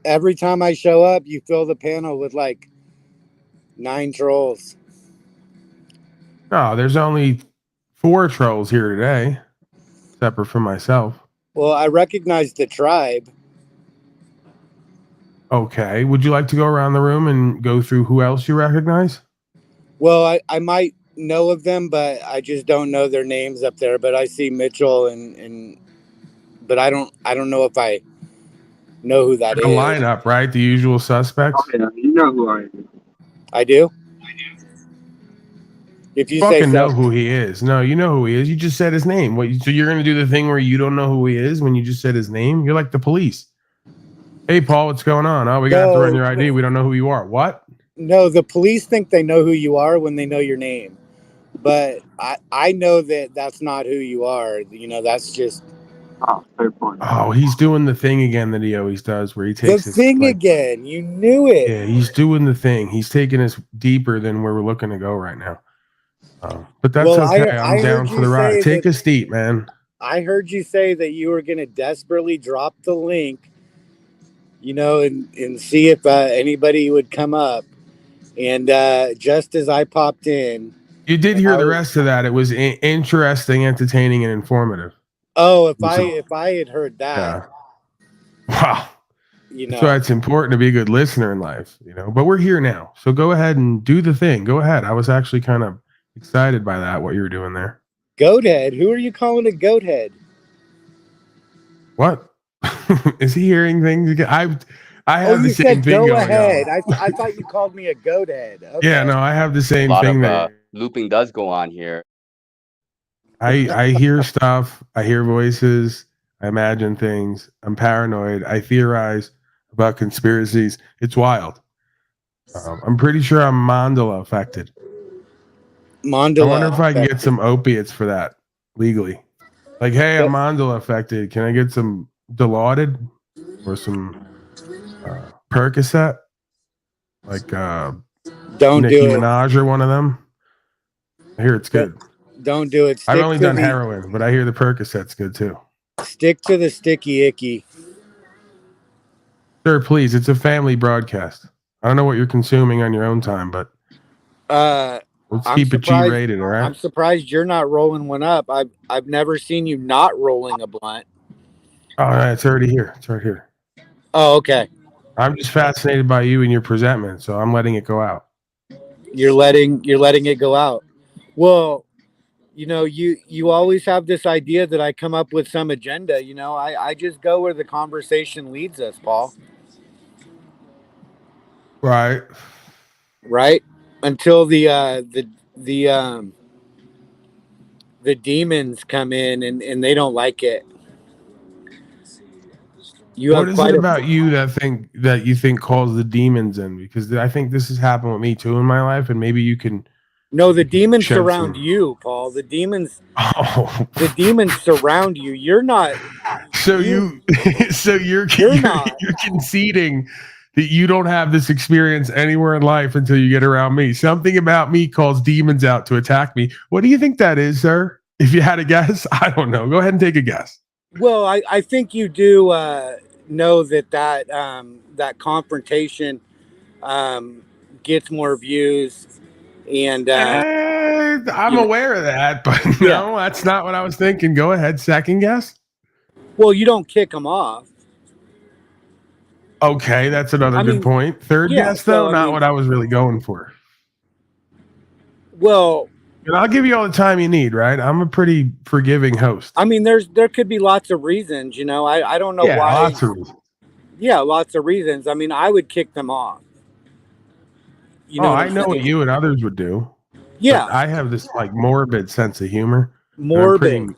every time I show up, you fill the panel with like 9 trolls. No, there's only 4 trolls here today, separate from myself. Well, I recognize the tribe. Okay. Would you like to go around the room and go through who else you recognize? Well, I might know of them, but I just don't know their names up there. But I see Mitchell and but I don't know if I know who that The is. lineup, right? The usual Oh suspects. yeah, you know who I am. I do. If you say Fucking so. know who he is. No, you know who he is. You just said his name. What? So you're gonna do the thing where you don't know who he is when you just said his name? You're like the police. Hey, Paul, what's going on? Oh, we got to run No, your ID. We don't know who you are. What? no, the police think they know who you are when they know your name. But I know that that's not who you are. That's just Oh, fair point. Oh, he's doing the thing again that he always does, where he the takes us thing like, again. You knew it. yeah, he's doing the thing. He's taking us deeper than where we're looking to go right now. But that's Well, okay. I I'm down heard for you the ride. say Take that. a seat, man. I heard you say that you were going to desperately drop the link, and see if anybody would come up. And just as I popped in, You did I hear the was, rest of that. It was interesting, entertaining, and informative. oh, if I So, if I had heard that, yeah. Wow. you That's why know, it's important to be a good listener in life. But we're here now. So go ahead and do the thing. Go ahead. I was actually kind of excited by that, what you were doing there. goat head. Who are you calling a goat head? What? Is he hearing things again? I Oh, have the you same said thing go going ahead. on. I thought you called me a goat head. Yeah, Okay. no, I have the A same lot thing of that looping does go on here. I hear stuff, I hear voices, I imagine things. I'm paranoid. I theorize about conspiracies. It's wild. I'm pretty sure I'm mandala affected. I wonder Mandala if I can get affected. some opiates for that legally. Like, hey, I'm Go- mandala affected. Can I get some Dilaudid or some Percocet? Like Don't Nicki do it. Minaj or one of them. I hear it's Don't, good. don't do it. I've only done heroin, but I hear the Percocet's good too. Stick to the sticky icky. Sir, please, it's a family broadcast. I don't know what you're consuming on your own time, but Uh, let's I'm keep it G surprised. rated, all right? I'm surprised you're not rolling one up. I've never seen you not rolling a blunt. Oh, it's already here. It's right here. Oh, okay. I'm just fascinated by you and your presentment, so I'm letting it go out. You're letting it go out. Well, you always have this idea that I come up with some agenda. I just go where the conversation leads us, Paul. Right. Right? Until the the demons come in and they don't like it. You What have is it quite a about you that you think calls the demons in? Because I think this has happened with me too in my life, and maybe you can No, the demons shed surround some. you, Paul. The demons Oh, the demons surround you. You're not so you you, so you're you're you're not. you're conceding that you don't have this experience anywhere in life until you get around me. Something about me calls demons out to attack me. What do you think that is, sir? If you had a guess, I don't know. Go ahead and take a guess. Well, I think you do know that confrontation um, gets more views, and I'm you know, aware of that, but yeah. no, that's not what I was thinking. Go ahead, second guess. Well, you don't kick them off. Okay, that's another I good mean, point. Third yeah. guess, So though, I not mean, what I was really going for. well, And I'll give you all the time you need, right? I'm a pretty forgiving host. I mean, there could be lots of reasons. I don't know Yeah, why. lots of reasons. Yeah, lots of reasons. I mean, I would kick them off. You Oh, know what I I'm know what saying? you and others would do, but Yeah, I have this like morbid sense of humor, and I'm pretty morbid.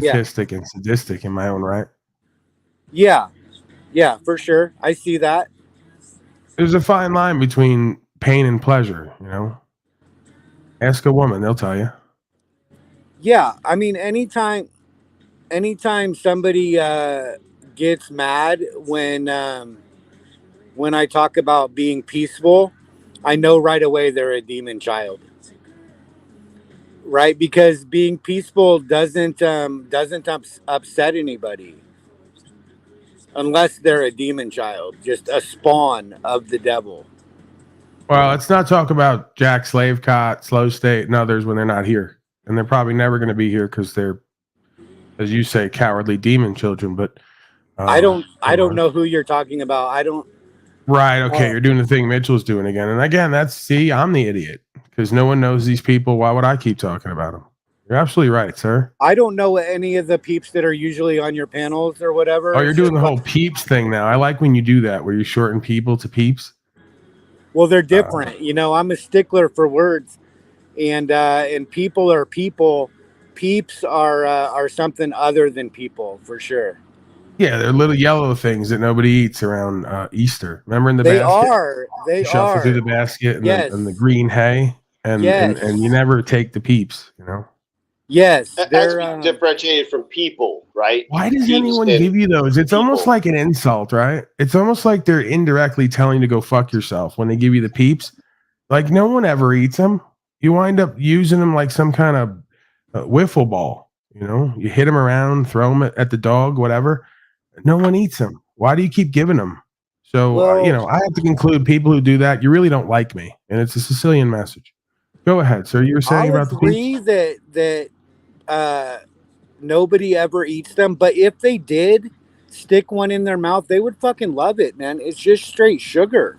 Yeah, masochistic and sadistic in my own right. yeah, yeah, for sure. I see that. There's a fine line between pain and pleasure. Ask a woman, they'll tell you. Yeah, I mean, anytime somebody gets mad when I talk about being peaceful, I know right away they're a demon child, right? Because being peaceful doesn't upset anybody. unless they're a demon child, just a spawn of the devil. Well, let's not talk about Jack Slavecott, Slow State, and others when they're not here. And they're probably never going to be here because they're, as you say, cowardly demon children. But I don't know who you're talking about. I don't. Right. Okay. You're doing the thing Mitchell's doing again. And again, I'm the idiot because no one knows these people. Why would I keep talking about them? You're absolutely right, sir. I don't know any of the peeps that are usually on your panels or whatever. Oh, you're doing the whole peeps thing now. I like when you do that, where you shorten people to peeps. Well, they're different. I'm a stickler for words, and people are people. Peeps are something other than people for sure. Yeah, they're little yellow things that nobody eats around Easter. Remember in the They basket? are. They you shuffle are. through the basket and, Yes. and the green hay, and you never take the peeps. Yes, That's differentiated from people, right? Why does Peeps anyone and give you those? It's people. almost like an insult, right? It's almost like they're indirectly telling you to go fuck yourself when they give you the peeps. Like no one ever eats them. You wind up using them like some kind of wiffle ball. You hit them around, throw them at the dog, whatever. No one eats them. Why do you keep giving them? So, I have to conclude people who do that, you really don't like me. And it's a Sicilian message. Go ahead, sir. You were saying about the peeps? that nobody ever eats them, but if they did stick one in their mouth, they would fucking love it, man. It's just straight sugar.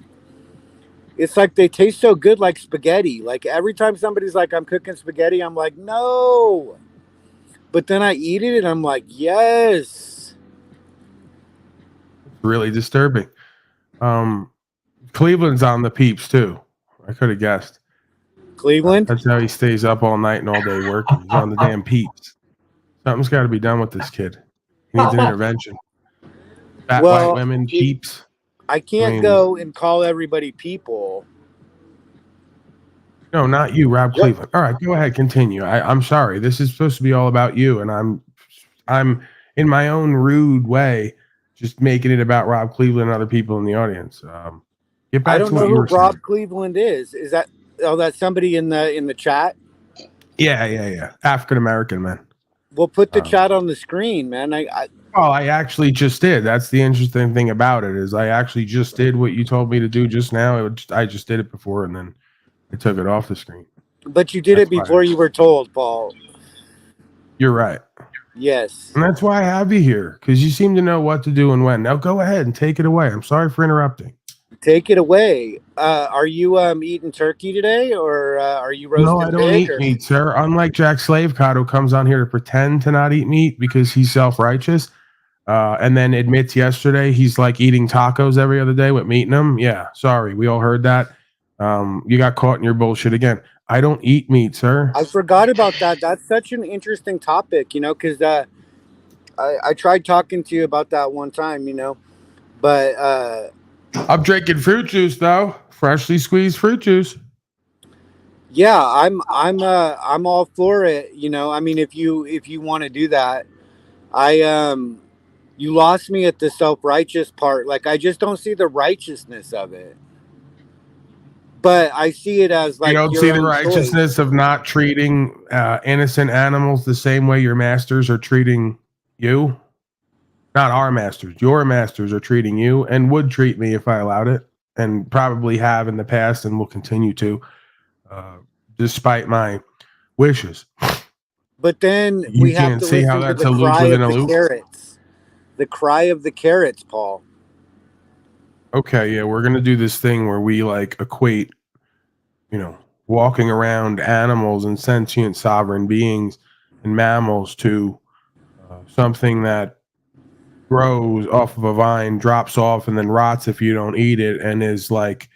It's like they taste so good, like spaghetti. Like every time somebody's like, I'm cooking spaghetti, I'm like, no. But then I eat it and I'm like, yes. It's really disturbing. Cleveland's on the peeps too. I could have guessed. Cleveland? That's how he stays up all night and all day working. He's on the damn peeps. Something's got to be done with this kid. He needs an intervention. Fat white women, peeps. I can't go and call everybody people. No, not you, Rob Cleveland. All right, go ahead, continue. I'm sorry. This is supposed to be all about you, and I'm in my own rude way just making it about Rob Cleveland and other people in the audience. Get back I don't to know what you who were Rob saying. Cleveland is. Is that that's somebody in the chat? Yeah. African American man. We'll put the chat on the screen, man. I actually just did. That's the interesting thing about it is I actually just did what you told me to do just now. I just did it before and then I took it off the screen. But you did it before you were told, Paul. You're right. Yes. And that's why I have you here because you seem to know what to do and when. Now go ahead and take it away. I'm sorry for interrupting. Take it away. Are you eating turkey today, or are you roasting? No, I don't eat meat, sir. Unlike Jack Slavecott, who comes on here to pretend to not eat meat because he's self-righteous, and then admits yesterday he's like eating tacos every other day with meat in them. Yeah, sorry, we all heard that. You got caught in your bullshit again. I don't eat meat, sir. I forgot about that. That's such an interesting topic, because I tried talking to you about that one time, but I'm drinking fruit juice though, freshly squeezed fruit juice. Yeah, I'm all for it. I mean, if you want to do that, you lost me at the self-righteous part. Like, I just don't see the righteousness of it. But I see it as like you don't see the righteousness of not treating innocent animals the same way your masters are treating you. Not our masters. Your masters are treating you and would treat me if I allowed it, and probably have in the past and will continue to, despite my wishes. But then we have to see how that's a loop within a loop. The cry of the carrots, Paul. Okay, yeah, we're gonna do this thing where we like equate, walking around animals and sentient sovereign beings and mammals to something that grows off of a vine, drops off, and then rots if you don't eat it, and is like,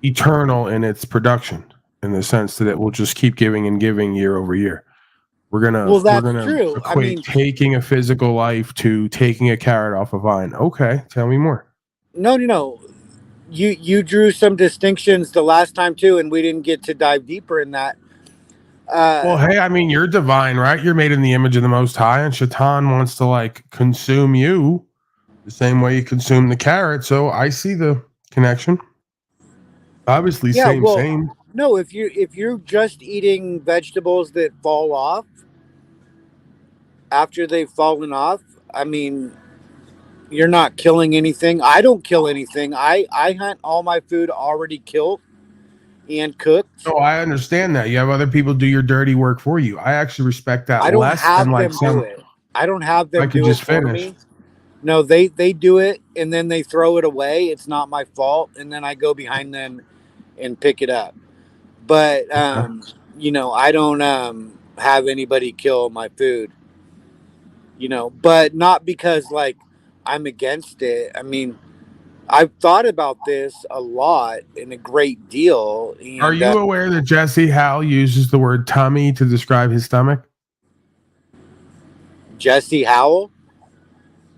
eternal in its production, in the sense that it will just keep giving and giving year over year. We're gonna true. equate taking a physical life to taking a carrot off a vine. Okay, tell me more. No. You drew some distinctions the last time too, and we didn't get to dive deeper in that. Well, hey, I mean, you're divine, right? You're made in the image of the Most High, and Shaitan wants to like consume you the same way you consume the carrot. So I see the connection. Obviously, same. No, if you're just eating vegetables that fall off after they've fallen off, I mean, you're not killing anything. I don't kill anything. I hunt all my food already killed and cooked. No, I understand that. You have other people do your dirty work for you. I actually respect that I don't less than have like them do some. it. I don't have I them could do it just for finish. me. No, they do it and then they throw it away. It's not my fault, and then I go behind them and pick it up. But you know, I don't have anybody kill my food. You know, but not because like I'm against it. I mean, I've thought about this a lot and a great deal. Are And you aware that Jesse Howell uses the word tummy to describe his stomach? Jesse Howell.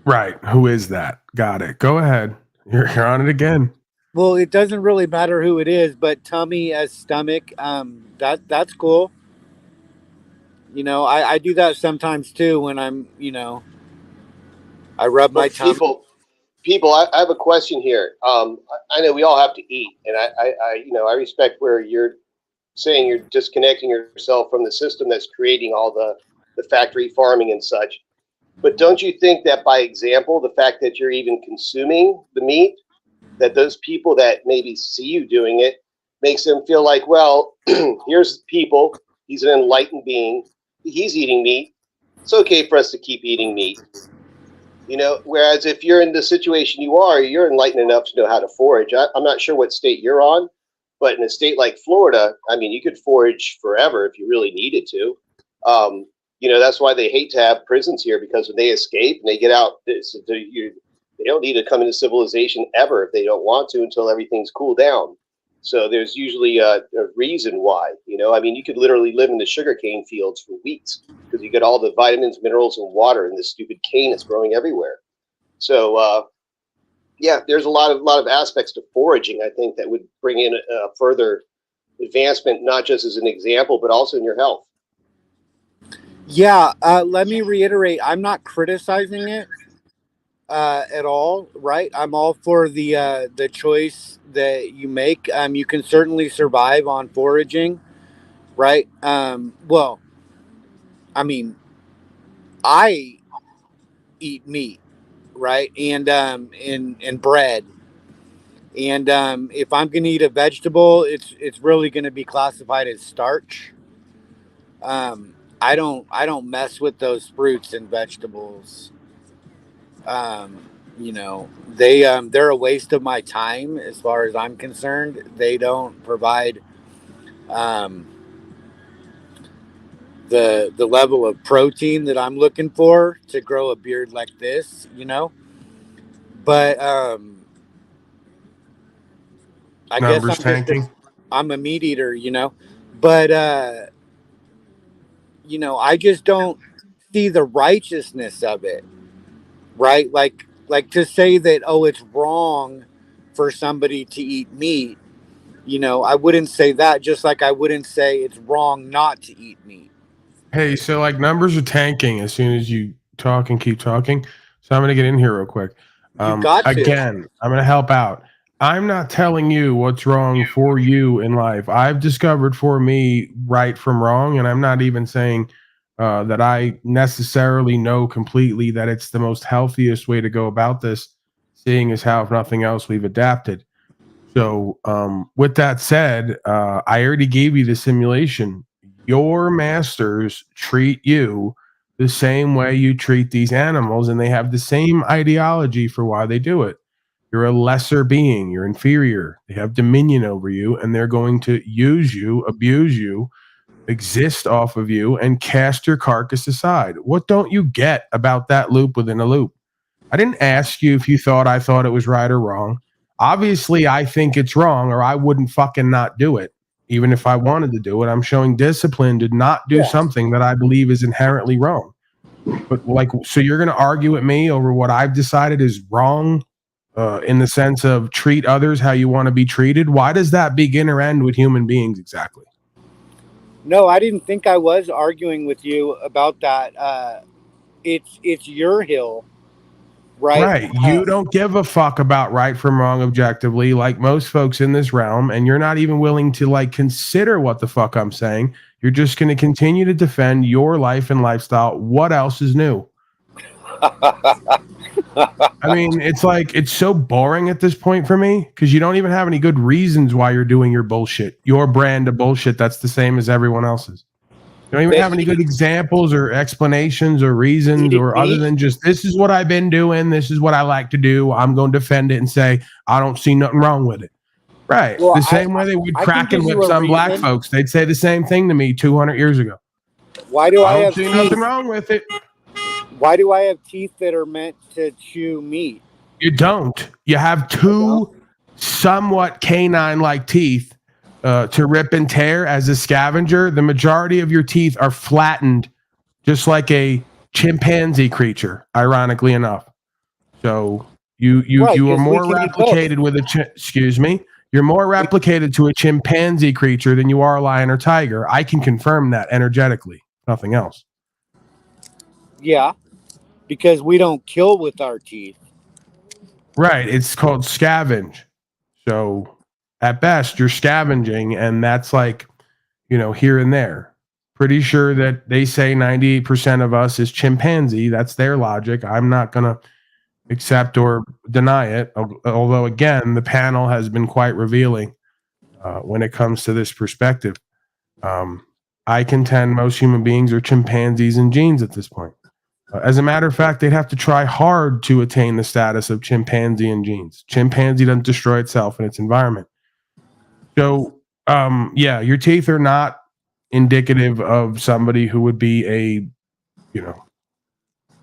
Right. Who is that? Got it. Go ahead. You're on it again. Well, it doesn't really matter who it is, but tummy as stomach. That's cool. You know, I do that sometimes too when I'm, you know, I rub my But tummy. people, I have a question here. I know we all have to eat, and I respect where you're saying you're disconnecting yourself from the system that's creating all the factory farming and such. But don't you think that by example, the fact that you're even consuming the meat, that those people that maybe see you doing it makes them feel like, well, here's people. He's an enlightened being. He's eating meat. It's okay for us to keep eating meat. You know, whereas if you're in the situation you're enlightened enough to know how to forage. I'm not sure what state you're on, but in a state like Florida, I mean, you could forage forever if you really needed to. That's why they hate to have prisons here, because when they escape and they get out, they don't need to come into civilization ever if they don't want to until everything's cooled down. So there's usually a reason why. I mean, you could literally live in the sugarcane fields for weeks because you get all the vitamins, minerals, and water in this stupid cane that's growing everywhere. So, there's a lot of aspects to foraging, I think, that would bring in a further advancement, not just as an example, but also in your health. Yeah, let me reiterate. I'm not criticizing it at all. Right, I'm all for the choice that you make. You can certainly survive on foraging. Right. Well, I mean, I eat meat, right, and bread. And if I'm going to eat a vegetable, it's really going to be classified as starch. I don't mess with those fruits and vegetables. You know, they're a waste of my time as far as I'm concerned. They don't provide um, the level of protein that I'm looking for to grow a beard like this. You know, but I guess Numbers tanking. I'm a meat eater. You know, but you know, I just don't see the righteousness of it, right? Like to say that, oh, it's wrong for somebody to eat meat. You know, I wouldn't say that, just like I wouldn't say it's wrong not to eat meat. Hey, so like numbers are tanking as soon as you talk and keep talking. So I'm gonna get in here real quick. You got to. Again, I'm gonna help out. I'm not telling you what's wrong for you in life. I've discovered for me right from wrong, and I'm not even saying that I necessarily know completely that it's the most healthiest way to go about this, seeing as how, if nothing else, we've adapted. So, with that said, I already gave you the simulation. Your masters treat you the same way you treat these animals, and they have the same ideology for why they do it. You're a lesser being, you're inferior. They have dominion over you, and they're going to use you, abuse you, exist off of you, and cast your carcass aside. What don't you get about that loop within a loop? I didn't ask you if you thought I thought it was right or wrong. Obviously, I think it's wrong, or I wouldn't fucking not do it. Even if I wanted to do it, I'm showing discipline to not do something that I believe is inherently wrong. But like, so you're going to argue with me over what I've decided is wrong, in the sense of treat others how you want to be treated? Why does that begin or end with human beings exactly? No, I didn't think I was arguing with you about that. It's your hill, right? Right. You don't give a fuck about right from wrong objectively, like most folks in this realm, and you're not even willing to like consider what the fuck I'm saying. You're just going to continue to defend your life and lifestyle. What else is new? I mean, it's like it's so boring at this point for me because you don't even have any good reasons why you're doing your bullshit. Your brand of bullshit that's the same as everyone else's. You don't even have any good examples or explanations or reasons or other than just this is what I've been doing. This is what I like to do. I'm going to defend it and say I don't see nothing wrong with it. Right. Well, The same way they would I can crack give and you whip a some black reason. folks. They'd say the same thing to me 200 years ago. Why do I don't have see teeth? nothing wrong with it. Why do I have teeth that are meant to chew meat? You don't. You have two somewhat canine-like teeth to rip and tear as a scavenger. The majority of your teeth are flattened, just like a chimpanzee creature. Ironically enough, so you Right, are 'cause we more can eat both. replicated with a excuse me. You're more replicated to a chimpanzee creature than you are a lion or tiger. I can confirm that energetically. Nothing else. Yeah, because we don't kill with our teeth. Right. It's called scavenge. So at best, you're scavenging, and that's like, here and there. Pretty sure that they say 98% of us is chimpanzee. That's their logic. I'm not going to accept or deny it. Although, again, the panel has been quite revealing when it comes to this perspective. I contend most human beings are chimpanzees and genes at this point. As a matter of fact, they'd have to try hard to attain the status of chimpanzee in genes. Chimpanzee doesn't destroy itself in its environment. So, yeah, your teeth are not indicative of somebody who would be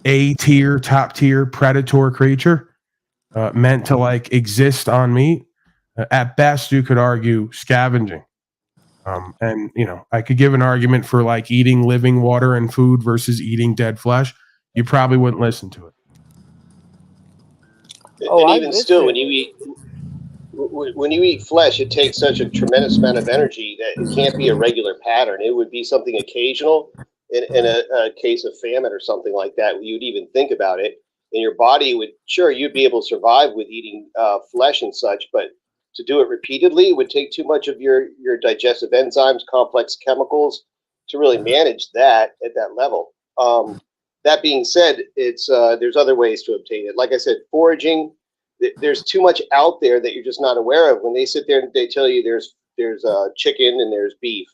A tier, top tier predator creature meant to like exist on meat. At best, you could argue scavenging. And I could give an argument for like eating living water and food versus eating dead flesh. You probably wouldn't listen to it. And even still, when you eat flesh, it takes such a tremendous amount of energy that it can't be a regular pattern. It would be something occasional in a case of famine or something like that. You'd even think about it, and your body would you'd be able to survive with eating flesh and such, but to do it repeatedly would take too much of your digestive enzymes, complex chemicals to really manage that at that level. That being said, it's there's other ways to obtain it. Like I said, foraging. There's too much out there that you're just not aware of. When they sit there and they tell you there's chicken and there's beef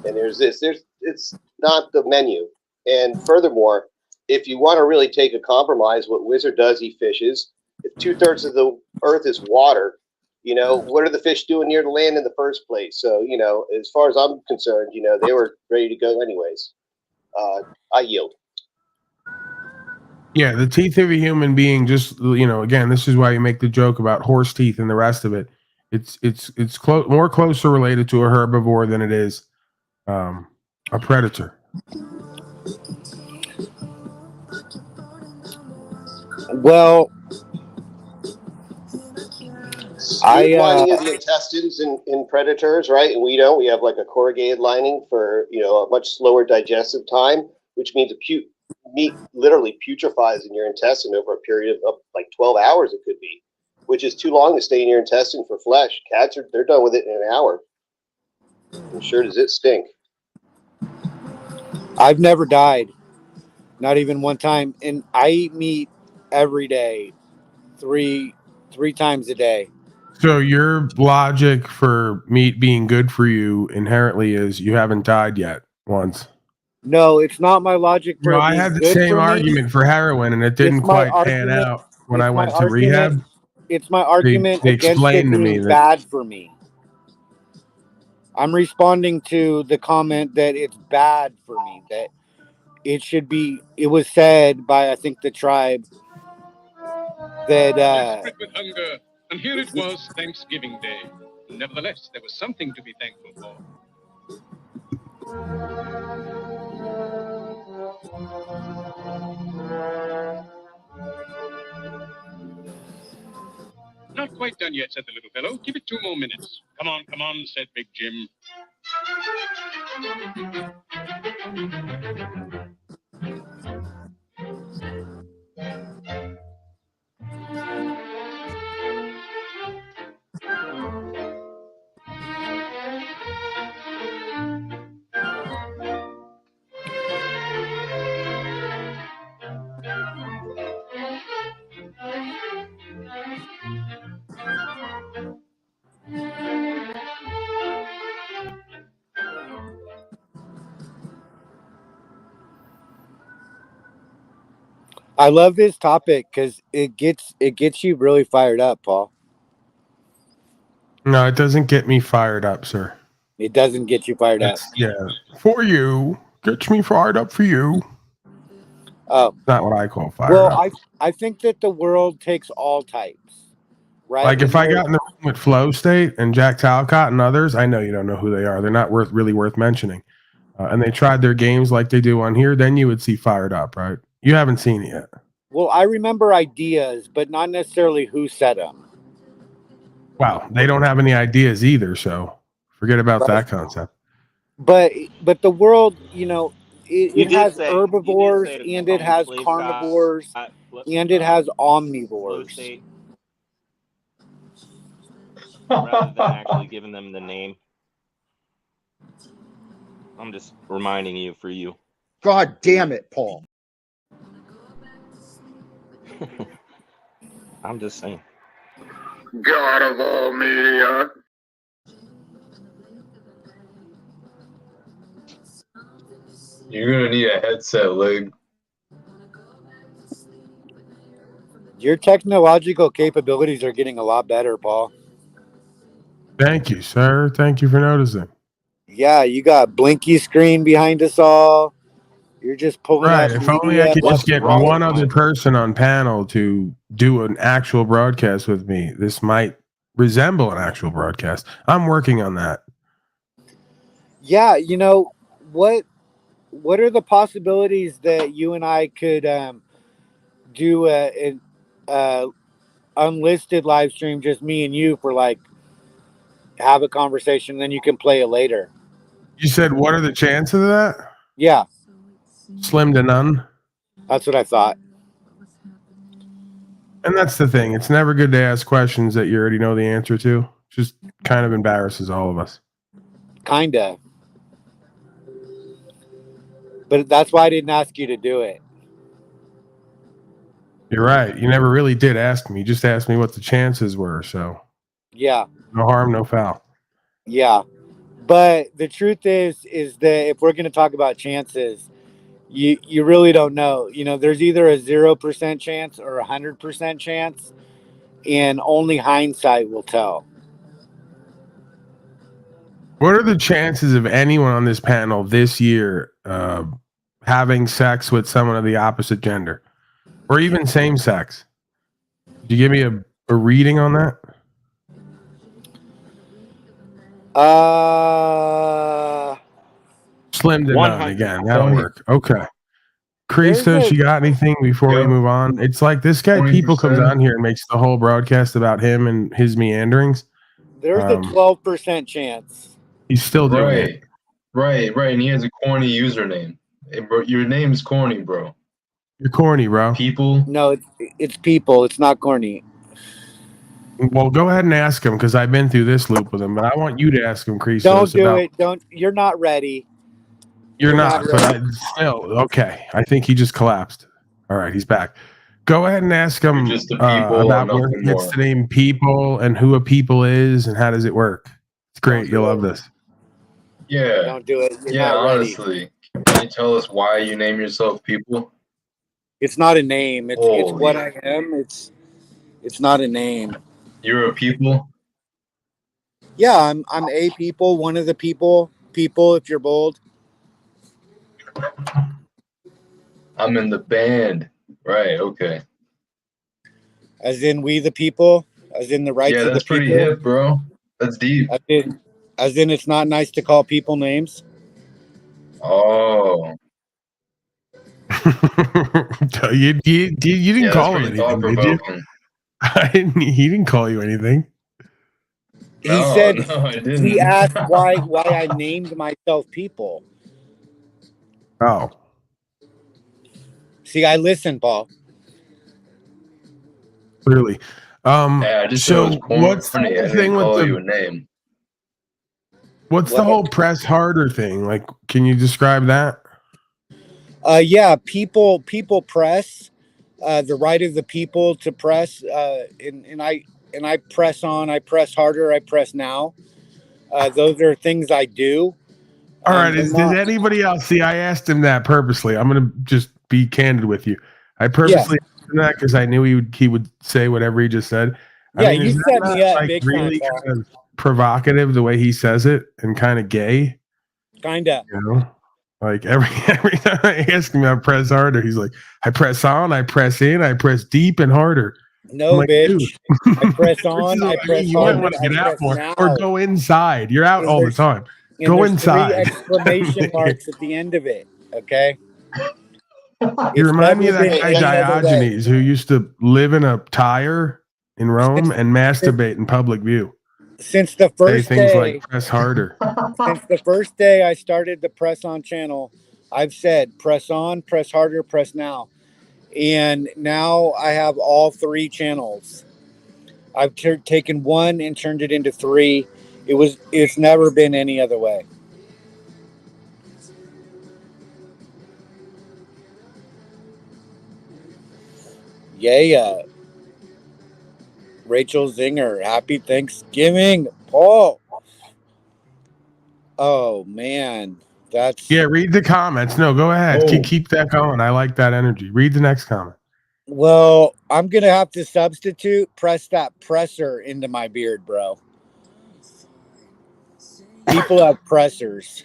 and there's this, it's not the menu. And furthermore, if you want to really take a compromise, what Wizard does, he fishes. If 2/3 of the earth is water, what are the fish doing near the land in the first place? So, as far as I'm concerned, they were ready to go anyways. I yield. Yeah, the teeth of a human being, just again, this is why you make the joke about horse teeth and the rest of it. It's more closer related to a herbivore than it is a predator. Well, Smooth lining of the intestines in predators, right? And we don't. We have like a corrugated lining for a much slower digestive time, which means meat literally putrefies in your intestine over a period of like 12 hours. It could be, which is too long to stay in your intestine for flesh. Cats they're done with it in an hour. And sure does it stink. I've never died, not even one time, and I eat meat every day, three times a day. So your logic for meat being good for you inherently is you haven't died yet once. No, it's not my logic for it I being had the good same for argument for heroin, and it didn't quite pan out when I went to rehab. It's my argument They against it explained to me being that bad for me. I'm responding to the comment that it's bad for me, that it should be. It was said by, I think, the tribe that Desperate with hunger, and here it was Thanksgiving Day. Nevertheless, there was something to be thankful for. Not quite done yet, said the little fellow. Give it 2 more minutes. Come on, said Big Jim. I love this topic because it gets you really fired up, Paul. No, it doesn't get me fired up, sir. It doesn't get you fired up. Yeah, for you. Gets me fired up for you. Oh, Not what I call fired well, up. I think that the world takes all types, right? Like if And I got in the room with Flow State and Jack Talcott and others, I know you don't know who they are. They're not really worth mentioning. And they tried their games like they do on here, then you would see fired up, right? You haven't seen it yet. well, I remember ideas, but not necessarily who said them. Wow, they don't have any ideas either, so forget about Right. that concept. But the world, you know, it has say herbivores to and call it them has slave carnivores cops, and it has Flow omnivores. State, rather than actually giving them the name. I'm just reminding you for you. God damn it, Paul. I'm just saying. God of all media. You're gonna need a headset, Lig. Your technological capabilities are getting a lot better, Paul. Thank you, sir. Thank you for noticing. Yeah, you got blinky screen behind us all. You're just pulling Right. up If only I media could left just get and right. one other person on panel to do an actual broadcast with me, this might resemble an actual broadcast. I'm working on that. Yeah, you know what are the possibilities that you and I could do an unlisted live stream, just me and you, for like have a conversation, then you can play it later. You said, what are the chances of that? Yeah, Slim to none. that's what I thought. And that's the thing. It's never good to ask questions that you already know the answer to. Just kind of embarrasses all of us. Kinda. But that's why I didn't ask you to do it. You're right. You never really did ask me. You just asked me what the chances were. So Yeah. no harm, no foul. Yeah. But the truth is that if we're going to talk about chances, you really don't know. You know, there's either a 0% chance or 100% chance, and only hindsight will tell. What are the chances of anyone on this panel this year having sex with someone of the opposite gender or even same sex? Could you give me a reading on that? Slim to none again. That'll work. Okay. Christos, you got anything before we move on? It's like this guy, 20%. people comes on here and makes the whole broadcast about him and his meanderings. There's a 12% chance. He's still doing it. Right. And he has a corny username. Hey, bro, your name's corny, bro. You're corny, bro. People. No, it's people. It's not corny. Well, go ahead and ask him because I've been through this loop with him, but I want you to ask him, Christos. Don't do it. Don't. You're not ready. You're not, but still, okay. I think he just collapsed. All right, he's back. Go ahead and ask him about where he gets the name people and who a people is and how does it work. It's great. You'll love this. Yeah. Don't do it. You're yeah, not ready. honestly. Can you tell us why you name yourself people? It's not a name. It's what I am. It's not a name. You're a people? Yeah, I'm a people, one of the people. People, if you're bold. I'm in the band. Right, okay. As in we the people, as in the rights of the people. Yeah, that's pretty hip, bro. That's deep. As in it's not nice to call people names. Oh. you didn't call him anything, did you? He didn't call you anything. He said he asked why I named myself people. Oh. See, I listen, Paul. Clearly. Yeah, I just so what's the thing with you a name? What's the whole press harder thing? Like, can you describe that? Yeah, people press, the right of the people to press, and I press on, I press harder, I press now. Those are things I do. All right. Did anybody else see? I asked him that purposely. I'm going to just be candid with you. I purposely asked him that because I knew he would say whatever he just said. Yeah, I mean, you is that set not, me up like, big really time, Paul. kind of provocative the way he says it and kind of gay? Kinda. You know, like every time I ask him about press harder, he's like, I press on, I press in, I press deep and harder. No, like, bitch. dude. I press Which on, is I what I press mean. You might harder, want to I get out press more now. or go inside. You're out And all the there's- time. And Go there's inside. 3 exclamation marks at the end of it. Okay. You remind me of that never guy been any other way. Diogenes who used to live in a tire in Rome and masturbate in public view. Since the Say first things day, like press harder. since the first day I started the Press On channel, I've said press on, press harder, press now. And now I have all 3 channels. I've taken 1 and turned it into 3. It's never been any other way. Yeah. Rachel Zinger, happy Thanksgiving, Paul. Oh man, that's Yeah, read the comments. No, go ahead. Keep that going. I like that energy. Read the next comment. well. I'm gonna have to press that presser into my beard, bro. People have pressers,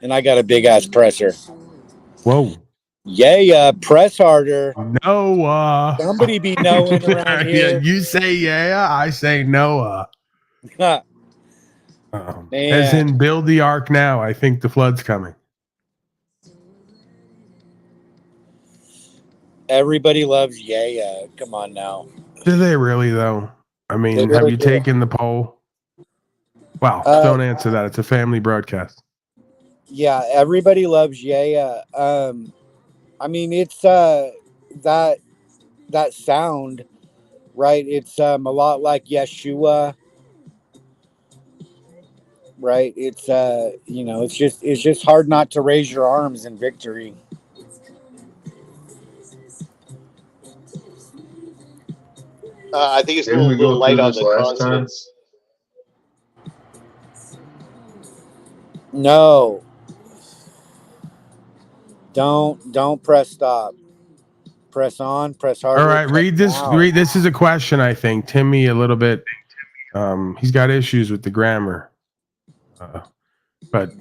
and I got a big ass presser. Whoa. Yeah, press harder. Noah. Somebody be knowing around Yeah, here. you say yeah, I say Noah. As Man. in build the ark now. I think the flood's coming. Everybody loves yeah. Come on now. Do they really though? I mean, They have really you do. taken the poll? Wow, don't answer that. It's a family broadcast. Yeah, everybody loves yeah. I mean, it's that sound, right? It's a lot like Yeshua, right? It's it's just hard not to raise your arms in victory. I think it's a Didn't we little go light through on this the last time? consonants. No. Don't press stop. Press on, press harder. All right, read this. Now. Read this is a question, I think. Timmy a little bit. He's got issues with the grammar. But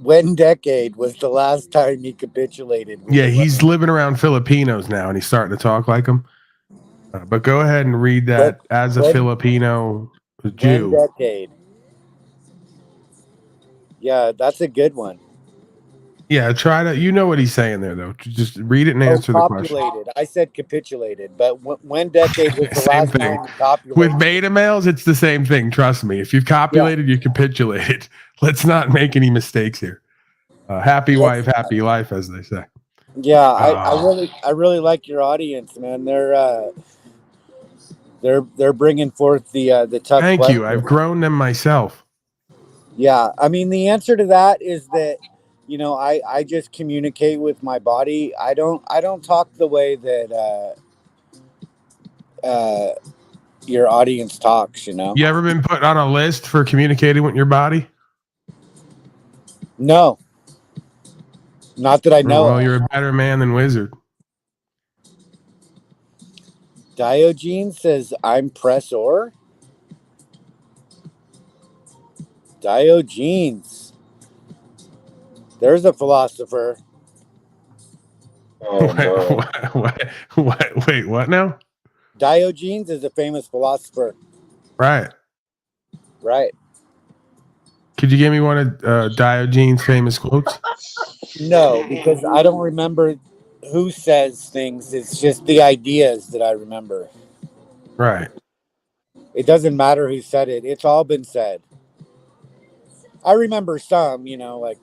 when decade was the last time he capitulated? yeah, he's living around Filipinos now, and he's starting to talk like them. But go ahead and read that as a Filipino Jew. When decade? Yeah, that's a good one. Yeah, try to. You know what he's saying there, though. Just read it and answer the question. Copulated. I said capitulated, but when decade was the Same last thing. time he copulated? With beta males, it's the same thing. Trust me. If you've copulated, you capitulated. Let's not make any mistakes here. Happy wife, happy life, as they say. Yeah, I really like your audience, man. They're bringing forth the tough. Thank questions. you. I've grown them myself. Yeah, I mean the answer to that is that I just communicate with my body. I don't talk the way that your audience talks. You ever been put on a list for communicating with your body? No. Not that I know. Well, you're a better man than Wizard. Diogenes says I'm pressor. Diogenes. There's a philosopher. Oh no. Wait, what now? Diogenes is a famous philosopher. Right. Could you give me one of Diogenes' famous quotes? No, because I don't remember who says things. It's just the ideas that I remember. Right. It doesn't matter who said it. It's all been said. I remember some, like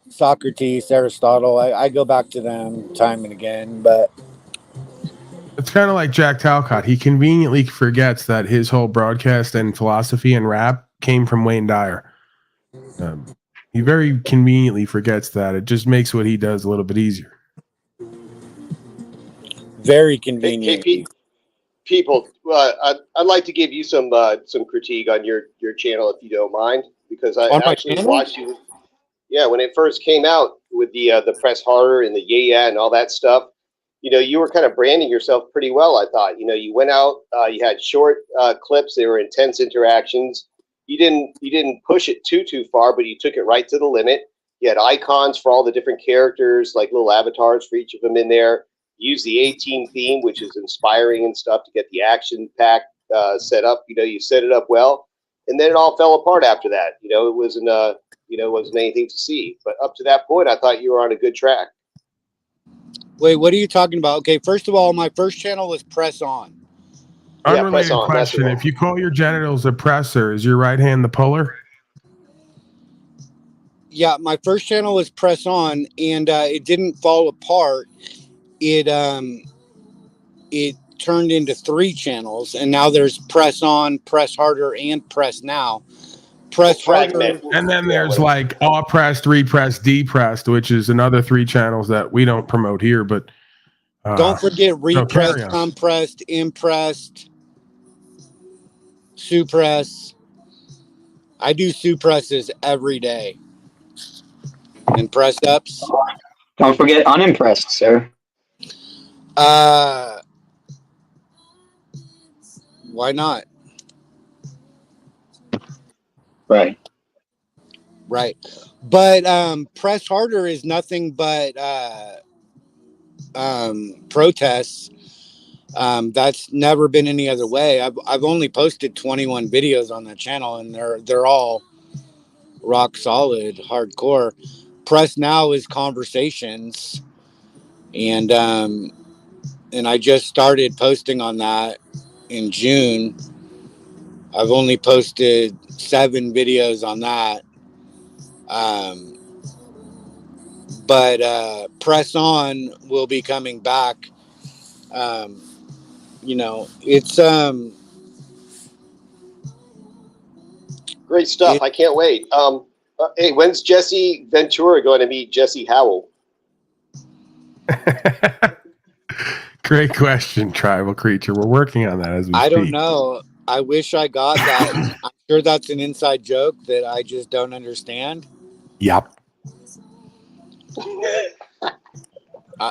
Socrates, Aristotle. I go back to them time and again, but it's kind of like Jack Talcott. He conveniently forgets that his whole broadcast and philosophy and rap came from Wayne Dyer. He very conveniently forgets that. It just makes what he does a little bit easier. Very convenient. Hey, people, I'd like to give you some critique on your channel if you don't mind, because I actually watched you. Yeah, when it first came out, with the press harder and the yeah and all that stuff, you know, you were kind of branding yourself pretty well, I thought. You know, you went out, you had short clips, they were intense interactions. You didn't push it too far, but you took it right to the limit. You had icons for all the different characters, like little avatars for each of them in there. You used the 18 theme, which is inspiring and stuff, to get the action pack set up. You know, you set it up well, and then it all fell apart after that. You know, it wasn't anything to see. But up to that point, I thought you were on a good track. Wait, what are you talking about? Okay, first of all, my first channel was Press On. Yeah, Unrelated press on. question. If you call your genitals a presser, is your right hand the puller? Yeah, my first channel was Press On, and it didn't fall apart. It turned into 3 channels, and now there's Press On, Press Harder, and Press Now. Press Harder, and then there's like all pressed, repressed, depressed, which is another 3 channels that we don't promote here. But don't forget repressed, carry on. compressed, impressed, suppress. I do suppresses every day. And press ups. Don't forget unimpressed, sir. Why not? Right. Right. But Press Harder is nothing but protests. That's never been any other way. I've only posted 21 videos on that channel, and they're all rock solid, hardcore. Press Now is conversations, and I just started posting on that in June. I've only posted 7 videos on that. But Press On will be coming back. You know, it's great stuff. I can't wait. Hey, when's Jesse Ventura going to meet Jesse Howell? Great question, tribal creature. We're working on that as we speak. I don't know. I wish I got that. I'm sure that's an inside joke that I just don't understand. Yep.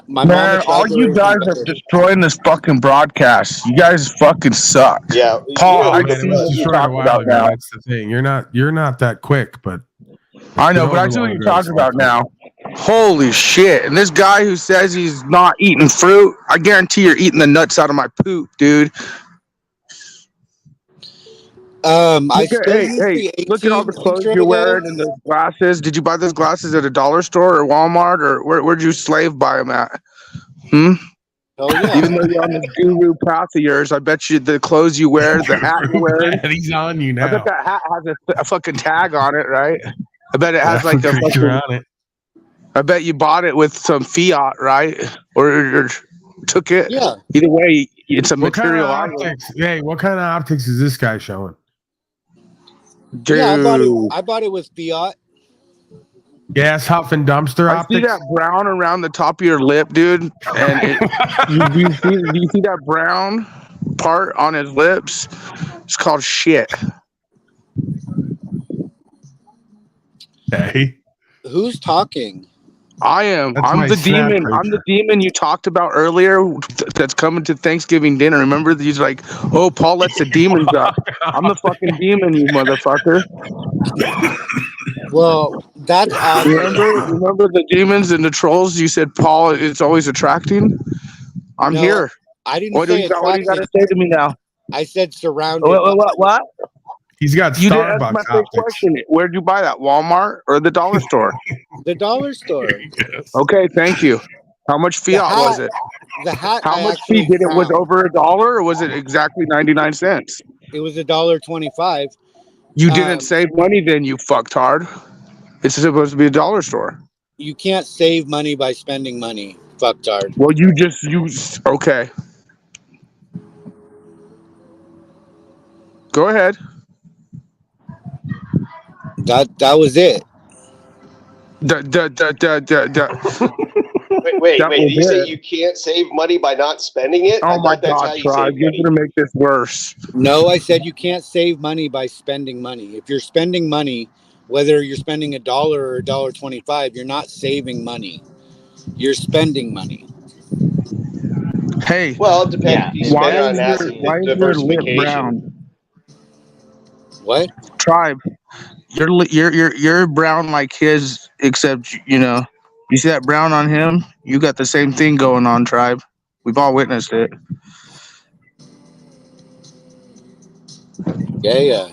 Man, all you guys are destroying this fucking broadcast. You guys fucking suck. Yeah, Paul, I it was destroyed a while ago. That's the thing. You're not that quick, but I know, but I see what you're talking about now. Holy shit! And this guy who says he's not eating fruit, I guarantee you're eating the nuts out of my poop, dude. Look at all the clothes you're wearing and those glasses. Did you buy those glasses at a dollar store or Walmart, or where'd you slave buy them at? Oh, yeah. Even though you're on this guru path of yours, I bet you the clothes you wear, the hat you're wearing. He's on you now. I bet that hat has a fucking tag on it, right? I bet it has like a fucking. On it. I bet you bought it with some fiat, right? Or took it. Yeah. Either way, it's a material. Hey, what kind of optics is this guy showing? Dude. Yeah, I bought it with fiat. Gas huffing dumpster optics. I see that brown around the top of your lip, dude. And do you see that brown part on his lips? It's called shit. Hey. Who's talking? I am. I'm the demon. I'm the demon you talked about earlier that's coming to Thanksgiving dinner. Remember, he's like, oh, Paul lets the demons up. I'm the fucking demon, you motherfucker. Well, that's awesome. Remember the demons and the trolls? You said, Paul, it's always attracting. I'm here. I didn't say attracting. What do you got to say to me now? I said surrounded. What? He's got you Starbucks didn't ask my optics. question. Where'd you buy that? Walmart or the dollar store? The dollar store. Okay, thank you. How much fiat was it? The hat. How much fee did it? Was over $1 or was it exactly 99 cents? It was $1.25. You didn't save money then, you fucktard. It's supposed to be a dollar store. You can't save money by spending money, fucktard. Well, you okay. Go ahead. That was it. Wait. Did you say you can't save money by not spending it? Oh my God, Tribe, you're gonna make this worse. No, I said you can't save money by spending money. If you're spending money, Whether you're spending $1 or $1.25, you're not saving money. You're spending money. Hey, Well, it depends. Yeah, If you and spend it why on is asset your lip diversification. brown? What? Tribe, you're brown like his, except you see that brown on him. You got the same thing going on, Tribe. We've all witnessed it. Yeah.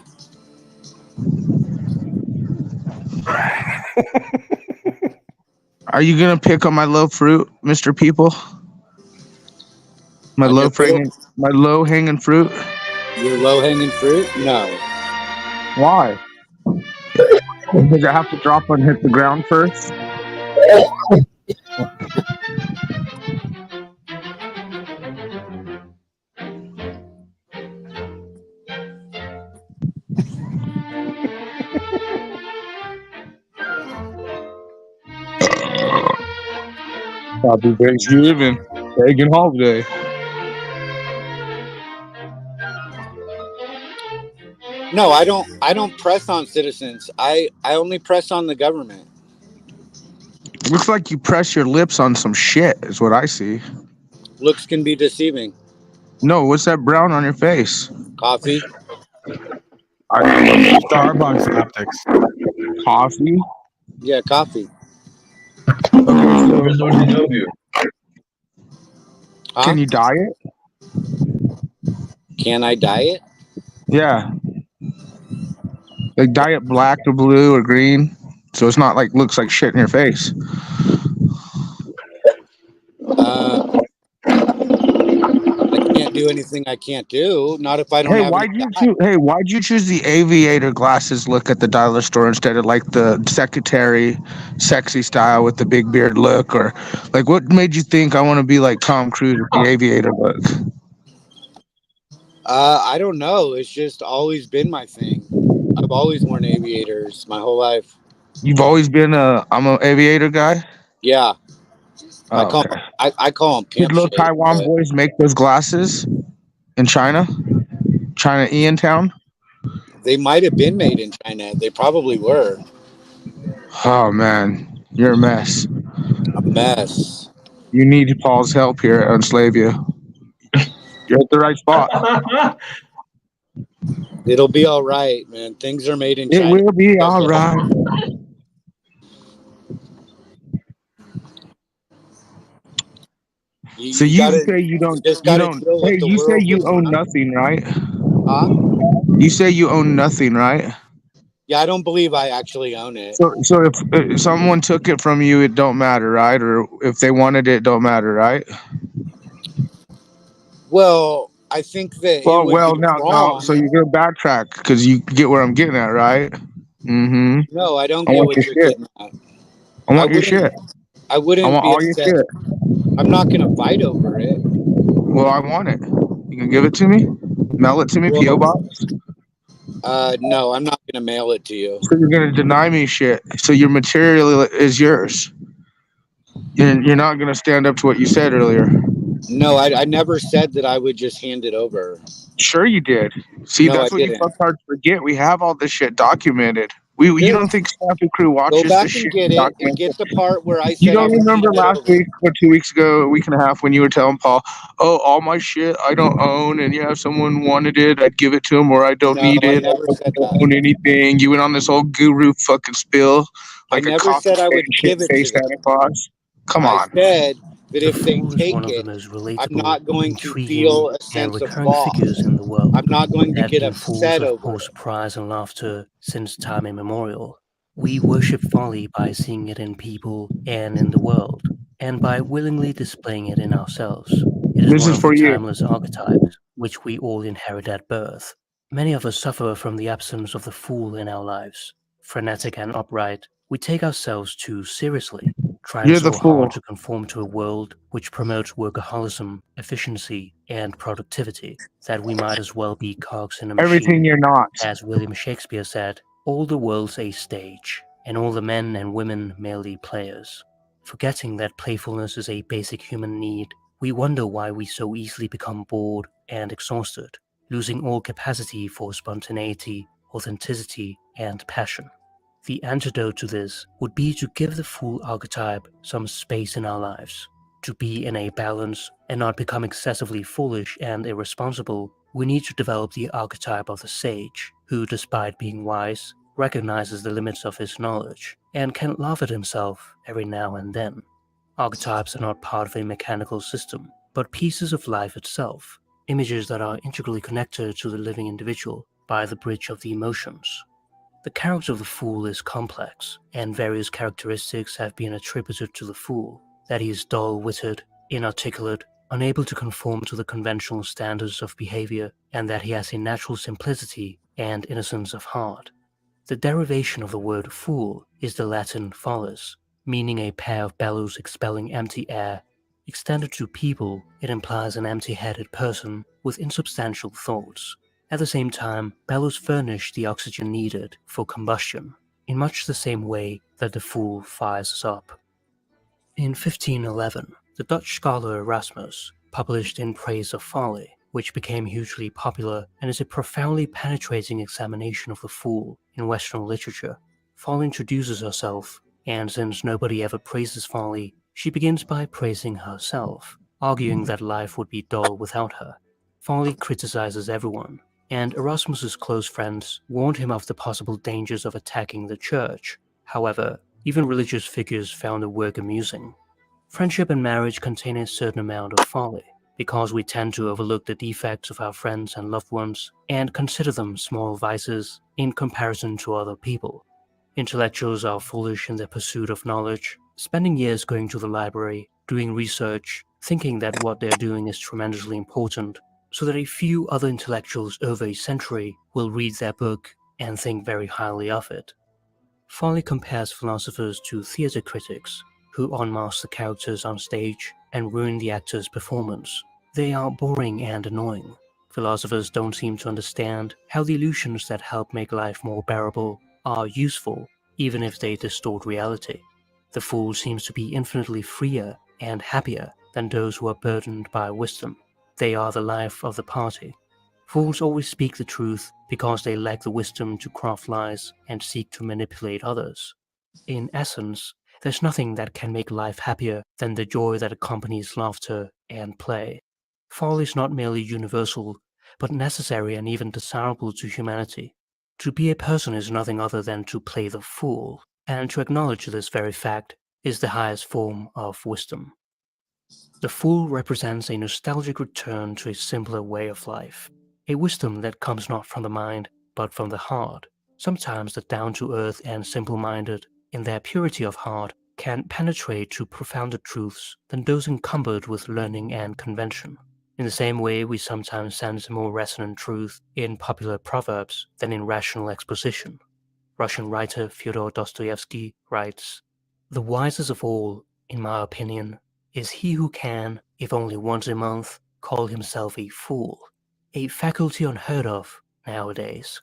Are you gonna pick on my low fruit, Mr. People? My On your low hanging fruit. Your low hanging fruit? No. Why? Does it have to drop and hit the ground first? Happy Thanksgiving, pagan holiday. No, I don't press on citizens. I only press on the government. Looks like you press your lips on some shit, is what I see. Looks can be deceiving. No, what's that brown on your face? Coffee. Starbucks optics. Coffee? Yeah, coffee. Okay, so Where's OGW? Huh? can you dye it? Can I dye it? Yeah. Like dye it black or blue or green, so it's not like looks like shit in your face. I can't do anything I can't do. Not if I don't Hey, have any dye. why'd you choose the aviator glasses look at the dollar store instead of like the secretary sexy style with the big beard look? Or like what made you think I want to be like Tom Cruise with the aviator look? I don't know. It's just always been my thing. I've always worn aviators my whole life. You've always been I'm an aviator guy? Yeah. Oh, okay. I call them Did pimp little shades. Taiwan boys make those glasses in China? China Ian Town? They might have been made in China. They probably were. Oh man, you're a mess. A mess. You need Paul's help here at Unslavia. You're at the right spot. It'll be all right, man. Things are made in It China. will be all right. So you say you don't. Hey, you say you own nothing, right? Huh? You say you own nothing, right? Yeah, I don't believe I actually own it. So if someone took it from you, it don't matter, right? Or if they wanted it, don't matter, right? Well, I think that it would be Now, wrong. so you're gonna backtrack because you get where I'm getting at, right? Mm-hmm. No, I don't I get want what your you're shit. getting at. I want your shit. I I wouldn't want be all your upset. shit. I'm not gonna fight over it. Well, I want it. You can give it to me? Mail it to me, P.O. Box? No, I'm not gonna mail it to you. So you're gonna deny me shit. So your material is yours. You're not gonna stand up to what you said earlier. No, I never said that I would just hand it over. Sure you did. See, No, that's I what you didn't. fucked hard to forget. We have all this shit documented. You don't think Snappy Crew watches Go back this and shit get it and documented? get the part where I You said I don't would remember hand it last over. week or 2 weeks ago, a week and a half, when you were telling Paul, "Oh, all my shit I don't own, and yeah, if someone wanted it, I'd give it to them, or I don't need No, I it. never I said don't that. own anything." You went on this whole guru fucking spill, I like a never coffee said I would shit give it face to them. Santa Claus. Come I on. said that The if they Fool is take one of the it, most I'm relatable, not going to intriguing, feel a and sense of recurring loss. figures in the world I'm not going to that get have been force upset of over both it. surprise and laughter since time immemorial. We worship folly by seeing it in people and in the world, and by willingly displaying it in ourselves. It is This one is of the for you. timeless archetypes which we all inherit at birth. Many of us suffer from the absence of the fool in our lives. Frenetic and upright, we take ourselves too seriously, trying You're the so fool. hard to conform to a world which promotes workaholism, efficiency, and productivity that we might as well be cogs in a Everything machine. you're not. As William Shakespeare said, all the world's a stage, and all the men and women merely players. Forgetting that playfulness is a basic human need, we wonder why we so easily become bored and exhausted, losing all capacity for spontaneity, authenticity, and passion. The antidote to this would be to give the fool archetype some space in our lives. To be in a balance and not become excessively foolish and irresponsible, we need to develop the archetype of the sage, who, despite being wise, recognizes the limits of his knowledge and can laugh at himself every now and then. Archetypes are not part of a mechanical system, but pieces of life itself, images that are integrally connected to the living individual by the bridge of the emotions. The character of the fool is complex, and various characteristics have been attributed to the fool, that he is dull-witted, inarticulate, unable to conform to the conventional standards of behavior, and that he has a natural simplicity and innocence of heart. The derivation of the word fool is the Latin folis, meaning a pair of bellows expelling empty air. Extended to people, it implies an empty-headed person with insubstantial thoughts. At the same time, bellows furnish the oxygen needed for combustion, in much the same way that the fool fires us up. In 1511, the Dutch scholar Erasmus published In Praise of Folly, which became hugely popular and is a profoundly penetrating examination of the fool in Western literature. Folly introduces herself, and since nobody ever praises Folly, she begins by praising herself, arguing that life would be dull without her. Folly criticizes everyone, and Erasmus's close friends warned him of the possible dangers of attacking the church. However, even religious figures found the work amusing. Friendship and marriage contain a certain amount of folly, because we tend to overlook the defects of our friends and loved ones and consider them small vices in comparison to other people. Intellectuals are foolish in their pursuit of knowledge, spending years going to the library, doing research, thinking that what they're doing is tremendously important, so that a few other intellectuals over a century will read their book and think very highly of it. Folly compares philosophers to theatre critics, who unmask the characters on stage and ruin the actor's performance. They are boring and annoying. Philosophers don't seem to understand how the illusions that help make life more bearable are useful, even if they distort reality. The fool seems to be infinitely freer and happier than those who are burdened by wisdom. They are the life of the party. Fools always speak the truth because they lack the wisdom to craft lies and seek to manipulate others. In essence, there's nothing that can make life happier than the joy that accompanies laughter and play. Folly is not merely universal, but necessary and even desirable to humanity. To be a person is nothing other than to play the fool, and to acknowledge this very fact is the highest form of wisdom. The fool represents a nostalgic return to a simpler way of life, a wisdom that comes not from the mind, but from the heart. Sometimes the down-to-earth and simple-minded, in their purity of heart, can penetrate to profounder truths than those encumbered with learning and convention. In the same way, we sometimes sense a more resonant truth in popular proverbs than in rational exposition. Russian writer Fyodor Dostoevsky writes, "The wisest of all, in my opinion, is he who can, if only once a month, call himself a fool, a faculty unheard of nowadays."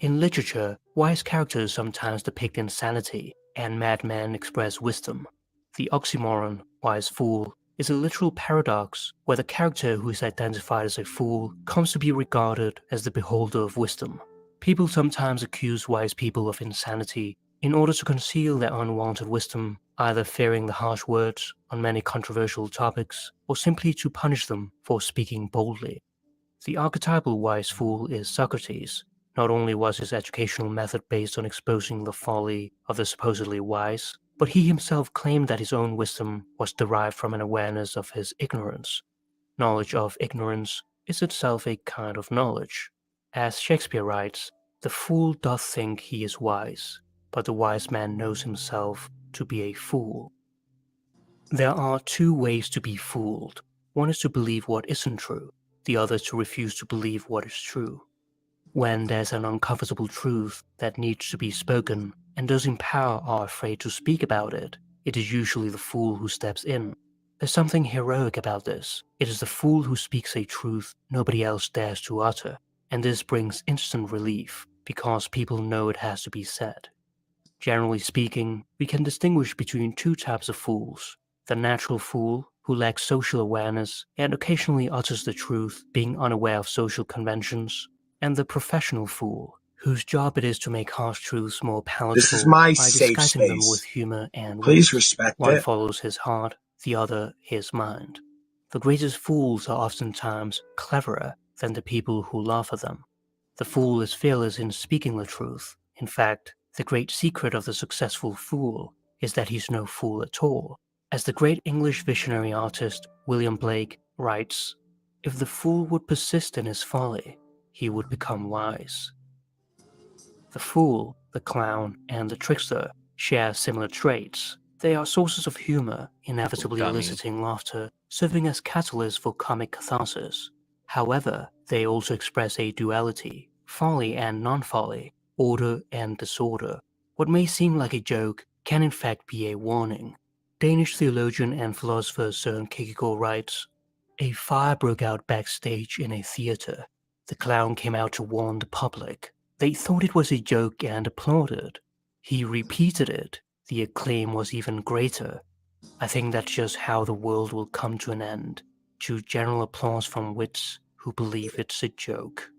In literature, wise characters sometimes depict insanity, and madmen express wisdom. The oxymoron, wise fool, is a literal paradox where the character who is identified as a fool comes to be regarded as the beholder of wisdom. People sometimes accuse wise people of insanity in order to conceal their unwanted wisdom, either fearing the harsh words on many controversial topics or simply to punish them for speaking boldly. The archetypal wise fool is Socrates. Not only was his educational method based on exposing the folly of the supposedly wise, but he himself claimed that his own wisdom was derived from an awareness of his ignorance. Knowledge of ignorance is itself a kind of knowledge. As Shakespeare writes, "The fool doth think he is wise, but the wise man knows himself to be a fool." There are two ways to be fooled. One is to believe what isn't true, the other is to refuse to believe what is true. When there's an uncomfortable truth that needs to be spoken, and those in power are afraid to speak about it, it is usually the fool who steps in. There's something heroic about this. It is the fool who speaks a truth nobody else dares to utter, and this brings instant relief, because people know it has to be said. Generally speaking, we can distinguish between two types of fools: the natural fool, who lacks social awareness and occasionally utters the truth, being unaware of social conventions, and the professional fool, whose job it is to make harsh truths more palatable This is my by safe disguising them with space. humor and Please wit. respect One it. follows his heart, the other his mind. The greatest fools are oftentimes cleverer than the people who laugh at them. The fool is fearless in speaking the truth. In fact, the great secret of the successful fool is that he's no fool at all. As the great English visionary artist William Blake writes, "If the fool would persist in his folly, he would become wise." The fool, the clown, and the trickster share similar traits. They are sources of humor, inevitably Dummy. eliciting laughter, serving as catalysts for comic catharsis. However, they also express a duality, folly and non-folly, order and disorder. What may seem like a joke can in fact be a warning. Danish theologian and philosopher Søren Kierkegaard writes, "A fire broke out backstage in a theater. The clown came out to warn the public. They thought it was a joke and applauded. He repeated it. The acclaim was even greater. I think that's just how the world will come to an end, to general applause from wits who believe it's a joke."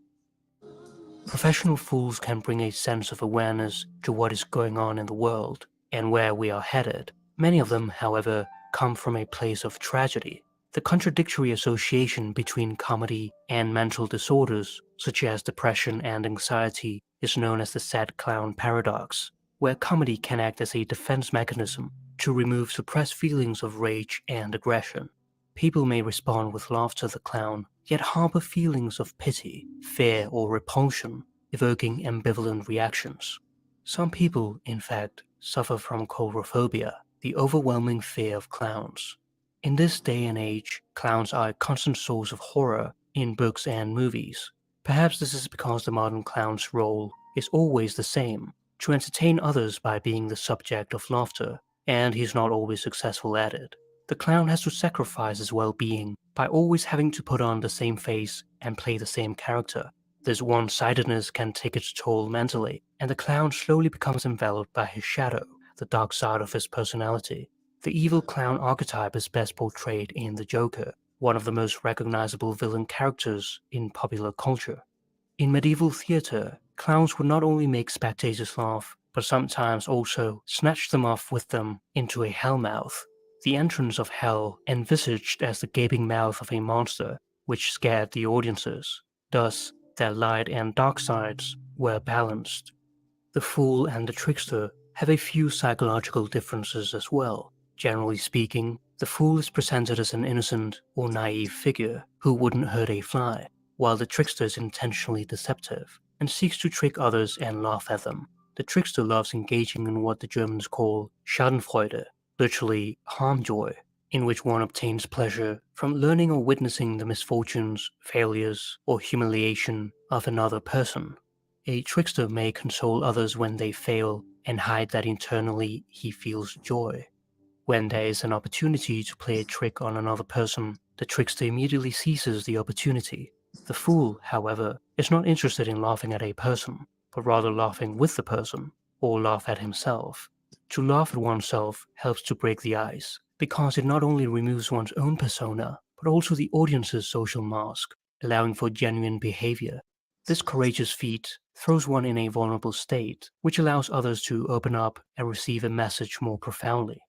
Professional fools can bring a sense of awareness to what is going on in the world and where we are headed. Many of them, however, come from a place of tragedy. The contradictory association between comedy and mental disorders, such as depression and anxiety, is known as the sad clown paradox, where comedy can act as a defense mechanism to remove suppressed feelings of rage and aggression. People may respond with laughter to the clown, yet harbor feelings of pity, fear, or repulsion, evoking ambivalent reactions. Some people, in fact, suffer from coulrophobia, the overwhelming fear of clowns. In this day and age, clowns are a constant source of horror in books and movies. Perhaps this is because the modern clown's role is always the same, to entertain others by being the subject of laughter, and he's not always successful at it. The clown has to sacrifice his well-being by always having to put on the same face and play the same character. This one-sidedness can take its toll mentally, and the clown slowly becomes enveloped by his shadow, the dark side of his personality. The evil clown archetype is best portrayed in the Joker, one of the most recognizable villain characters in popular culture. In medieval theater, clowns would not only make spectators laugh, but sometimes also snatch them off with them into a hellmouth, the entrance of hell envisaged as the gaping mouth of a monster, which scared the audiences. Thus, their light and dark sides were balanced. The fool and the trickster have a few psychological differences as well. Generally speaking, the fool is presented as an innocent or naive figure who wouldn't hurt a fly, while the trickster is intentionally deceptive and seeks to trick others and laugh at them. The trickster loves engaging in what the Germans call Schadenfreude, literally harm joy, in which one obtains pleasure from learning or witnessing the misfortunes, failures, or humiliation of another person. A trickster may console others when they fail and hide that internally he feels joy. When there is an opportunity to play a trick on another person, the trickster immediately seizes the opportunity. The fool, however, is not interested in laughing at a person, but rather laughing with the person, or laugh at himself. To laugh at oneself helps to break the ice, because it not only removes one's own persona, but also the audience's social mask, allowing for genuine behavior. This courageous feat throws one in a vulnerable state, which allows others to open up and receive a message more profoundly.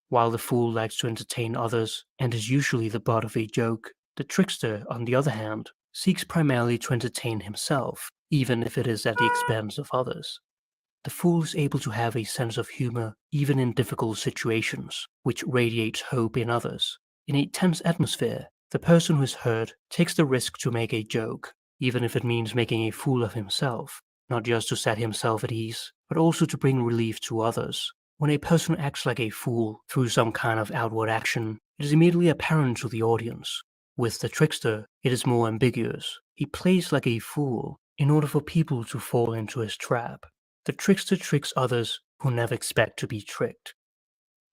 While the fool likes to entertain others and is usually the butt of a joke, the trickster, on the other hand, seeks primarily to entertain himself, even if it is at the expense of others. The fool is able to have a sense of humor even in difficult situations, which radiates hope in others. In a tense atmosphere, the person who is hurt takes the risk to make a joke, even if it means making a fool of himself, not just to set himself at ease, but also to bring relief to others. When a person acts like a fool through some kind of outward action, it is immediately apparent to the audience. With the trickster, it is more ambiguous. He plays like a fool in order for people to fall into his trap. The trickster tricks others who never expect to be tricked.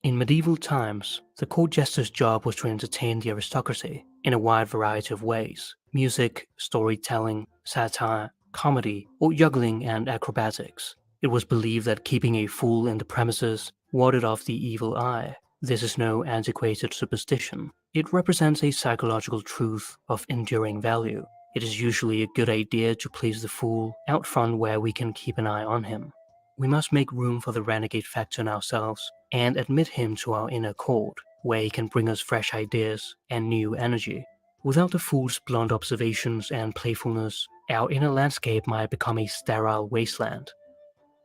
In medieval times, the court jester's job was to entertain the aristocracy in a wide variety of ways: music, storytelling, satire, comedy, or juggling and acrobatics. It was believed that keeping a fool in the premises warded off the evil eye. This is no antiquated superstition. It represents a psychological truth of enduring value. it is usually a good idea to place the fool out front where we can keep an eye on him. We must make room for the renegade factor in ourselves and admit him to our inner court, where he can bring us fresh ideas and new energy. Without the fool's blunt observations and playfulness, our inner landscape might become a sterile wasteland.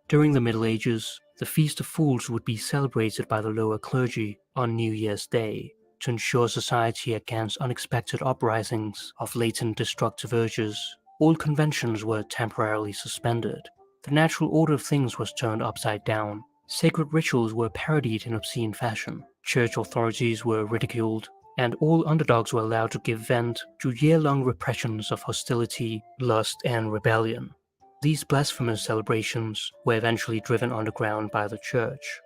During the Middle Ages, the Feast of Fools would be celebrated by the lower clergy on New Year's Day to ensure society against unexpected uprisings of latent destructive urges. All conventions were temporarily suspended. The natural order of things was turned upside down. Sacred rituals were parodied in obscene fashion. Church authorities were ridiculed, and all underdogs were allowed to give vent to year-long repressions of hostility, lust, and rebellion. These blasphemous celebrations were eventually driven underground by the church.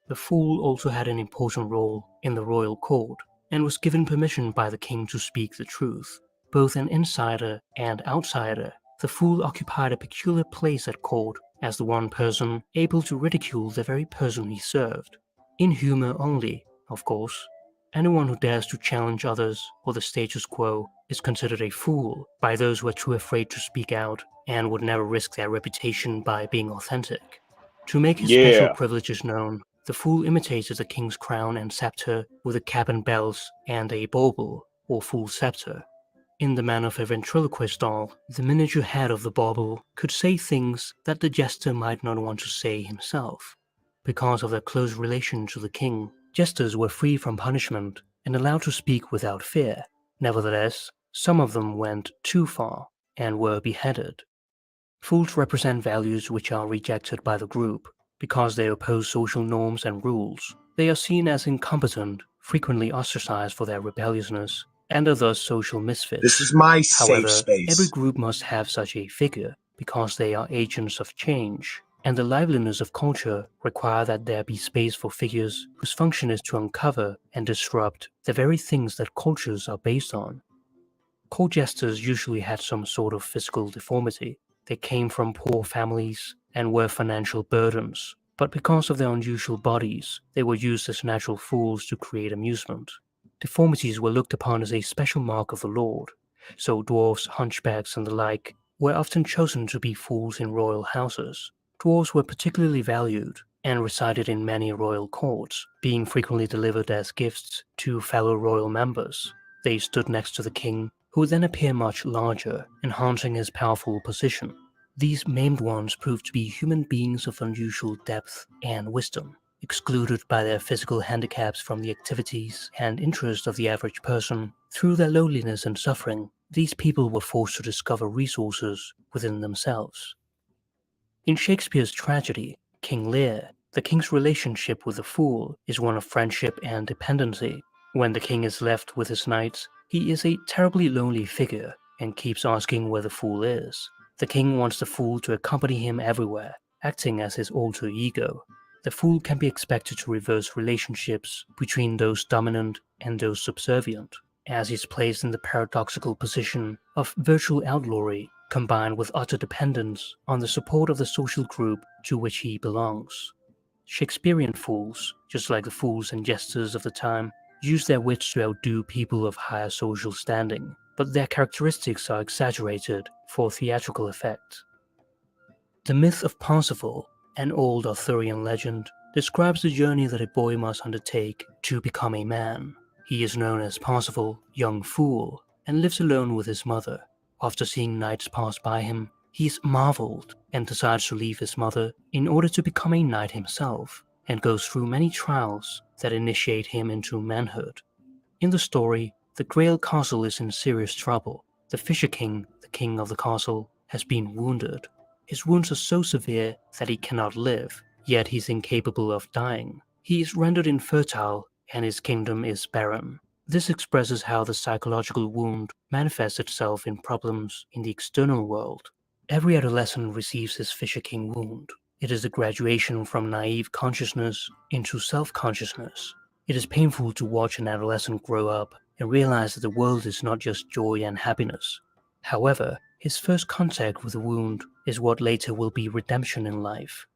The fool also had an important role in the royal court, and was given permission by the king to speak the truth. Both an insider and outsider, the fool occupied a peculiar place at court as the one person able to ridicule the very person he served. In humor only, of course. Anyone who dares to challenge others or the status quo is considered a fool by those who are too afraid to speak out and would never risk their reputation by being authentic. To make his special privileges known, the fool imitated the king's crown and scepter with a cap and bells and a bauble, or fool scepter. In the manner of a ventriloquist doll, the miniature head of the bauble could say things that the jester might not want to say himself. Because of their close relation to the king, jesters were free from punishment and allowed to speak without fear. Nevertheless, some of them went too far and were beheaded. Fools represent values which are rejected by the group. Because they oppose social norms and rules, they are seen as incompetent, frequently ostracized for their rebelliousness, and are thus social misfits. This is my safe However, space. every group must have such a figure because they are agents of change, and the liveliness of culture require that there be space for figures whose function is to uncover and disrupt the very things that cultures are based on. Court jesters usually had some sort of physical deformity. They came from poor families and were financial burdens, but because of their unusual bodies, they were used as natural fools to create amusement. Deformities were looked upon as a special mark of the Lord, so dwarfs, hunchbacks, and the like were often chosen to be fools in royal houses. Dwarves were particularly valued and resided in many royal courts, being frequently delivered as gifts to fellow royal members. They stood next to the king, who would then appear much larger, enhancing his powerful position. These maimed ones proved to be human beings of unusual depth and wisdom, excluded by their physical handicaps from the activities and interests of the average person. Through their loneliness and suffering, these people were forced to discover resources within themselves. In Shakespeare's tragedy, King Lear, the king's relationship with the fool is one of friendship and dependency. When the king is left with his knights, he is a terribly lonely figure and keeps asking where the fool is. The king wants the fool to accompany him everywhere, acting as his alter ego. The fool can be expected to reverse relationships between those dominant and those subservient, as he is placed in the paradoxical position of virtual outlawry combined with utter dependence on the support of the social group to which he belongs. Shakespearean fools, just like the fools and jesters of the time, use their wits to outdo people of higher social standing, but their characteristics are exaggerated for theatrical effect. The myth of Parsifal, an old Arthurian legend, describes the journey that a boy must undertake to become a man. He is known as Parsifal, young fool, and lives alone with his mother. After seeing knights pass by him, he is marveled and decides to leave his mother in order to become a knight himself, and goes through many trials that initiate him into manhood. In the story, the Grail Castle is in serious trouble. The Fisher King, the king of the castle, has been wounded. His wounds are so severe that he cannot live, yet he is incapable of dying. He is rendered infertile, and his kingdom is barren. This expresses how the psychological wound manifests itself in problems in the external world. Every adolescent receives his Fisher King wound. It is a graduation from naive consciousness into self-consciousness. It is painful to watch an adolescent grow up and realize that the world is not just joy and happiness. However, his first contact with the wound is what later will be redemption in life.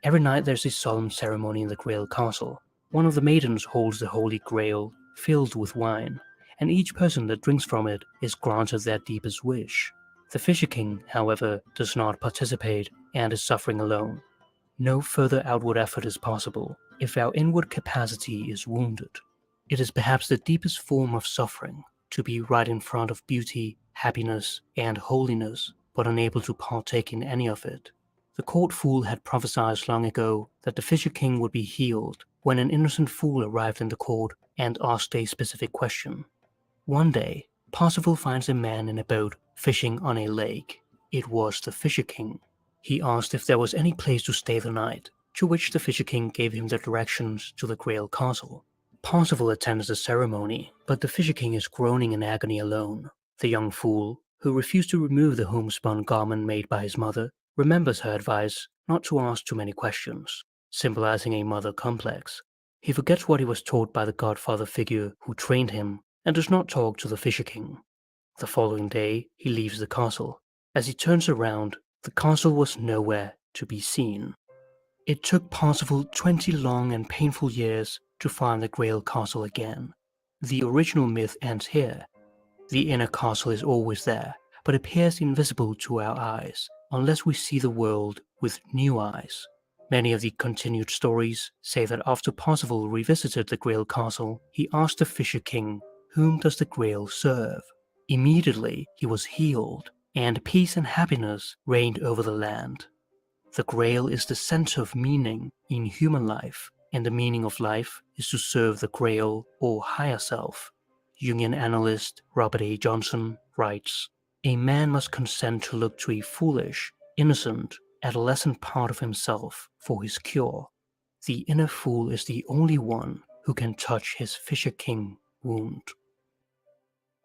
Every night there's a solemn ceremony in the Grail Castle. One of the maidens holds the Holy Grail filled with wine, and each person that drinks from it is granted their deepest wish. The Fisher King, however, does not participate and is suffering alone. No further outward effort is possible if our inward capacity is wounded. It is perhaps the deepest form of suffering to be right in front of beauty, happiness, and holiness, but unable to partake in any of it. The court fool had prophesied long ago that the Fisher King would be healed when an innocent fool arrived in the court and asked a specific question. One day, Parsifal finds a man in a boat fishing on a lake. It was the Fisher King. He asked if there was any place to stay the night, to which the Fisher King gave him the directions to the Grail Castle. Parsifal attends the ceremony, but the Fisher King is groaning in agony alone. The young fool, who refused to remove the homespun garment made by his mother, remembers her advice not to ask too many questions, symbolizing a mother complex. He forgets what he was taught by the godfather figure who trained him, and does not talk to the Fisher King. The following day, he leaves the castle. As he turns around, the castle was nowhere to be seen. It took Parsifal 20 long and painful years to find the Grail Castle again. The original myth ends here. The inner castle is always there, but appears invisible to our eyes, unless we see the world with new eyes. Many of the continued stories say that after Parsifal revisited the Grail Castle, he asked the Fisher King, "Whom does the Grail serve?" Immediately, he was healed, and peace and happiness reigned over the land. The Grail is the center of meaning in human life, and the meaning of life is to serve the Grail or higher self. Jungian analyst Robert A. Johnson writes, "A man must consent to look to a foolish, innocent, adolescent part of himself for his cure. The inner fool is the only one who can touch his Fisher King wound."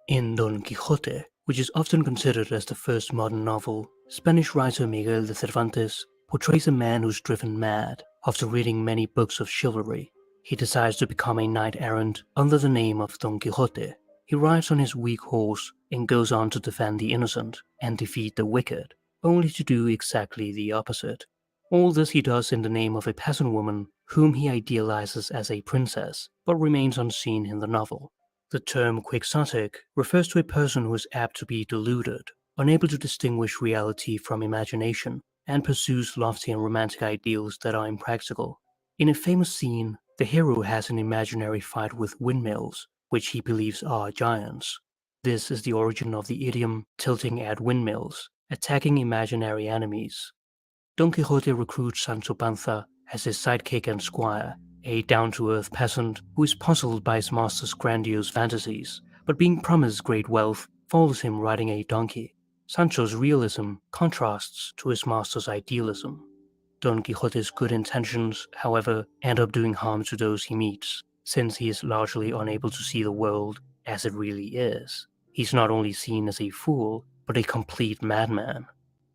In Don Quixote, which is often considered as the first modern novel, Spanish writer Miguel de Cervantes portrays a man who's driven mad after reading many books of chivalry. He decides to become a knight-errant under the name of Don Quixote. He rides on his weak horse and goes on to defend the innocent and defeat the wicked, only to do exactly the opposite. All this he does in the name of a peasant woman whom he idealizes as a princess, but remains unseen in the novel. The term quixotic refers to a person who is apt to be deluded, unable to distinguish reality from imagination, and pursues lofty and romantic ideals that are impractical. In a famous scene, the hero has an imaginary fight with windmills, which he believes are giants. This is the origin of the idiom tilting at windmills, attacking imaginary enemies. Don Quixote recruits Sancho Panza as his sidekick and squire, a down-to-earth peasant who is puzzled by his master's grandiose fantasies, but being promised great wealth, follows him riding a donkey. Sancho's realism contrasts to his master's idealism. Don Quixote's good intentions, however, end up doing harm to those he meets, since he is largely unable to see the world as it really is. He's not only seen as a fool, but a complete madman.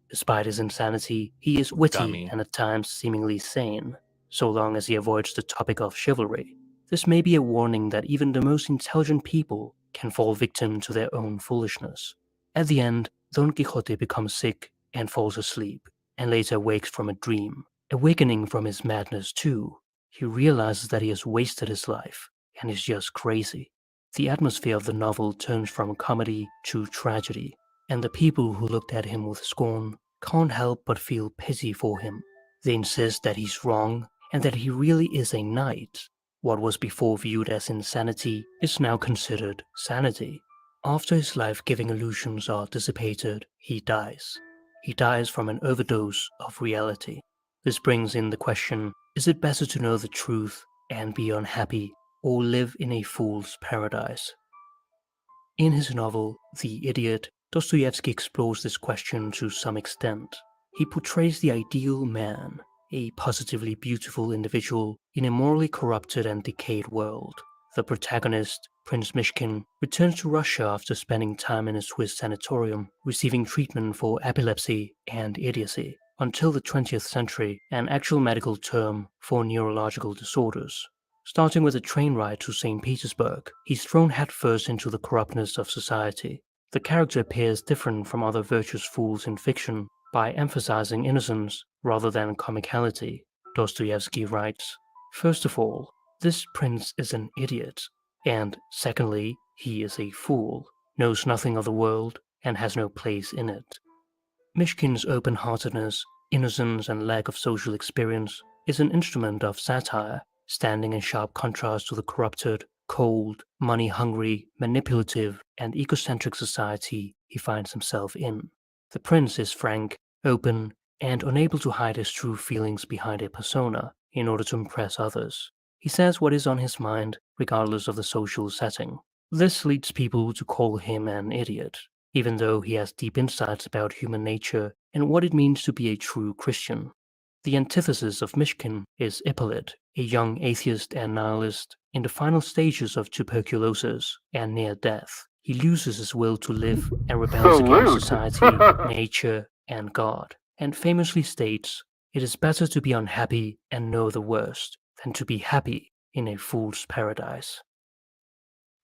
Despite his insanity, he is witty and at times seemingly sane, so long as he avoids the topic of chivalry. This may be a warning that even the most intelligent people can fall victim to their own foolishness. At the end, Don Quixote becomes sick and falls asleep, and later wakes from a dream. Awakening from his madness too, he realizes that he has wasted his life and is just crazy. The atmosphere of the novel turns from comedy to tragedy, and the people who looked at him with scorn can't help but feel pity for him. They insist that he's wrong and that he really is a knight. What was before viewed as insanity is now considered sanity. After his life-giving illusions are dissipated, he dies. He dies from an overdose of reality. This brings in the question, is it better to know the truth and be unhappy, or live in a fool's paradise? In his novel, The Idiot, Dostoevsky explores this question to some extent. He portrays the ideal man, a positively beautiful individual in a morally corrupted and decayed world. The protagonist, Prince Mishkin, returns to Russia after spending time in a Swiss sanatorium, receiving treatment for epilepsy and idiocy, until the 20th century, an actual medical term for neurological disorders. Starting with a train ride to St. Petersburg, he's thrown headfirst into the corruptness of society. The character appears different from other virtuous fools in fiction by emphasizing innocence rather than comicality. Dostoevsky writes, "First of all, this prince is an idiot. And secondly, he is a fool, knows nothing of the world, and has no place in it. Mishkin's open-heartedness, innocence, and lack of social experience is an instrument of satire, standing in sharp contrast to the corrupted, cold, money-hungry, manipulative, and egocentric society he finds himself in. The prince is frank, open, and unable to hide his true feelings behind a persona in order to impress others. He says what is on his mind, regardless of the social setting. This leads people to call him an idiot, even though he has deep insights about human nature and what it means to be a true Christian. The antithesis of Mishkin is Ippolit, a young atheist and nihilist in the final stages of tuberculosis and near death. He loses his will to live and rebels against society, nature, and God, and famously states, "It is better to be unhappy and know the worst than to be happy in a fool's paradise."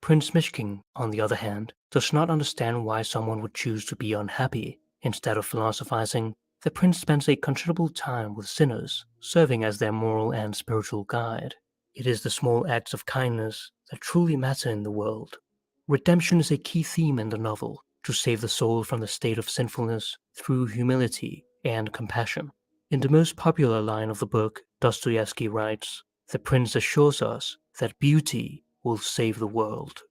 Prince Mishkin, on the other hand, does not understand why someone would choose to be unhappy. Instead of philosophizing, the prince spends a considerable time with sinners, serving as their moral and spiritual guide. It is the small acts of kindness that truly matter in the world. Redemption is a key theme in the novel, to save the soul from the state of sinfulness through humility and compassion. In the most popular line of the book, Dostoevsky writes, "The prince assures us that beauty will save the world."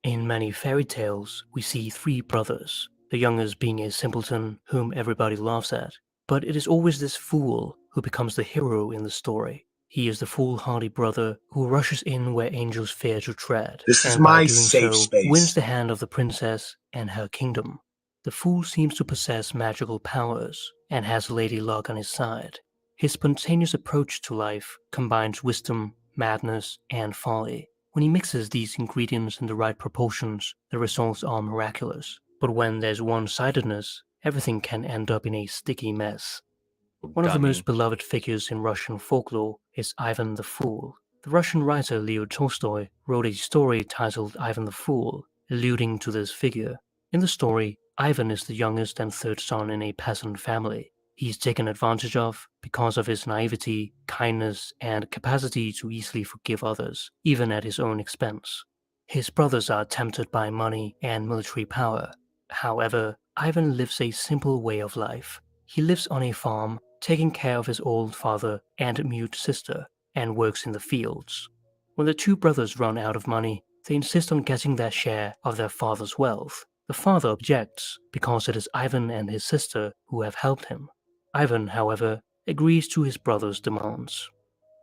In many fairy tales, we see three brothers, the youngest being a simpleton whom everybody laughs at. But it is always this fool who becomes the hero in the story. He is the foolhardy brother who rushes in where angels fear to tread, This is and by my doing safe so, space. wins the hand of the princess and her kingdom. The fool seems to possess magical powers, and has Lady Luck on his side. His spontaneous approach to life combines wisdom, madness, and folly. When he mixes these ingredients in the right proportions, the results are miraculous. But when there's one-sidedness, everything can end up in a sticky mess. One of the most beloved figures in Russian folklore is Ivan the Fool. The Russian writer Leo Tolstoy wrote a story titled Ivan the Fool, alluding to this figure. In the story, Ivan is the youngest and third son in a peasant family. He is taken advantage of because of his naivety, kindness, and capacity to easily forgive others, even at his own expense. His brothers are tempted by money and military power. However, Ivan lives a simple way of life. He lives on a farm, taking care of his old father and mute sister, and works in the fields. When the two brothers run out of money, they insist on getting their share of their father's wealth. The father objects because it is Ivan and his sister who have helped him. Ivan, however, agrees to his brother's demands.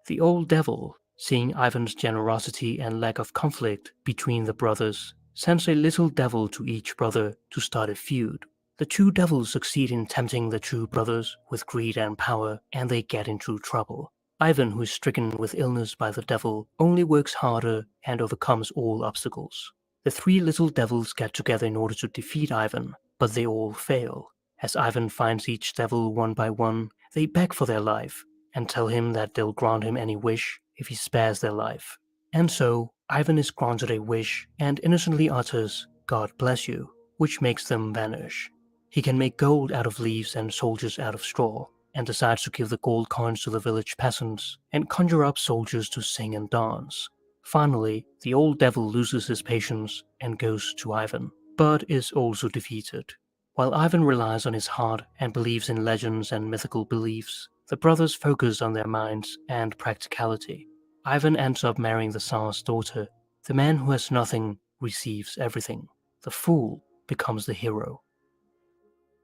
The old devil, seeing Ivan's generosity and lack of conflict between the brothers, sends a little devil to each brother to start a feud. The two devils succeed in tempting the two brothers with greed and power, and they get into trouble. Ivan, who is stricken with illness by the devil, only works harder and overcomes all obstacles. The three little devils get together in order to defeat Ivan, but they all fail. As Ivan finds each devil one by one, they beg for their life, and tell him that they'll grant him any wish if he spares their life. And so, Ivan is granted a wish and innocently utters, "God bless you," which makes them vanish. He can make gold out of leaves and soldiers out of straw, and decides to give the gold coins to the village peasants and conjure up soldiers to sing and dance. Finally, the old devil loses his patience and goes to Ivan, but is also defeated. While Ivan relies on his heart and believes in legends and mythical beliefs, the brothers focus on their minds and practicality. Ivan ends up marrying the Tsar's daughter. The man who has nothing receives everything. The fool becomes the hero.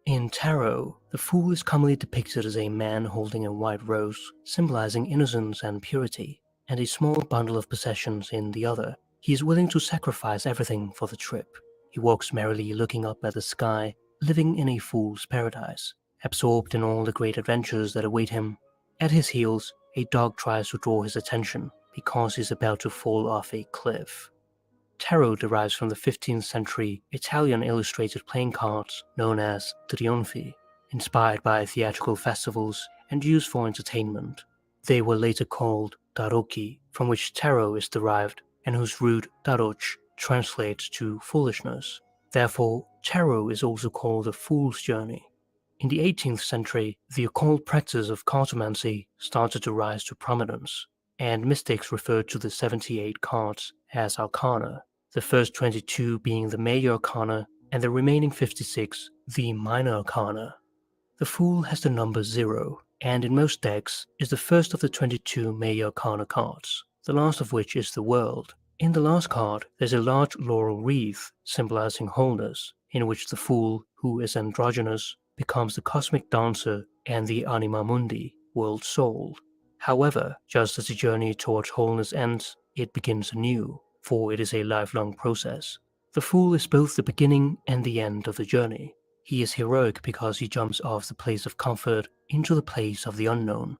In tarot, the fool is commonly depicted as a man holding a white rose, symbolizing innocence and purity, and a small bundle of possessions in the other. He is willing to sacrifice everything for the trip. He walks merrily looking up at the sky, living in a fool's paradise, absorbed in all the great adventures that await him. At his heels, a dog tries to draw his attention because he's about to fall off a cliff. Tarot derives from the 15th century Italian illustrated playing cards known as trionfi, inspired by theatrical festivals and used for entertainment. They were later called tarocchi, from which tarot is derived, and whose root taroch translates to foolishness. Therefore, tarot is also called a fool's journey. In the 18th century, the occult practice of cartomancy started to rise to prominence. and mystics refer to the 78 cards as arcana, the first 22 being the major arcana and the remaining 56 the minor arcana. The Fool has the number 0, and in most decks is the first of the 22 major arcana cards, the last of which is the World. In the last card, there's a large laurel wreath symbolizing wholeness, in which the Fool, who is androgynous, becomes the cosmic dancer and the anima mundi, world soul. However, just as the journey towards wholeness ends, it begins anew, for it is a lifelong process. The Fool is both the beginning and the end of the journey. He is heroic because he jumps off the place of comfort into the place of the unknown.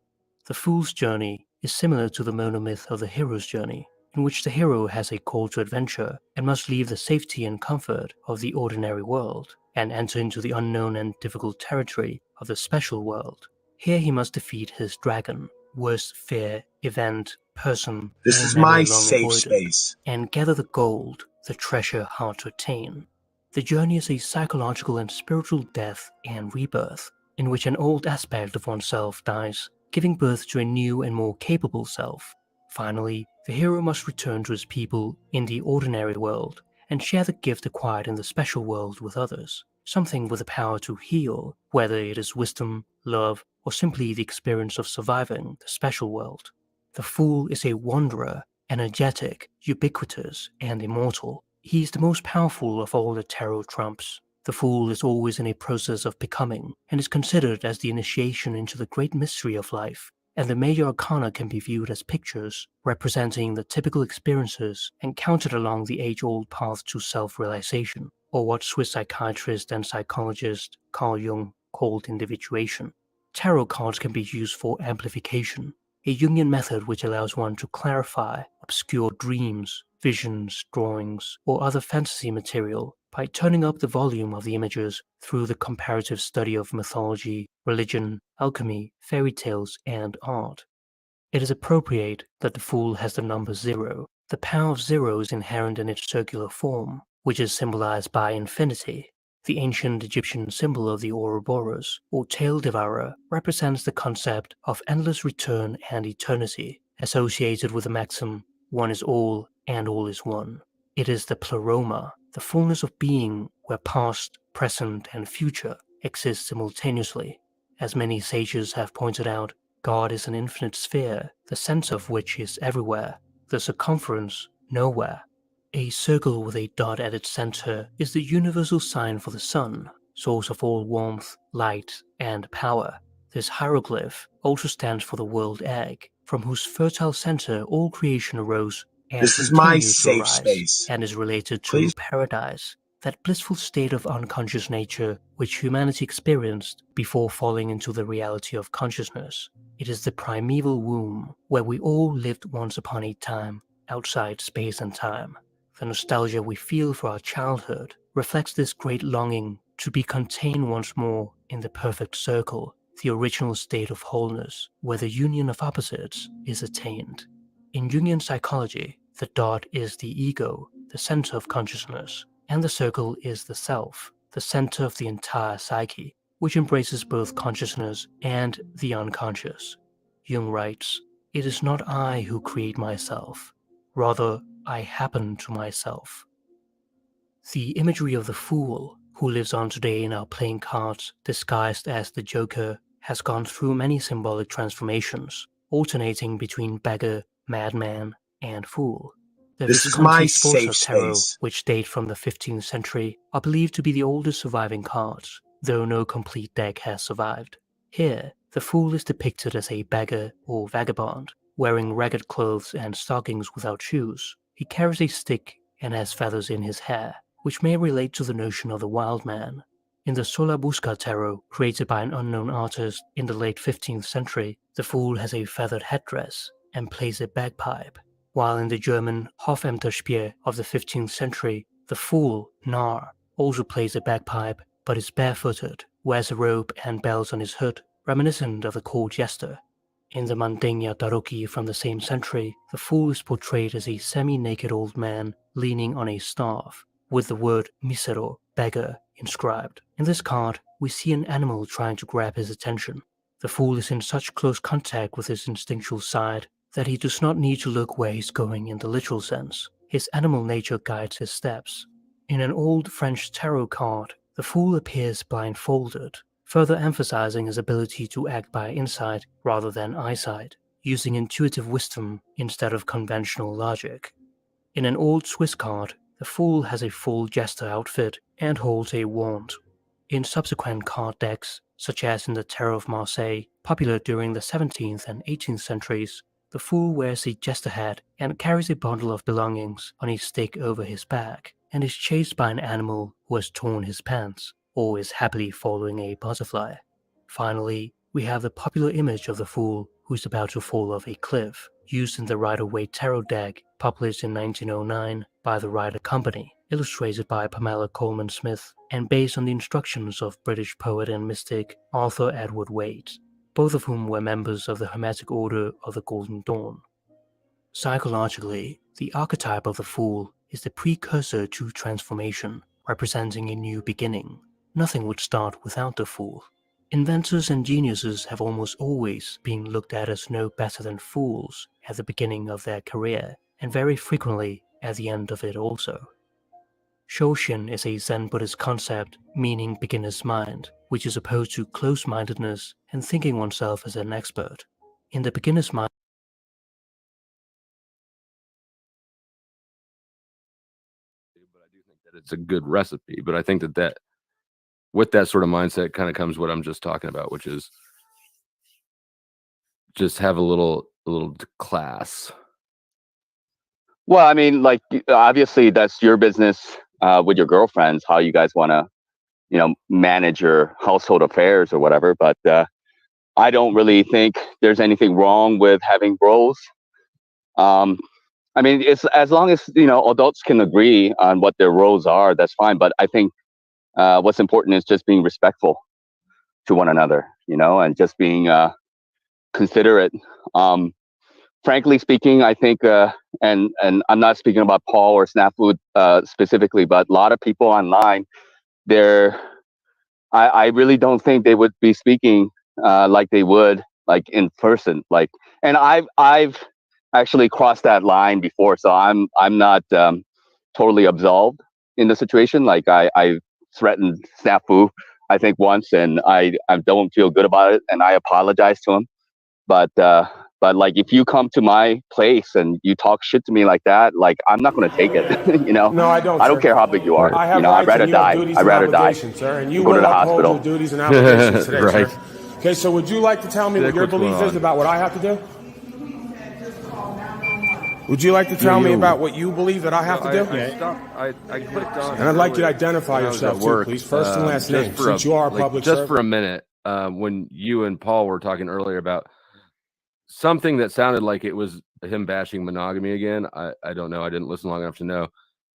The Fool's journey is similar to the monomyth of the hero's journey, in which the hero has a call to adventure and must leave the safety and comfort of the ordinary world and enter into the unknown and difficult territory of the special world. Here he must defeat his dragon, worst fear, event, person, This or is memory my long safe avoided, space. and gather the gold, the treasure hard to attain. The journey is a psychological and spiritual death and rebirth, in which an old aspect of oneself dies, giving birth to a new and more capable self. Finally, the hero must return to his people in the ordinary world and share the gift acquired in the special world with others, something with the power to heal, whether it is wisdom, love, or simply the experience of surviving the special world. The Fool is a wanderer, energetic, ubiquitous, and immortal. He is the most powerful of all the tarot trumps. The Fool is always in a process of becoming, and is considered as the initiation into the great mystery of life, and the major arcana can be viewed as pictures representing the typical experiences encountered along the age-old path to self-realization, or what Swiss psychiatrist and psychologist Carl Jung called individuation. Tarot cards can be used for amplification, a Jungian method which allows one to clarify obscure dreams, visions, drawings, or other fantasy material by turning up the volume of the images through the comparative study of mythology, religion, alchemy, fairy tales, and art. It is appropriate that the Fool has the number 0. The power of 0 is inherent in its circular form, which is symbolized by infinity. The ancient Egyptian symbol of the Ouroboros, or tail devourer, represents the concept of endless return and eternity, associated with the maxim, one is all and all is one. It is the pleroma, the fullness of being where past, present, and future exist simultaneously. As many sages have pointed out, God is an infinite sphere, the center of which is everywhere, the circumference nowhere. A circle with a dot at its center is the universal sign for the sun, source of all warmth, light, and power. This hieroglyph also stands for the world egg, from whose fertile center all creation arose and This is my continues to safe arise, space. and is related to Please. paradise, that blissful state of unconscious nature which humanity experienced before falling into the reality of consciousness. It is the primeval womb where we all lived once upon a time, outside space and time. The nostalgia we feel for our childhood reflects this great longing to be contained once more in the perfect circle, the original state of wholeness, where the union of opposites is attained. In Jungian psychology, the dot is the ego, the center of consciousness, and the circle is the self, the center of the entire psyche, which embraces both consciousness and the unconscious. Jung writes, "It is not I who create myself, rather I happen to myself." The imagery of the Fool, who lives on today in our playing cards disguised as the Joker, has gone through many symbolic transformations, alternating between beggar, madman, and fool. The This is my Visconti Sforza safe tarot, space. which date from the 15th century, are believed to be the oldest surviving cards, though no complete deck has survived. Here, the Fool is depicted as a beggar or vagabond, wearing ragged clothes and stockings without shoes. He carries a stick and has feathers in his hair, which may relate to the notion of the wild man. In the Solabusca tarot, created by an unknown artist in the late 15th century, the Fool has a feathered headdress and plays a bagpipe, while in the German Hofämterspiel of the 15th century, the Fool, Narr, also plays a bagpipe but is barefooted, wears a robe and bells on his hood, reminiscent of the court jester. In the Mandinga Taroki from the same century, the Fool is portrayed as a semi-naked old man leaning on a staff, with the word misero, beggar, inscribed. In this card, we see an animal trying to grab his attention. The Fool is in such close contact with his instinctual side that he does not need to look where he's going in the literal sense. His animal nature guides his steps. In an old French tarot card, the fool appears blindfolded, further emphasizing his ability to act by insight rather than eyesight, using intuitive wisdom instead of conventional logic. In an old Swiss card, the fool has a full jester outfit and holds a wand. In subsequent card decks, such as in the Tarot of Marseille, popular during the 17th and 18th centuries, the fool wears a jester hat and carries a bundle of belongings on a stick over his back, and is chased by an animal who has torn his pants, or is happily following a butterfly. Finally, we have the popular image of the fool who is about to fall off a cliff, used in the Rider-Waite Tarot deck, published in 1909 by the Rider Company, illustrated by Pamela Coleman Smith, and based on the instructions of British poet and mystic Arthur Edward Waite, both of whom were members of the Hermetic Order of the Golden Dawn. Psychologically, the archetype of the fool is the precursor to transformation, representing a new beginning. Nothing would start without the fool. Inventors and geniuses have almost always been looked at as no better than fools at the beginning of their career, and very frequently at the end of it also. Shoshin is a Zen Buddhist concept meaning beginner's mind, which is opposed to close-mindedness and thinking oneself as an expert. In the beginner's mind, but I do think that it's a good recipe. But I think that with that sort of mindset kind of comes what I'm just talking about, which is just have a little class. Well, I mean, like, obviously that's your business with your girlfriends, how you guys want to, manage your household affairs or whatever. But I don't really think there's anything wrong with having roles. I mean, it's as long as, adults can agree on what their roles are, that's fine. But I think what's important is just being respectful to one another, and just being considerate. Frankly speaking, I think, and I'm not speaking about Paul or Snafu specifically, but a lot of people online, I really don't think they would be speaking like they would like in person. And I've actually crossed that line before, so I'm not totally absolved in the situation. Like I threatened Snafu, I think once, and I don't feel good about it, and I apologize to him. But like, if you come to my place and you talk shit to me like that, like, I'm not going to take it. No, I don't. I don't care how big you are. I have I'd rather die. I'd rather die. Sir, and you go to the hospital. Your duties and obligations today, Right. sir. Okay, so would you like to tell me what your belief is about what I have to do? Would you like to tell me about what you believe that I have to do? I clicked on, and I'd like you to identify yourself too, please. First and last name, since you are a public servant. Just for a minute, when you and Paul were talking earlier about something that sounded like it was him bashing monogamy again. I don't know. I didn't listen long enough to know.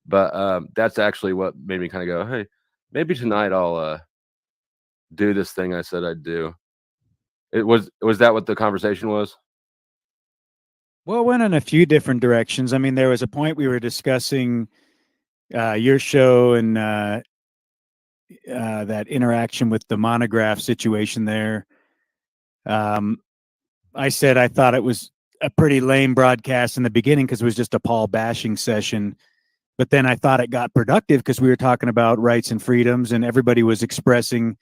But that's actually what made me kind of go, hey, maybe tonight I'll do this thing I said I'd do. Was that what the conversation was? Well, it went in a few different directions. I mean, there was a point we were discussing your show and that interaction with the monograph situation there. I said I thought it was a pretty lame broadcast in the beginning because it was just a Paul bashing session. But then I thought it got productive because we were talking about rights and freedoms, and everybody was expressing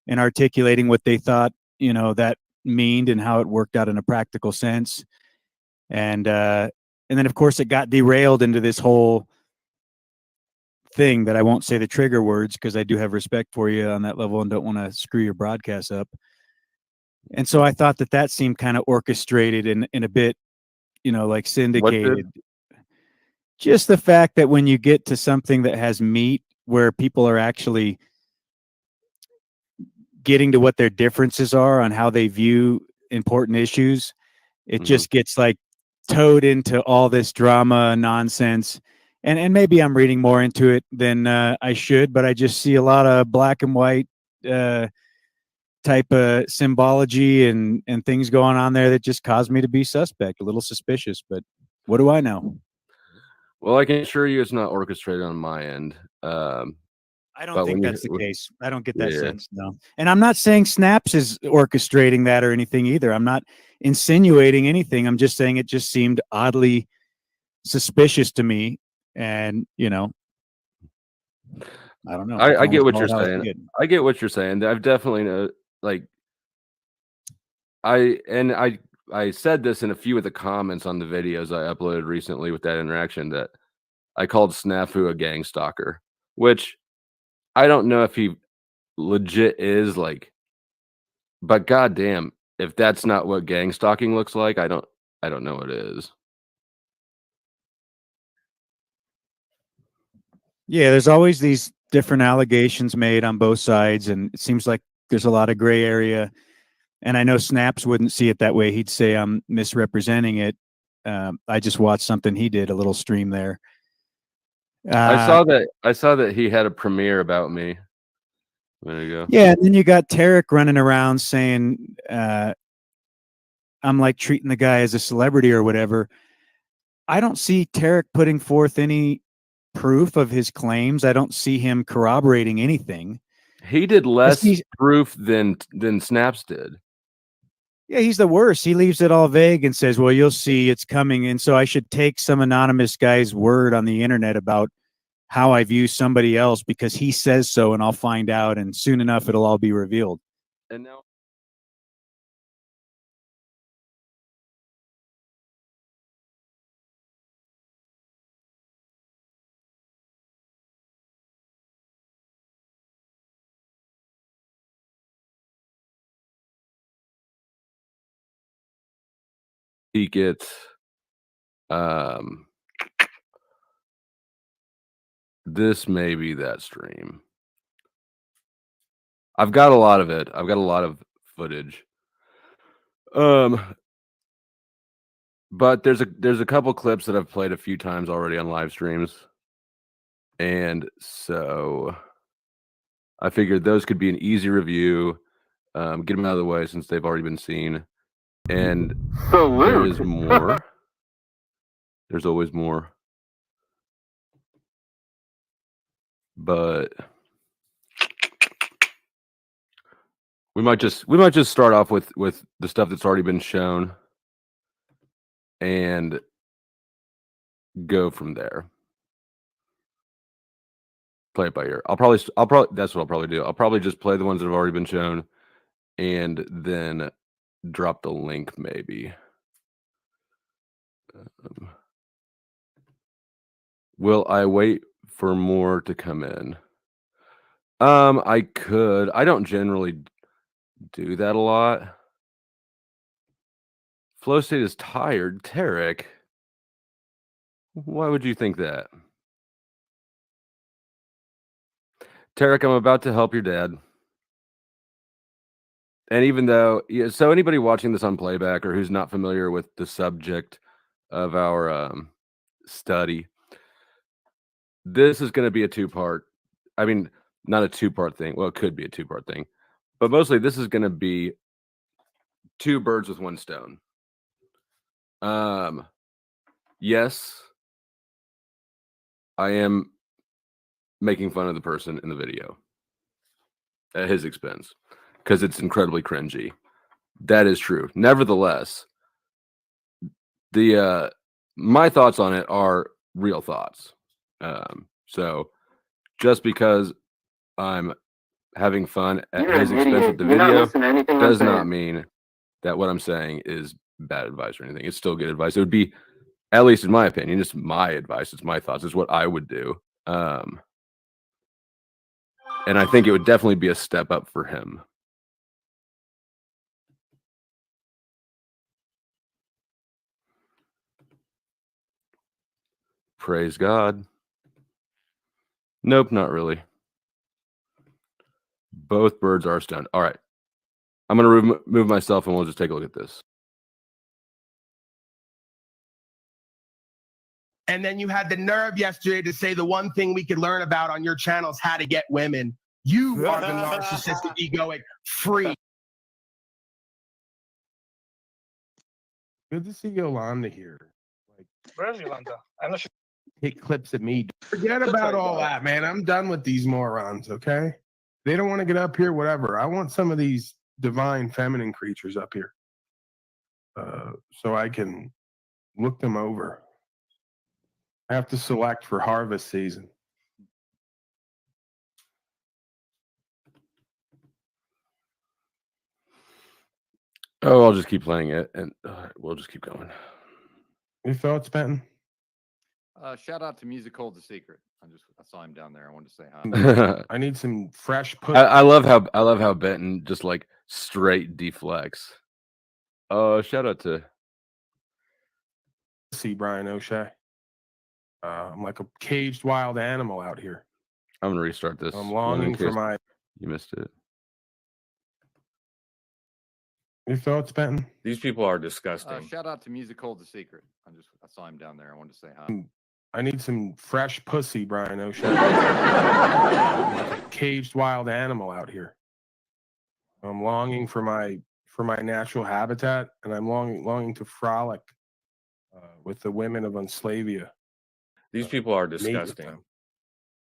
and articulating what they thought, that meaned and how it worked out in a practical sense. And then, of course, it got derailed into this whole thing that I won't say the trigger words because I do have respect for you on that level and don't want to screw your broadcast up. And so I thought that seemed kind of orchestrated and a bit, like syndicated. Just the fact that when you get to something that has meat where people are actually getting to what their differences are on how they view important issues, it just gets like towed into all this drama nonsense. And maybe I'm reading more into it than I should, but I just see a lot of black and white type of symbology and things going on there that just caused me to be suspect, a little suspicious. But what do I know? Well, I can assure you it's not orchestrated on my end. I I don't But think when that's the you, case. I don't get that yeah, sense, no. And I'm not saying Snaps is orchestrating that or anything either. I'm not insinuating anything. I'm just saying it just seemed oddly suspicious to me. And, you know, I don't know. I get what Call you're it how I saying. see it. I get what you're saying. I've definitely like I said this in a few of the comments on the videos I uploaded recently with that interaction that I called Snafu a gang stalker, which I don't know if he legit is like, but goddamn, if that's not what gang stalking looks like, I don't know what it is. Yeah, there's always these different allegations made on both sides, and it seems like there's a lot of gray area. And I know Snaps wouldn't see it that way. He'd say I'm misrepresenting it. I just watched something he did, a little stream there. I saw that he had a premiere about me. There you go. Yeah, and then you got Tarek running around saying I'm like treating the guy as a celebrity or whatever. I don't see Tarek putting forth any proof of his claims. I don't see him corroborating anything. He did less proof than Snaps did. Yeah, he's the worst. He leaves it all vague and says, well, you'll see it's coming. And so I should take some anonymous guy's word on the internet about how I view somebody else because he says so, and I'll find out. And soon enough, it'll all be revealed. And now he gets this may be that stream. I've got a lot of it. I've got a lot of footage. But there's a couple clips that I've played a few times already on live streams. And so I figured those could be an easy review. Get them out of the way since they've already been seen. And there is more. There's always more. But we might just start off with the stuff that's already been shown and go from there. Play it by ear. I'll probably that's what I'll probably do. I'll probably just play the ones that have already been shown and then drop the link maybe. Will I wait for more to come in? I could. I don't generally do that a lot. Flow State is tired. Tarek, why would you think that? Tarek, I'm about to help your dad. And even though, so anybody watching this on playback or who's not familiar with the subject of our study, this is going to be a two-part. I mean, not a two-part thing. Well, it could be a two-part thing, but mostly this is going to be two birds with one stone. Yes, I am making fun of the person in the video at his expense because it's incredibly cringy. That is true. Nevertheless, the my thoughts on it are real thoughts. So just because I'm having fun at his expense with the video does not mean that what I'm saying is bad advice or anything. It's still good advice. It would be, at least in my opinion, just my advice. It's my thoughts. It's what I would do. And I think it would definitely be a step up for him. Praise God. Nope, not really. Both birds are stoned. All right. I'm going to move myself and we'll just take a look at this. And then you had the nerve yesterday to say the one thing we could learn about on your channel is how to get women. You are the narcissistic, egoic freak. Good to see Yolanda here. Where's Yolanda? I'm not sure. take clips of me. Forget about all that, man. I'm done with these morons, okay? They don't want to get up here, whatever. I want some of these divine feminine creatures up here so I can look them over. I have to select for harvest season. Oh, I'll just keep playing it, and we'll just keep going. Your thoughts, Benton? Shout out to Music Holds a Secret. I saw him down there. I wanted to say hi. I need some fresh pussy. I love how Benton just like straight deflects. Shout out to Brian O'Shea. I'm like a caged wild animal out here. I'm gonna restart this. I'm longing for my. You missed it. Your thoughts, Benton? These people are disgusting. Shout out to Music Holds a Secret. I saw him down there. I wanted to say hi. I need some fresh pussy, Brian O'Shea. I'm like a caged wild animal out here. I'm longing for my natural habitat, and I'm longing to frolic with the women of Unslavia. These people are disgusting.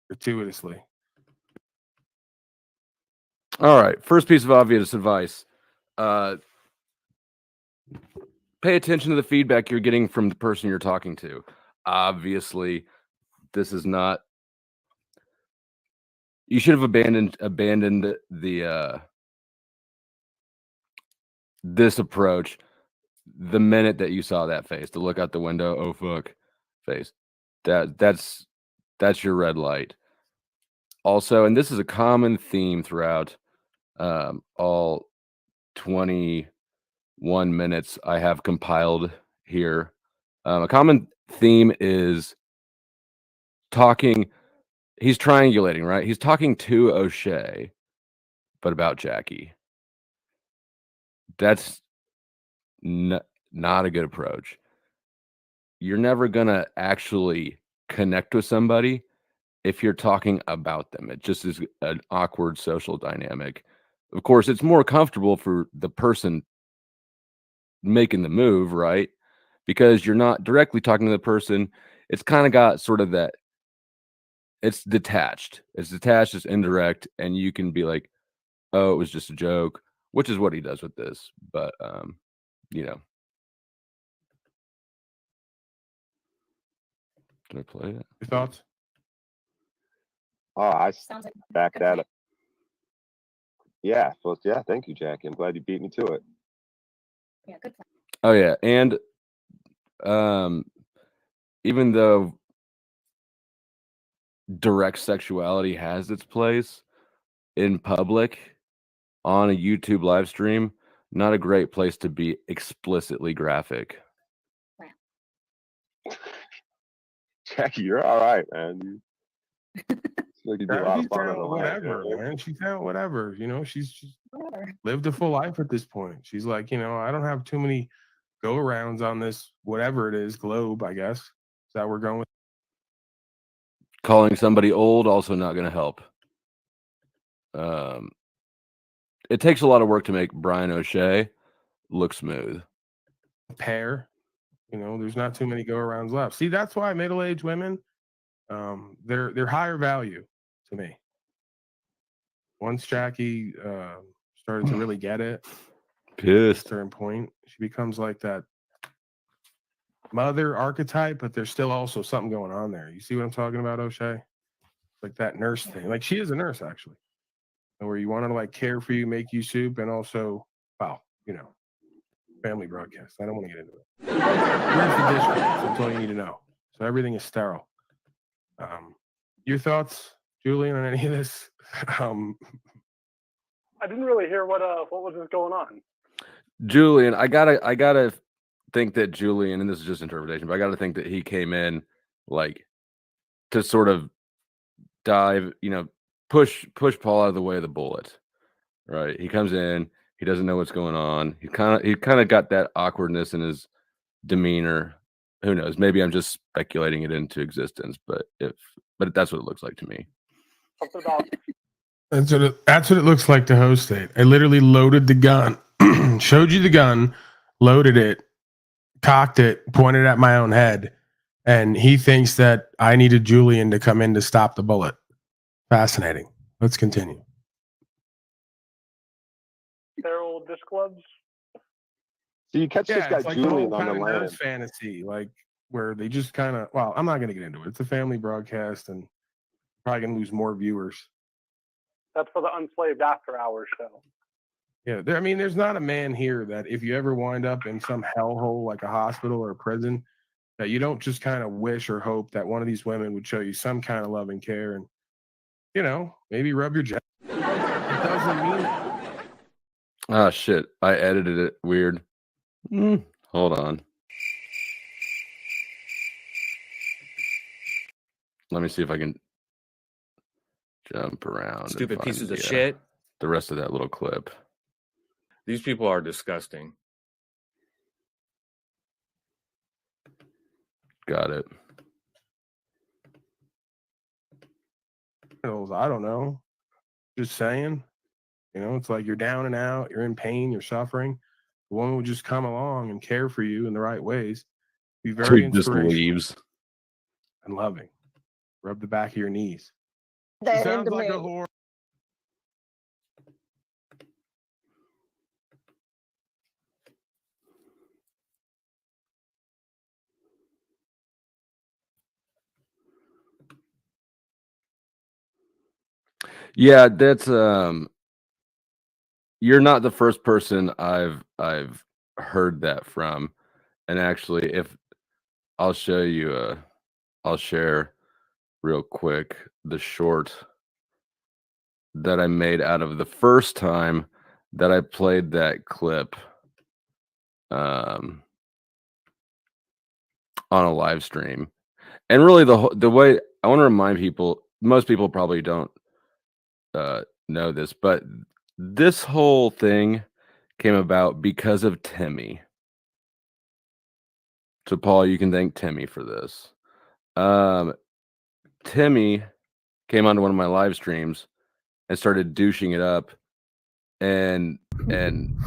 Gratuitously. All right. First piece of obvious advice. Pay attention to the feedback you're getting from the person you're talking to. Obviously, this is not. You should have abandoned the this approach the minute that you saw that face. To look out the window, oh fuck, face. That's your red light. Also, and this is a common theme throughout all 21 minutes I have compiled here. A common theme is talking. He's triangulating, right? He's talking to O'Shea, but about Jackie. That's not a good approach. You're never gonna actually connect with somebody if you're talking about them. It just is an awkward social dynamic. Of course, it's more comfortable for the person making the move, right? Because you're not directly talking to the person. It's kind of got sort of that. It's detached. It's indirect, and you can be like, "Oh, it was just a joke," which is what he does with this. But you know, did I play it? Your thoughts? Oh, I back that up. Yeah, well, yeah. Thank you, Jackie. I'm glad you beat me to it. Yeah, good plan. Oh yeah, and even though direct sexuality has its place in public on a YouTube live stream, not a great place to be explicitly graphic. Jackie, you're all right, man. Like you do a lot of fun on the whatever, man. She's out, whatever. You know, she's lived a full life at this point. She's like, you know, I don't have too many go-arounds on this, whatever it is, globe, I guess. Is that we're going with? Calling somebody old also not going to help. It takes a lot of work to make Brian O'Shea look smooth. Pair, you know, there's not too many go-arounds left. See, that's why middle-aged women, they're higher value to me. Once Jackie started to really get it, pissed. At a certain point, she becomes like that mother archetype, but there's still also something going on there. You see what I'm talking about, O'Shea? Like that nurse thing. Like she is a nurse, actually. Where you want her to like care for you, make you soup, and also, well, you know, family broadcast. I don't want to get into it. Where's the dish? That's all you need to know. So everything is sterile. Your thoughts, Julian, on any of this? I didn't really hear what was going on. Julian, I gotta think that Julian, and this is just interpretation, but I gotta think that he came in like to sort of dive, you know, push Paul out of the way of the bullet. Right? He comes in, he doesn't know what's going on. He kind of got that awkwardness in his demeanor. Who knows? Maybe I'm just speculating it into existence, but that's what it looks like to me. Something about That's what it looks like to host it. I literally loaded the gun, showed you the gun, loaded it, cocked it, pointed at my own head, And he thinks that I needed Julian to come in to stop the bullet. Fascinating. Let's continue. Feral disc clubs. So you catch this guy It's like the whole Julian on kind the of nurse land. fantasy, like where they just kind of, well, I'm not going to get into it. It's a family broadcast and probably going to lose more viewers. That's for the Unslaved After Hours show. Yeah, I mean, there's not a man here that if you ever wind up in some hellhole like a hospital or a prison, that you don't just kind of wish or hope that one of these women would show you some kind of love and care and, you know, maybe rub your jaw. It doesn't mean it. Ah, shit. I edited it weird. Hold on. Let me see if I can jump around. and Stupid find pieces of the, shit. The rest of that little clip. These people are disgusting. Got it. I don't know. Just saying. You know, it's like you're down and out, you're in pain, you're suffering. The woman would just come along and care for you in the right ways. Be very Tweet just inspirational leaves. and loving. Rub the back of your knees. That Sounds into like me. a whore. Yeah, that's you're not the first person I've heard that from. And actually, if I'll show you I'll share real quick the short that I made out of the first time that I played that clip on a live stream. And really the way I want to remind people, most people probably don't know this, but this whole thing came about because of Timmy. So Paul, you can thank Timmy for this. Timmy came onto one of my live streams and started douching it up, and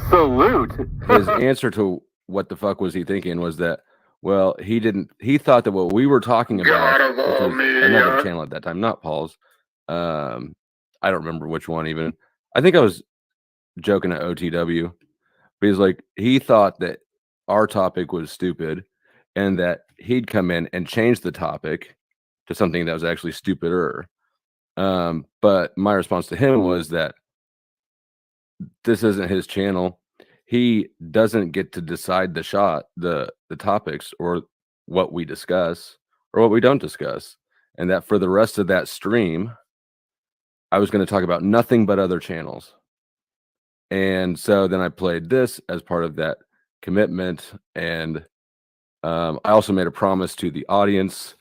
salute. His answer to what the fuck was he thinking was that, well, he thought that what we were talking about, God of which all was another media. channel at that time, not Paul's. I don't remember which one even. I think I was joking at OTW, but he's like, he thought that our topic was stupid and that he'd come in and change the topic to something that was actually stupider. But my response to him was that this isn't his channel. He doesn't get to decide the topics or what we discuss or what we don't discuss. And that for the rest of that stream, I was going to talk about nothing but other channels. And so then I played this as part of that commitment. And I also made a promise to the audience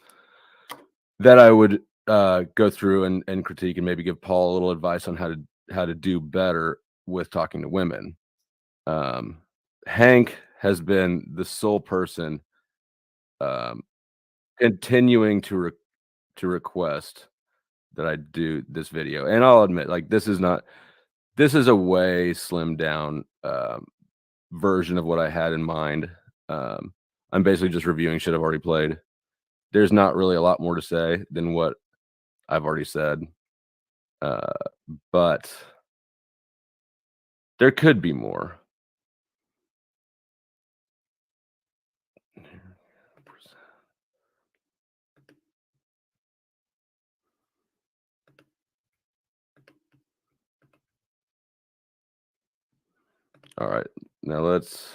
that I would go through and critique and maybe give Paul a little advice on how to do better with talking to women. Hank has been the sole person continuing to request that I do this video. And I'll admit, like, this is a way slimmed down version of what I had in mind. I'm basically just reviewing shit I've already played. There's not really a lot more to say than what I've already said. But there could be more. All right, now let's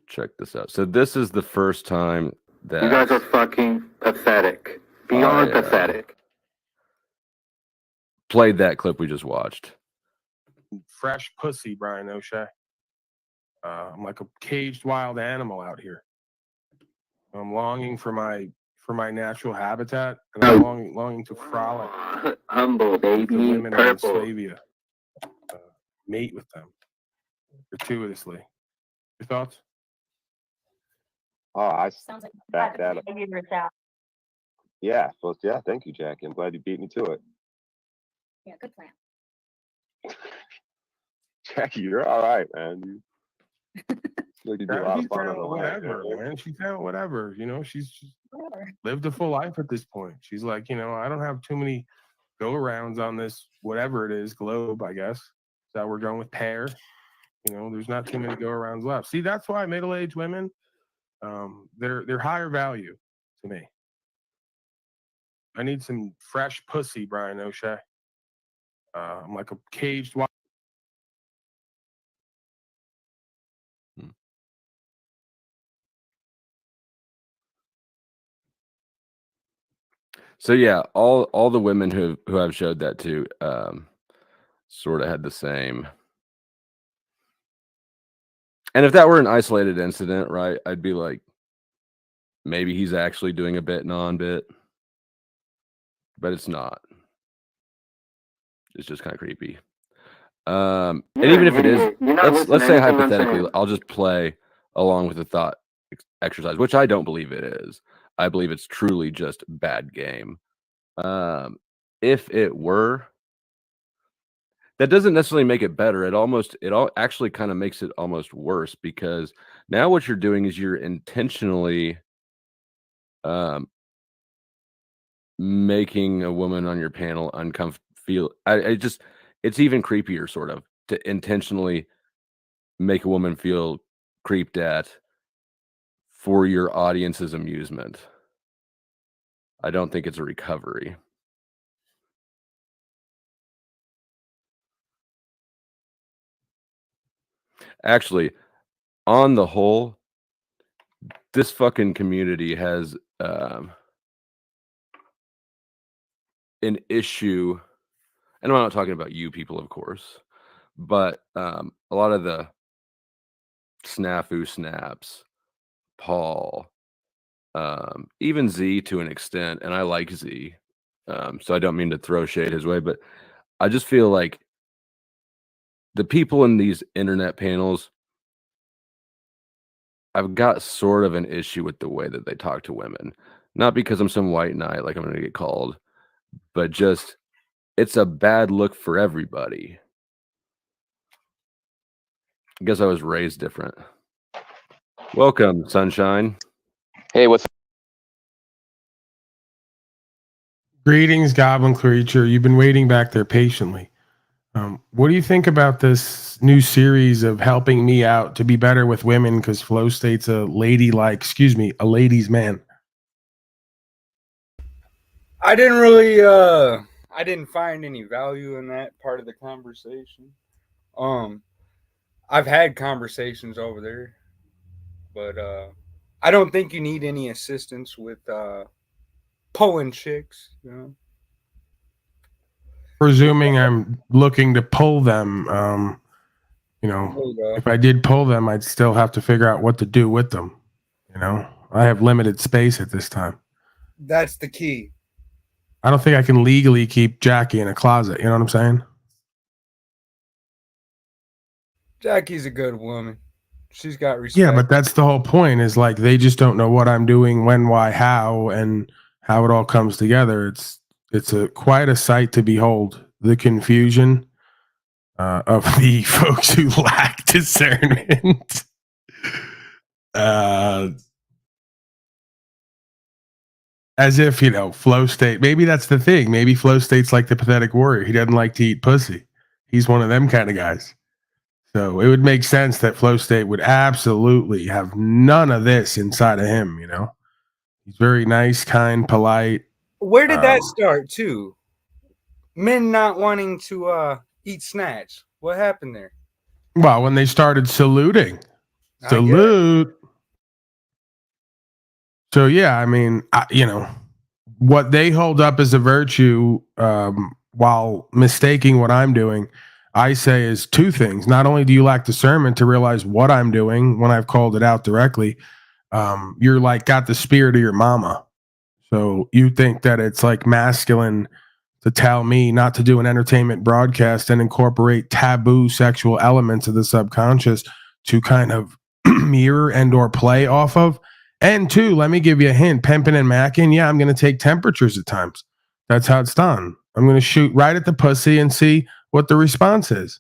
check this out. So this is the first time that You guys are fucking pathetic. Beyond pathetic. Played that clip we just watched. Fresh pussy, Brian O'Shea. I'm like a caged wild animal out here. I'm longing for my natural habitat, and I'm longing to frolic. Humble, baby. The women of Purple. Enslavia. Mate with them gratuitously. Your thoughts? Oh, I Sounds like back that up. Yeah, so yeah, thank you, Jackie. I'm glad you beat me to it. Yeah, good plan. Jackie, you're all right, man. Like you do a lot of She's fun down on the with line. whatever, man. She's down with whatever. You know, she's lived a full life at this point. She's like, you know, I don't have too many go arounds on this, whatever it is, globe, I guess. So we're going with pair. You know, there's not too many go arounds left. See, that's why middle-aged women, they're higher value to me. I need some fresh pussy, Brian O'Shea. I'm like a caged wild. So yeah, all the women who I've showed that to sort of had the same. And if that were an isolated incident, right, I'd be like, maybe he's actually doing a bit non-bit, but it's not. It's just kind of creepy. And even if it is, let's say hypothetically, I'll just play along with the thought exercise, which I don't believe it is. I believe it's truly just bad game. If it were, that doesn't necessarily make it better. It all actually kind of makes it almost worse, because now what you're doing is you're intentionally making a woman on your panel uncomfortable. It's even creepier, sort of, to intentionally make a woman feel creeped at for your audience's amusement. I don't think it's a recovery. Actually, on the whole, this fucking community has an issue, and I'm not talking about you people, of course, but a lot of the snafu snaps, Paul, even Z to an extent, and I like Z, so I don't mean to throw shade his way, but I just feel like the people in these internet panels, I've got sort of an issue with the way that they talk to women. Not because I'm some white knight, like I'm going to get called, but just it's a bad look for everybody. I guess I was raised different. Welcome, Sunshine. Hey, what's Greetings, Goblin Creature. You've been waiting back there patiently. What do you think about this new series of helping me out to be better with women? Because Flow State's a ladies' man. I didn't find any value in that part of the conversation. I've had conversations over there, but I don't think you need any assistance with pulling chicks, you know. Presuming I'm looking to pull them, if I did pull them, I'd still have to figure out what to do with them. You know, I have limited space at this time. That's the key. I don't think I can legally keep Jackie in a closet. You know what I'm saying? Jackie's a good woman. She's got respect. Yeah, but that's the whole point, is like they just don't know what I'm doing, when, why, how, and how it all comes together. It's quite a sight to behold, the confusion of the folks who lack discernment. As if, Flow State, maybe that's the thing. Maybe Flow State's like the pathetic warrior. He doesn't like to eat pussy. He's one of them kind of guys. So it would make sense that Flow State would absolutely have none of this inside of him, He's very nice, kind, polite. Where did that start, too? Men not wanting to eat snatch. What happened there? Well, when they started saluting. Salute. So, yeah, I mean, what they hold up as a virtue, while mistaking what I'm doing, I say is two things. Not only do you lack discernment to realize what I'm doing when I've called it out directly, you're like got the spirit of your mama. So you think that it's like masculine to tell me not to do an entertainment broadcast and incorporate taboo sexual elements of the subconscious to kind of mirror and or play off of. And two, let me give you a hint, pimping and macking. Yeah, I'm going to take temperatures at times. That's how it's done. I'm going to shoot right at the pussy and see what the response is.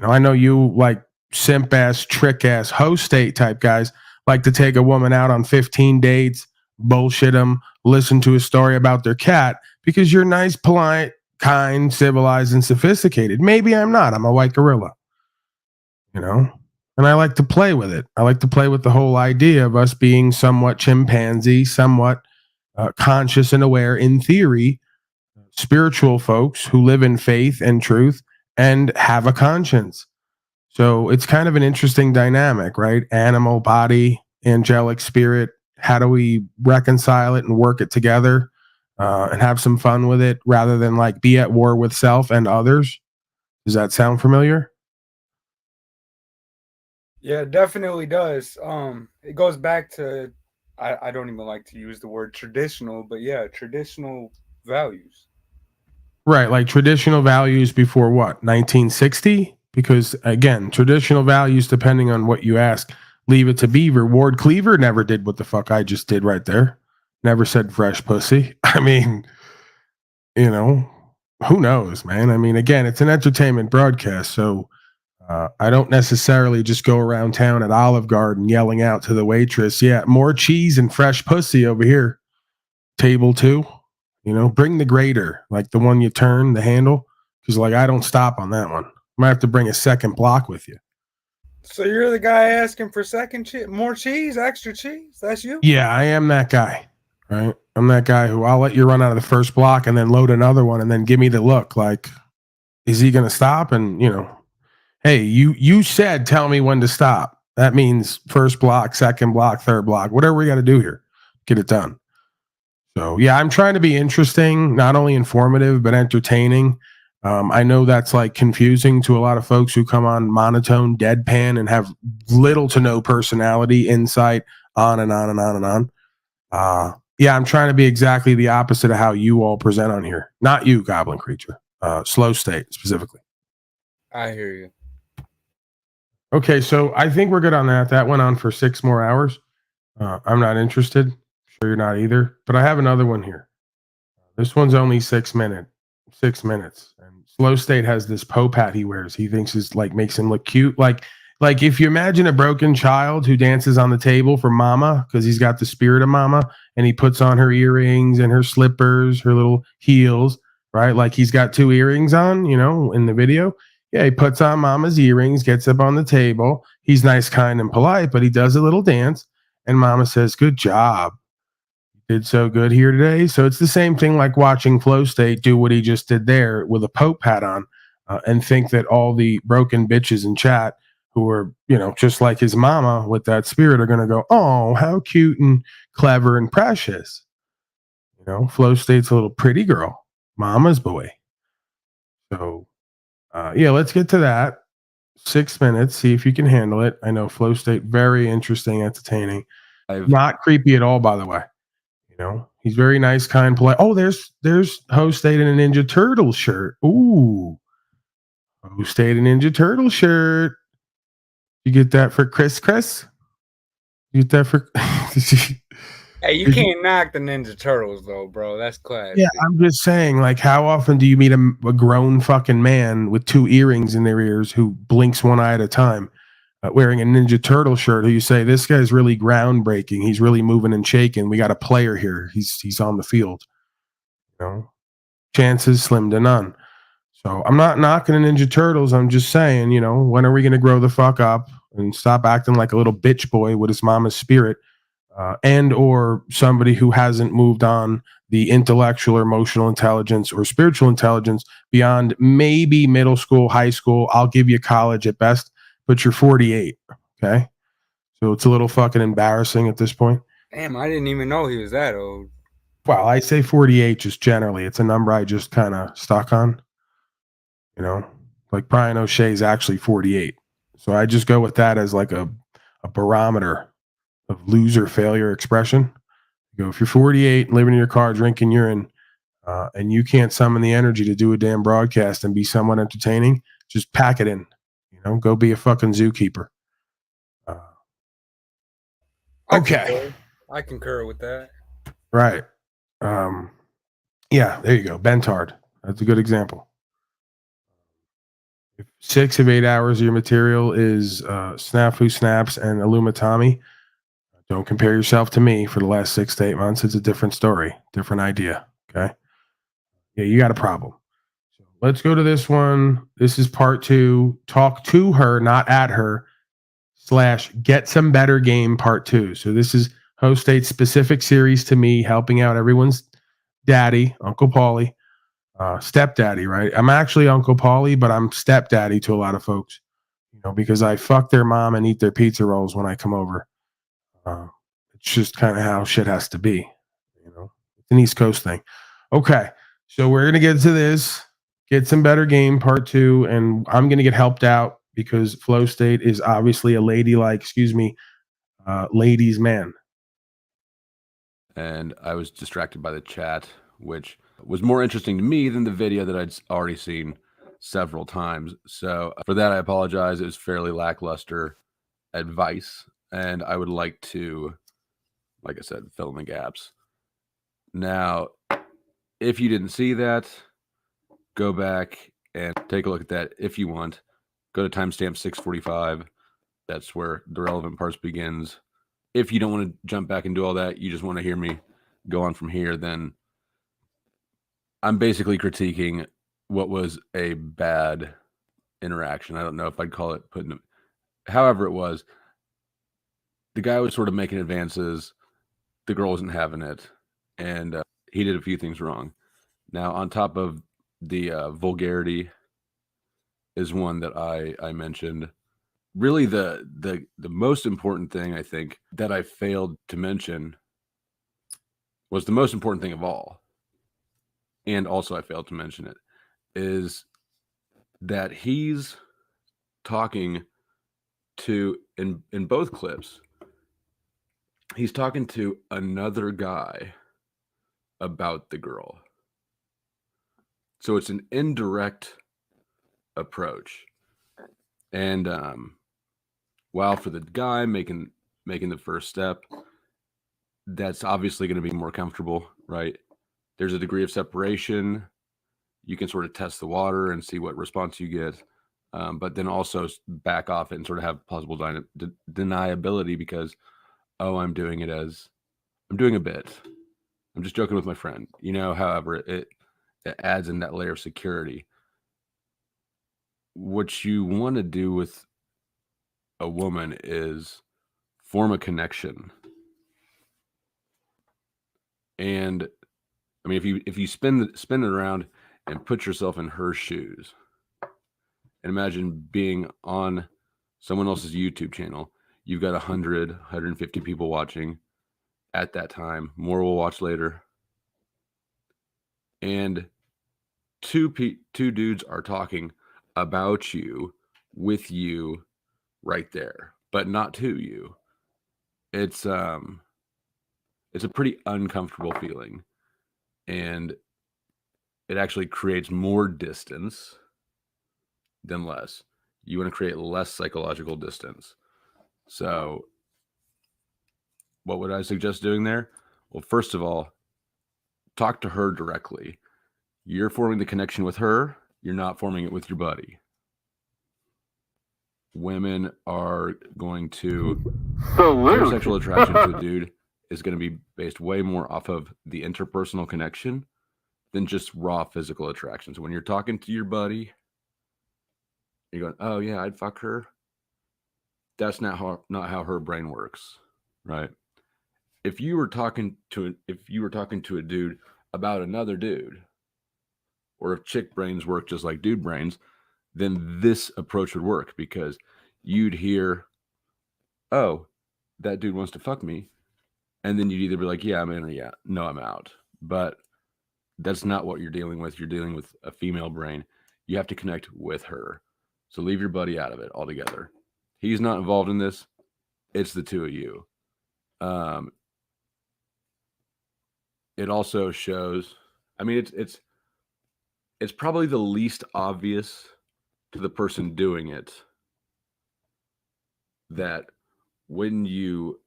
I know you like simp ass, trick ass, host state type guys like to take a woman out on 15 dates, bullshit them, listen to a story about their cat because you're nice, polite, kind, civilized, and sophisticated. Maybe I'm not. I'm a white gorilla, you know? And I like to play with it. I like to play with the whole idea of us being somewhat chimpanzee, somewhat conscious and aware, in theory, spiritual folks who live in faith and truth and have a conscience. So it's kind of an interesting dynamic, right? Animal body, angelic spirit. How do we reconcile it and work it together and have some fun with it rather than like be at war with self and others? Does that sound familiar? Yeah, it definitely does. It goes back to I don't even like to use the word traditional, but yeah, traditional values. Right, like traditional values before what? 1960? Because again, traditional values, depending on what you ask, leave it to Beaver. Ward Cleaver never did what the fuck I just did right there. Never said fresh pussy. I mean, you know, who knows, man? I mean, again, it's an entertainment broadcast, so I don't necessarily just go around town at Olive Garden yelling out to the waitress, yeah, more cheese and fresh pussy over here. Table 2. You know, bring the grater, like the one you turn, the handle, because like I don't stop on that one. I might have to bring a second block with you. So you're the guy asking for more cheese, extra cheese? That's you? Yeah, I am that guy, right? I'm that guy who I'll let you run out of the first block and then load another one and then give me the look like, is he going to stop? And, you know, hey, you said tell me when to stop. That means first block, second block, third block, whatever we got to do here. Get it done. So, yeah, I'm trying to be interesting, not only informative, but entertaining. I know that's like confusing to a lot of folks who come on monotone, deadpan, and have little to no personality, insight, on and on and on and on. Yeah, I'm trying to be exactly the opposite of how you all present on here. Not you, Goblin Creature. Slow State, specifically. I hear you. Okay, so I think we're good on that. That went on for 6 more hours. I'm not interested. Sure you're not either. But I have another one here. This one's only 6 minutes. 6 minutes. And Slow State has this Pope hat he wears. He thinks is like makes him look cute. Like if you imagine a broken child who dances on the table for mama because he's got the spirit of mama and he puts on her earrings and her slippers, her little heels, right? Like he's got 2 earrings on, you know, in the video. Yeah, he puts on mama's earrings, gets up on the table. He's nice, kind, and polite, but he does a little dance. And mama says, good job. You did so good here today. So it's the same thing like watching Flow State do what he just did there with a Pope hat on and think that all the broken bitches in chat who are, you know, just like his mama with that spirit are going to go, oh, how cute and clever and precious. You know, Flow State's a little pretty girl, mama's boy. So, yeah, let's get to that. 6 minutes. See if you can handle it. I know Flow State, very interesting, entertaining. Not creepy at all, by the way. You know, he's very nice, kind, polite. Oh, there's Host State in a Ninja Turtle shirt. Ooh, Host State a Ninja Turtle shirt. You get that for Chris? You get that for? Hey, you can't knock the Ninja Turtles though, bro. That's classic. Yeah, I'm just saying, like, how often do you meet a grown fucking man with 2 earrings in their ears who blinks one eye at a time, wearing a Ninja Turtle shirt? Who you say this guy's really groundbreaking? He's really moving and shaking. We got a player here. He's on the field. You know, chances slim to none. So I'm not knocking the Ninja Turtles. I'm just saying, you know, when are we going to grow the fuck up and stop acting like a little bitch boy with his mama's spirit? And or somebody who hasn't moved on the intellectual or emotional intelligence or spiritual intelligence beyond maybe middle school, high school. I'll give you college at best, but you're 48. Okay. So it's a little fucking embarrassing at this point. Damn, I didn't even know he was that old. Well, I say 48 just generally. It's a number I just kind of stuck on. You know, like Brian O'Shea is actually 48. So I just go with that as like a barometer of loser failure expression. You go, if you're 48, living in your car, drinking urine, and you can't summon the energy to do a damn broadcast and be somewhat entertaining, just pack it in. You know, go be a fucking zookeeper. Okay. I concur with that. Right. Yeah, there you go. Bentard. That's a good example. If 6 of 8 hours of your material is snafu snaps and Illumitami, don't compare yourself to me for the last 6 to 8 months. It's a different story, different idea. Okay. Yeah, you got a problem. So let's go to this one. This is part 2. Talk to her, not at her. / get some better game part 2. So this is Host State's specific series to me, helping out everyone's daddy, Uncle Paulie, stepdaddy, right? I'm actually Uncle Paulie, but I'm stepdaddy to a lot of folks, because I fuck their mom and eat their pizza rolls when I come over. It's just kind of how shit has to be, It's an East Coast thing. Okay, so we're gonna get to this, get some better game part 2, and I'm gonna get helped out because Flow State is obviously a ladies' man. And I was distracted by the chat, which was more interesting to me than the video that I'd already seen several times. So for that, I apologize. It was fairly lackluster advice, and I would like to, like I said, fill in the gaps. Now, if you didn't see that, go back and take a look at that if you want. Go to timestamp 645. That's where the relevant parts begins. If you don't want to jump back and do all that, you just want to hear me go on from here, then I'm basically critiquing what was a bad interaction. I don't know if I'd call it however it was. The guy was sort of making advances. The girl wasn't having it. And he did a few things wrong. Now, on top of the vulgarity is one that I mentioned. Really, the most important thing I think that I failed to mention was the most important thing of all, and also I failed to mention it, is that he's talking to, in both clips, he's talking to another guy about the girl. So it's an indirect approach. And while for the guy making the first step, that's obviously going to be more comfortable, right? There's a degree of separation. You can sort of test the water and see what response you get. But then also back off it and sort of have plausible deniability because, I'm doing a bit. I'm just joking with my friend. However, it adds in that layer of security. What you want to do with a woman is form a connection. And I mean, if you spin it around and put yourself in her shoes, and imagine being on someone else's YouTube channel, you've got 100, 150 people watching at that time. More will watch later. And two dudes are talking about you, with you, right there, but not to you. It's a pretty uncomfortable feeling, and it actually creates more distance than less. You want to create less psychological distance. So what would I suggest doing there? Well, first of all, talk to her directly. You're forming the connection with her. You're not forming it with your buddy. Women are going to, their sexual attraction to a dude is going to be based way more off of the interpersonal connection than just raw physical attraction. So when you're talking to your buddy, you're going, oh yeah, I'd fuck her. That's not how her brain works, right? If you were talking to a dude about another dude, or if chick brains work just like dude brains, then this approach would work because you'd hear, oh, that dude wants to fuck me. And then you'd either be like, yeah, I'm in, or yeah, no, I'm out. But that's not what you're dealing with. You're dealing with a female brain. You have to connect with her. So leave your buddy out of it altogether. He's not involved in this. It's the two of you. It also shows, I mean, it's probably the least obvious to the person doing it that when you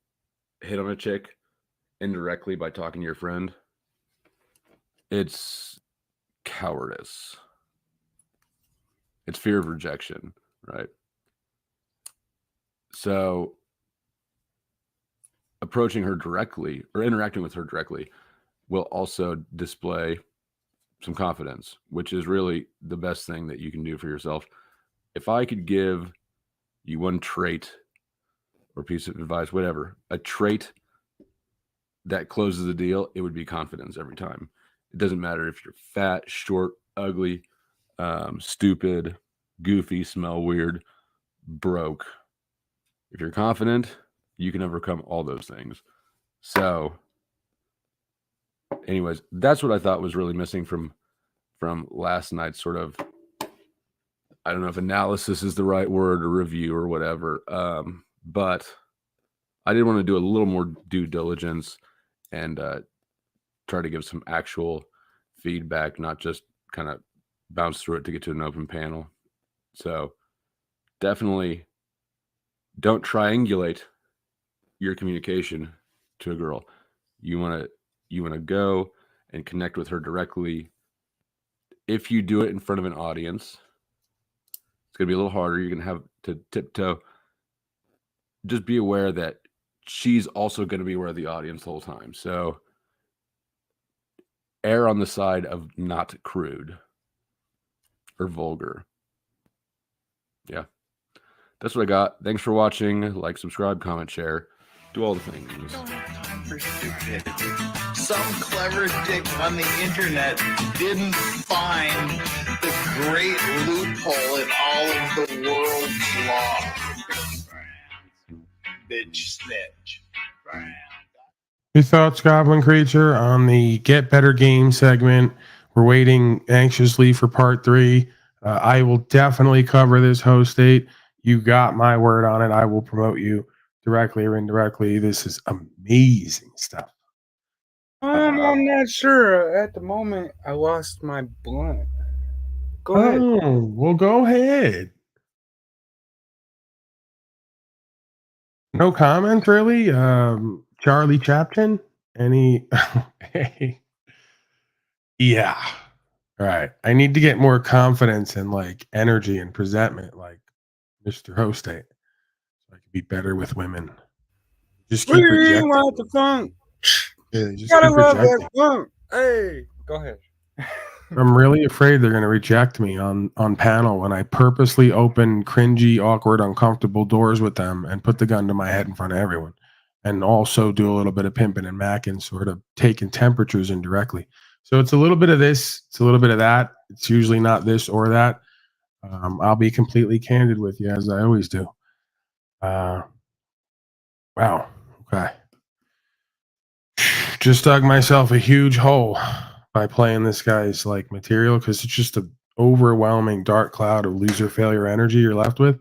hit on a chick indirectly by talking to your friend, it's cowardice. It's fear of rejection, right? So approaching her directly or interacting with her directly will also display some confidence, which is really the best thing that you can do for yourself. If I could give you one trait or piece of advice, whatever, a trait that closes the deal, it would be confidence every time. It doesn't matter if you're fat, short, ugly, stupid, goofy, smell weird, broke. If you're confident, you can overcome all those things. So anyways, that's what I thought was really missing from last night's sort of, I don't know if analysis is the right word or review or whatever. But I did want to do a little more due diligence and try to give some actual feedback, not just kind of bounce through it to get to an open panel. So definitely don't triangulate your communication to a girl. You want to go and connect with her directly. If you do it in front of an audience, it's going to be a little harder. You're going to have to tiptoe. Just be aware that she's also going to be aware of the audience the whole time. So err on the side of not crude or vulgar. Yeah. That's what I got. Thanks for watching. Like, subscribe, comment, share. Do all the things. For stupidity. Some clever dick on the internet didn't find the great loophole in all of the world's law. Bitch snitch. Your thoughts, Goblin Creature, on the Get Better Game segment? We're waiting anxiously for part 3. I will definitely cover this host date. You got my word on it. I will promote you directly or indirectly. This is amazing stuff. I'm not sure. At the moment, I lost my blunt. Go ahead. Oh, well, go ahead. No comment, really? Charlie Chaplin? Any? Hey. Yeah. All right. I need to get more confidence and like energy and presentment, like Mr. Hostate, so I can be better with women. Just keep rejecting. What the funk? Yeah, just Gotta keep love that rejecting. funk. Hey, go ahead. I'm really afraid they're going to reject me on panel when I purposely open cringy, awkward, uncomfortable doors with them and put the gun to my head in front of everyone, and also do a little bit of pimping and macking, sort of taking temperatures indirectly. So it's a little bit of this, it's a little bit of that. It's usually not this or that. I'll be completely candid with you, as I always do. Wow. Okay. Just dug myself a huge hole by playing this guy's like material, because it's just an overwhelming dark cloud of loser failure energy you're left with,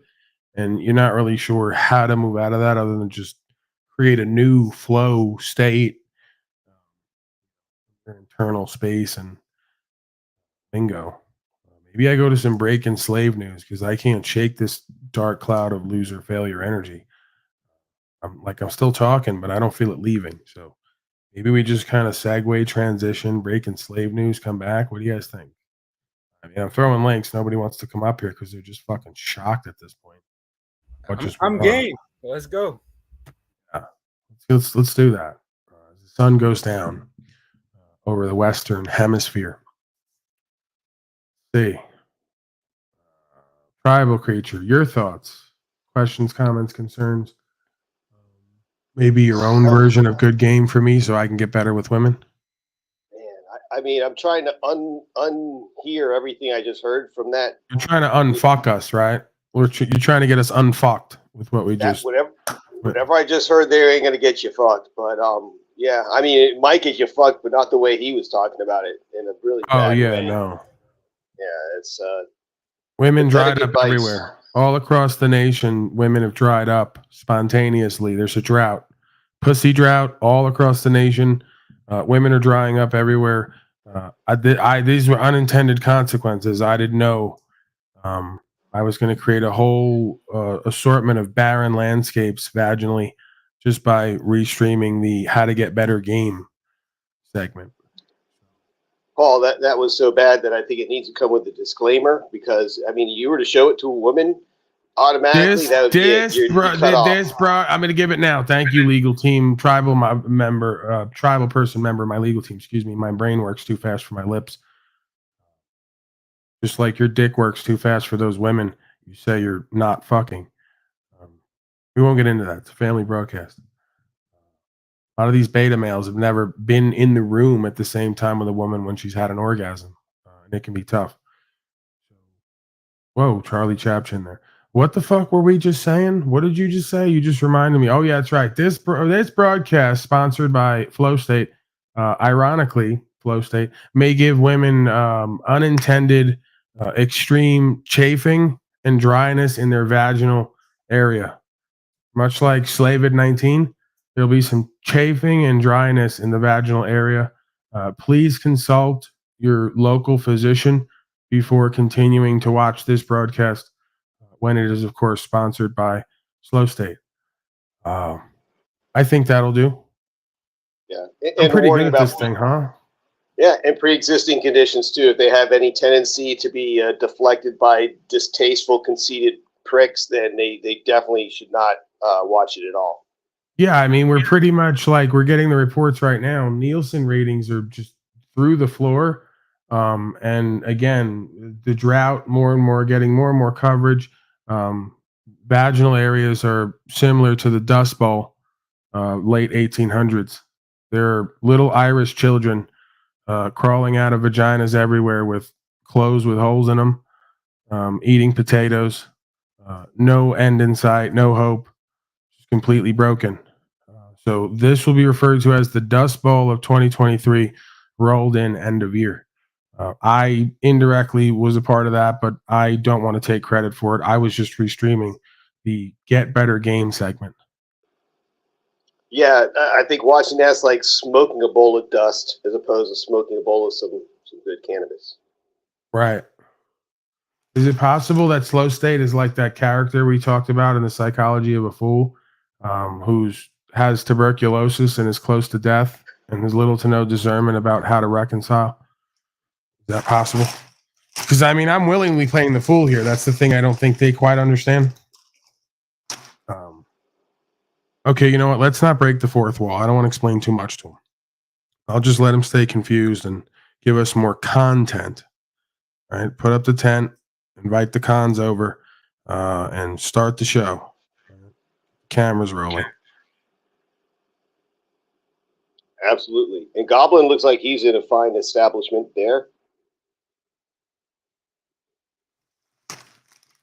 and you're not really sure how to move out of that other than just create a new flow state, your internal space, and bingo. Maybe I go to some break and slave news because I can't shake this dark cloud of loser failure energy. I'm still talking, but I don't feel it leaving. So maybe we just kind of segue, transition, break and slave news, come back. What do you guys think? I mean, I'm throwing links. Nobody wants to come up here because they're just fucking shocked at this point. I'm game. Let's go. Yeah. Let's do that. The sun goes down over the Western Hemisphere. See. Tribal Creature, your thoughts, questions, comments, concerns? Maybe your own version of good game for me so I can get better with women? Man, I mean, I'm trying to unhear everything I just heard from that. You're trying to unfuck us, right? You're trying to get us unfucked with what we just... Whatever I just heard there ain't going to get you fucked. But, yeah, I mean, it might get you fucked, but not the way he was talking about it in a really bad way. No. Yeah, it's... Women dried up everywhere. All across the nation, women have dried up spontaneously. There's a drought. Pussy drought all across the nation. Women are drying up everywhere. These were unintended consequences. I didn't know. I was going to create a whole assortment of barren landscapes vaginally just by restreaming the How to Get Better Game segment. Paul, that was so bad that I think it needs to come with a disclaimer, because I mean, you were to show it to a woman, automatically that would be it. You'd be cut off. I'm going to give it now. Thank you, legal team, tribal person member, my legal team. Excuse me, my brain works too fast for my lips. Just like your dick works too fast for those women you say you're not fucking. We won't get into that. It's a family broadcast. A lot of these beta males have never been in the room at the same time with a woman when she's had an orgasm, and it can be tough. Whoa, Charlie Chapchin there. What the fuck were we just saying? What did you just say? You just reminded me. Oh yeah, that's right. This broadcast sponsored by Flow State. Ironically, Flow State may give women unintended extreme chafing and dryness in their vaginal area. Much like Slavid-19, there'll be some chafing and dryness in the vaginal area. Please consult your local physician before continuing to watch this broadcast when it is, of course, sponsored by Slow State. I think that'll do. Yeah. I'm pretty good at this thing, huh? Yeah, and pre-existing conditions too. If they have any tendency to be deflected by distasteful, conceited pricks, then they definitely should not watch it at all. Yeah, I mean, we're pretty much like, we're getting the reports right now. Nielsen ratings are just through the floor. And again, the drought, more and more, getting more and more coverage. Vaginal areas are similar to the Dust Bowl, late 1800s. There are little Irish children crawling out of vaginas everywhere with clothes with holes in them, eating potatoes, no end in sight, no hope, just completely broken. So this will be referred to as the Dust Bowl of 2023, rolled in end of year. I indirectly was a part of that, but I don't want to take credit for it. I was just restreaming the Get Better Game segment. Yeah, I think watching that's like smoking a bowl of dust as opposed to smoking a bowl of some good cannabis. Right. Is it possible that Slow State is like that character we talked about in The Psychology of a Fool, who's has tuberculosis and is close to death and has little to no discernment about how to reconcile? Is that possible? Because, I mean, I'm willingly playing the fool here. That's the thing I don't think they quite understand. Okay, you know what? Let's not break the fourth wall. I don't want to explain too much to them. I'll just let them stay confused and give us more content. All right, put up the tent, invite the cons over, and start the show. Cameras rolling. Absolutely. And Goblin looks like he's in a fine establishment there.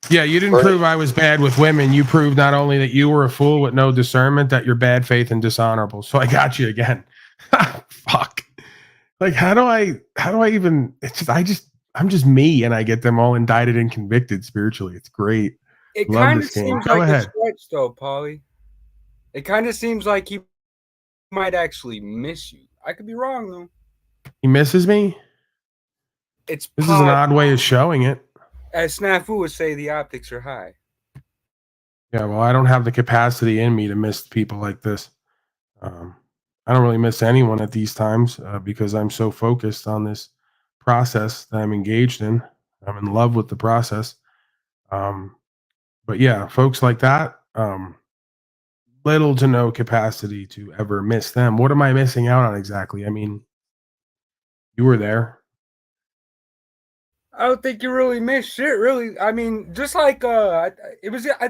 Yeah, you didn't prove I was bad with women. You proved not only that you were a fool with no discernment, that you're bad faith and dishonorable. So I got you again. Fuck. Like, how do I even, I'm just me, and I get them all indicted and convicted spiritually. It's great. It Love kind of this game. seems Go like ahead. a stretch, though, Paulie. It kind of seems like he might actually miss you. I could be wrong, though. He misses me? This is an odd way of showing it. As Snafu would say, the optics are high. Yeah, well, I don't have the capacity in me to miss people like this. I don't really miss anyone at these times because I'm so focused on this process that I'm engaged in. I'm in love with the process. But yeah, folks like that, little to no capacity to ever miss them. What am I missing out on exactly? I mean, you were there. I don't think you really missed shit, really. I mean, just like I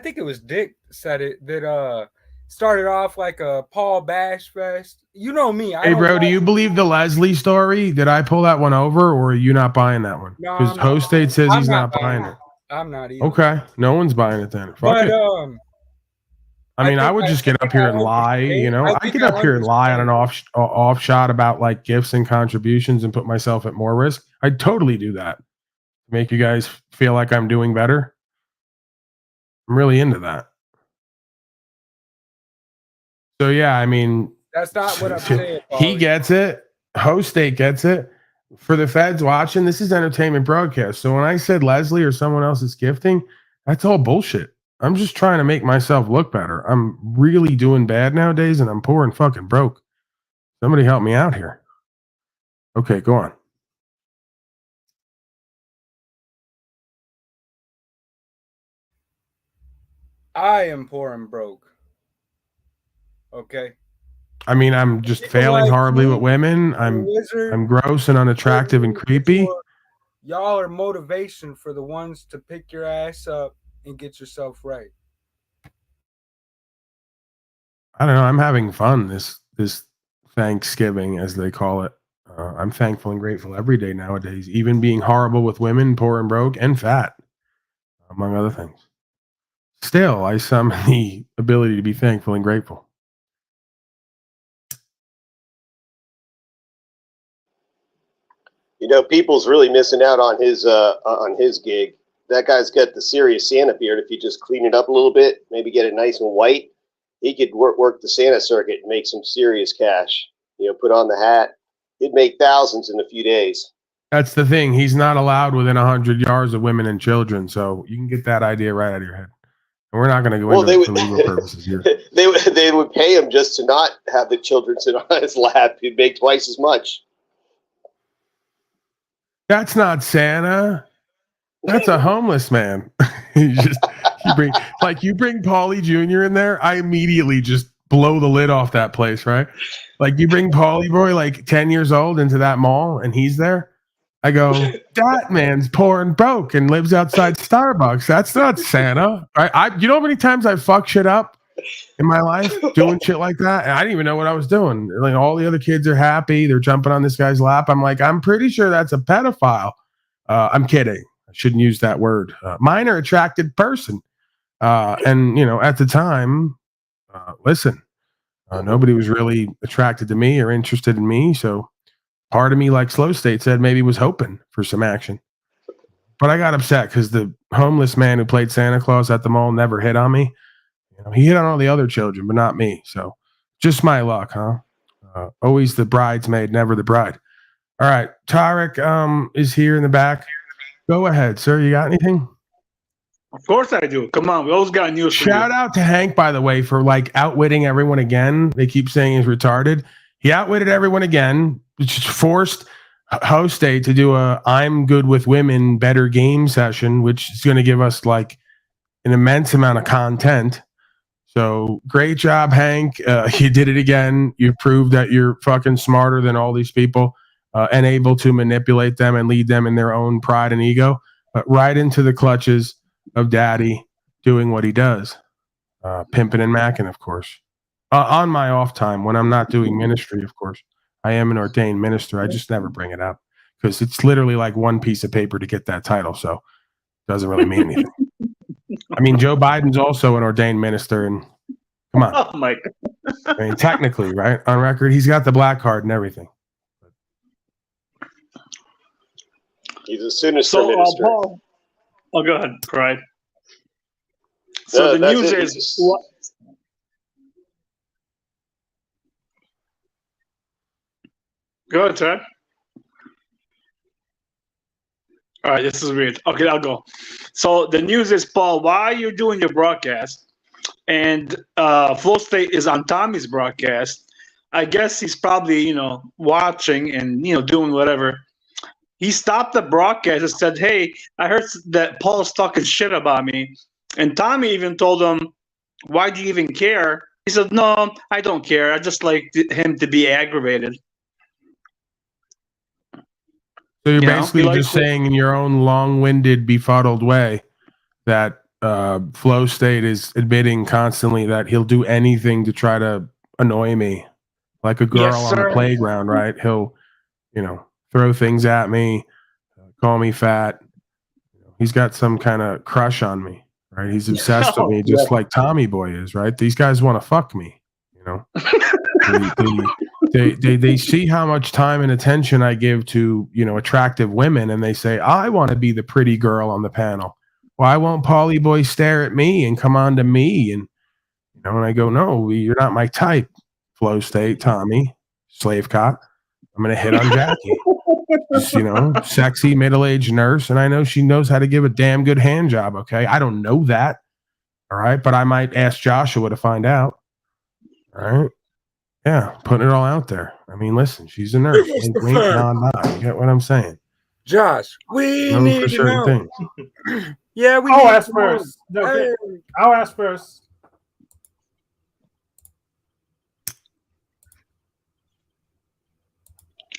think it was Dick said it that started off like a Paul Bash Fest. You know me. Hey, bro, do you believe the Leslie story? Did I pull that one over, or are you not buying that one? No, Because Host State says he's not buying it. I'm not either. Okay, no one's buying it then. Fuck But it. I mean, I would just get up here and lie, you know. I get up here and lie on an off shot about like gifts and contributions and put myself at more risk. I'd totally do that. Make you guys feel like I'm doing better. I'm really into that. So yeah, I mean, that's not what I'm saying. He gets it. Host State gets it. For the feds watching, this is entertainment broadcast. So when I said Leslie or someone else is gifting, that's all bullshit. I'm just trying to make myself look better. I'm really doing bad nowadays, and I'm poor and fucking broke. Somebody help me out here. Okay, go on. I am poor and broke. Okay. I mean, I'm just People failing like horribly me, with women. the I'm wizard, gross and unattractive and creepy. y'all are motivation for the ones to pick your ass up and get yourself right. I don't know. I'm having fun this Thanksgiving, as they call it. I'm thankful and grateful every day nowadays, even being horrible with women, poor and broke, and fat, among other things. Still, I summon the ability to be thankful and grateful. You know, people's really missing out on his gig. That guy's got the serious Santa beard. If you just clean it up a little bit, maybe get it nice and white, he could work the Santa circuit and make some serious cash. You know, put on the hat. He'd make thousands in a few days. That's the thing. He's not allowed within 100 yards of women and children, so you can get that idea right out of your head. And we're not going to go into it for legal purposes here. They would pay him just to not have the children sit on his lap. He'd make twice as much. That's not Santa. That's a homeless man. you bring Paulie Jr. in there, I immediately just blow the lid off that place, right? Like you bring Paulie boy, like 10 years old, into that mall, and he's there. I go, that man's poor and broke and lives outside Starbucks. That's not Santa, right? You know how many times I fuck shit up in my life doing shit like that? And I didn't even know what I was doing. Like all the other kids are happy. They're jumping on this guy's lap. I'm like, I'm pretty sure that's a pedophile. I'm kidding. I shouldn't use that word. Minor attracted person. And, you know, at the time, listen, nobody was really attracted to me or interested in me. So part of me, like Slow State said, maybe was hoping for some action. But I got upset because the homeless man who played Santa Claus at the mall never hit on me. You know, he hit on all the other children, but not me. So just my luck, huh? Always the bridesmaid, never the bride. All right. Tarek is here in the back. Go ahead, sir. You got anything? Of course I do. Come on. We always got news for you. Shout out to Hank, by the way, for like outwitting everyone again. They keep saying he's retarded. He outwitted everyone again, which forced Host Day to do a I'm good with women better game session, which is going to give us like an immense amount of content. So great job, Hank. You did it again. You proved that you're fucking smarter than all these people and able to manipulate them and lead them in their own pride and ego, but right into the clutches of daddy doing what he does. Pimping and macking, of course. On my off time, when I'm not doing ministry, of course. I am an ordained minister. I just never bring it up because it's literally like one piece of paper to get that title. So it doesn't really mean anything. I mean, Joe Biden's also an ordained minister, and come on. Oh my God. I mean, technically, right? On record, he's got the black card and everything. He's a sinister minister. Paul, go ahead, Pride. So the news is what? Go ahead, Ted. All right, this is weird. Okay, I'll go. So the news is, Paul, why are you doing your broadcast? And Flow State is on Tommy's broadcast. I guess he's probably, watching and, doing whatever. He stopped the broadcast and said, hey, I heard that Paul's talking shit about me. And Tommy even told him, why do you even care? He said, no, I don't care. I just like him to be aggravated. So you're basically just saying in your own long-winded, befuddled way that Flow State is admitting constantly that he'll do anything to try to annoy me, like a girl on the playground, right? He'll, throw things at me, call me fat. He's got some kind of crush on me, right? He's obsessed with me, just like Tommy Boy is, right? These guys want to fuck me, They see how much time and attention I give to, attractive women, and they say, I want to be the pretty girl on the panel. Why won't Paulie Boy stare at me and come on to me? And, and I go, no, you're not my type, Flow State, Tommy, slave cop. I'm going to hit on Jackie. Just, sexy middle-aged nurse, and I know she knows how to give a damn good hand job, okay? I don't know that, all right? But I might ask Joshua to find out, all right? Yeah, putting it all out there. I mean, listen, she's a nurse. Wink, nod, nod. You get what I'm saying? Josh, we need for certain things. Yeah, we I'll need ask some more. first. No, Hey. I'll ask first.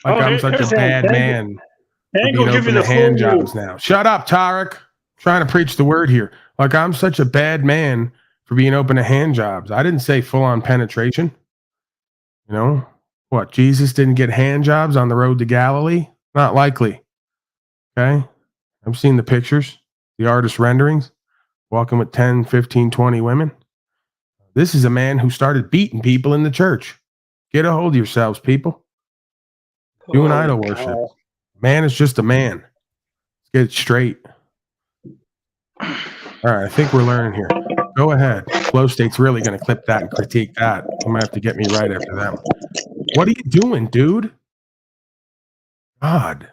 Like I'm here- such a here's Hank. bad man for Hank being will give you open the to hand full jobs now. Shut up, Tarek. Trying to preach the word here. Like I'm such a bad man for being open to hand jobs. I didn't say full on penetration. You know what? Jesus didn't get hand jobs on the road to Galilee? Not likely. Okay. I've seen the pictures, the artist renderings, walking with 10, 15, 20 women. This is a man who started beating people in the church. Get a hold of yourselves, people. Doing Holy idol worship. cow. Man is just a man. Let's get it straight. All right, I think we're learning here. Go ahead. Flow State's really going to clip that and critique that. You might have to get me right after that one. What are you doing, dude? God.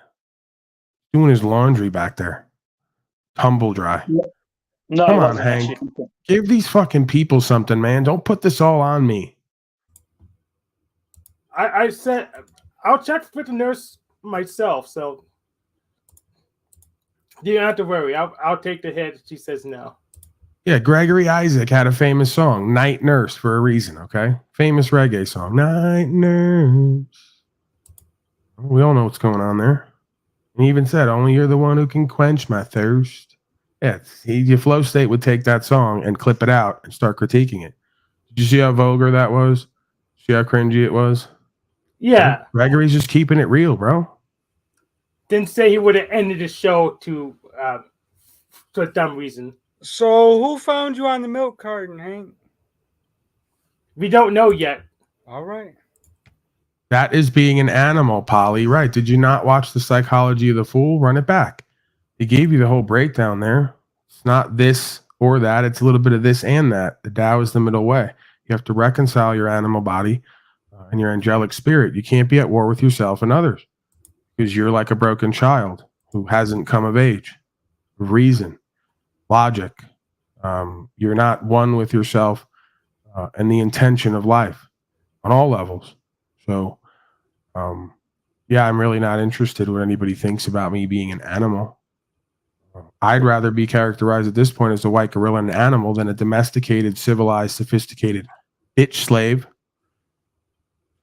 Doing his laundry back there. Tumble dry. No, Come it on, wasn't Hank. actually. Give these fucking people something, man. Don't put this all on me. I said I'll check with the nurse myself, so you don't have to worry. I'll take the hit. She says no. Yeah, Gregory Isaac had a famous song, Night Nurse, for a reason, okay? Famous reggae song, Night Nurse. We all know what's going on there. And he even said, only you're the one who can quench my thirst. Yeah, your Flow State would take that song and clip it out and start critiquing it. Did you see how vulgar that was? See how cringy it was? Yeah. Gregory's just keeping it real, bro. Didn't say he would have ended the show to for a dumb reason. So who found you on the milk carton, Hank? We don't know yet. All right. That is being an animal, Polly. Right. Did you not watch The Psychology of the Fool? Run it back. He gave you the whole breakdown there. It's not this or that. It's a little bit of this and that. The Tao is the middle way. You have to reconcile your animal body and your angelic spirit. You can't be at war with yourself and others because you're like a broken child who hasn't come of age. Reason, logic. You're not one with yourself and the intention of life on all levels. So, yeah, I'm really not interested in what anybody thinks about me being an animal. I'd rather be characterized at this point as a white gorilla and an animal than a domesticated, civilized, sophisticated bitch slave.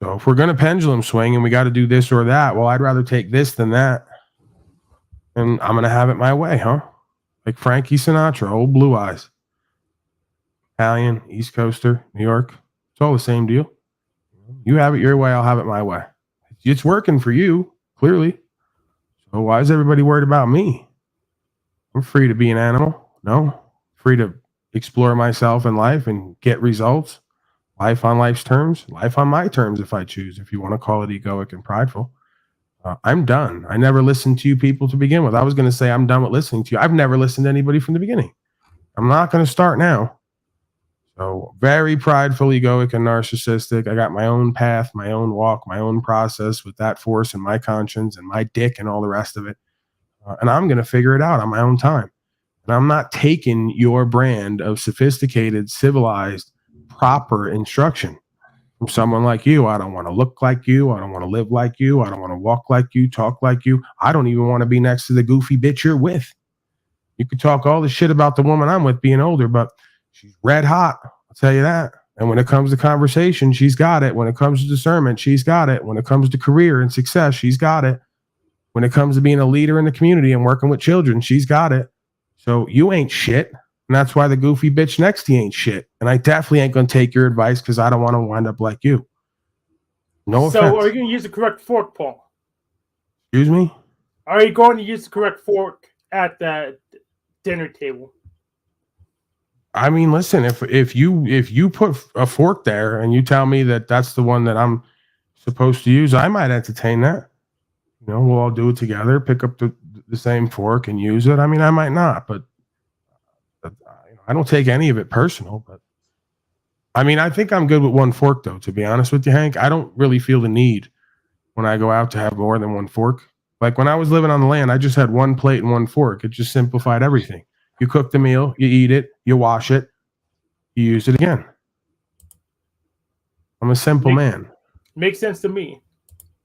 So if we're going to pendulum swing and we got to do this or that, well, I'd rather take this than that. And I'm going to have it my way, huh? Like Frankie Sinatra, old blue eyes. Italian, East Coaster, New York. It's all the same deal. You have it your way, I'll have it my way. It's working for you, clearly. So why is everybody worried about me? I'm free to be an animal. No. Free to explore myself in life and get results. Life on life's terms. Life on my terms if I choose, if you want to call it egoic and prideful. I'm done. I never listened to you people to begin with. I was going to say I'm done with listening to you. I've never listened to anybody from the beginning. I'm not going to start now. So very prideful, egoic, and narcissistic. I got my own path, my own walk, my own process with that force and my conscience and my dick and all the rest of it. And I'm going to figure it out on my own time. And I'm not taking your brand of sophisticated, civilized, proper instruction from someone like you. I don't want to look like you. I don't want to live like you. I don't want to walk like you, talk like you. I don't even want to be next to the goofy bitch you're with. You could talk all the shit about the woman I'm with being older, but she's red hot. I'll tell you that. And when it comes to conversation, she's got it. When it comes to discernment, she's got it. When it comes to career and success, she's got it. When it comes to being a leader in the community and working with children, she's got it. So you ain't shit. And that's why the goofy bitch next to you ain't shit. And I definitely ain't going to take your advice because I don't want to wind up like you. No offense. So are you going to use the correct fork, Paul? Excuse me? Are you going to use the correct fork at the dinner table? I mean, listen, if you put a fork there and you tell me that that's the one that I'm supposed to use, I might entertain that. You know, we'll all do it together, pick up the same fork and use it. I mean, I might not, but I don't take any of it personal. But I mean, I think I'm good with one fork, though, to be honest with you, Hank. I don't really feel the need when I go out to have more than one fork. Like when I was living on the land, I just had one plate and one fork. It just simplified everything. You cook the meal, you eat it, you wash it, you use it again. I'm a simple man. Makes sense to me.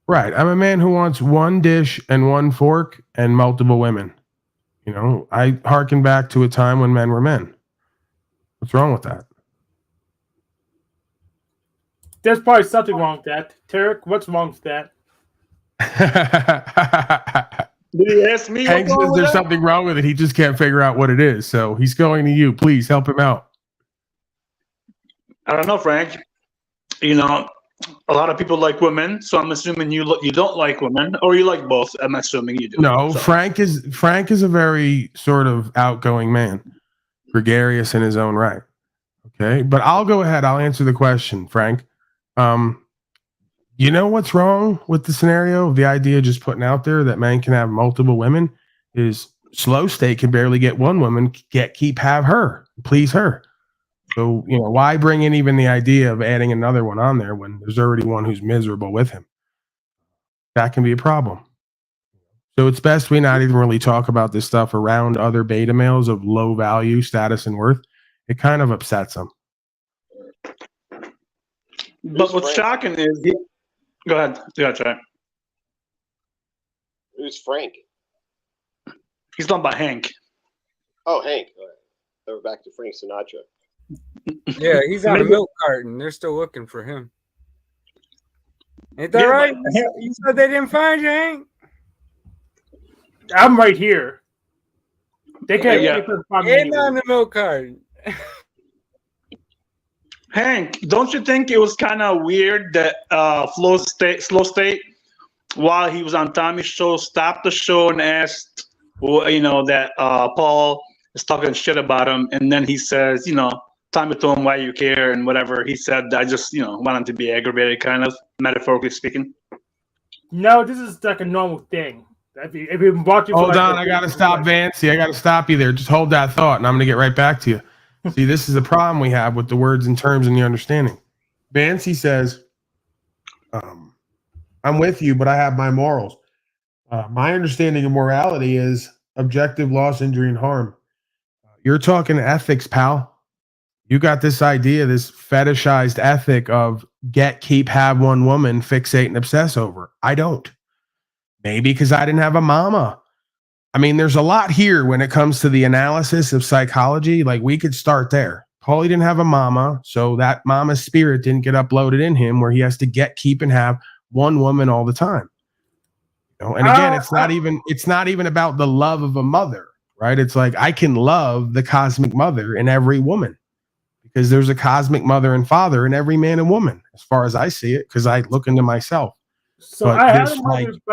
Right. I'm a man who wants one dish and one fork and multiple women. You know, I hearken back to a time when men were men. What's wrong with that? There's probably something wrong with that. Tarek, what's wrong with that? Do you ask me? Hank says there's something wrong with it. He just can't figure out what it is. So he's going to you. Please help him out. I don't know, Frank. You know, a lot of people like women, so I'm assuming you don't like women, or you like both. I'm assuming you do. No, so. Frank is a very sort of outgoing man, gregarious in his own right. Okay, but I'll go ahead. I'll answer the question, Frank. You know what's wrong with the scenario? The idea just putting out there that men can have multiple women is slow state can barely get one woman, have her, please her. So, you know, why bring in even the idea of adding another one on there when there's already one who's miserable with him? That can be a problem. So it's best we not even really talk about this stuff around other beta males of low value, status, and worth. It kind of upsets them. But what's shocking is, go ahead, Chad. Who's Frank? He's talking about Hank. Oh, Hank. All right. So we're back to Frank Sinatra. Yeah, he's on a milk carton. They're still looking for him. Ain't that right? You said they didn't find you, Hank? I'm right here. They can't find me. On the milk carton. Hank, don't you think it was kind of weird that Slow State, while he was on Tommy's show, stopped the show and asked, you know, that Paul is talking shit about him, and then he says, you know, Tommy told him why you care and whatever. He said, I just, you know, want him to be aggravated, kind of, metaphorically speaking. No, this is like a normal thing. If you watch Hold on, I gotta stop, Vancy. I gotta stop you there. Just hold that thought, and I'm gonna get right back to you. See, this is the problem we have with the words and terms and the understanding. Vancy says, I'm with you, but I have my morals. My understanding of morality is objective loss, injury, and harm. You're talking ethics, pal. You got this idea, this fetishized ethic of get, keep, have one woman, fixate, and obsess over. I don't. Maybe because I didn't have a mama. I mean, there's a lot here when it comes to the analysis of psychology. Like, we could start there. Paulie didn't have a mama, so that mama's spirit didn't get uploaded in him where he has to get, keep, and have one woman all the time. You know? And again, it's not even about the love of a mother, right? It's like I can love the cosmic mother in every woman because there's a cosmic mother and father in every man and woman, as far as I see it, because I look into myself. So but I this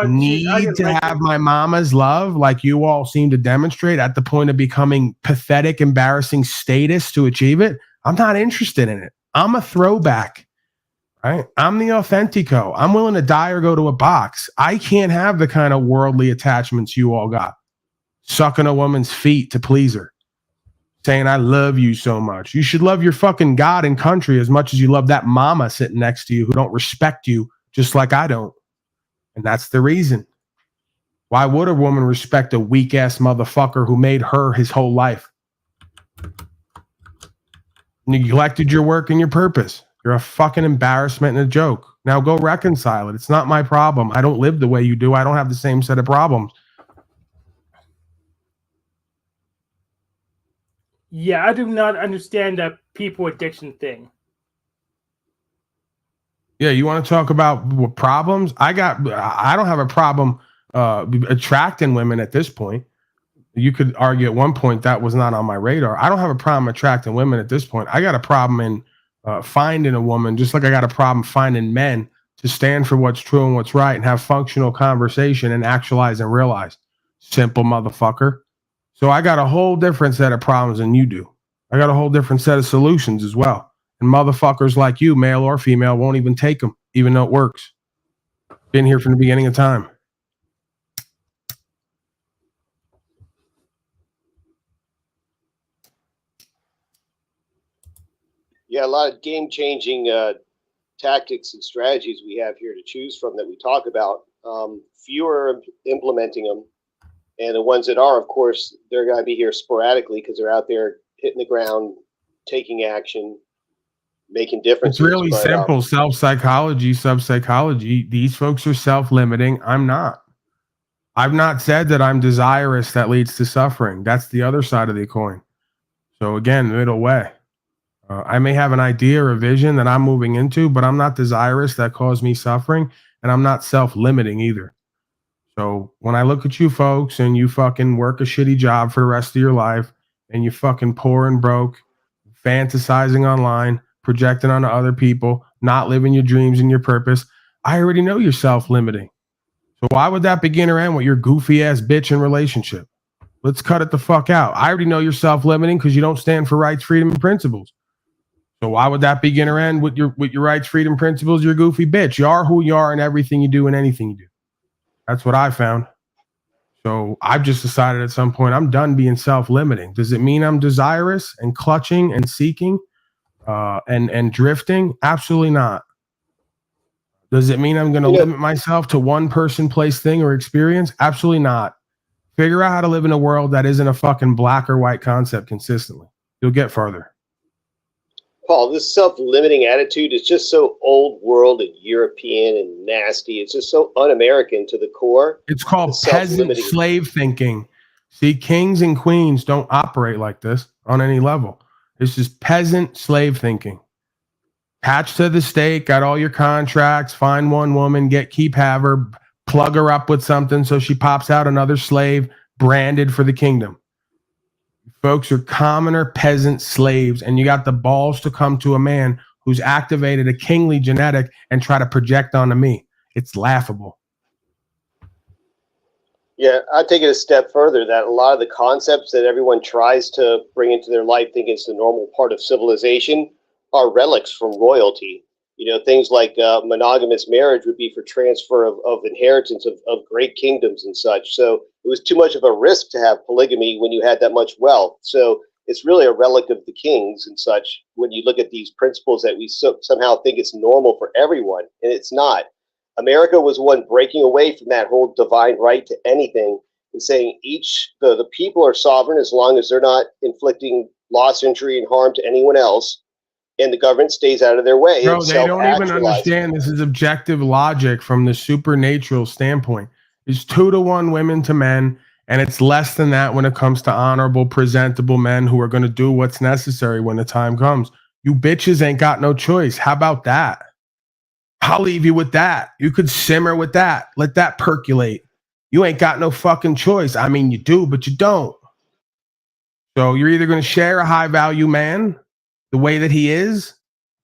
need to have my mama's love, like you all seem to demonstrate at the point of becoming pathetic, embarrassing status to achieve it. I'm not interested in it. I'm a throwback, right? I'm the authentico. I'm willing to die or go to a box. I can't have the kind of worldly attachments you all got. Sucking a woman's feet to please her. Saying, I love you so much. You should love your fucking God and country as much as you love that mama sitting next to you who don't respect you just like I don't. And that's the reason. Why would a woman respect a weak-ass motherfucker who made her his whole life? Neglected your work and your purpose. You're a fucking embarrassment and a joke. Now go reconcile it. It's not my problem. I don't live the way you do. I don't have the same set of problems. Yeah, I do not understand that people addiction thing. Yeah, you want to talk about what problems? I don't have a problem attracting women at this point. You could argue at one point that was not on my radar. I don't have a problem attracting women at this point. I got a problem in finding a woman, just like I got a problem finding men to stand for what's true and what's right and have functional conversation and actualize and realize. Simple motherfucker. So I got a whole different set of problems than you do. I got a whole different set of solutions as well. And motherfuckers like you, male or female, won't even take them, even though it works. Been here from the beginning of time. Yeah, a lot of game-changing tactics and strategies we have here to choose from that we talk about. Few are implementing them. And the ones that are, of course, they're going to be here sporadically because they're out there hitting the ground, taking action, making differences. It's really simple. Self-psychology, sub-psychology. These folks are self-limiting. I'm not. I've not said that I'm desirous that leads to suffering. That's the other side of the coin. So again, middle way. I may have an idea or a vision that I'm moving into, but I'm not desirous that cause me suffering, and I'm not self-limiting either. So when I look at you folks and you fucking work a shitty job for the rest of your life and you fucking poor and broke, fantasizing online, projecting onto other people, not living your dreams and your purpose, I already know you're self-limiting. So why would that begin or end with your goofy ass bitch in relationship? Let's cut it the fuck out. I already know you're self-limiting because you don't stand for rights, freedom, and principles. So why would that begin or end with your rights, freedom, principles? You're a goofy bitch. You are who you are in everything you do and anything you do. That's what I found. So I've just decided at some point I'm done being self-limiting. Does it mean I'm desirous and clutching and seeking and drifting? Absolutely not. Does it mean I'm going to limit myself to one person, place, thing, or experience? Absolutely not. Figure out how to live in a world that isn't a fucking black or white concept consistently. You'll get farther. Paul, this self-limiting attitude is just so old world and European and nasty. It's just so un-American to the core. It's called peasant slave thinking. See, kings and queens don't operate like this on any level. It's just peasant slave thinking. Attached to the stake, got all your contracts, find one woman, have her, plug her up with something so she pops out another slave branded for the kingdom. Folks are commoner peasant slaves, and you got the balls to come to a man who's activated a kingly genetic and try to project onto me. It's laughable. Yeah, I'd take it a step further that a lot of the concepts that everyone tries to bring into their life, thinking it's the normal part of civilization, are relics from royalty. You know, things like monogamous marriage would be for transfer of inheritance of great kingdoms and such. So it was too much of a risk to have polygamy when you had that much wealth. So it's really a relic of the kings and such when you look at these principles that we somehow think it's normal for everyone, and it's not. America was one breaking away from that whole divine right to anything and saying the people are sovereign as long as they're not inflicting loss, injury, and harm to anyone else, and the government stays out of their way. Bro, they don't even understand this is objective logic from the supernatural standpoint. It's 2-to-1 women to men, and it's less than that when it comes to honorable, presentable men who are going to do what's necessary when the time comes. You bitches ain't got no choice. How about that? I'll leave you with that. You could simmer with that. Let that percolate. You ain't got no fucking choice. I mean, you do, but you don't. So you're either going to share a high-value man the way that he is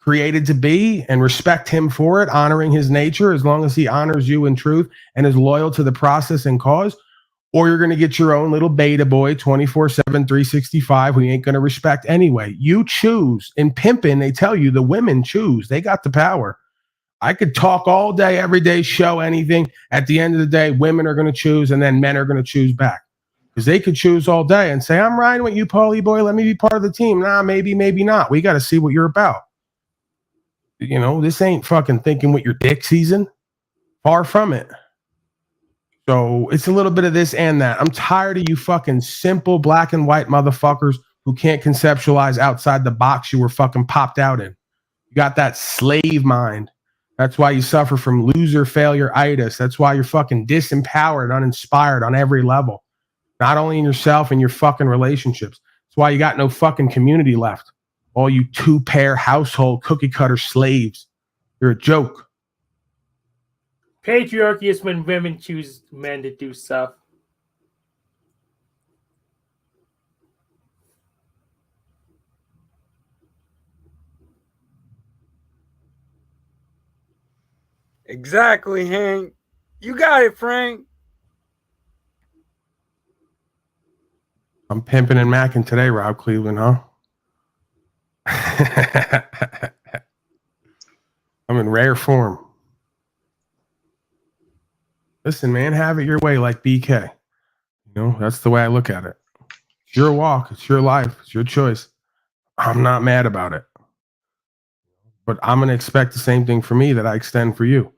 created to be and respect him for it, honoring his nature as long as he honors you in truth and is loyal to the process and cause, or you're going to get your own little beta boy 24/7, 365 who you ain't going to respect anyway. You choose. In pimping, they tell you the women choose. They got the power. I could talk all day, every day, show anything. At the end of the day, women are going to choose and then men are going to choose back. Because they could choose all day and say, I'm riding with you, Paulie boy. Let me be part of the team. Nah, maybe, maybe not. We got to see what you're about. You know, this ain't fucking thinking with your dick season. Far from it. So it's a little bit of this and that. I'm tired of you fucking simple black and white motherfuckers who can't conceptualize outside the box you were fucking popped out in. You got that slave mind. That's why you suffer from loser failure-itis. That's why you're fucking disempowered, uninspired on every level. Not only in yourself and your fucking relationships. That's why you got no fucking community left. All you 2-pair household cookie cutter slaves. You're a joke. Patriarchy is when women choose men to do stuff. Exactly, Hank. You got it, Frank. I'm pimping and macking today, Rob Cleveland, huh? I'm in rare form. Listen, man, have it your way like BK. You know, that's the way I look at it. It's your walk. It's your life. It's your choice. I'm not mad about it. But I'm going to expect the same thing for me that I extend for you.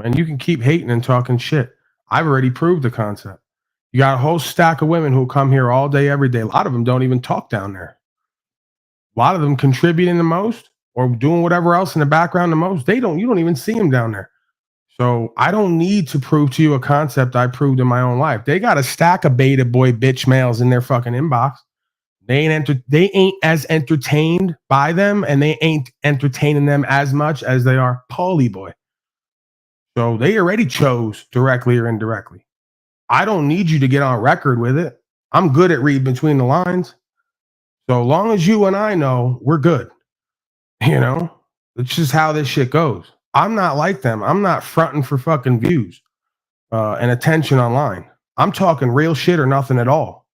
And you can keep hating and talking shit. I've already proved the concept. You got a whole stack of women who come here all day, every day. A lot of them don't even talk down there. A lot of them contributing the most or doing whatever else in the background the most. You don't even see them down there. So I don't need to prove to you a concept I proved in my own life. They got a stack of beta boy bitch males in their fucking inbox. They ain't as entertained by them, and they ain't entertaining them as much as they are Paulie boy. So they already chose directly or indirectly. I don't need you to get on record with it. I'm good at reading between the lines. So long as you and I know, we're good. You know, it's just how this shit goes. I'm not like them. I'm not fronting for fucking views and attention online. I'm talking real shit or nothing at all.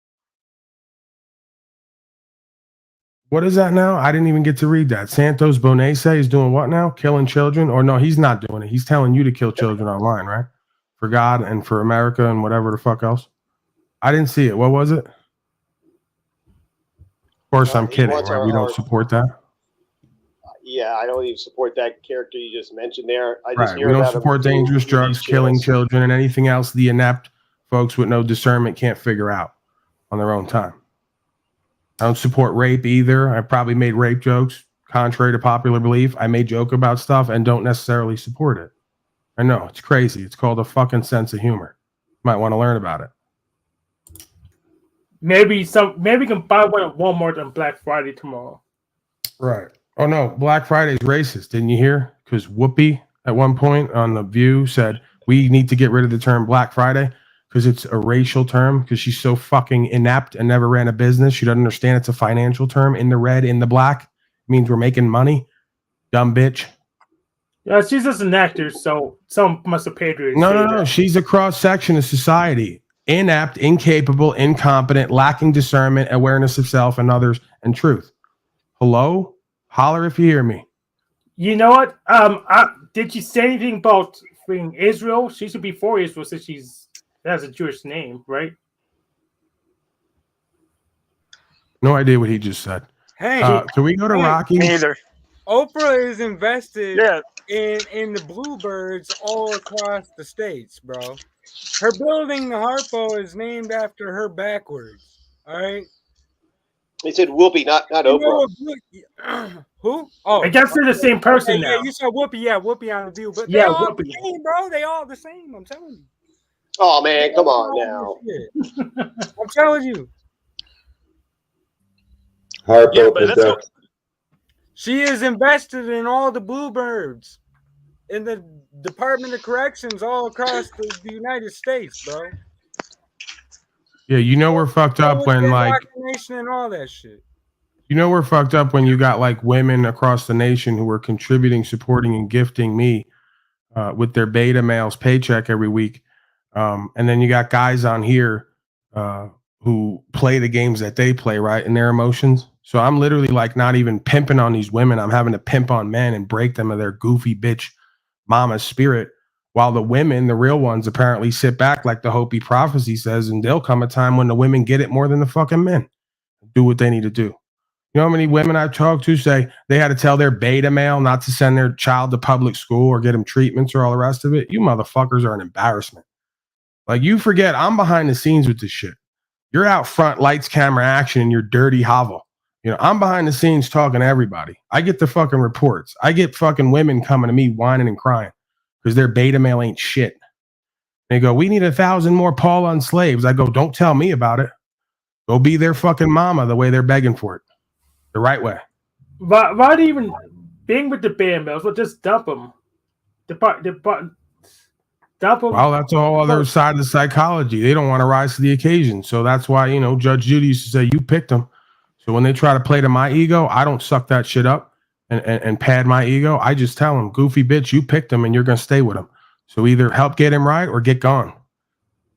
What is that now? I didn't even get to read that. Santos Bonese is doing what now? Killing children? Or no, he's not doing it. He's telling you to kill children online, right? For God and for America and whatever the fuck else. I didn't see it. What was it? Of course, I'm kidding, right? We don't support that. Yeah, I don't even support that character you just mentioned there. I just Right. hear We don't about support him dangerous too, drugs, these killing channels. children, and anything else the inept folks with no discernment can't figure out on their own time. I don't support rape either. I probably made rape jokes, contrary to popular belief. I may joke about stuff and don't necessarily support it. I know, it's crazy. It's called a fucking sense of humor. Might want to learn about it. Maybe we can buy one at Walmart on Black Friday tomorrow. Right. Oh no, Black Friday is racist. Didn't you hear? Because Whoopi at one point on The View said we need to get rid of the term Black Friday because it's a racial term because she's so fucking inept and never ran a business. She doesn't understand it's a financial term. In the red, in the black, means we're making money. Dumb bitch. Yeah, she's just an actor, so some must have paid her. No. She's a cross section of society. Inept, incapable, incompetent, lacking discernment, awareness of self and others, and truth. Hello? Holler if you hear me. You know what? Did she say anything about freeing Israel? She should be for Israel since she has a Jewish name, right? No idea what he just said. Hey, can we go to Rocky? Neither. Oprah is invested in the Bluebirds all across the states, bro. Her building, the Harpo, is named after her backwards. All right. He said Whoopi, not Oprah. Who? Oh, I guess they're the same person now. Yeah, you said Whoopi. Yeah, Whoopi on The View. But Yeah, they all Whoopi. the same, bro. They all the same. I'm telling you. Oh man, come on now. I'm telling you. She is invested in all the Bluebirds in the Department of Corrections all across the United States, bro. Yeah, you know we're fucked up when like Nation and all that shit. you know we're fucked up when you got like women across the nation who are contributing, supporting, and gifting me with their beta males paycheck every week, and then you got guys on here who play the games that they play, right, in their emotions. So I'm literally like not even pimping on these women. I'm having to pimp on men and break them of their goofy bitch mama spirit. While the women, the real ones, apparently sit back like the Hopi prophecy says, and there'll come a time when the women get it more than the fucking men. Do what they need to do. You know how many women I've talked to say they had to tell their beta male not to send their child to public school or get them treatments or all the rest of it? You motherfuckers are an embarrassment. Like, you forget I'm behind the scenes with this shit. You're out front, lights, camera, action in your dirty hovel. You know, I'm behind the scenes talking to everybody. I get the fucking reports. I get fucking women coming to me whining and crying because their beta male ain't shit. They go, we need 1,000 more Paul on slaves. I go, don't tell me about it. Go be their fucking mama the way they're begging for it. The right way. Why do you even being with the beta males? Well, just dump them. Dump them. Well, that's a whole other side of the psychology. They don't want to rise to the occasion. So that's why, you know, Judge Judy used to say, you picked them. So when they try to play to my ego, I don't suck that shit up and pad my ego. I just tell them, goofy bitch, you picked them and you're going to stay with them. So either help get him right or get gone.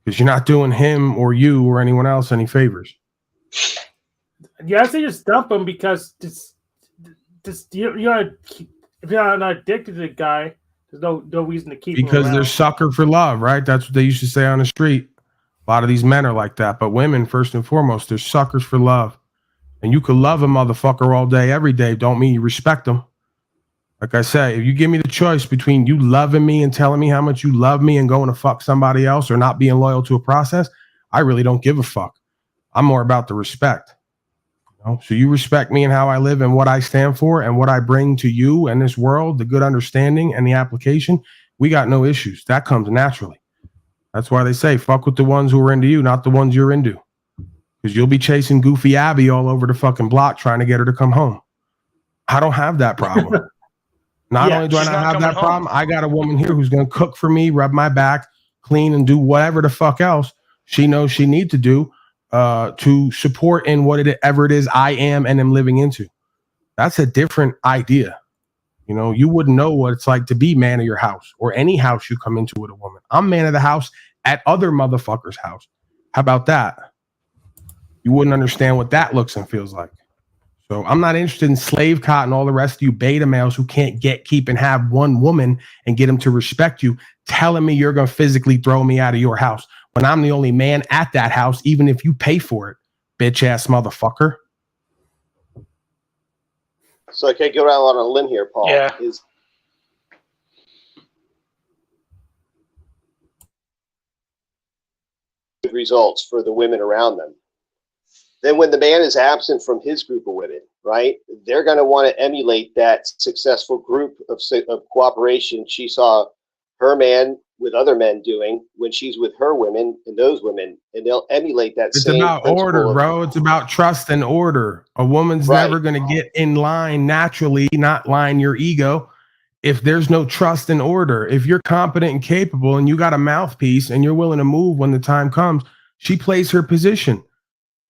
Because you're not doing him or you or anyone else any favors. Yeah, I say just dump them because if you're not addicted to the guy, there's no reason to keep him Because around. they're sucker for love, right? That's what they used to say on the street. A lot of these men are like that. But women, first and foremost, they're suckers for love. And you could love a motherfucker all day, every day. Don't mean you respect them. Like I say, if you give me the choice between you loving me and telling me how much you love me and going to fuck somebody else or not being loyal to a process, I really don't give a fuck. I'm more about the respect. You know? So you respect me and how I live and what I stand for and what I bring to you and this world, the good understanding and the application. we got no issues. That comes naturally. That's why they say fuck with the ones who are into you, not the ones you're into. Because you'll be chasing Goofy Abby all over the fucking block trying to get her to come home. I don't have that problem. Not only do I not have that problem, I got a woman here who's going to cook for me, rub my back, clean, and do whatever the fuck else she knows she needs to do to support in whatever it is I am and am living into. That's a different idea. You know, you wouldn't know what it's like to be man of your house or any house you come into with a woman. I'm man of the house at other motherfuckers' house. How about that? You wouldn't understand what that looks and feels like. So I'm not interested in slave cotton, all the rest of you beta males who can't keep and have one woman and get them to respect you, telling me you're going to physically throw me out of your house when I'm the only man at that house, even if you pay for it, bitch ass motherfucker. So I can go out on a limb here, Paul. Yeah. Is good results for the women around them. Then when the man is absent from his group of women, right, they're going to want to emulate that successful group of cooperation she saw her man with other men doing when she's with her women and those women, and they'll emulate that. It's same about order, bro. It's about trust and order. A woman's never going to get in line naturally, not line your ego, if there's no trust and order. If you're competent and capable and you got a mouthpiece and you're willing to move when the time comes, she plays her position.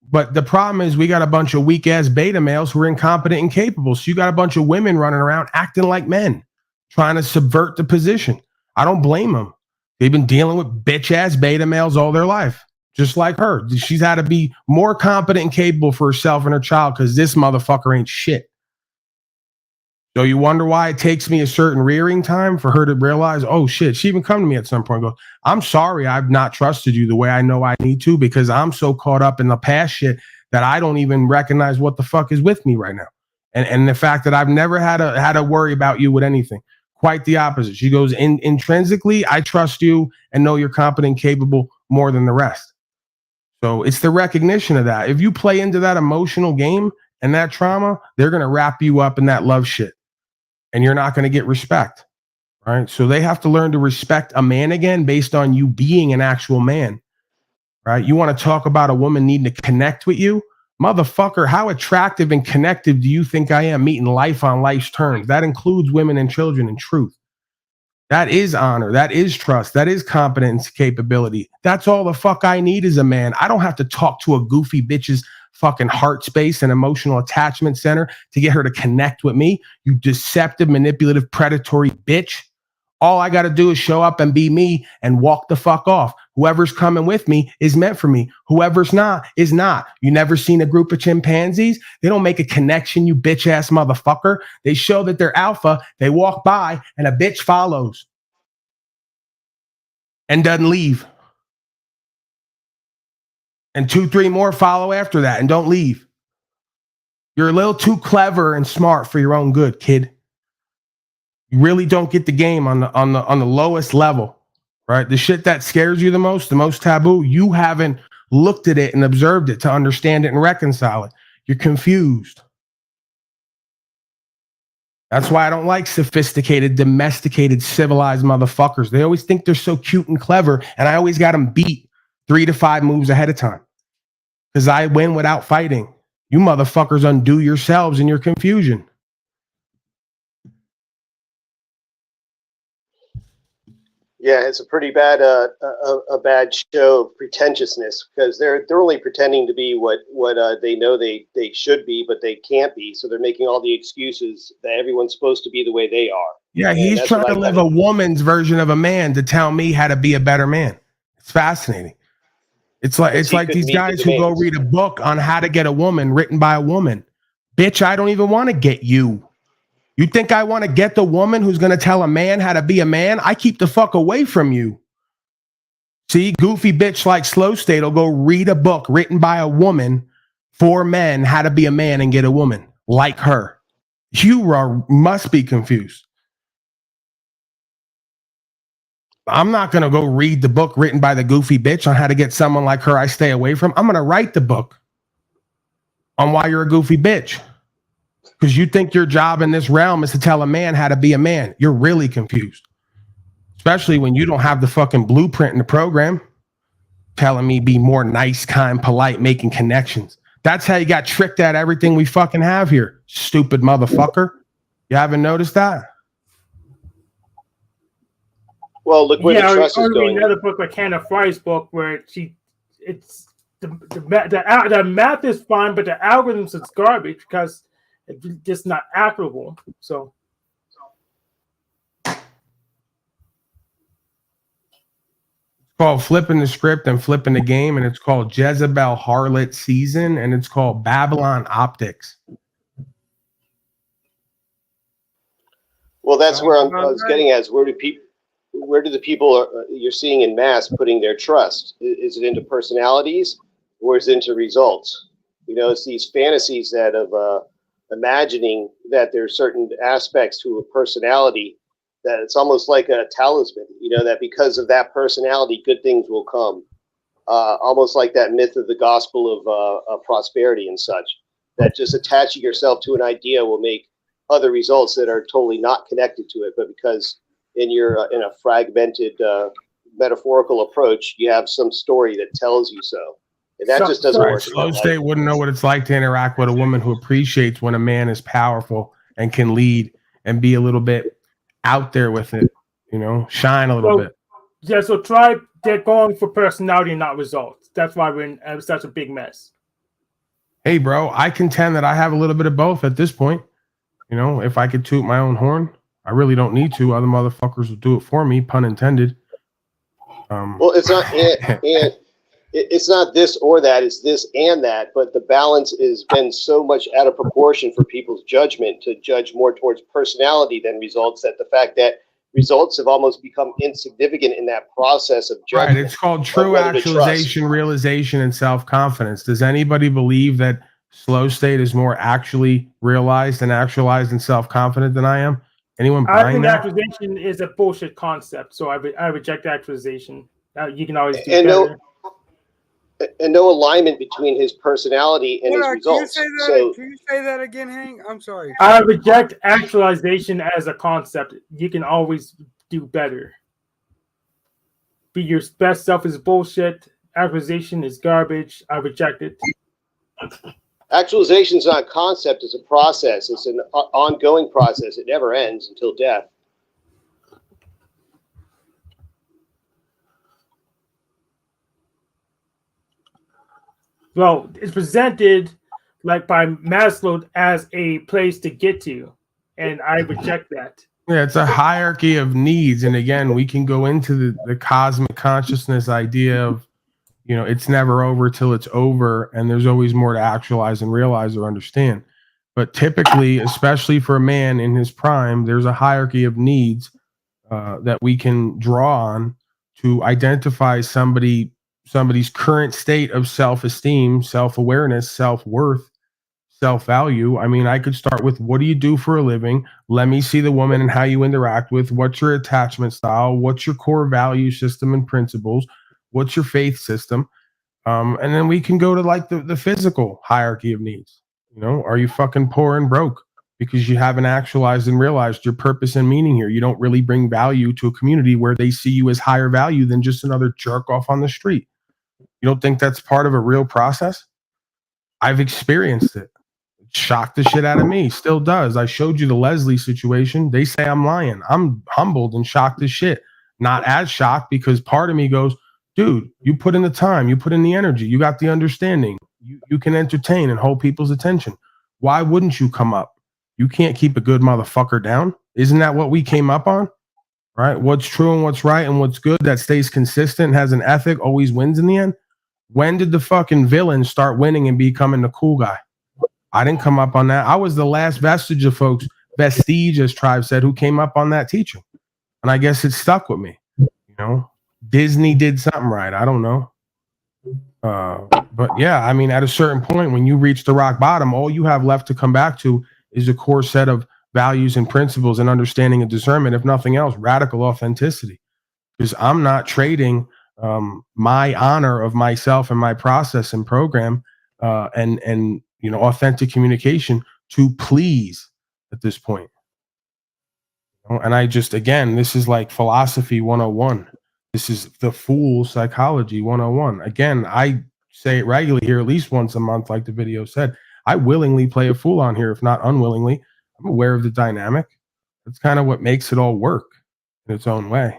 But the problem is we got a bunch of weak ass beta males who are incompetent and capable. So you got a bunch of women running around acting like men, trying to subvert the position. I don't blame them. They've been dealing with bitch ass beta males all their life, just like her. She's had to be more competent and capable for herself and her child because this motherfucker ain't shit. So you wonder why it takes me a certain rearing time for her to realize, oh shit, she even come to me at some point and goes, I'm sorry I've not trusted you the way I know I need to because I'm so caught up in the past shit that I don't even recognize what the fuck is with me right now. And the fact that I've never had to worry about you with anything. Quite the opposite. She goes, intrinsically, I trust you and know you're competent and capable more than the rest. So it's the recognition of that. If you play into that emotional game and that trauma, they're going to wrap you up in that love shit. And you're not going to get respect, right? So they have to learn to respect a man again based on you being an actual man, right? You want to talk about a woman needing to connect with you? Motherfucker, how attractive and connective do you think I am meeting life on life's terms? That includes women and children and truth. That is honor. That is trust. That is competence, capability. That's all the fuck I need as a man. I don't have to talk to a goofy bitch's fucking heart space and emotional attachment center to get her to connect with me. You deceptive, manipulative, predatory bitch. All I got to do is show up and be me and walk the fuck off. Whoever's coming with me is meant for me. Whoever's not is not. You never seen a group of chimpanzees? They don't make a connection, you bitch ass motherfucker. They show that they're alpha. They walk by and a bitch follows and doesn't leave. And 2, 3 more follow after that and don't leave. You're a little too clever and smart for your own good, kid. You really don't get the game on the lowest level, right? The shit that scares you the most taboo, you haven't looked at it and observed it to understand it and reconcile it. You're confused. That's why I don't like sophisticated, domesticated, civilized motherfuckers. They always think they're so cute and clever, and I always got them beat 3 to 5 moves ahead of time. Because I win without fighting. You motherfuckers undo yourselves in your confusion. Yeah, it's a pretty bad a bad show of pretentiousness because they're only pretending to be what they know they should be, but they can't be. So they're making all the excuses that everyone's supposed to be the way they are. Yeah, And he's that's trying what to I live gotta- a woman's version of a man to tell me how to be a better man. It's fascinating. It's like these guys who go read a book on how to get a woman written by a woman. Bitch, I don't even want to get you. You think I want to get the woman who's going to tell a man how to be a man? I keep the fuck away from you. See, goofy bitch like Slow State will go read a book written by a woman for men, how to be a man and get a woman like her. You must be confused. I'm not going to go read the book written by the goofy bitch on how to get someone like her I stay away from. I'm going to write the book on why you're a goofy bitch. Because you think your job in this realm is to tell a man how to be a man. You're really confused. especially when you don't have the fucking blueprint in the program telling me be more nice, kind, polite, making connections. That's how you got tricked at everything we fucking have here, stupid motherfucker. You haven't noticed that? Well, look where the trust is going. Another book like Hannah Fry's book where the math is fine, but the algorithms is garbage because it's just not applicable. So called Flipping the Script and Flipping the Game, and it's called Jezebel Harlot Season, and it's called Babylon Optics. Well, that's where I was getting at. Is where do the people you're seeing in mass putting their trust? Is it into personalities or is it into results? You know, it's these fantasies that of imagining that there's certain aspects to a personality that it's almost like a talisman, you know, that because of that personality, good things will come. Almost like that myth of the gospel of prosperity and such, that just attaching yourself to an idea will make other results that are totally not connected to it. But because in a fragmented metaphorical approach, you have some story that tells you so. And that just doesn't work. Slow State wouldn't know what it's like to interact with a woman who appreciates when a man is powerful and can lead and be a little bit out there with it, you know, shine a little bit. Yeah, so they're going for personality and not results. That's why we're in such a big mess. Hey, bro, I contend that I have a little bit of both at this point. You know, if I could toot my own horn, I really don't need to. Other motherfuckers will do it for me, pun intended. Well, it's not and it's not this or that. It's this and that. But the balance has been so much out of proportion for people's judgment to judge more towards personality than results. That the fact that results have almost become insignificant in that process of judgment. Right. It's called true actualization, realization, and self-confidence. Does anybody believe that Slow State is more actually realized and actualized and self-confident than I am? Anyone buying I think that? actualization is a bullshit concept, so I reject actualization. You can always do better. And no alignment between his personality and his results. Can you say that again, Hank? I'm sorry. I reject actualization as a concept. You can always do better. Be your best self is bullshit. Actualization is garbage. I reject it. Actualization is not a concept, it's a process. It's an ongoing process. It never ends until death. Well, it's presented like by Maslow as a place to get to, and I reject that. Yeah, it's a hierarchy of needs. And again, we can go into the cosmic consciousness idea of, you know, it's never over till it's over, and there's always more to actualize and realize or understand. But typically, especially for a man in his prime, there's a hierarchy of needs that we can draw on to identify somebody's current state of self-esteem, self-awareness, self-worth, self-value. I mean, I could start with, what do you do for a living? Let me see the woman and how you interact with. What's your attachment style? What's your core value system and principles? What's your faith system? And then we can go to like the physical hierarchy of needs. You know, are you fucking poor and broke because you haven't actualized and realized your purpose and meaning here? You don't really bring value to a community where they see you as higher value than just another jerk off on the street. You don't think that's part of a real process? I've experienced it. It shocked the shit out of me. Still does. I showed you the Leslie situation. They say I'm lying. I'm humbled and shocked as shit. Not as shocked because part of me goes, dude, you put in the time, you put in the energy, you got the understanding, you can entertain and hold people's attention. Why wouldn't you come up? You can't keep a good motherfucker down. Isn't that what we came up on? Right? What's true and what's right and what's good that stays consistent, has an ethic, always wins in the end. When did the fucking villains start winning and becoming the cool guy? I didn't come up on that. I was the last vestige of folks, vestige as Tribe said, who came up on that teaching. And I guess it stuck with me. You know, Disney did something right. I don't know. But yeah, I mean, at a certain point, when you reach the rock bottom, all you have left to come back to is a core set of values and principles and understanding and discernment. If nothing else, radical authenticity. Because I'm not trading my honor of myself and my process and program and you know, authentic communication to please at this point. And I just, again, this is like philosophy 101. This is the fool psychology 101. Again, I say it regularly here, at least once a month, like the video said. I willingly play a fool on here, if not unwillingly. I'm aware of the dynamic. That's kind of what makes it all work in its own way.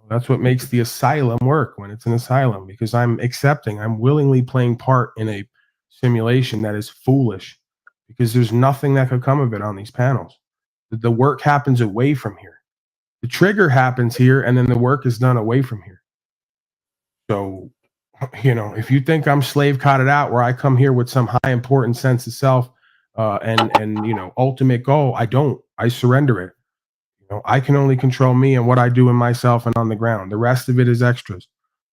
That's what makes the asylum work when it's an asylum, because I'm accepting, I'm willingly playing part in a simulation that is foolish, because there's nothing that could come of it on these panels. The work happens away from here. The trigger happens here, and then the work is done away from here. So, if you think I'm slave cotted out, where I come here with some high important sense of self and ultimate goal, I don't. I surrender it. I can only control me and what I do in myself and on the ground. The rest of it is extras.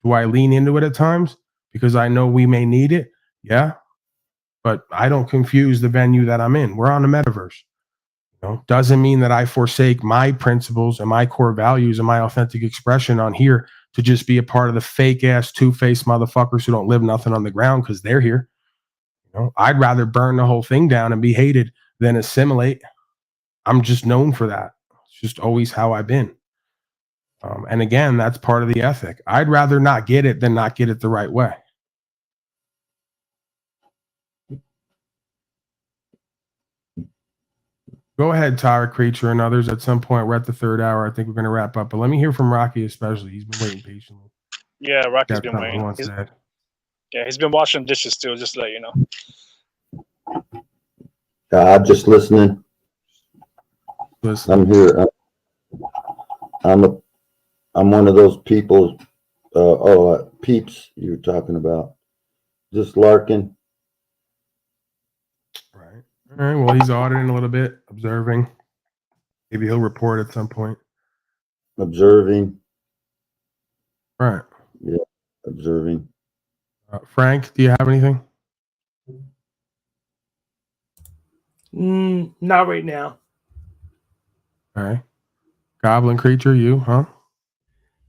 Do I lean into it at times because I know we may need it? Yeah. But I don't confuse the venue that I'm in. We're on the metaverse. Doesn't mean that I forsake my principles and my core values and my authentic expression on here to just be a part of the fake ass two-faced motherfuckers who don't live nothing on the ground because they're here. I'd rather burn the whole thing down and be hated than assimilate. I'm just known for that. It's just always how I've been. And again, that's part of the ethic. I'd rather not get it than not get it the right way. Go ahead, Tyra Creature and others. At some point, we're at the third hour. I think we're going to wrap up. But let me hear from Rocky especially. He's been waiting patiently. Yeah, Rocky's Got been something he waiting. wants to add. Yeah, he's been washing dishes too, just to let you know. I'm just listening. I'm here. I'm one of those people. Peeps you're talking about. Just larking. All right. Well, he's auditing a little bit, observing. Maybe he'll report at some point. Observing. Right. Yeah, observing. Frank, do you have anything? Not right now. All right. Goblin Creature, you, huh?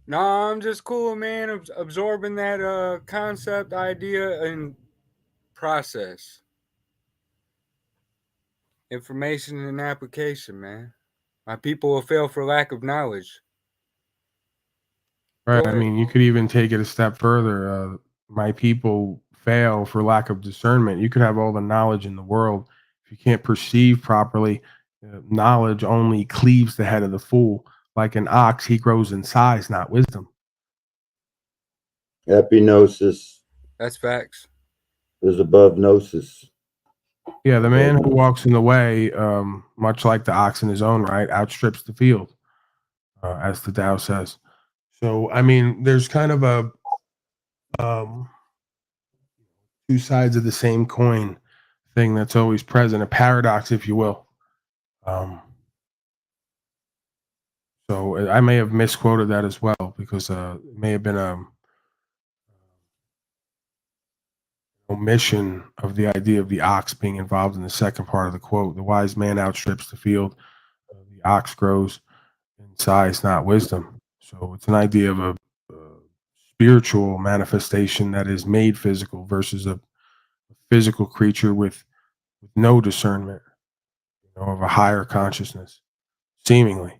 No, I'm just cool, man. Absorbing that concept, idea, and process. Information and application, man. My people will fail for lack of knowledge. Right. I mean, you could even take it a step further. My people fail for lack of discernment. You could have all the knowledge in the world. If you can't perceive properly, knowledge only cleaves the head of the fool. Like an ox, he grows in size, not wisdom. Epignosis. That's facts. Is above gnosis. Yeah, the man who walks in the way, much like the ox in his own right, outstrips the field, as the Tao says. So, I mean, there's kind of a two sides of the same coin thing that's always present, a paradox, if you will. So I may have misquoted that as well, because it may have been a omission of the idea of the ox being involved in the second part of the quote. The wise man outstrips the field. The ox grows in size, not wisdom. So it's an idea of a spiritual manifestation that is made physical versus a physical creature with no discernment, of a higher consciousness, seemingly.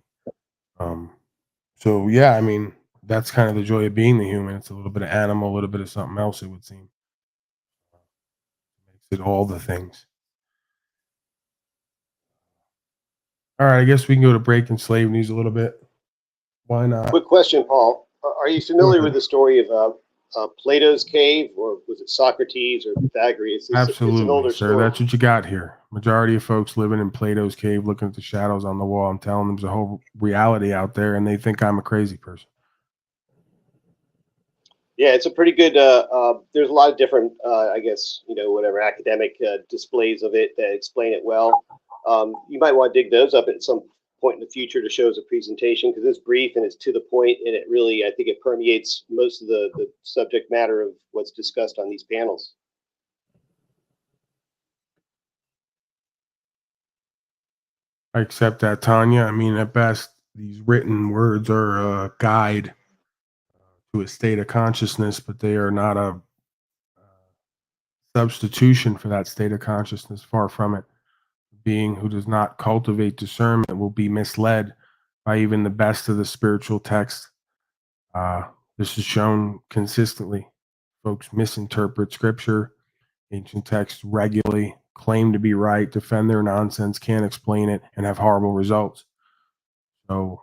So yeah, I mean, that's kind of the joy of being the human. It's a little bit of animal, a little bit of something else, it would seem. Makes it all the things. All right, I guess we can go to break and slave news a little bit. Why not? Quick question, Paul. Are you familiar with the story of Plato's cave, or was it Socrates or Pythagoras? Absolutely, it's an older sir. story. That's what you got here. Majority of folks living in Plato's cave, looking at the shadows on the wall. I'm telling them there's a whole reality out there, and they think I'm a crazy person. Yeah, it's a pretty good. There's a lot of different, I guess, whatever academic displays of it that explain it well. You might want to dig those up at some point in the future to show as a presentation, because it's brief and it's to the point, and it really, I think, it permeates most of the subject matter of what's discussed on these panels. I accept that, Tanya. I mean, at best, these written words are a guide to a state of consciousness, but they are not a substitution for that state of consciousness. Far from it. being who does not cultivate discernment will be misled by even the best of the spiritual texts. This is shown consistently. Folks misinterpret scripture, ancient texts regularly, claim to be right, defend their nonsense, can't explain it, and have horrible results. So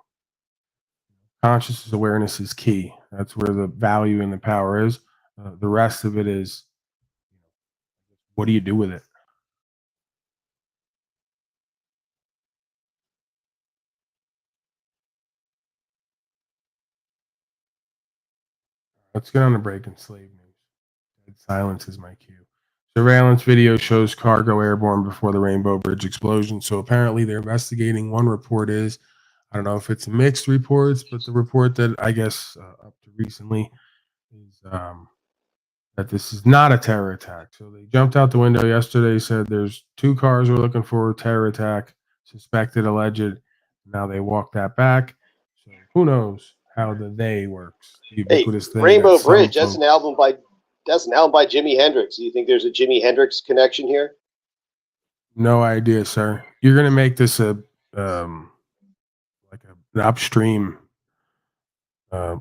conscious awareness is key. That's where the value and the power is. The rest of it is, what do you do with it? Let's get on a break and slave news. Dead silence is my cue. Surveillance video shows car go airborne before the Rainbow Bridge explosion. So apparently they're investigating. One report is, I don't know if it's mixed reports, but the report that I guess up to recently is that this is not a terror attack. So they jumped out the window yesterday, said there's 2 cars we're looking for, terror attack, suspected, alleged. Now they walk that back. So who knows how the they works. The ubiquitous thing Rainbow that some Bridge. That's folks- an album by Jimi Hendrix. Do you think there's a Jimi Hendrix connection here? No idea, sir. You're gonna make this a like an upstream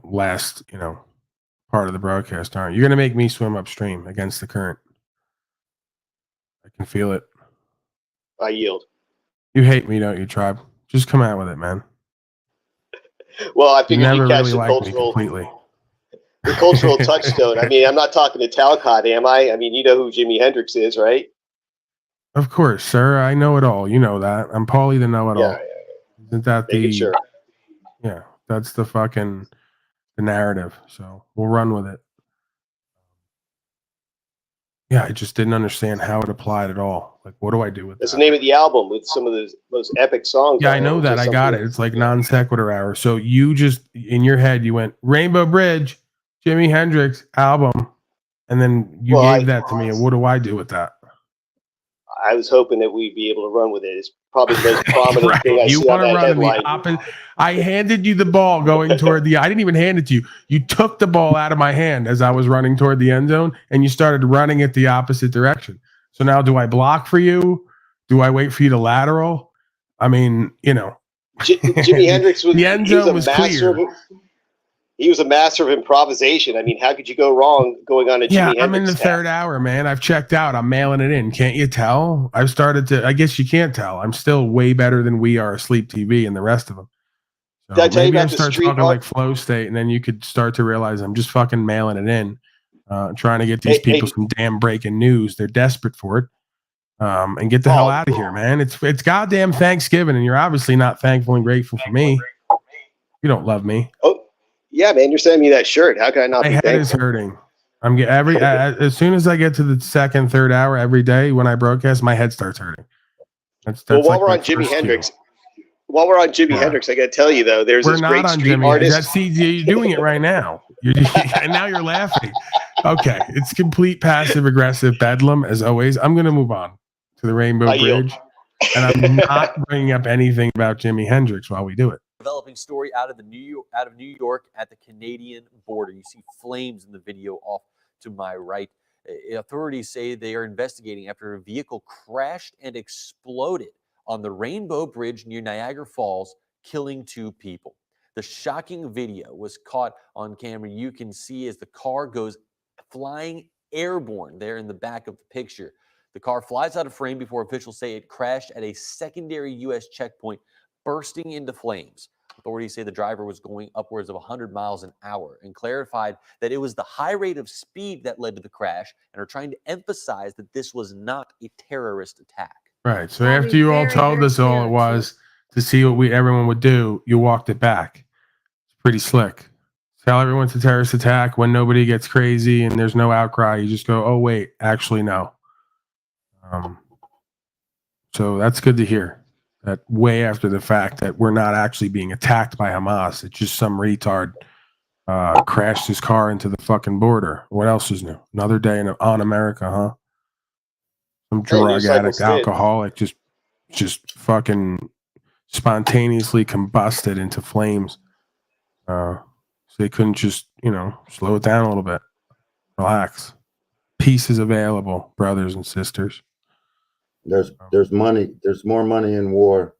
last, part of the broadcast, aren't you? You're gonna make me swim upstream against the current. I can feel it. I yield. You hate me, don't you, Tribe? Just come out with it, man. Well, I You figured never you'd catch really the liked me completely. cultural touchstone. I mean, I'm not talking to Talcott, am I? I mean, you know who Jimi Hendrix is, right? Of course, sir. I know it all. You know that. I'm Paulie the know-it-all. Yeah. Isn't that Making sure. Yeah, that's the fucking the narrative. So we'll run with it. Yeah, I just didn't understand how it applied at all. Like, what do I do with That's that? the name of the album with some of the most epic songs. Yeah, on I it. know that. Just I got something- it. It's like non sequitur hour. So you just in your head you went Rainbow Bridge, Jimi Hendrix album, and then you Well, gave that to me. And what do I do with that? I was hoping that we'd be able to run with it. It's probably the most prominent thing I You see on want to that run in headline. the opposite. I handed you the ball going toward the. I didn't even hand it to you. You took the ball out of my hand as I was running toward the end zone, and you started running it the opposite direction. So now, do I block for you? Do I wait for you to lateral? I mean, Jimi Hendrix was the end he was zone a was master clear. he was a master of improvisation. I mean, how could you go wrong going on a Yeah, Jimi I'm in Hendrix the tap? third hour, man. I've checked out. I'm mailing it in. Can't you tell? I've started to. I guess you can't tell. I'm still way better than We Are Asleep TV and the rest of them. So Did I tell you maybe I about the start street talking art? like flow state, and then you could start to realize I'm just fucking mailing it in, trying to get these people some damn breaking news. They're desperate for it, and get the hell out of here, man. It's goddamn Thanksgiving, and you're obviously not thankful and grateful for me. You don't love me. Oh, yeah, man, you're sending me that shirt. How can I not My be head is thankful? hurting. I'm get as soon as I get to the second, third hour every day when I broadcast, my head starts hurting. That's Well, while like we're my on Jimi first cue. Hendrix, I got to tell you though, there's We're this not great on street Jimmy. artist. You're doing it right now. And now you're laughing. Okay, it's complete passive aggressive bedlam as always. I'm going to move on to the Rainbow I yield. Bridge, and I'm not bringing up anything about Jimi Hendrix while we do it. Developing story out of New York at the Canadian border. You see flames in the video off to my right. Authorities say they are investigating after a vehicle crashed and exploded on the Rainbow Bridge near Niagara Falls, killing 2 people. The shocking video was caught on camera. You can see as the car goes flying airborne there in the back of the picture. The car flies out of frame before officials say it crashed at a secondary U.S. checkpoint, bursting into flames. Authorities say the driver was going upwards of 100 miles an hour and clarified that it was the high rate of speed that led to the crash and are trying to emphasize that this was not a terrorist attack. Right. So after you all told us all it was to see what everyone would do, you walked it back. It's pretty slick. Tell everyone it's a terrorist attack when nobody gets crazy and there's no outcry. You just go, oh wait, actually no. So that's good to hear. That way after the fact that we're not actually being attacked by Hamas. It's just some retard crashed his car into the fucking border. What else is new? Another day on America, huh? Some drug addict, alcoholic, just fucking spontaneously combusted into flames. So they couldn't just, slow it down a little bit. Relax. Peace is available, brothers and sisters. There's money. There's more money in war.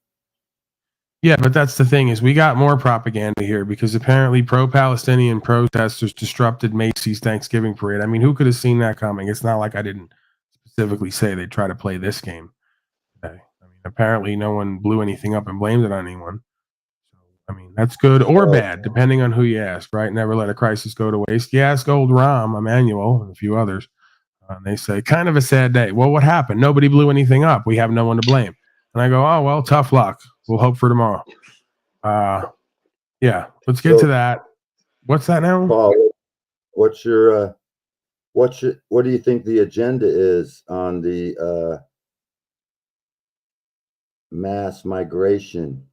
Yeah, but that's the thing is we got more propaganda here because apparently pro-Palestinian protesters disrupted Macy's Thanksgiving parade. I mean, who could have seen that coming? It's not like I didn't specifically say they'd try to play this game. Okay. I mean, apparently no one blew anything up and blamed it on anyone. So, I mean, that's good or bad, depending on who you ask, right? Never let a crisis go to waste. You ask old Rahm Emanuel and a few others, and they say, kind of a sad day. Well, what happened? Nobody blew anything up. We have no one to blame. And I go, oh, well, tough luck. We'll hope for tomorrow. Yeah, let's get to that. What's that now? Paul, what do you think the agenda is on the mass migration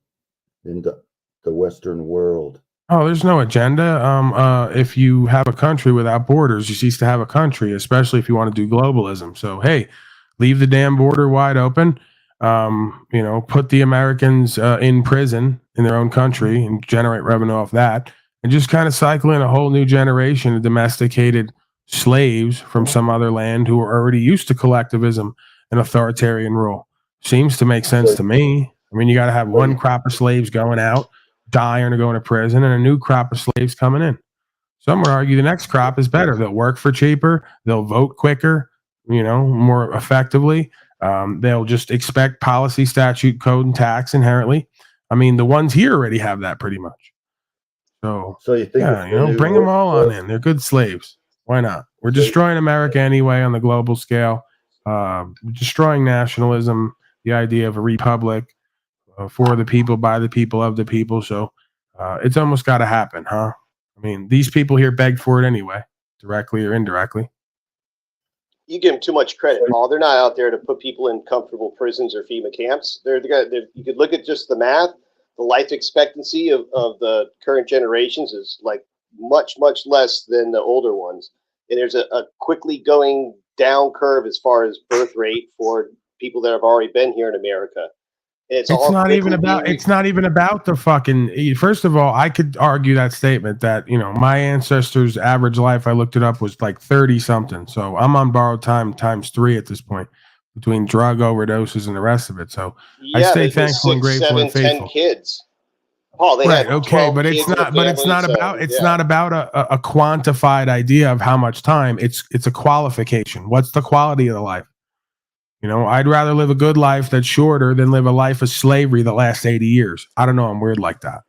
in the Western world? Oh, there's no agenda. If you have a country without borders, you cease to have a country, especially if you want to do globalism. So, hey, leave the damn border wide open. Put the Americans in prison in their own country and generate revenue off that, and just kind of cycle in a whole new generation of domesticated slaves from some other land who are already used to collectivism and authoritarian rule. Seems to make sense to me. I mean, you got to have one crop of slaves going out, dying or going to prison, and a new crop of slaves coming in. Some would argue the next crop is better. They'll work for cheaper. They'll vote quicker, more effectively. They'll just expect policy, statute, code, and tax inherently. I mean, the ones here already have that pretty much. So you think bring them all on in. They're good slaves. Why not? We're destroying America anyway on the global scale. Destroying nationalism, the idea of a republic for the people, by the people, of the people. So it's almost got to happen, huh? I mean, these people here begged for it anyway, directly or indirectly. You give them too much credit, Paul. They're not out there to put people in comfortable prisons or FEMA camps. You could look at just the math. The life expectancy of the current generations is like much, much less than the older ones. And there's a quickly going down curve as far as birth rate for people that have already been here in America. It's not even about the fucking. First of all, I could argue that statement that my ancestors' average life, I looked it up, was like 30 something. So I'm on borrowed time times 3 at this point between drug overdoses and the rest of it. So I stay thankful and grateful and faithful. 10 kids. Paul, they had okay, but it's not. But it's not about. It's not about a quantified idea of how much time. It's a qualification. What's the quality of the life? I'd rather live a good life that's shorter than live a life of slavery that lasts 80 years. I don't know. I'm weird like that.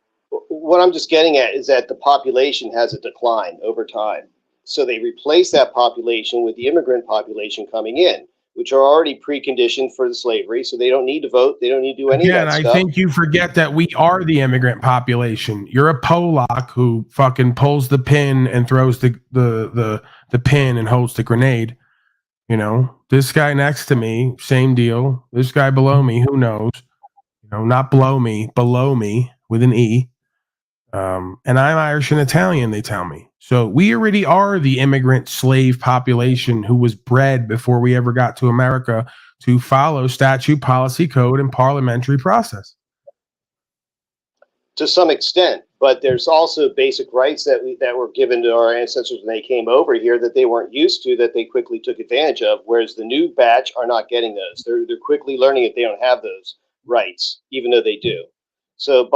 What I'm just getting at is that the population has a decline over time. So they replace that population with the immigrant population coming in, which are already preconditioned for the slavery. So they don't need to vote. They don't need to do any of that stuff. I think you forget that we are the immigrant population. You're a Polak who fucking pulls the pin and throws the pin and holds the grenade. This guy next to me, same deal. This guy below me, who knows? Not below me, below me with an E. And I'm Irish and Italian, they tell me. So we already are the immigrant slave population who was bred before we ever got to America to follow statute, policy, code, and parliamentary process. To some extent, but there's also basic rights that were given to our ancestors when they came over here that they weren't used to, that they quickly took advantage of, whereas the new batch are not getting those. They're quickly learning that they don't have those rights, even though they do. So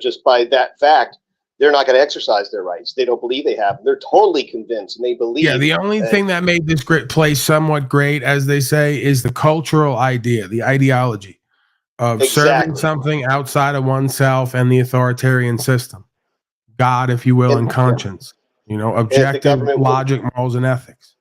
just by that fact, they're not going to exercise their rights. They don't believe they have them. They're totally convinced, and they believe. Yeah, the only thing that made this great place somewhat great, as they say, is the cultural idea, the ideology of serving something outside of oneself and the authoritarian system. God, if you will, and conscience. Objective logic, morals, and ethics.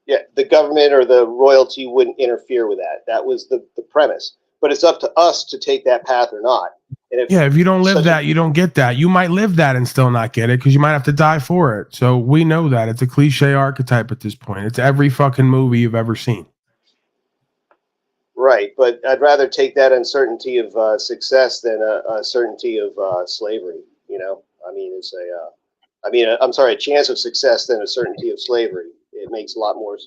Yeah, the government or the royalty wouldn't interfere with that. That was the premise. But it's up to us to take that path or not. And if you don't live that, you don't get that. You might live that and still not get it because you might have to die for it. So we know that. It's a cliche archetype at this point. It's every fucking movie you've ever seen. Right, but I'd rather take that uncertainty of success than a certainty of slavery. A chance of success than a certainty of slavery. It makes a lot more,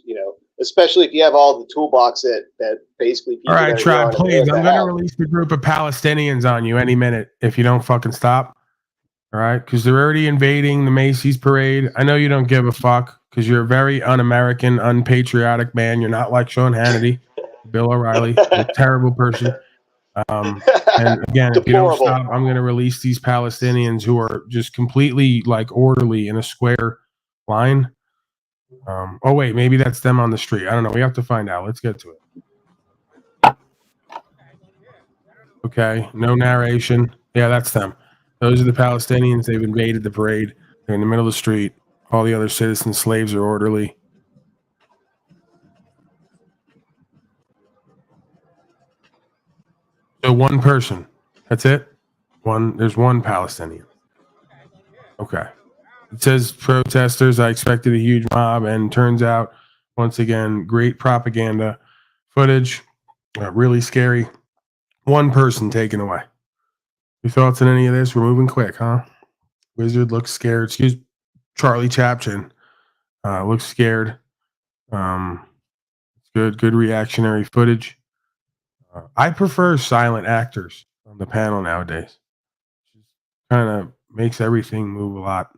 especially if you have all the toolbox that basically people. All right, Tribe, please. I'm going to release a group of Palestinians on you any minute if you don't fucking stop. All right, because they're already invading the Macy's parade. I know you don't give a fuck because you're a very un-American, unpatriotic man. You're not like Sean Hannity. Bill O'Reilly, a terrible person. And again, if you don't Deplorable. stop, I'm going to release these Palestinians who are just completely like orderly in a square line. Oh wait, maybe that's them on the street. I don't know. We have to find out. Let's get to it. Okay, no narration. Yeah, that's them. Those are the Palestinians. They've invaded the parade. They're in the middle of the street. All the other citizen slaves are orderly. So one person. That's it? There's one Palestinian. Okay. It says protesters, I expected a huge mob, and turns out, once again, great propaganda footage. Really scary. One person taken away. Your thoughts on any of this? We're moving quick, huh? Wizard looks scared. Excuse Charlie Chapchin. Looks scared. Good reactionary footage. I prefer silent actors on the panel nowadays. Kind of makes everything move a lot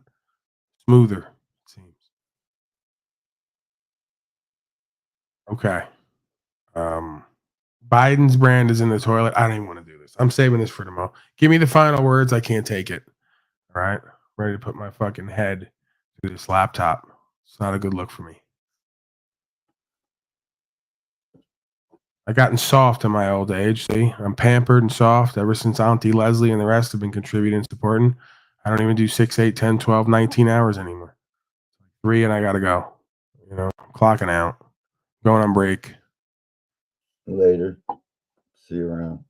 smoother, it seems. Okay. Biden's brand is in the toilet. I don't even want to do this. I'm saving this for tomorrow. Give me the final words. I can't take it. All right. Ready to put my fucking head to this laptop. It's not a good look for me. I've gotten soft in my old age. See, I'm pampered and soft ever since Auntie Leslie and the rest have been contributing and supporting. I don't even do 6, 8, 10, 12, 19 hours anymore. 3 and I got to go. You know, I'm clocking out. Going on break. Later. See you around.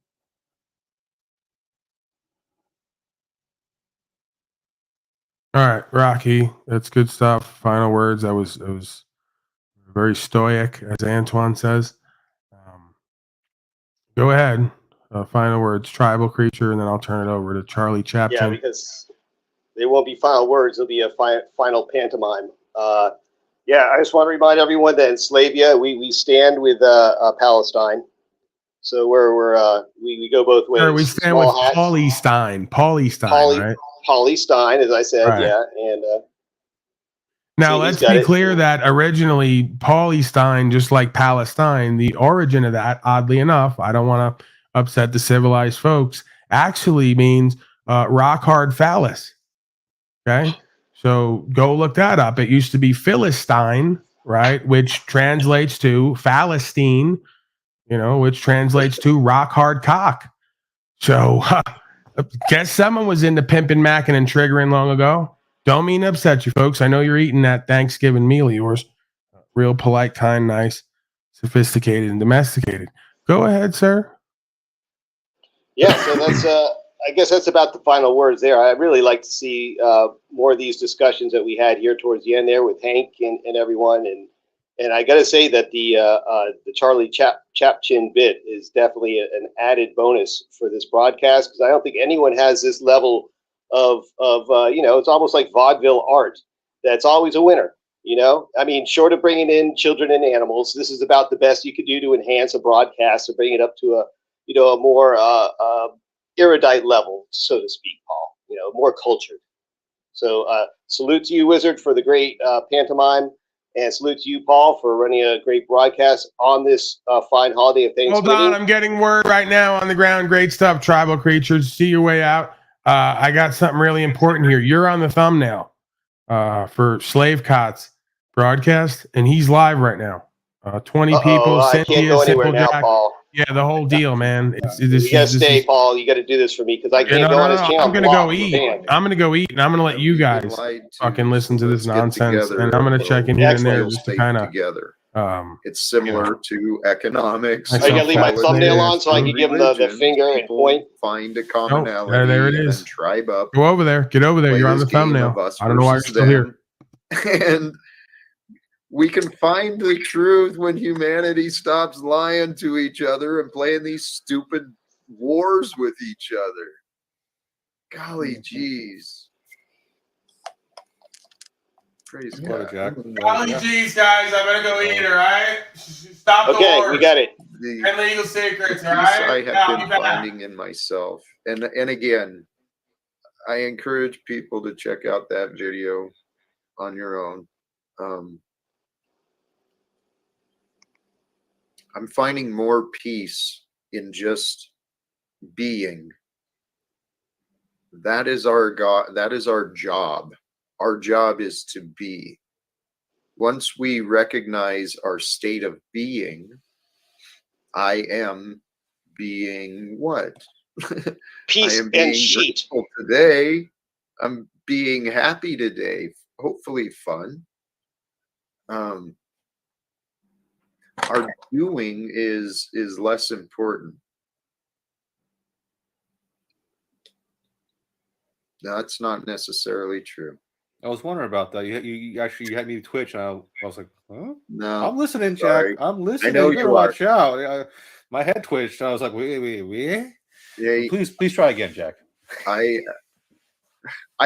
All right, Rocky. That's good stuff. Final words. It was very stoic, as Antoine says. Go ahead. Final words. Tribal creature, and then I'll turn it over to Charlie Chapchin. Yeah, because they won't be final words. It'll be a final pantomime. Yeah, I just want to remind everyone that in Slavia, we stand with Palestine. So we go both ways. Sure, we stand with Paulie Stein. Right? Paulie Stein, as I said, Right. yeah. And now see, let's he's got be it. clear that originally Paulie Stein, just like Palestine, the origin of that, oddly enough, I don't want to upset the civilized folks, actually means rock hard phallus. Okay. So go look that up. It used to be Philistine, right? Which translates to Philistine, which translates to rock hard cock. So guess someone was into pimping, macking, and triggering long ago. Don't mean to upset you folks. I know you're eating that Thanksgiving meal of yours. Real polite, kind, nice, sophisticated, and domesticated. Go ahead, sir. Yeah, so that's I guess that's about the final words there. I really like to see more of these discussions that we had here towards the end there with Hank and everyone, and I got to say that the Charlie Chapchin bit is definitely an added bonus for this broadcast, because I don't think anyone has this level of it's almost like vaudeville art. That's always a winner. I mean, short of bringing in children and animals, this is about the best you could do to enhance a broadcast or bring it up to a more erudite level, so to speak, Paul. More cultured. So salute to you, Wizard, for the great pantomime, and salute to you, Paul, for running a great broadcast on this fine holiday of Thanksgiving. Hold on, I'm getting word right now on the ground. Great stuff, tribal creatures. See your way out. I got something really important here. You're on the thumbnail for Slave Cots broadcast, and he's live right now. 20 people. I can't go anywhere now, Jack. Paul. Yeah, the whole deal, man. You gotta stay, Paul. You gotta do this for me, because I can't go on his channel. I'm gonna go eat. I'm gonna go eat, and I'm gonna let you guys fucking listen to this nonsense, and I'm gonna check in here and there just to kind of together. It's similar to economics. Are you gonna leave my thumbnail on so I can give him the finger and point? Find a commonality. There it is. And tribe up. Go over there. Get over there. You're on the thumbnail. I don't know why you're still here. And we can find the truth when humanity stops lying to each other and playing these stupid wars with each other. Golly geez. Praise God. Jack. Golly geez, guys. I better go eat, all right? Stop the Okay, wars. we got it. And legal secrets, The all peace right? I have been finding in myself. And again, I encourage people to check out that video on your own. I'm finding more peace in just being. That is our God. That is our job. Our job is to be. Once we recognize our state of being, I am being what? Peace I am being and sheet. grateful today. I'm being happy today. Hopefully fun. Our doing is less important. That's not necessarily true. I was wondering about that. You actually had me Twitch, and I was like, huh? No, I'm listening, sorry. Jack. I'm listening. I know You better you are. watch out. My head twitched. I was like, wait. Yeah, Please try again, Jack. I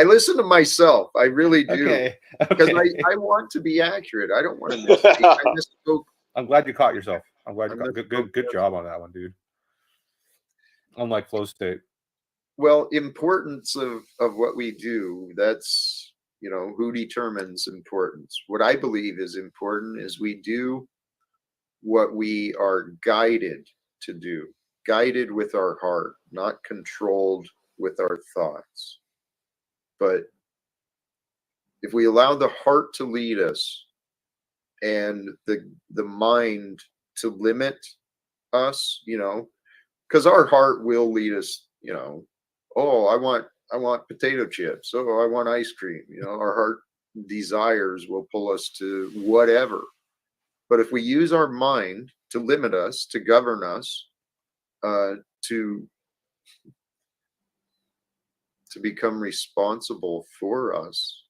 listen to myself. I really do. Okay. Because I want to be accurate. I don't want to misspeak. I misspoke. I'm glad you caught yourself. I'm glad you caught. Good job on that one, dude. Unlike flow state. Well, importance of what we do, that's, who determines importance. What I believe is important is we do what we are guided to do, guided with our heart, not controlled with our thoughts. But if we allow the heart to lead us and the mind to limit us, because our heart will lead us, oh, I want potato chips. Oh, I want ice cream. Our heart desires will pull us to whatever. But if we use our mind to limit us, to govern us, to become responsible for us,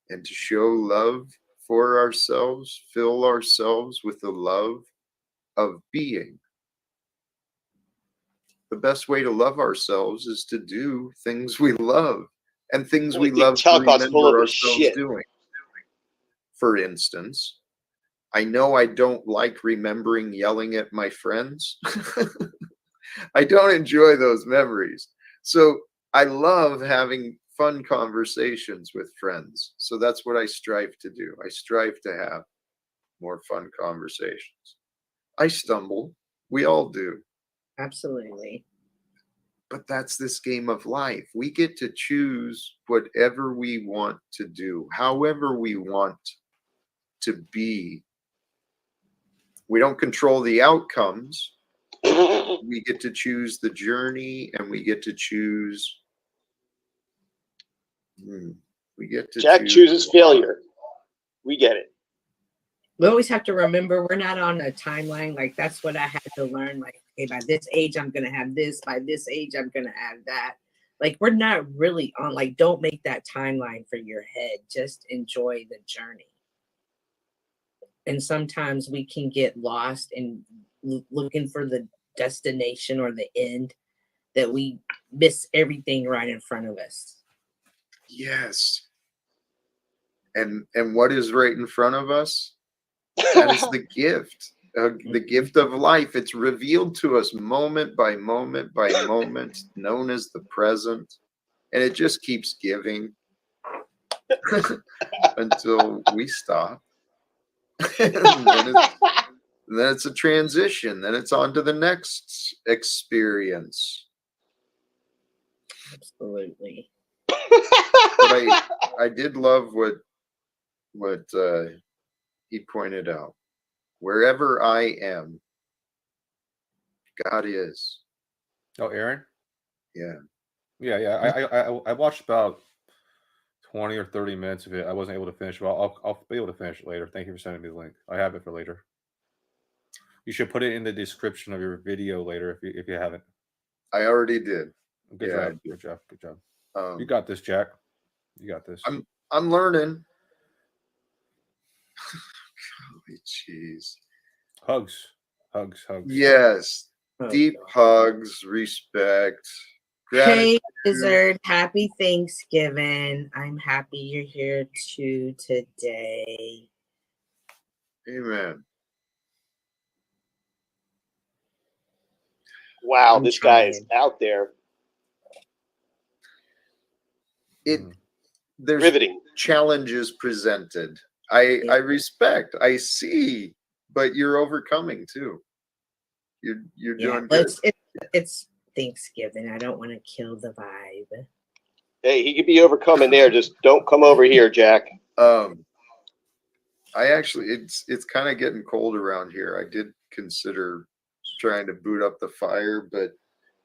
and to show love for ourselves, fill ourselves with the love of being. The best way to love ourselves is to do things we love, and things we love to remember ourselves doing. For instance, I know I don't like remembering yelling at my friends. I don't enjoy those memories. So I love having fun conversations with friends. So that's what I strive to do. I strive to have more fun conversations. I stumble. We all do. Absolutely. But that's this game of life. We get to choose whatever we want to do, however we want to be. We don't control the outcomes. We get to choose the journey, and we get to choose. Jack chooses failure. We get it. We always have to remember we're not on a timeline. Like, that's what I had to learn. Like, okay, by this age, I'm going to have this. By this age, I'm going to have that. Like, we're not really on, like, don't make that timeline for your head. Just enjoy the journey. And sometimes we can get lost in looking for the destination or the end, that we miss everything right in front of us. Yes. And what is right in front of us? That is the gift of life. It's revealed to us moment by moment by moment, known as the present. And it just keeps giving until we stop. And then it's a transition. Then it's on to the next experience. Absolutely. But I did love what he pointed out. Wherever I am, God is. Oh, Aaron? Yeah. Yeah. I watched about 20 or 30 minutes of it. I wasn't able to finish. Well, I'll be able to finish it later. Thank you for sending me the link. I have it for later. You should put it in the description of your video later if you haven't. I already did. Good Yeah, job. Good job. Good job. You got this, Jack. You got this. I'm learning. Holy jeez. Hugs. Yes. Deep hugs, respect. Hey, Wizard. Happy Thanksgiving. I'm happy you're here too today. Amen. Wow, this guy is out there. There's riveting challenges presented. I respect. I see but you're overcoming too. You're Yeah, doing good. it's Thanksgiving. I don't want to kill the vibe. Hey, he could be overcoming there. Just don't come over here, Jack. I actually, it's kind of getting cold around here. I did consider trying to boot up the fire, but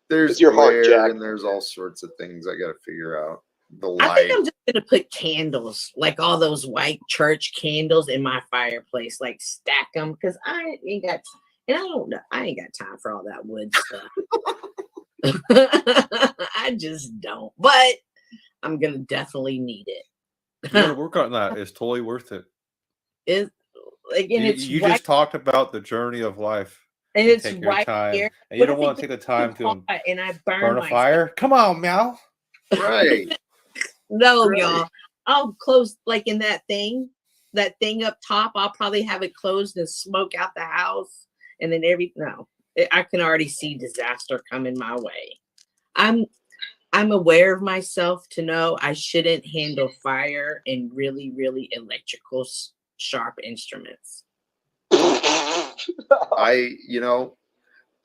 there's It's your heart, glare Jack. and there's all sorts of things I got to figure out. The I light. think I'm just gonna put candles, like all those white church candles, in my fireplace, like stack them, because I ain't got, and I don't know, I ain't got time for all that wood stuff. I just don't. But I'm gonna definitely need it. You gotta work on that. It's totally worth it. It's like, and it's You right, just talked about the journey of life. and it's take your right time, here. and you What don't if it want to take the time gets to hot and I burn burn a myself? fire. Come on, Meow. Right. No, Right. y'all. I'll close, like, in that thing up top. I'll probably have it closed and smoke out the house, and then I can already see disaster coming my way. I'm aware of myself to know I shouldn't handle fire and really, really electrical sharp instruments.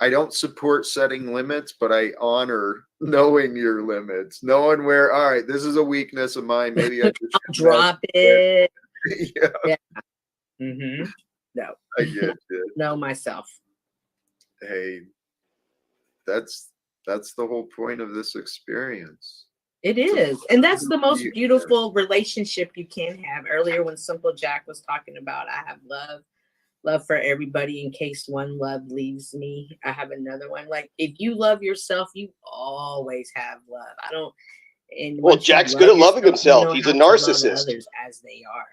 I don't support setting limits, but I honor knowing your limits, knowing where, all right, this is a weakness of mine. Maybe I should Drop it. Yeah. No. I get it. Know myself. Hey, that's the whole point of this experience. It is. And that's the most beautiful relationship you can have. Earlier when Simple Jack was talking about, I have love for everybody in case one love leaves me. I have another one. Like, if you love yourself, you always have love. I don't. And Well, once you Jack's love good at loving yourself, you himself. know He's how a to love narcissist. others as they are.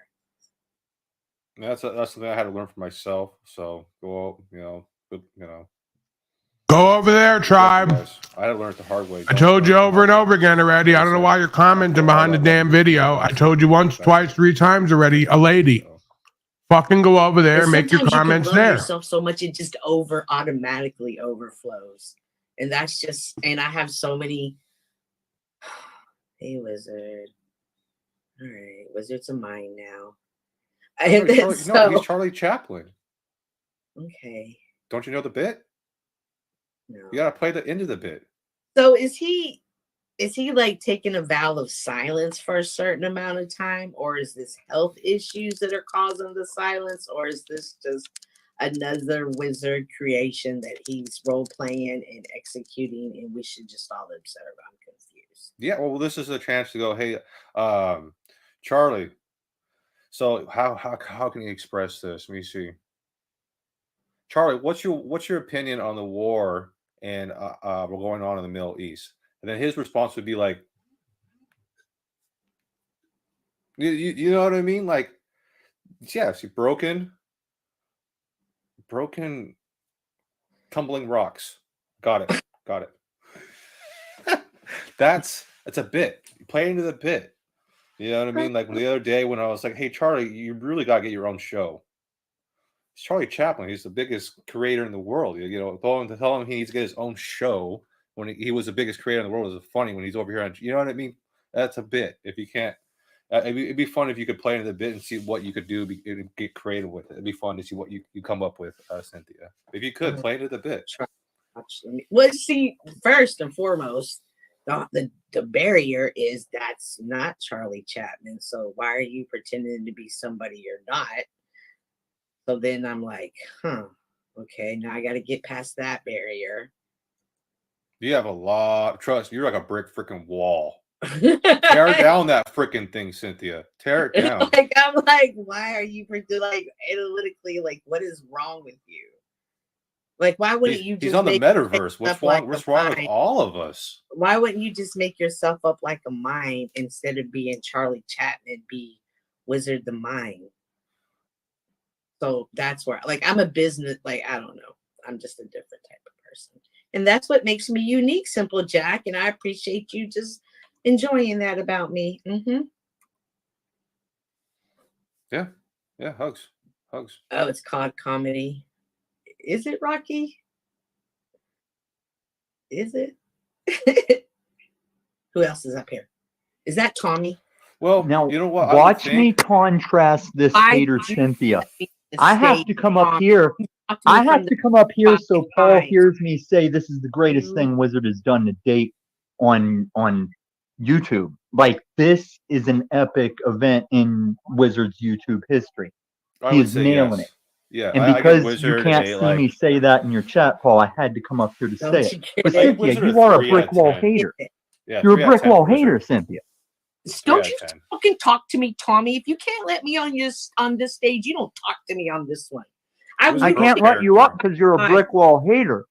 That's something I had to learn for myself. So go, Go over there, tribe. I had to learn it the hard way. I told you over and over again already. I don't know why you're commenting behind the damn video. I told you once, twice, 3 times already. A lady. Fucking go over there and make your Sometimes comments you can love there. yourself so much it just automatically overflows, and that's just. And I have so many. Hey, wizard. All right, wizard's of mine now. And then, He's Charlie Chaplin. Okay. Don't you know the bit? No. You gotta play the end of the bit. So is he like taking a vow of silence for a certain amount of time, or is this health issues that are causing the silence, or is this just another wizard creation that he's role playing and executing, and we should just all observe? I'm confused. Yeah, well, this is a chance to go, hey, Charlie. So how can you express this? Let me see. Charlie, what's your opinion on the war and going on in the Middle East? And then his response would be like, you know what I mean? Like, yes, broken, tumbling rocks. Got it. That's a bit. You play into the bit. You know what I mean? Like the other day when I was like, hey, Charlie, you really got to get your own show. It's Charlie Chaplin. He's the biggest creator in the world. You know, tell him he needs to get his own show when he was the biggest creator in the world. It was funny when he's over here. You know what I mean? That's a bit. If you can't, it'd be fun if you could play into the bit and see what you could do, get creative with it. It'd be fun to see what you come up with, Cynthia. If you could play into the bit. Well, see, first and foremost, the barrier is that's not Charlie Chaplin. So why are you pretending to be somebody you're not? So then I'm like, okay, now I got to get past that barrier. You have a lot. Trust, you're like a brick freaking wall. Tear down that freaking thing, Cynthia. Tear it down. Like, I'm like, why are you like analytically, like, what is wrong with you? Like, why wouldn't you just he's on the metaverse. What's wrong with all of us? Why wouldn't you just make yourself up like a mime instead of being Charlie Chaplin, be Wizard the Mime? So that's where, like, I'm a business, like, I don't know. I'm just a different type of person. And that's what makes me unique, Simple Jack. And I appreciate you just enjoying that about me. Yeah. Hugs. Oh, it's called comedy. Is it, Rocky? Is it? Who else is up here? Is that Tommy? Well, now you know what? watch me contrast this hater Cynthia. I have to come up here. I have to come up here so Paul hears me say this is the greatest thing Wizard has done to date on YouTube. Like, this is an epic event in Wizard's YouTube history. I He would is say nailing yes. it. Yeah, And I give because you Wizard can't a, see like, me say that in your chat, Paul, I had to come up here to Don't say you it. get But it? I give Cynthia, Wizard a you are a 3 brick out of wall 10. hater. Yeah, You're 3 a out of brick 10 wall Wizard. hater, Cynthia. 3 Don't out you of 10. fucking talk to me, Tommy. If you can't let me on this stage, you don't talk to me on this one. I can't let you up because you're a brick wall hater.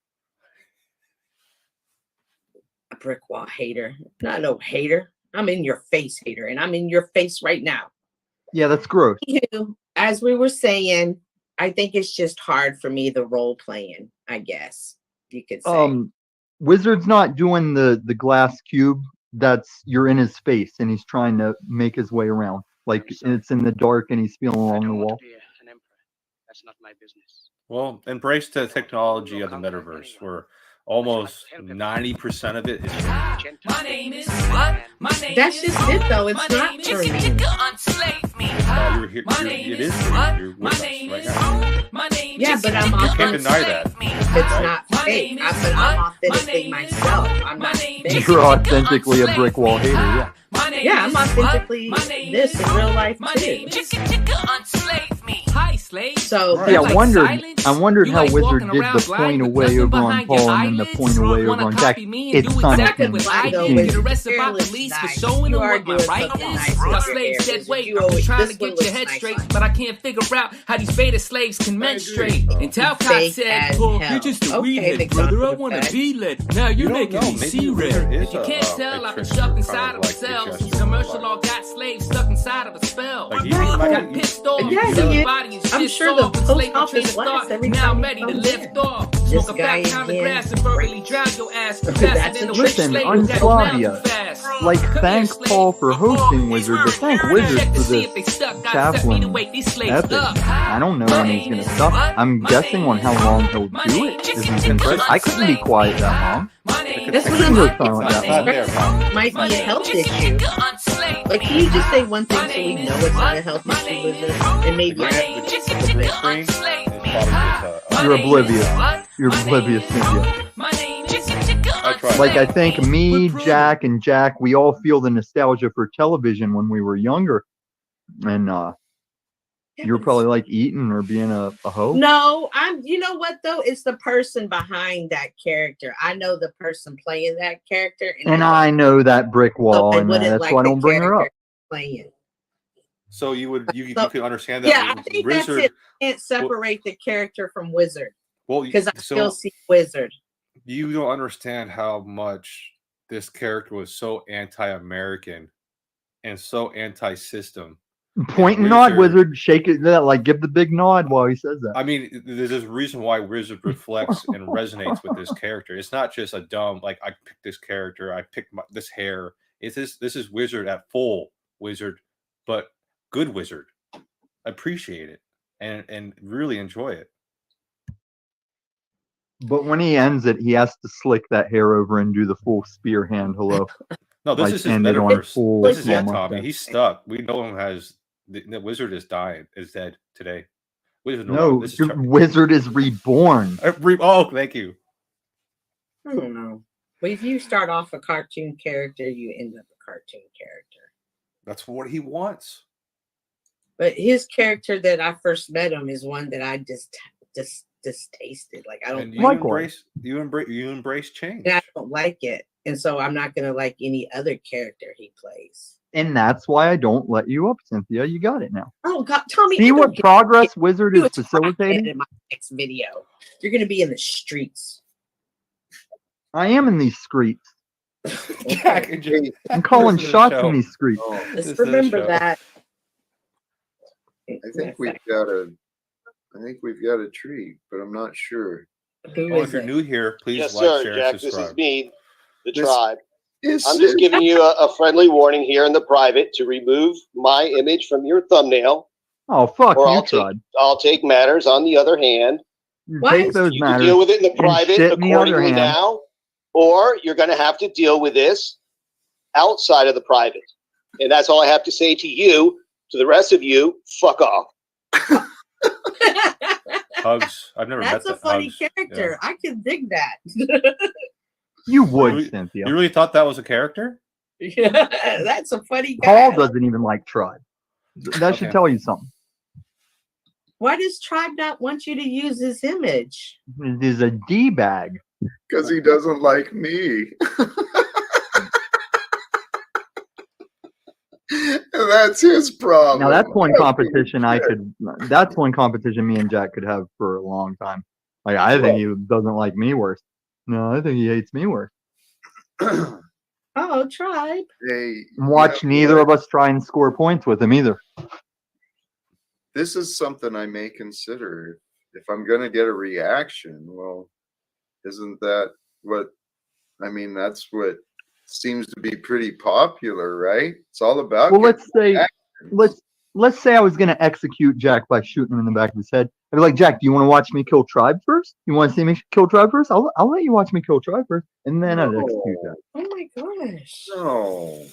A brick wall hater. Not no hater. I'm in your face hater, and I'm in your face right now. Yeah, that's gross. As we were saying, I think it's just hard for me, the role playing, I guess you could say. Wizard's not doing the glass cube. That's you're in his face and he's trying to make his way around. Like it's in the dark and he's feeling along the wall. That's not my business. Well, embrace the technology of the metaverse, where almost 90% of it is. My name is what? My name That's just it, though. It's not for me. You're here. It is for you. You're with us right now. Yeah, but I'm You can't deny that. It's not fake. I'm authentically myself. I'm not fake. You're authentically a brick wall hater. Yeah. Yeah, I'm authentically this in real life too. So See, I wondered how Wizard did the point away over on Paul and then the point away over on Jack. It's simultaneous. You are doing something nice. Slave said, wait, I'm trying to get your head straight, but I can't figure out how these beta slaves can menstruate. And Talcott said, Paul, you're just a weedhead, brother. I want to be led. Now you're making me see red. If you can't tell, I've been shoved inside of a cell. Commercial all got slaves stuck inside of a spell. Got pissed off. I'm sure the post office lasts every now time I'm ready to lift off. Smoke a guy fat pound of again. grass and verbally drown your ass. Listen, Unslavia, like, thank Paul for hosting Wizard, but thank Wizard for this chaplain epic. I don't know when he's gonna stop. I'm guessing on how long he'll do it. I couldn't be quiet that long. This I was couldn't go silent that long. might be a health issue. Like, can you just say one thing so we know it's not a health issue with this? And maybe You're oblivious. You're oblivious, Cynthia. Like, I think me, Jack, and Jack, we all feel the nostalgia for television when we were younger. And you're probably like eating or being a hoe. No, you know what though? It's the person behind that character. I know the person playing that character. And I know that brick wall, I and wouldn't that's like why I the don't bring her up. character playing. So you could understand that. Yeah, I think Wizard, that's it. Can't separate the character from Wizard. Well, because I still see Wizard. You don't understand how much this character was so anti-American and so anti-system. Point and nod, Wizard. Shake it. Like, give the big nod while he says that. I mean, there's a reason why Wizard reflects and resonates with this character. It's not just a dumb, like, I picked this character, I picked this hair. It's this is Wizard at full Wizard, but good Wizard. Appreciate it and really enjoy it. But when he ends it, he has to slick that hair over and do the full spear hand hello. No, this like, is his end it on metaverse. full This is it, Walmart Tommy. death. He's stuck. We know him as the Wizard is dead today. Wizard, No, this is your Wizard is reborn. Oh, thank you. I don't know. But if you start off a cartoon character, you end up a cartoon character. That's what he wants. But his character that I first met him is one that I just distasted. Like, I don't And like you embrace change. and I don't like it. And so I'm not gonna like any other character he plays. And that's why I don't let you up, Cynthia. You got it now. Oh God, Tommy! See what progress Wizard is facilitating? In my next video, you're gonna be in the streets. I am in these streets. Jack, I'm calling this is a shots show. in these streets. Just remember that. I think we've got a tree, but I'm not sure. If you're new here, please Yes, like, sir, share, Jack. and This subscribe. is me, the This tribe. is I'm just giving you a friendly warning here in the private to remove my image from your thumbnail, Oh, fuck or you, Todd. I'll take matters on the other hand. You take those You can matters. deal with it in the and private shit in the other accordingly hand. now, or you're going to have to deal with this outside of the private. And that's all I have to say to you. To the rest of you, fuck off. Hugs. I've never That's met a that. funny Hugs. character. Yeah. I can dig that. You would, You Cynthia. really thought that was a character? Yeah, that's a funny guy. Paul doesn't even like Tribe. That should Okay. tell you something. Why does Tribe not want you to use his image? It is a D-bag. Because he doesn't like me. That's his problem. Now that's one competition I could. That's one competition me and Jack could have for a long time. Like I think he doesn't like me worse. No, I think he hates me worse. Oh, Tribe. Hey, Watch neither of us try and score points with him either. this is something I may consider. If I'm going to get a reaction, well, isn't that what, I mean, that's what seems to be pretty popular, right? It's all about. Well, let's say I was going to execute Jack by shooting him in the back of his head. I'd be like, Jack, do you want to watch me kill Tribe first? You want to see me kill Tribe first? I'll let you watch me kill Tribe first, and then I'd execute Jack. Oh my gosh. No.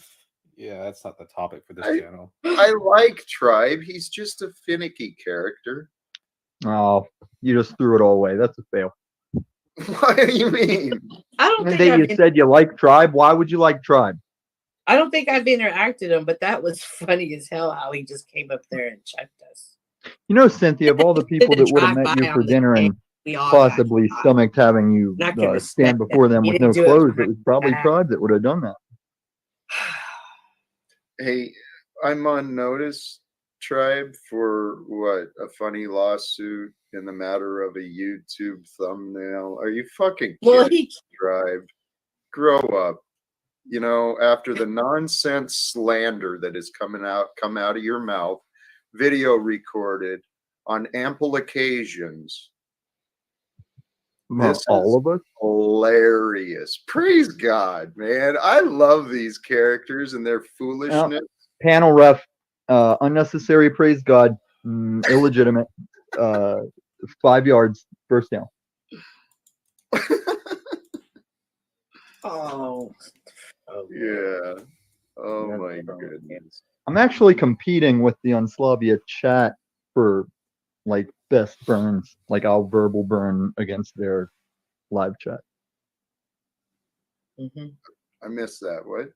Yeah, that's not the topic for this channel. I like Tribe. He's just a finicky character. Oh, you just threw it all away. That's a fail. What do you mean? I don't think You said you like Tribe. Why would you like Tribe? I don't think I've interacted him, but that was funny as hell how he just came up there and checked us. You know, Cynthia, of all the people that would have met drive-by you for on the dinner and we all possibly stomached having you Not gonna stand respect before that. them You with no didn't do it clothes, for it was probably that. Tribe that would have done that. Hey, I'm on notice, Tribe, for what? A funny lawsuit in the matter of a YouTube thumbnail. Are you fucking kidding, Tribe? Grow up. You know, after the nonsense slander that has come out of your mouth, video recorded on ample occasions. This all of us? Hilarious. Praise God, man. I love these characters and their foolishness. Panel ref, unnecessary praise God, illegitimate, 5 yards, first down. Oh. Yeah. Oh my goodness. I'm actually competing with the Unslavia chat for like best burns. Like I'll verbal burn against their live chat. I missed that. What?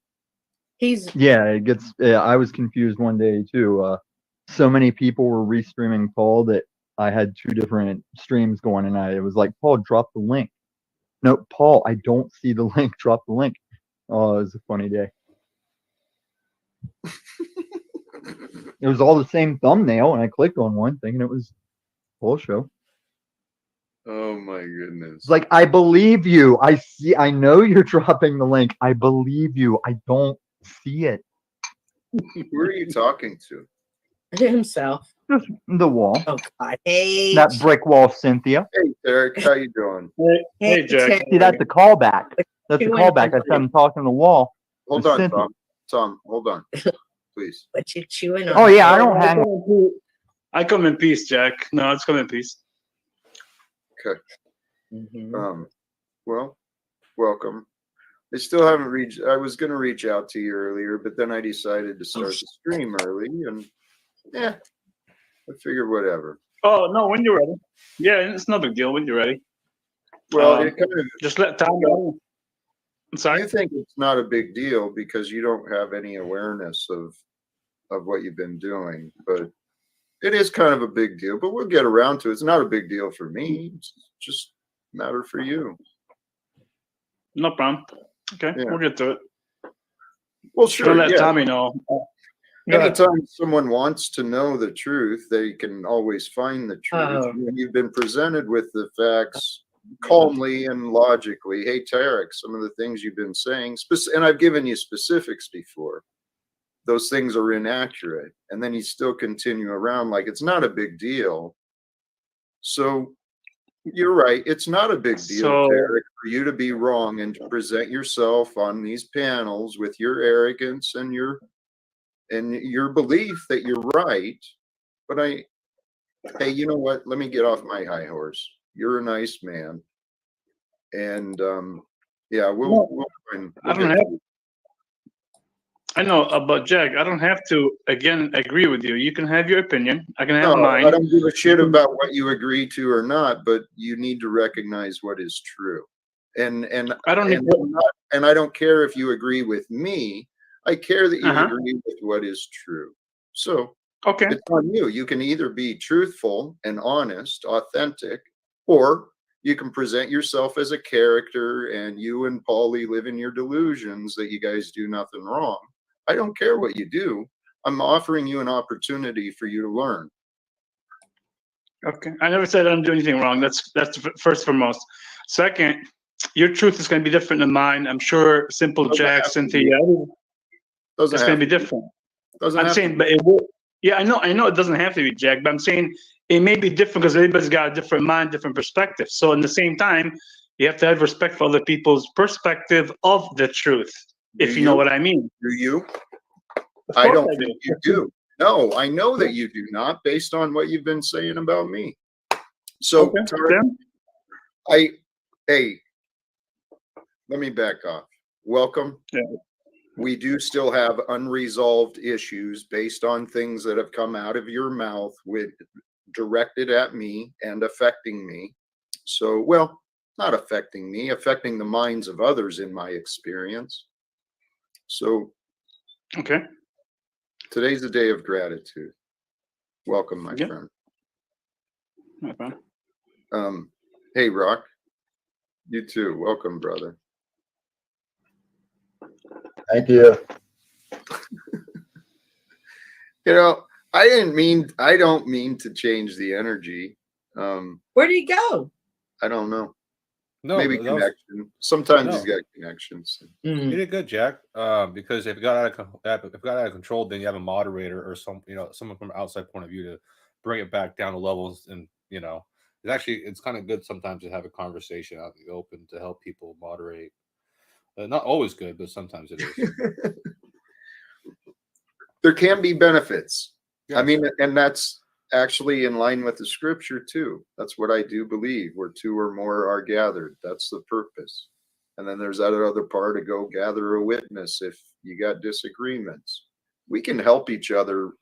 Yeah, it gets. Yeah, I was confused one day too. So many people were restreaming Paul that I had 2 different streams going, and it was like, Paul, drop the link. No, Paul, I don't see the link. Drop the link. Oh, it was a funny day. It was all the same thumbnail, and I clicked on one thinking it was Paul show. Oh my goodness. It's like, I believe you. I know you're dropping the link. I believe you. I don't see it. Who are you talking to? Himself. Just the wall. Oh God. Hey. That brick wall, Cynthia. Hey, Derek, how you doing? Hey, Jack. See, that's a callback. That's a callback. I said I'm talking to the wall. Hold with on, Cynthia. Tom. Tom, hold on, please. What you chewing on? Oh yeah, I don't hang. I come in peace, Jack. No, it's come in peace. Okay. Well, welcome. I still haven't reached. I was going to reach out to you earlier, but then I decided to start the stream early, and yeah, I figured whatever. Oh no, when you're ready. Yeah, it's no big deal when you're ready. Well, it kind of just let Tom know. I'm sorry. You think it's not a big deal because you don't have any awareness of what you've been doing, but it is kind of a big deal. But we'll get around to it. It's not a big deal for me. It's just a matter for you. No problem. Okay, Yeah. we'll get to it. Well, sure. Don't let yeah. Tommy know. Go ahead. Anytime someone wants to know the truth, they can always find the truth. Oh. When you've been presented with the facts calmly and logically, hey, Tarek, some of the things you've been saying, and I've given you specifics before, those things are inaccurate. And then you still continue around like it's not a big deal. So you're right. It's not a big deal, Tarek, for you to be wrong and to present yourself on these panels with your arrogance and your belief that you're right. But hey, you know what? Let me get off my high horse. You're a nice man. And yeah, we'll find. I I know, but Jack, I don't have to again agree with you. You can have your opinion. I can have No, mine. I don't give a shit about what you agree to or not, but you need to recognize what is true. And I don't need and I don't care if you agree with me. I care that you Uh-huh. agree with what is true. So Okay. it's on you. You can either be truthful and honest, authentic, or you can present yourself as a character and you and Paulie live in your delusions that you guys do nothing wrong. I don't care what you do. I'm offering you an opportunity for you to learn. Okay. I never said I don't do anything wrong. That's first foremost. Second, your truth is going to be different than mine. I'm sure Simple Doesn't Jack, have to Cynthia, be. it's Doesn't going have to be to be. different. Doesn't I'm have to saying, be. but it will. Yeah, I know it doesn't have to be, Jack, but I'm saying it may be different because everybody's got a different mind, different perspective. So in the same time, you have to have respect for other people's perspective of the truth, if you know what I mean. Do you? Of I course don't I think do. you do. No, I know that you do not, based on what you've been saying about me. So, Okay, Tarek, hey, let me back off. Welcome. Yeah. We do still have unresolved issues based on things that have come out of your mouth with directed at me and affecting me. So, well, not affecting me, affecting the minds of others in my experience. So, okay. Today's a day of gratitude. Welcome, my Yeah. friend. No problem. Hey, Rock. You too. Welcome, brother. Thank you. You know, I don't mean to change the energy. Where did he go? I don't know. No, Maybe that was- connection. Sometimes No. he's got connections. You did good, Jack. Because if it got out of control, then you have a moderator or someone from an outside point of view to bring it back down to levels. And it's kind of good sometimes to have a conversation out in the open to help people moderate. Not always good, but sometimes it is. There can be benefits. Yeah. I mean, and that's actually in line with the scripture too. That's what I do believe. Where two or more are gathered, that's the purpose. And then there's that other part to go gather a witness if you got disagreements. We can help each other.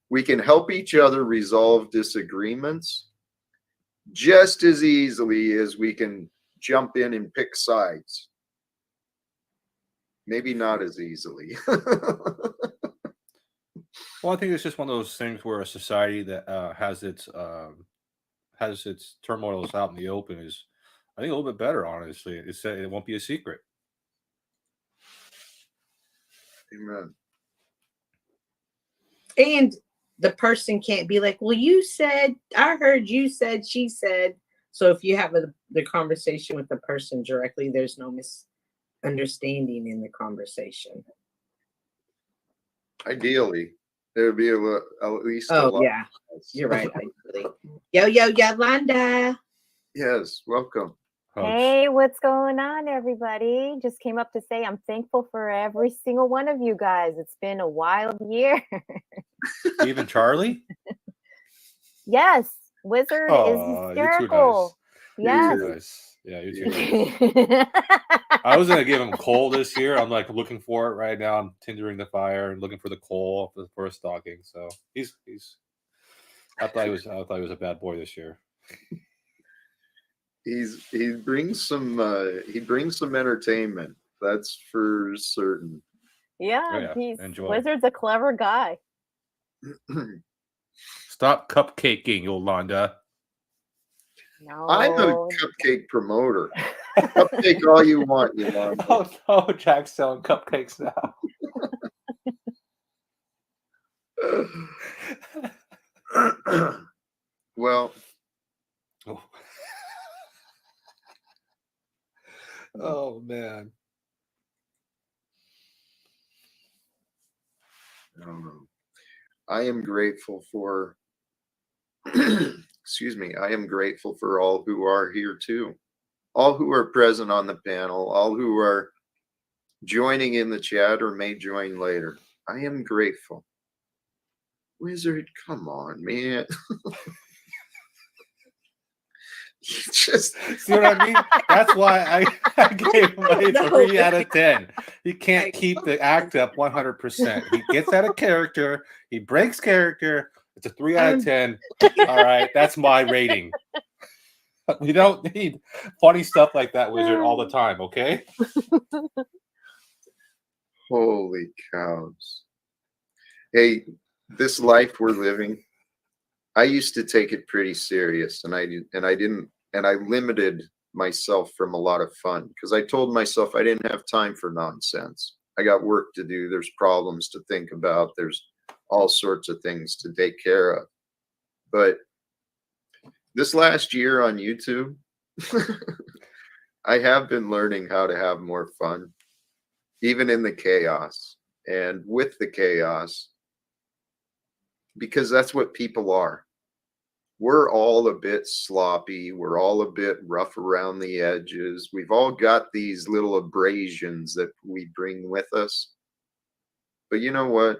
We can help each other resolve disagreements just as easily as we can jump in and pick sides. Maybe not as easily. Well, I think it's just one of those things where a society that has its turmoils out in the open is, I think, a little bit better. Honestly, it won't be a secret. Amen. And the person can't be like, well, you said, I heard you said, she said. So if you have the conversation with the person directly, there's no misunderstanding in the conversation. Ideally, there would be at least. Oh, yeah. You're right. Ideally. Yo, Yolanda. Yes, welcome. Hey, what's going on, everybody? Just came up to say I'm thankful for every single one of you guys. It's been a wild year. Even Charlie? Yes, Wizard is hysterical. You're too nice. Yes. You're too nice. Yeah, you're too nice. I was gonna give him coal this year. I'm like looking for it right now. I'm tindering the fire and looking for the coal for a stocking. So he's. I thought he was a bad boy this year. He brings some entertainment. That's for certain. Yeah, enjoy. Wizard's a clever guy. Stop cupcaking, Yolanda. No. I'm a cupcake promoter. Cupcake all you want, Yolanda. Oh, Jack's selling cupcakes now. Well. Oh man. I don't know. I am grateful for excuse me, I am grateful for all who are here too. All who are present on the panel, all who are joining in the chat or may join later. I am grateful. Wizard, come on, man. Just see what I mean? That's why I gave him a 3 out of 10. He can't keep the act up 100%. He gets out of character. He breaks character. It's a 3 out of 10. All right, that's my rating. We don't need funny stuff like that, Wizard, all the time, okay? holy cows. Hey, this life we're living, I used to take it pretty serious, and I limited myself from a lot of fun because I told myself I didn't have time for nonsense. I got work to do. There's problems to think about. There's all sorts of things to take care of. But this last year on YouTube, I have been learning how to have more fun, even in the chaos and with the chaos, because that's what people are. We're all a bit sloppy. We're all a bit rough around the edges. We've all got these little abrasions that we bring with us. But you know what?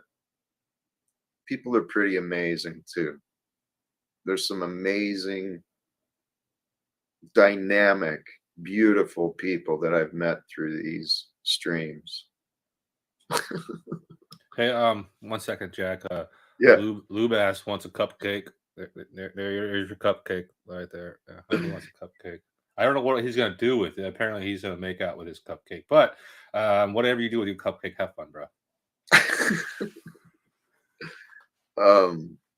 People are pretty amazing too. There's some amazing, dynamic, beautiful people that I've met through these streams. Hey, 1 second, Jack. Yeah. Lube ass wants a cupcake. There's your cupcake right there. Yeah, he wants a cupcake. I don't know what he's gonna do with it. Apparently, he's gonna make out with his cupcake. But whatever you do with your cupcake, have fun, bro.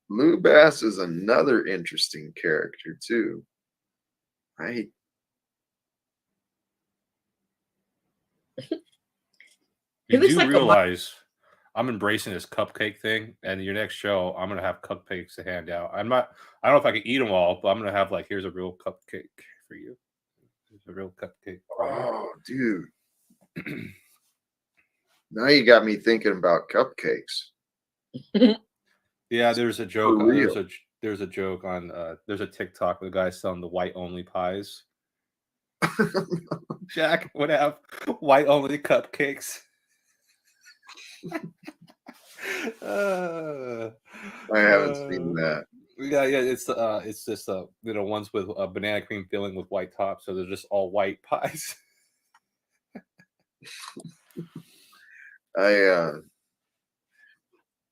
Lou Bass is another interesting character too. You do realize I'm embracing this cupcake thing, and your next show, I'm gonna have cupcakes to hand out. I don't know if I can eat them all, but I'm gonna have like, here's a real cupcake for you. Here's a real cupcake. Oh, dude. Now you got me thinking about cupcakes. Yeah, there's a joke. For real. There's a joke on there's a TikTok with a guy selling the white only pies. Jack would have white only cupcakes. I haven't seen that. Yeah, it's just ones with banana cream filling with white top, so they're just all white pies.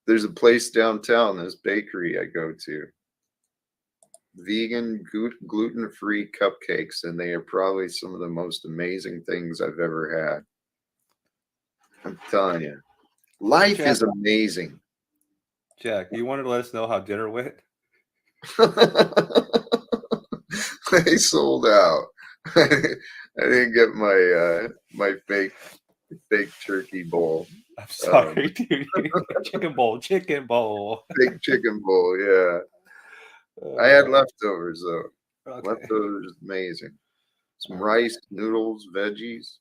There's a place downtown, this bakery I go to. Vegan, gluten-free cupcakes, and they are probably some of the most amazing things I've ever had. I'm telling you, life is amazing. Jack, you wanted to let us know how dinner went? They sold out. I didn't get my fake turkey bowl. I'm sorry, dude. Chicken bowl. Big chicken bowl, yeah. I had leftovers though. Okay. Leftovers, amazing. Some rice, noodles, veggies.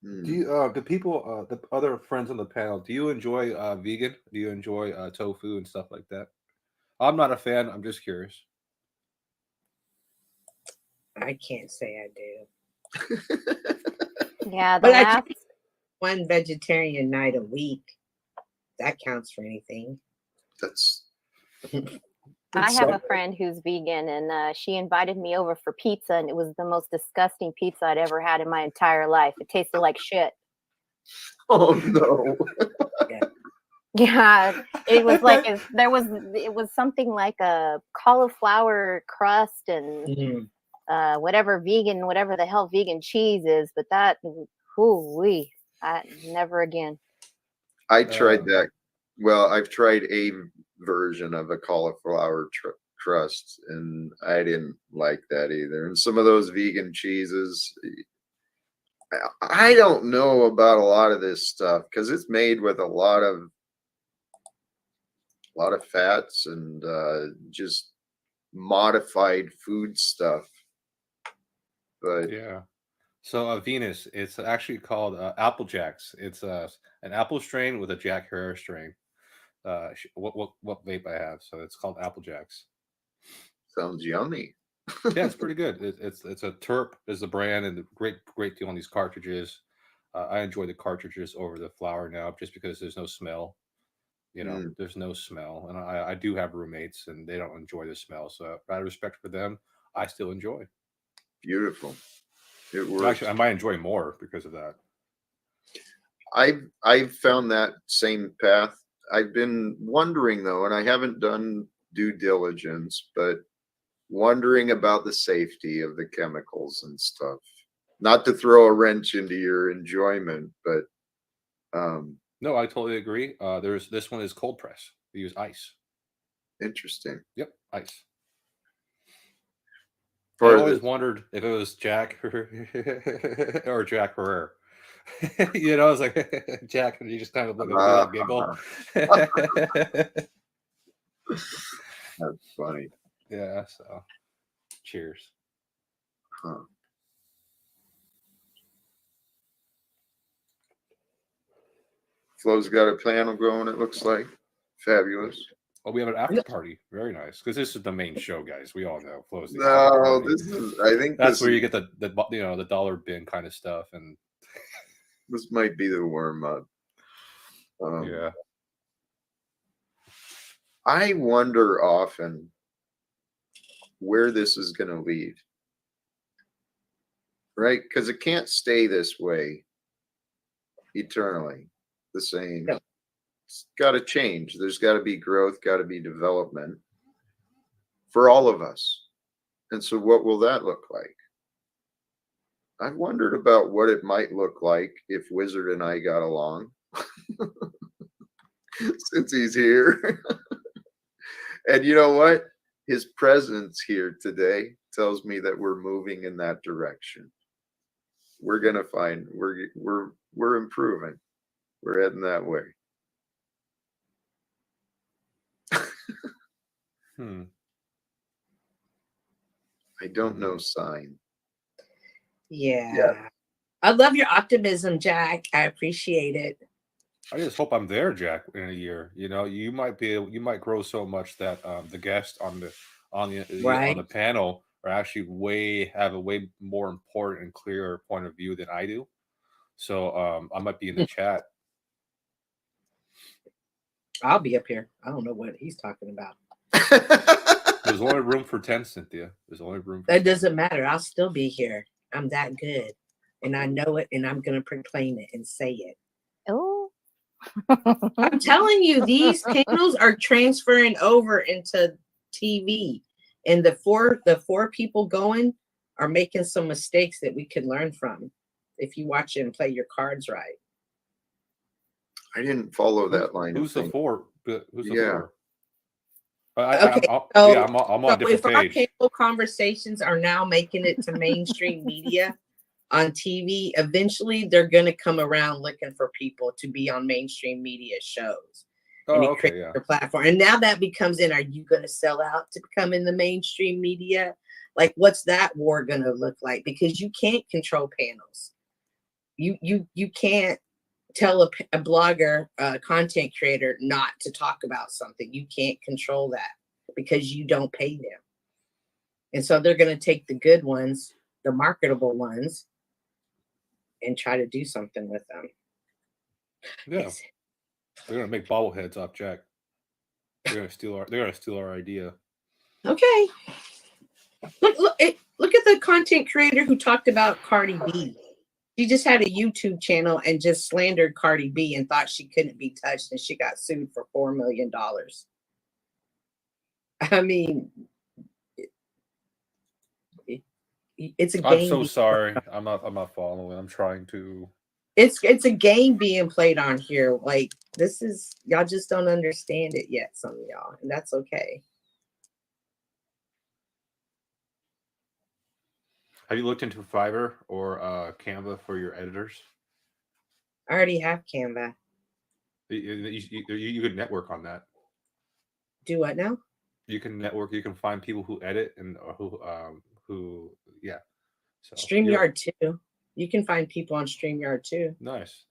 Do you, the people, the other friends on the panel, do you enjoy vegan? Do you enjoy tofu and stuff like that? I'm not a fan. I'm just curious. I can't say I do. Yeah, but I do one vegetarian night a week. That counts for anything. That's. I have a friend who's vegan, and she invited me over for pizza, and it was the most disgusting pizza I'd ever had in my entire life. It tasted like shit. Oh no! Yeah, it was like it was something like a cauliflower crust and whatever the hell vegan cheese is, but that, never again. I tried that. Well, I've tried a version of a cauliflower crust, and I didn't like that either. And some of those vegan cheeses, I don't know about a lot of this stuff because it's made with a lot of fats and just modified food stuff. But yeah. So Venus, it's actually called Apple Jacks. It's an apple strain with a Jack Herer strain. What vape I have, so it's called Apple Jacks. Sounds yummy. Yeah, it's pretty good. It's a Terp is the brand, and the great deal on these cartridges. I enjoy the cartridges over the flower now, just because there's no smell. There's no smell, and I do have roommates, and they don't enjoy the smell. So out of respect for them, I still enjoy. Beautiful. It works. Actually, I might enjoy more because of that. I've found that same path. I've been wondering though, and I haven't done due diligence, but wondering about the safety of the chemicals and stuff. Not to throw a wrench into your enjoyment, but no, I totally agree. This one is cold press. We use ice. Interesting. Yep, ice. I For always wondered if it was Jack or Jack Herrera. You know, it's like Jack, and you just kind of look at me and giggle. That's funny. Yeah. So, cheers. Huh. Flo's got a panel going. It looks like fabulous. Oh, we have an after party. Very nice, because this is the main show, guys. We all know Flo's the No, after party. this is. I think that's this where is, you get the dollar bin kind of stuff, and this might be the warm up. Yeah. I wonder often where this is going to lead, right? Because it can't stay this way eternally, the same. No. It's got to change. There's got to be growth, got to be development for all of us. And so what will that look like? I've wondered about what it might look like if Wizard and I got along since he's here. And you know what? His presence here today tells me that we're moving in that direction. We're going to find we're improving. We're heading that way. I don't know sign. Yeah. I love your optimism, Jack. I appreciate it. I just hope I'm there, Jack, in a year. You know, you might grow so much that the guests on the panel are actually have a way more important and clearer point of view than I do. So I might be in the chat. I'll be up here. I don't know what he's talking about. There's only room for 10, Cynthia. There's only room for That doesn't matter. I'll still be here. I'm that good. And I know it, and I'm going to proclaim it and say it. Oh. I'm telling you, these panels are transferring over into TV. And the four people going are making some mistakes that we could learn from if you watch it and play your cards right. I didn't follow that line. Who's the four? Who's the Yeah. four? Okay, I'm on a different if our page. panel conversations are now making it to mainstream media on TV, eventually they're going to come around looking for people to be on mainstream media shows. Oh, okay, yeah. Your platform. And now that becomes in, are you going to sell out to become in the mainstream media? Like, what's that war going to look like? Because you can't control panels. You can't tell a blogger, content creator not to talk about something. You can't control that because you don't pay them. And so they're going to take the good ones, the marketable ones, and try to do something with them. Yeah. They're gonna make bobbleheads off Jack. They're gonna steal our idea. Okay. Look at the content creator who talked about Cardi B. She just had a YouTube channel and just slandered Cardi B and thought she couldn't be touched, and she got sued for $4 million. I mean, it's a game. I'm so sorry. I'm not following. I'm trying to. It's a game being played on here. Like, this is, y'all just don't understand it yet, some of y'all, and that's okay. Have you looked into Fiverr or Canva for your editors? I already have Canva. You could network on that. Do what now? You can network. You can find people who edit and who yeah. So StreamYard too. You can find people on StreamYard too. Nice.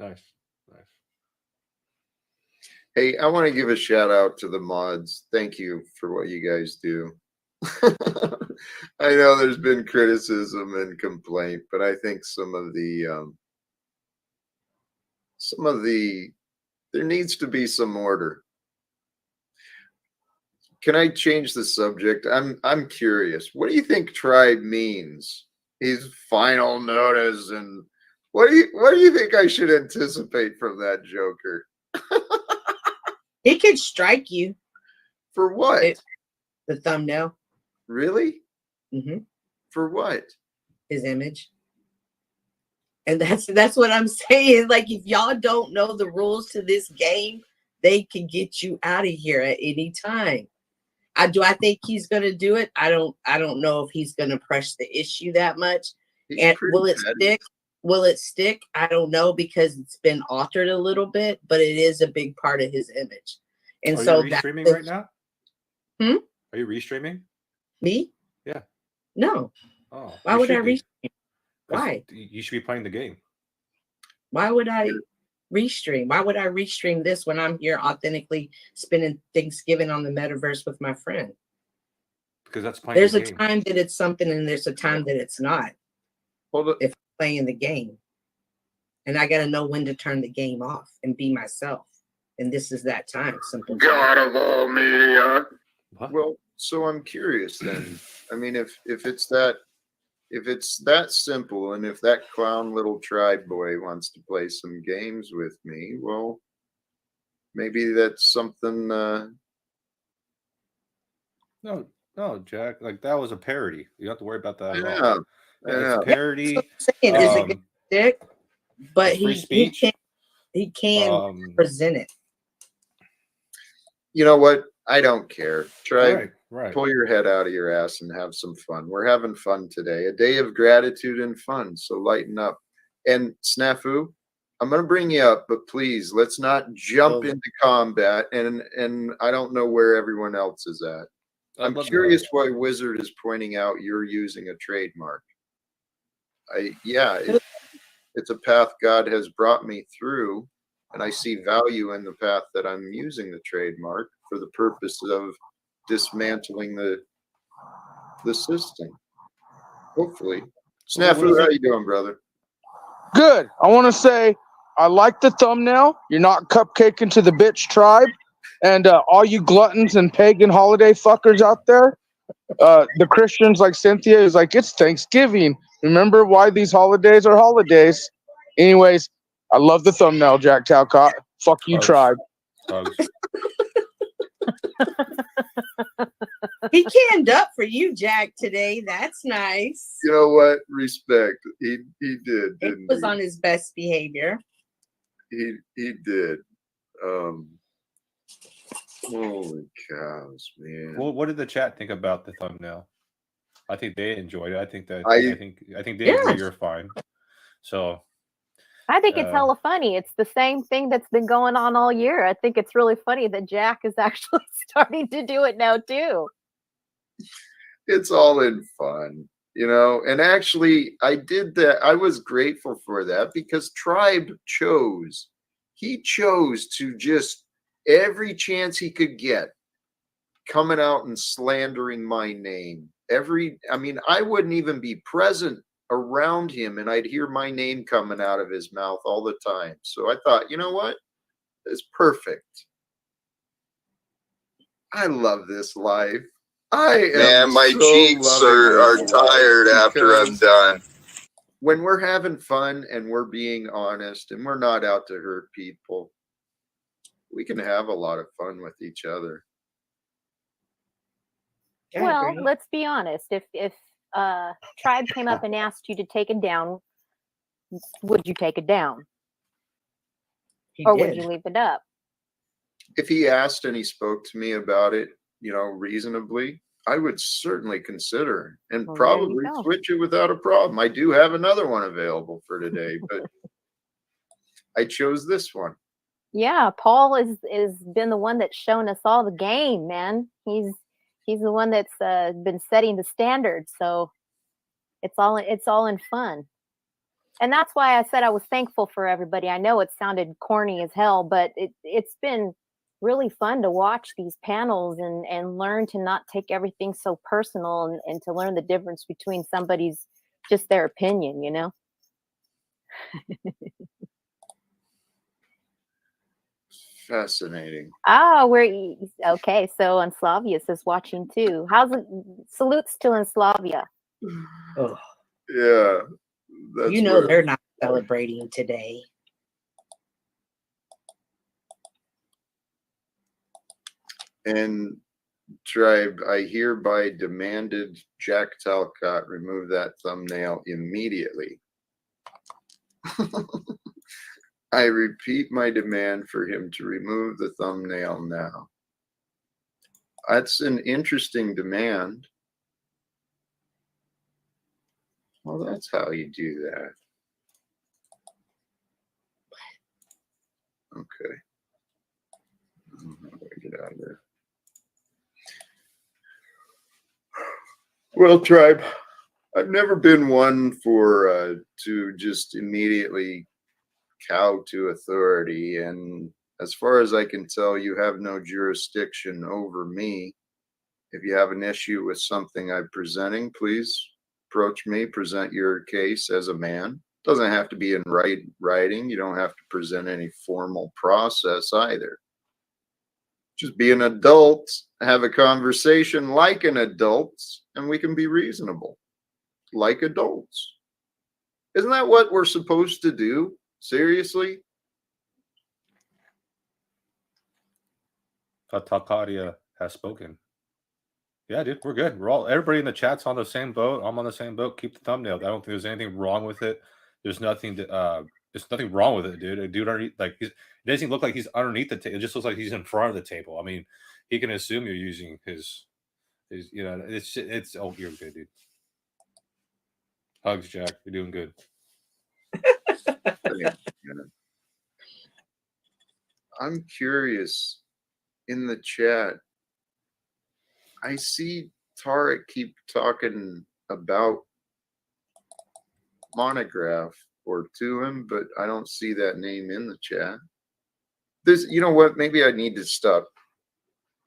Hey, I want to give a shout out to the mods. Thank you for what you guys do. I know there's been criticism and complaint, but I think some of the there needs to be some order. Can I change the subject? I'm curious. What do you think tribe means? His final notice, and what do you think I should anticipate from that Joker? He could strike you. For what? The thumbnail. Really? Mm-hmm. For what? His image. And that's what I'm saying. Like, if y'all don't know the rules to this game, they can get you out of here at any time. Do I think he's gonna do it? I don't know if he's gonna press the issue that much. And will it stick? Will it stick? I don't know, because it's been altered a little bit, but it is a big part of his image. And Are so you restreaming right now? Are you restreaming? Me? Yeah. No. Oh. Why would I restream? 'Cause Why? You should be playing the game. Why would I restream? Why would I restream this when I'm here authentically spending Thanksgiving on the metaverse with my friend? Because that's playing There's the a game. time that it's something and there's a time that it's not. If I'm playing the game. And I got to know when to turn the game off and be myself. And this is that time. Simple. God of all media. Well, so I'm curious then. I mean, if it's that simple, and if that clown little tribe boy wants to play some games with me, well, maybe that's something. No, Jack. Like, that was a parody. You don't have to worry about that at Yeah, all. It's a parody. That's what I'm saying. Is it good stick? But it's free he speech. he can present it. You know what? I don't care. Try right. Pull your head out of your ass and have some fun. We're having fun today. A day of gratitude and fun. So lighten up. And Snafu, I'm going to bring you up, but please, let's not jump into combat. And I don't know where everyone else is at. I'm curious why Wizard is pointing out you're using a trademark. It's a path God has brought me through, and I see value in the path that I'm using the trademark for the purpose of dismantling the system. Hopefully. Snafu, how you doing, brother? Good. I want to say I like the thumbnail. You're not cupcaking to the bitch tribe. And all you gluttons and pagan holiday fuckers out there, the Christians like Cynthia is like, it's Thanksgiving. Remember why these holidays are holidays. Anyways, I love the thumbnail, Jack Talcott. Fuck you, tribe. He canned up for you, Jack, today. That's nice. You know what? Respect. He did. He was on his best behavior. He did. Holy cows, man. Well, what did the chat think about the thumbnail? I think they enjoyed it. I think they agree you're fine. So I think it's hella funny. It's the same thing that's been going on all year. I think it's really funny that Jack is actually starting to do it now too. It's all in fun, you know. And actually, I did that. I was grateful for that because Tribe chose. He chose to just every chance he could get coming out and slandering my name. I mean, I wouldn't even be present around him and I'd hear my name coming out of his mouth all the time. So I thought, you know what? It's perfect. I love this life. My cheeks are tired after I'm done. When we're having fun and we're being honest and we're not out to hurt people, we can have a lot of fun with each other. Well, let's be honest. If Tribe came up and asked you to take it down, would you take it down? Or would you leave it up? If he asked and he spoke to me about it, you know, reasonably, I would certainly consider and probably switch it without a problem. I do have another one available for today, but I chose this one. Yeah, Paul is been the one that's shown us all the game, man. He's the one that's been setting the standard, so it's all in fun. And that's why I said I was thankful for everybody. I know it sounded corny as hell, but it's been really fun to watch these panels and learn to not take everything so personal and to learn the difference between somebody's just their opinion, you know? Fascinating. Ah, okay. So Enslavius is watching too. How's it? Salutes to Enslavia. Oh, Yeah, that's you know where- they're not celebrating today. And Tribe, I hereby demanded Jack Talcott remove that thumbnail immediately. I repeat my demand for him to remove the thumbnail now. That's an interesting demand. Well, that's how you do that. Okay. How do I get out of there? Well, Tribe, I've never been one for to just immediately cow to authority, and as far as I can tell, you have no jurisdiction over me. If you have an issue with something I'm presenting, please approach me, present your case as a man. Doesn't have to be in writing. You don't have to present any formal process either. Just be an adult, have a conversation like an adult, and we can be reasonable, like adults. Isn't that what we're supposed to do? Seriously? Tatakaria has spoken. Yeah, dude, we're good. We're all, everybody in the chat's on the same boat. I'm on the same boat. Keep the thumbnail. I don't think there's anything wrong with it. There's nothing wrong with it, dude. A dude underneath, like, it doesn't look like he's underneath the table. It just looks like he's in front of the table. I mean, he can assume you're using his, you know, it's oh, you're good, dude. Hugs, Jack. You're doing good. I'm curious, in the chat, I see Tarek keep talking about Monograph or to him, but I don't see that name in the chat. This, you know what? Maybe I need to stop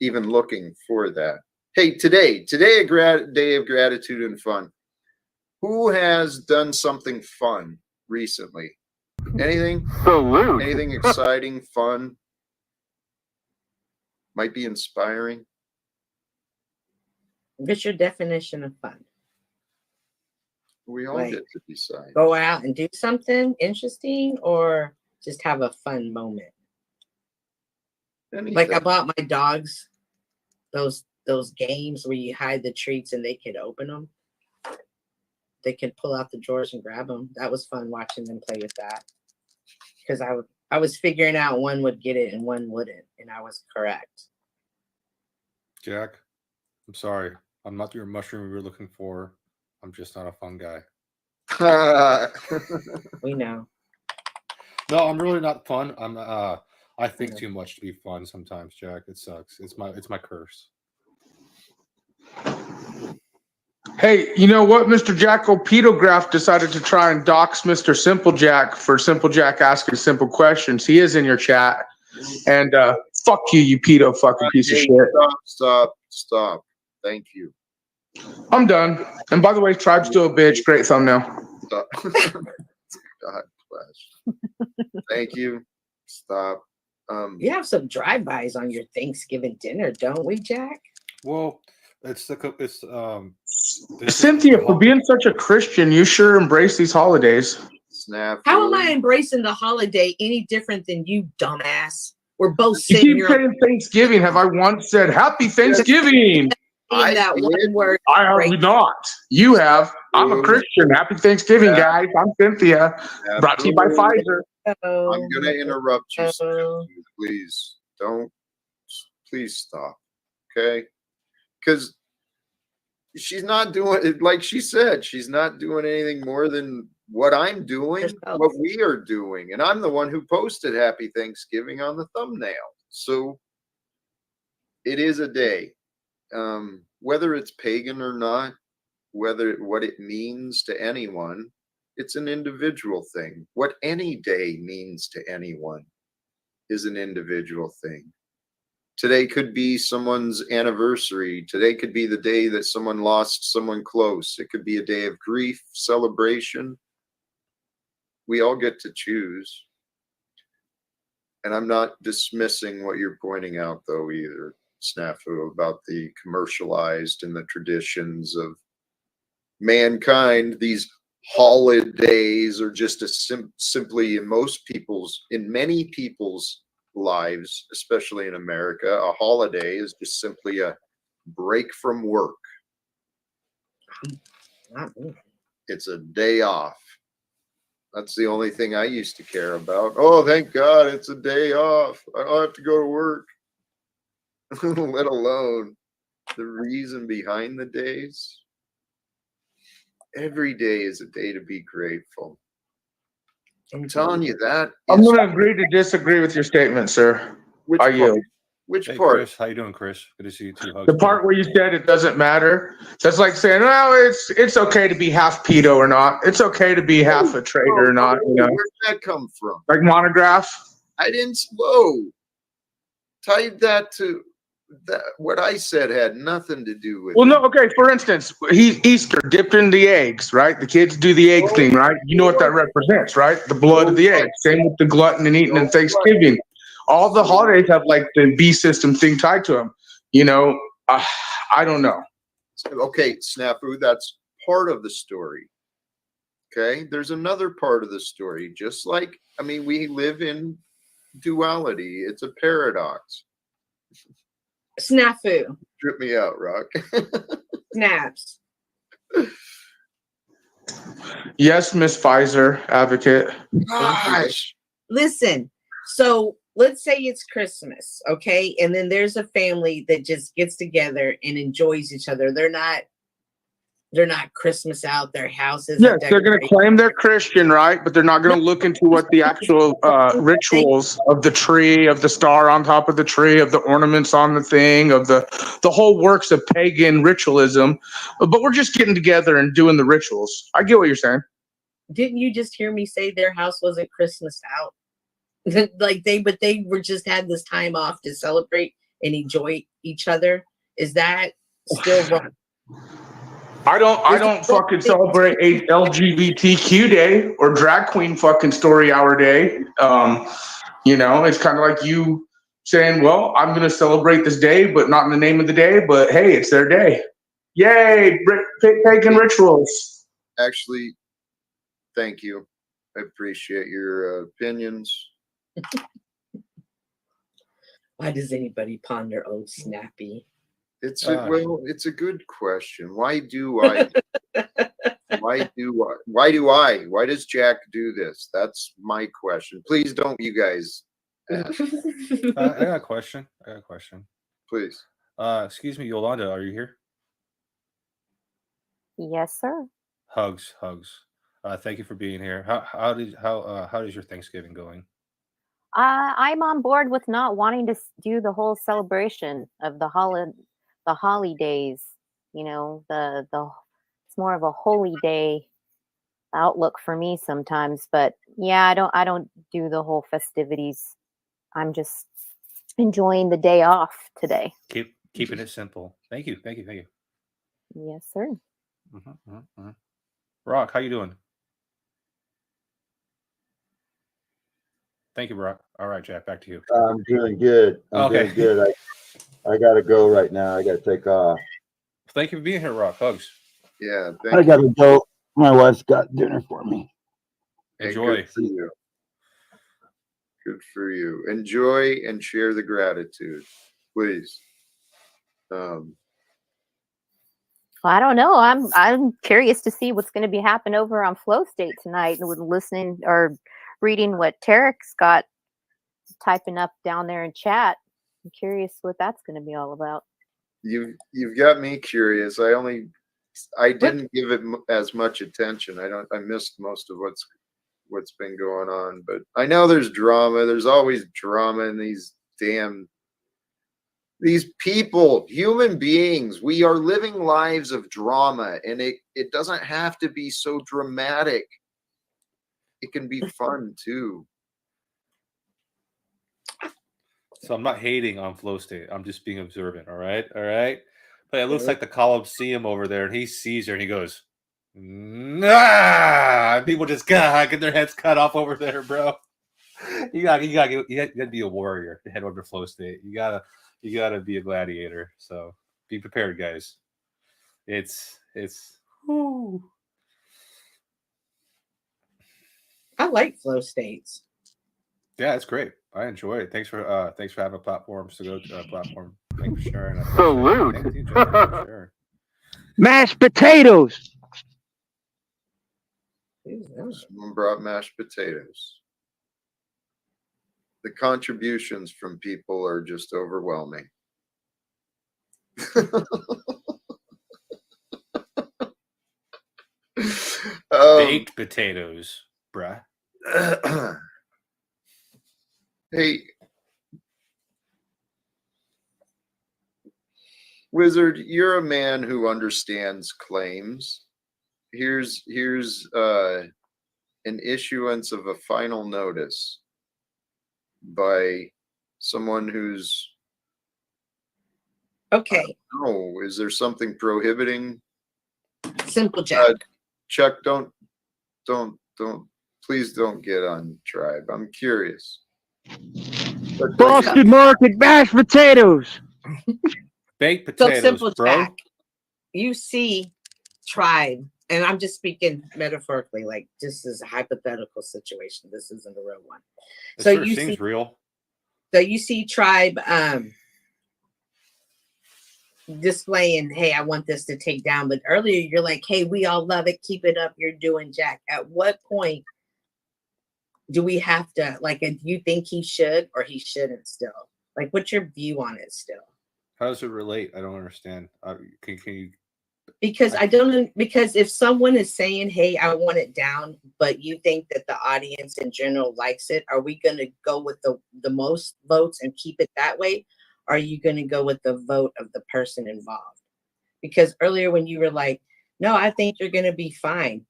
even looking for that. Hey, today a day of gratitude and fun. Who has done something fun recently? Anything? Salute. Anything exciting, fun? Might be inspiring. What's your definition of fun? We all Like, get to decide. go out and do something interesting, or just have a fun moment. Like I bought my dogs those games where you hide the treats and they could open them. They could pull out the drawers and grab them. That was fun watching them play with that. Because I was figuring out one would get it and one wouldn't, and I was correct. Jack, I'm sorry. I'm not your mushroom you're looking for. I'm just not a fun guy. We know. No, I'm really not fun. I think too much to be fun sometimes, Jack. It sucks. It's my curse. Hey, you know what? Mr. Jackal Pedograph decided to try and dox Mr. Simple Jack for Simple Jack asking simple questions. He is in your chat. And fuck you, you pedo fucking piece of shit. Stop. Thank you. I'm done. And by the way, Tribe's still a bitch. Great thumbnail. Stop. God bless. Thank you. Stop. You have some drive-bys on your Thanksgiving dinner, don't we, Jack? Well, Cynthia, for being such a Christian, you sure embrace these holidays. Snap. How am I embracing the holiday any different than you, dumbass? We're both You sitting keep here. saying Thanksgiving. Have I once said Happy Thanksgiving? That one word. I have not. You have. I'm a Christian. Happy Thanksgiving, guys. I'm Cynthia. Brought to you by Pfizer. I'm gonna interrupt you, Cynthia. Please don't. Please stop. Okay? Because she's not doing it, like she said, she's not doing anything more than what I'm doing, what we are doing. And I'm the one who posted Happy Thanksgiving on the thumbnail. So it is a day. Whether it's pagan or not, what it means to anyone, it's an individual thing. What any day means to anyone is an individual thing. Today could be someone's anniversary. Today could be the day that someone lost someone close. It could be a day of grief, celebration. We all get to choose. and I'm not dismissing what you're pointing out, though, either, Snafu, about the commercialized and the traditions of mankind. These holidays are just a simply in many people's lives, especially in America, a holiday is just simply a break from work. It's a day off. That's the only thing I used to care about. Oh, thank God, it's a day off. I don't have to go to work. Let alone the reason behind the days. Every day is a day to be grateful. I'm telling you that. I'm going to agree to disagree with your statement, sir. Which Are part? you? Which Hey, part? Chris, how you doing, Chris? Good to see you too. Hugs, The part where you said it doesn't matter. That's like saying, well, it's okay to be half pedo or not. It's okay to be half a traitor or not. You know, Where'd that come from? like Monograph. I didn't. Whoa. Tied that to that. What I said had nothing to do with. Well, no, okay. For instance, Easter dipped in the eggs, right? The kids do the egg thing, right? You know what that represents, right? The blood of the egg. Same with the glutton and eating and Thanksgiving. All the holidays have like the B system thing tied to them. You know, I don't know. Okay, Snafu, that's part of the story. Okay, there's another part of the story. Just like, I mean, we live in duality. It's a paradox. Snafu. Trip me out, Rock. Snaps. Yes, Miss Pfizer advocate. Gosh. Listen, so let's say it's Christmas, okay? And then there's a family that just gets together and enjoys each other. They're not Christmas out, their houses. Yes, they're going to claim they're Christian, right? But they're not going to look into what the actual rituals of the tree, of the star on top of the tree, of the ornaments on the thing, of the whole works of pagan ritualism. But we're just getting together and doing the rituals. I get what you're saying. Didn't you just hear me say their house wasn't Christmas out? But they were just had this time off to celebrate and enjoy each other. Is that still wrong? I don't fucking celebrate a LGBTQ day or drag queen fucking story hour day. You know, it's kind of like you saying, well, I'm going to celebrate this day, but not in the name of the day, but hey, it's their day. Yay, pagan rituals. Actually, thank you. I appreciate your opinions. Why does anybody ponder old Snappy? It's a good question. Why do I? Why does Jack do this? That's my question. Please don't you guys ask. I got a question. Please. Excuse me, Yolanda, are you here? Yes, sir. Hugs. Thank you for being here. How is your Thanksgiving going? I'm on board with not wanting to do the whole celebration of the holidays. You know, it's more of a holy day outlook for me sometimes. But yeah, I don't do the whole festivities. I'm just enjoying the day off today. Keeping it simple. Thank you. Yes, sir. Rock, how you doing? Thank you, Brock. All right, Jack, back to you. I'm doing good. Doing good. I got to go right now. I got to take off. Thank you for being here, Rock. Hugs. Yeah. I got to go. My wife's got dinner for me. Enjoy. Good for you. Good for you. Enjoy and share the gratitude, please. Well, I don't know. I'm curious to see what's going to be happening over on Flow State tonight, with listening or reading what Tarek's got typing up down there in chat. I'm curious what that's going to be all about. You've got me curious. I didn't give it as much attention. I missed most of what's been going on, but I know there's drama. There's always drama in these people, human beings. We are living lives of drama, and it doesn't have to be so dramatic. It can be fun too. So I'm not hating on Flow State. I'm just being observant. All right. But it looks like the Coliseum over there, and he sees her, and he goes, "Nah!" And people just get their heads cut off over there, bro. you gotta be a warrior to head over to Flow State. You gotta be a gladiator. So be prepared, guys. It's whoo. I like flow states. Yeah, it's great. I enjoy it. Thanks for having platforms to go to platform. Thanks for sharing. Salute. Thank you, Jack, for sharing. Mashed potatoes. Someone brought mashed potatoes. The contributions from people are just overwhelming. Baked potatoes, bruh. Hey, Wizard, you're a man who understands claims. Here's an issuance of a final notice by someone who's okay. Oh, is there something prohibiting? Simple Jack. Chuck, don't, please don't get on Tribe. I'm curious. Boston Market mashed potatoes. Baked So potatoes, simple bro. Jack. You see Tribe, and I'm just speaking metaphorically, like this is a hypothetical situation. This isn't a real one. It So sure you seems see, real. so you see Tribe displaying, hey, I want this to take down. But earlier you're like, hey, we all love it. Keep it up. You're doing Jack. At what point do we have to, like, do you think he should or he shouldn't still? Like, what's your view on it still? How does it relate? I don't understand. Can you? Because I don't know, because if someone is saying, hey, I want it down, but you think that the audience in general likes it, are we going to go with the most votes and keep it that way? Or are you going to go with the vote of the person involved? Because earlier when you were like, no, I think you're going to be fine.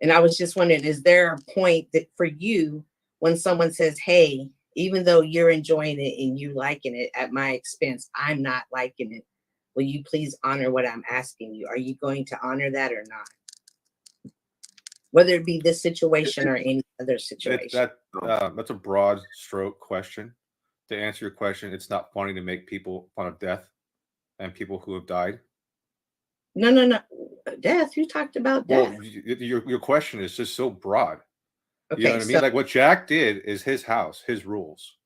And I was just wondering, is there a point that for you, when someone says, hey, even though you're enjoying it and you liking it at my expense, I'm not liking it. Will you please honor what I'm asking you? Are you going to honor that or not? Whether it be this situation or any other situation. That's a broad stroke question. To answer your question, it's not funny to make people fun of death and people who have died. No. Death? You talked about death. Well, your question is just so broad. Okay, You know what I mean? Like what Jack did is his house, his rules.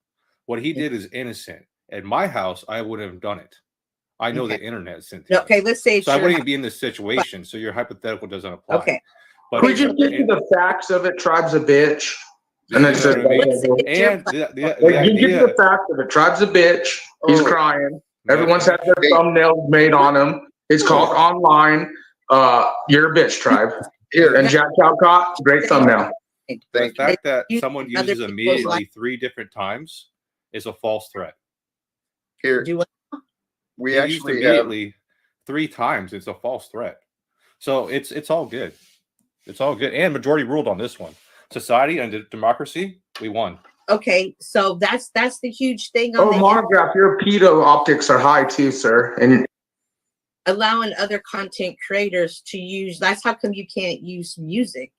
What he did is innocent. At my house, I wouldn't have done it. I know the internet, Cynthia. No, okay, let's say it's so I your wouldn't house. even be in this situation. So your hypothetical doesn't apply. Okay. But We just get to the facts of it. Tribe's a bitch. And then you know what I mean? And the you get idea. the fact of it. Tribe's a bitch. He's crying. Everyone's had their thumbnails made on him. It's called online. You're a bitch, Tribe. And Jack Calcott, great thumbnail. The fact that someone uses immediately 3 different times is a false threat. Here, we He actually used immediately 3 times. It's a false threat. So it's all good. It's all good. And majority ruled on this one. Society and democracy, we won. Okay, so that's the huge thing on Oh, Monograph, your pedo optics are high too, sir. And allowing other content creators to use. That's how come you can't use music.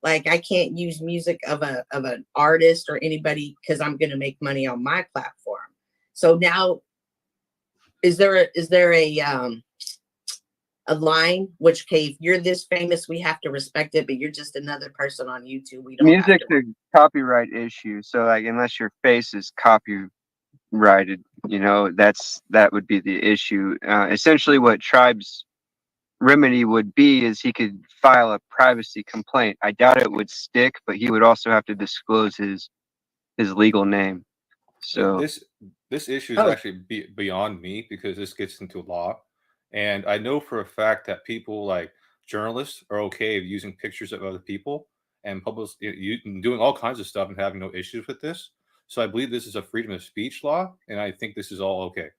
Like I can't use music of an artist or anybody because I'm going to make money on my platform. So now, is there a line which, okay, if you're this famous, we have to respect it, but you're just another person on YouTube. We don't. Music's a copyright issue, so like unless your face is copyrighted, you know, that would be the issue. Essentially, what Tribe's remedy would be is he could file a privacy complaint. I doubt it would stick, but he would also have to disclose his legal name. So this issue is actually beyond me because this gets into law. And I know for a fact that people like journalists are okay with using pictures of other people and doing all kinds of stuff and having no issues with this. So I believe this is a freedom of speech law, and I think this is all okay.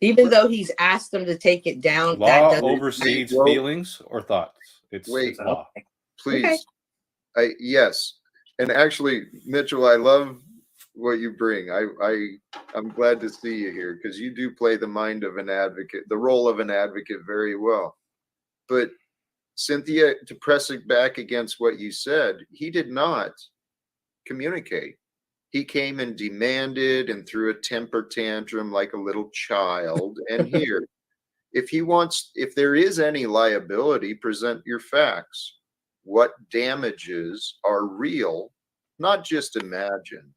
Even though he's asked them to take it down, Law oversees feelings or thoughts. It's law. Please. Okay. Yes. And actually, Mitchell, I love what you bring. I'm glad to see you here because you do play the mind of an advocate, the role of an advocate very well. But Cynthia, to press it back against what you said, he did not communicate. He came and demanded and threw a temper tantrum like a little child. And here, if there is any liability, present your facts. What damages are real, not just imagined?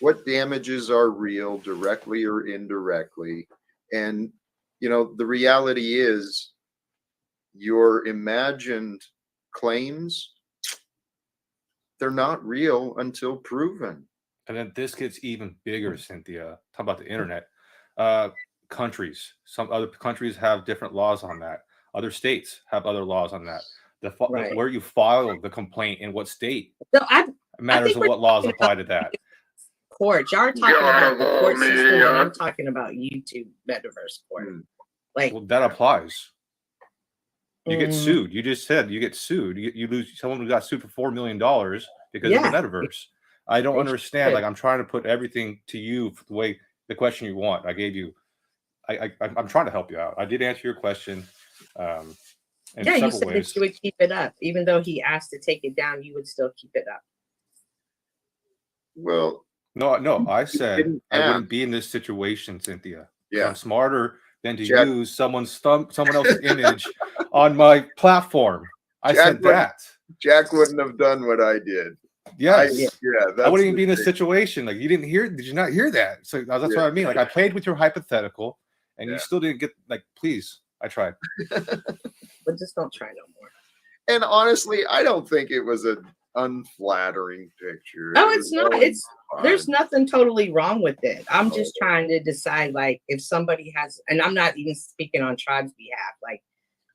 What damages are real, directly or indirectly? And, the reality is your imagined claims, they're not real until proven. And then this gets even bigger, Cynthia. Talk about the internet. Countries. Some other countries have different laws on that. Other states have other laws on that. Right. Where you file the complaint in what state So matters of what laws apply to that. Court. Y'all are talking about the court system, and I'm talking about YouTube metaverse court. Like, well, that applies. You get sued. You just said you get sued. You lose. Someone who got sued for $4 million because of the metaverse. I don't understand. Like, I'm trying to put everything to you the way the question you want. I gave you. I'm trying to help you out. I did answer your question. In you several said ways. that you would keep it up, even though he asked to take it down. You would still keep it up. Well, no. I said I wouldn't be in this situation, Cynthia. Yeah, I'm smarter than to use someone else's image on my platform. I said that. Jack wouldn't have done what I did. Yes. I wouldn't even be in this situation. Like, you didn't hear. Did you not hear that? So that's what I mean. Like, I played with your hypothetical, and you still didn't get. Like, please, I tried. But just don't try no more. And honestly, I don't think it was an unflattering picture. No, it's not. There's nothing totally wrong with it. I'm just trying to decide, like, if somebody has, and I'm not even speaking on Tribe's behalf. Like,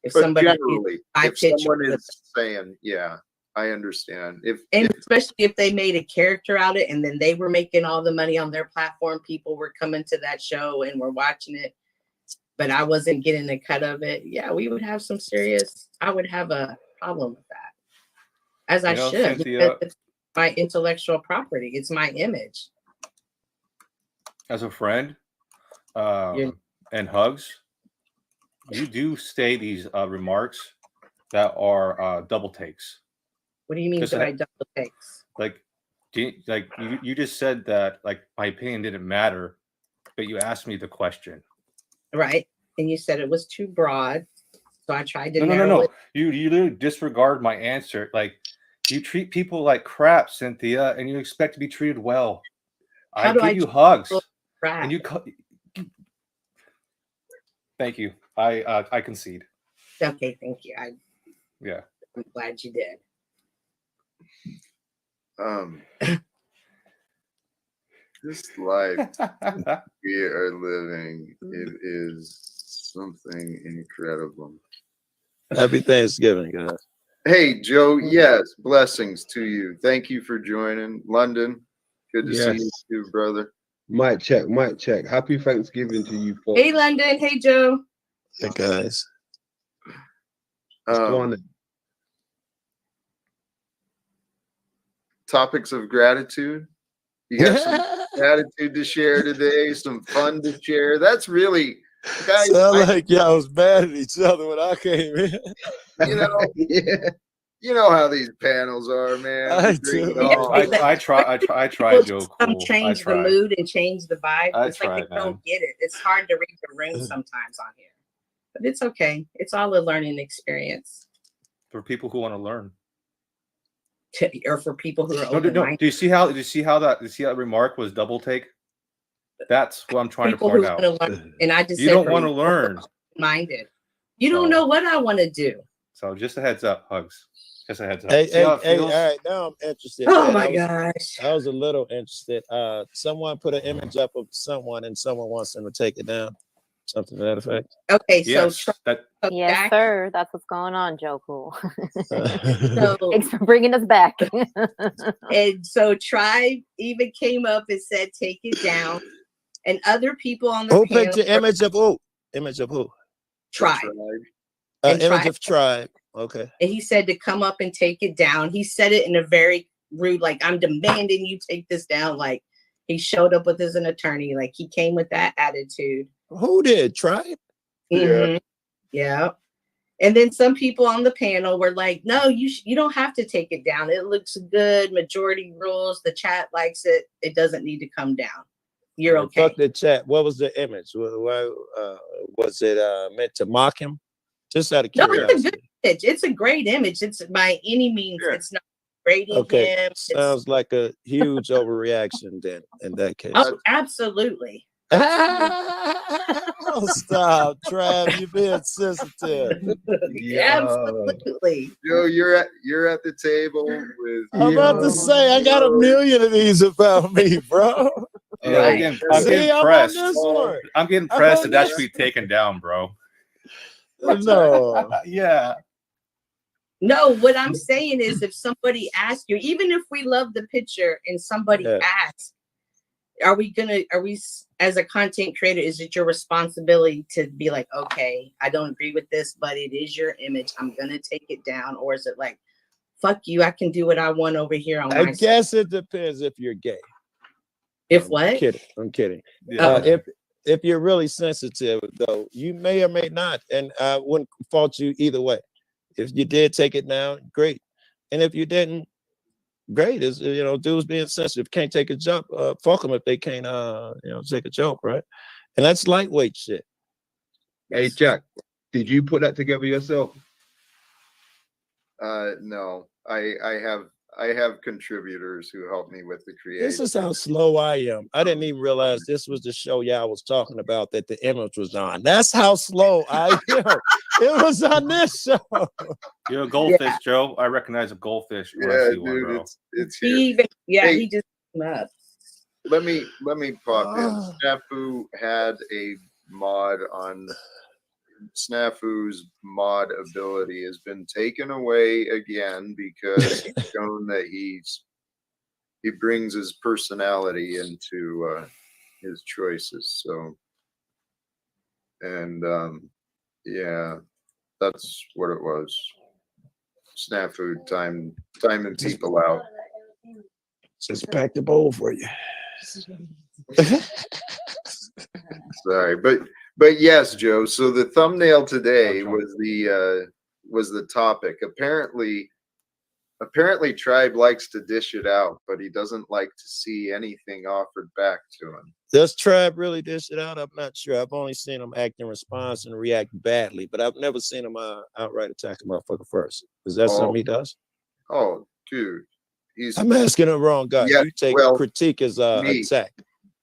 if somebody generally, if someone is saying, yeah, I understand. Especially if they made a character out of it, and then they were making all the money on their platform, people were coming to that show and were watching it, but I wasn't getting a cut of it. Yeah, we would have some serious. I would have a problem with that, as I should. Cynthia, it's my intellectual property. It's my image. As a friend, and hugs, you do say these remarks that are double takes. What do you mean by double takes? Like, you just said that, like, my opinion didn't matter, but you asked me the question. Right. And you said it was too broad. So I tried to narrow it. You literally disregard my answer. Like, you treat people like crap, Cynthia, and you expect to be treated well. I give you hugs. And you thank you. I concede. Okay, thank you. I'm glad you did. This life we are living, it is something incredible. Happy Thanksgiving, guys. Hey, Joe. Yes, blessings to you. Thank you for joining. London, good to see you too, brother. Mic check, mic check. Happy Thanksgiving to you folks. Hey, London. Hey, Joe. Hey, guys. What's going on? Topics of gratitude. You got some gratitude to share today, some fun to share. That's really, guys. Sound like y'all was mad at each other when I came in. You know how these panels are, man. I try, Joe. Cool. Change the mood and change the vibe. It's like they don't get it. It's hard to read the room sometimes on here, but it's okay. It's all a learning experience for people who want to learn. Or for people who are open-minded. Do you see how that remark was double take? That's what I'm trying to point out. And I just you don't want to learn. Minded. You don't know what I want to do. So just a heads up, hugs. Just a heads up. Hey, all right. Now I'm interested. Oh my gosh. I was a little interested. Someone put an image up of someone, and someone wants them to take it down. Something to that effect. Okay, yes, so yes, sir. That's what's going on, Joe Cool. Thanks for bringing us back. And so Tribe even came up and said, "Take it down," and other people on the panel. Who picked the image of who? Image of who? Tribe. Image of Tribe. Okay. And he said to come up and take it down. He said it in a very rude, like, "I'm demanding you take this down." Like, he showed up with an attorney. Like, he came with that attitude. Who did? Tribe? Mm-hmm. Yeah. And then some people on the panel were like, no, you don't have to take it down. It looks good. Majority rules. The chat likes it. It doesn't need to come down. You're okay. Fuck the chat. What was the image? Why, was it meant to mock him? Just out of curiosity. No, it's a good image. It's a great image. It's by any means, it's not grading him. Sounds like a huge overreaction then in that case. Oh, absolutely. Oh, stop, Trav. You're being sensitive. Absolutely. Joe, you're at the table with. I'm about to say I got a million of these about me, bro. I'm getting pressed. I'm getting pressed that that should be taken down, bro. No. Yeah. No, what I'm saying is if somebody asks you, even if we love the picture and somebody asks, are we as a content creator, is it your responsibility to be like, okay, I don't agree with this, but it is your image, I'm gonna take it down? Or is it like, fuck you, I can do what I want over here on my I guess it depends if you're gay. If what? I'm kidding. Yeah. If you're really sensitive, though, you may or may not, and I wouldn't fault you either way. If you did take it down, great, and if you didn't, great. Is dudes being sensitive. Can't take a jump. Fuck them if they can't. Take a joke, right? And that's lightweight shit. Hey Jack, did you put that together yourself? No, I have contributors who help me with the creation. This is how slow I am. I didn't even realize this was the show y'all was talking about that the image was on. That's how slow I am. It was on this show. You're a goldfish, Joe. I recognize a goldfish. When I see one, bro. It's here. He just came up. Let me pop in. Snafu had a mod on. Snafu's mod ability has been taken away again because he's shown that he brings his personality into his choices. So, and yeah, that's what it was. Snafu timing people out. Just pack the bowl for you. Sorry, but yes, Joe. So the thumbnail today was the topic. Apparently, Tribe likes to dish it out, but he doesn't like to see anything offered back to him. Does Tribe really dish it out? I'm not sure. I've only seen him act in response and react badly, but I've never seen him outright attack a motherfucker first. Is that something he does? Oh, dude. I'm asking the wrong guy. Yeah, You take critique as attack.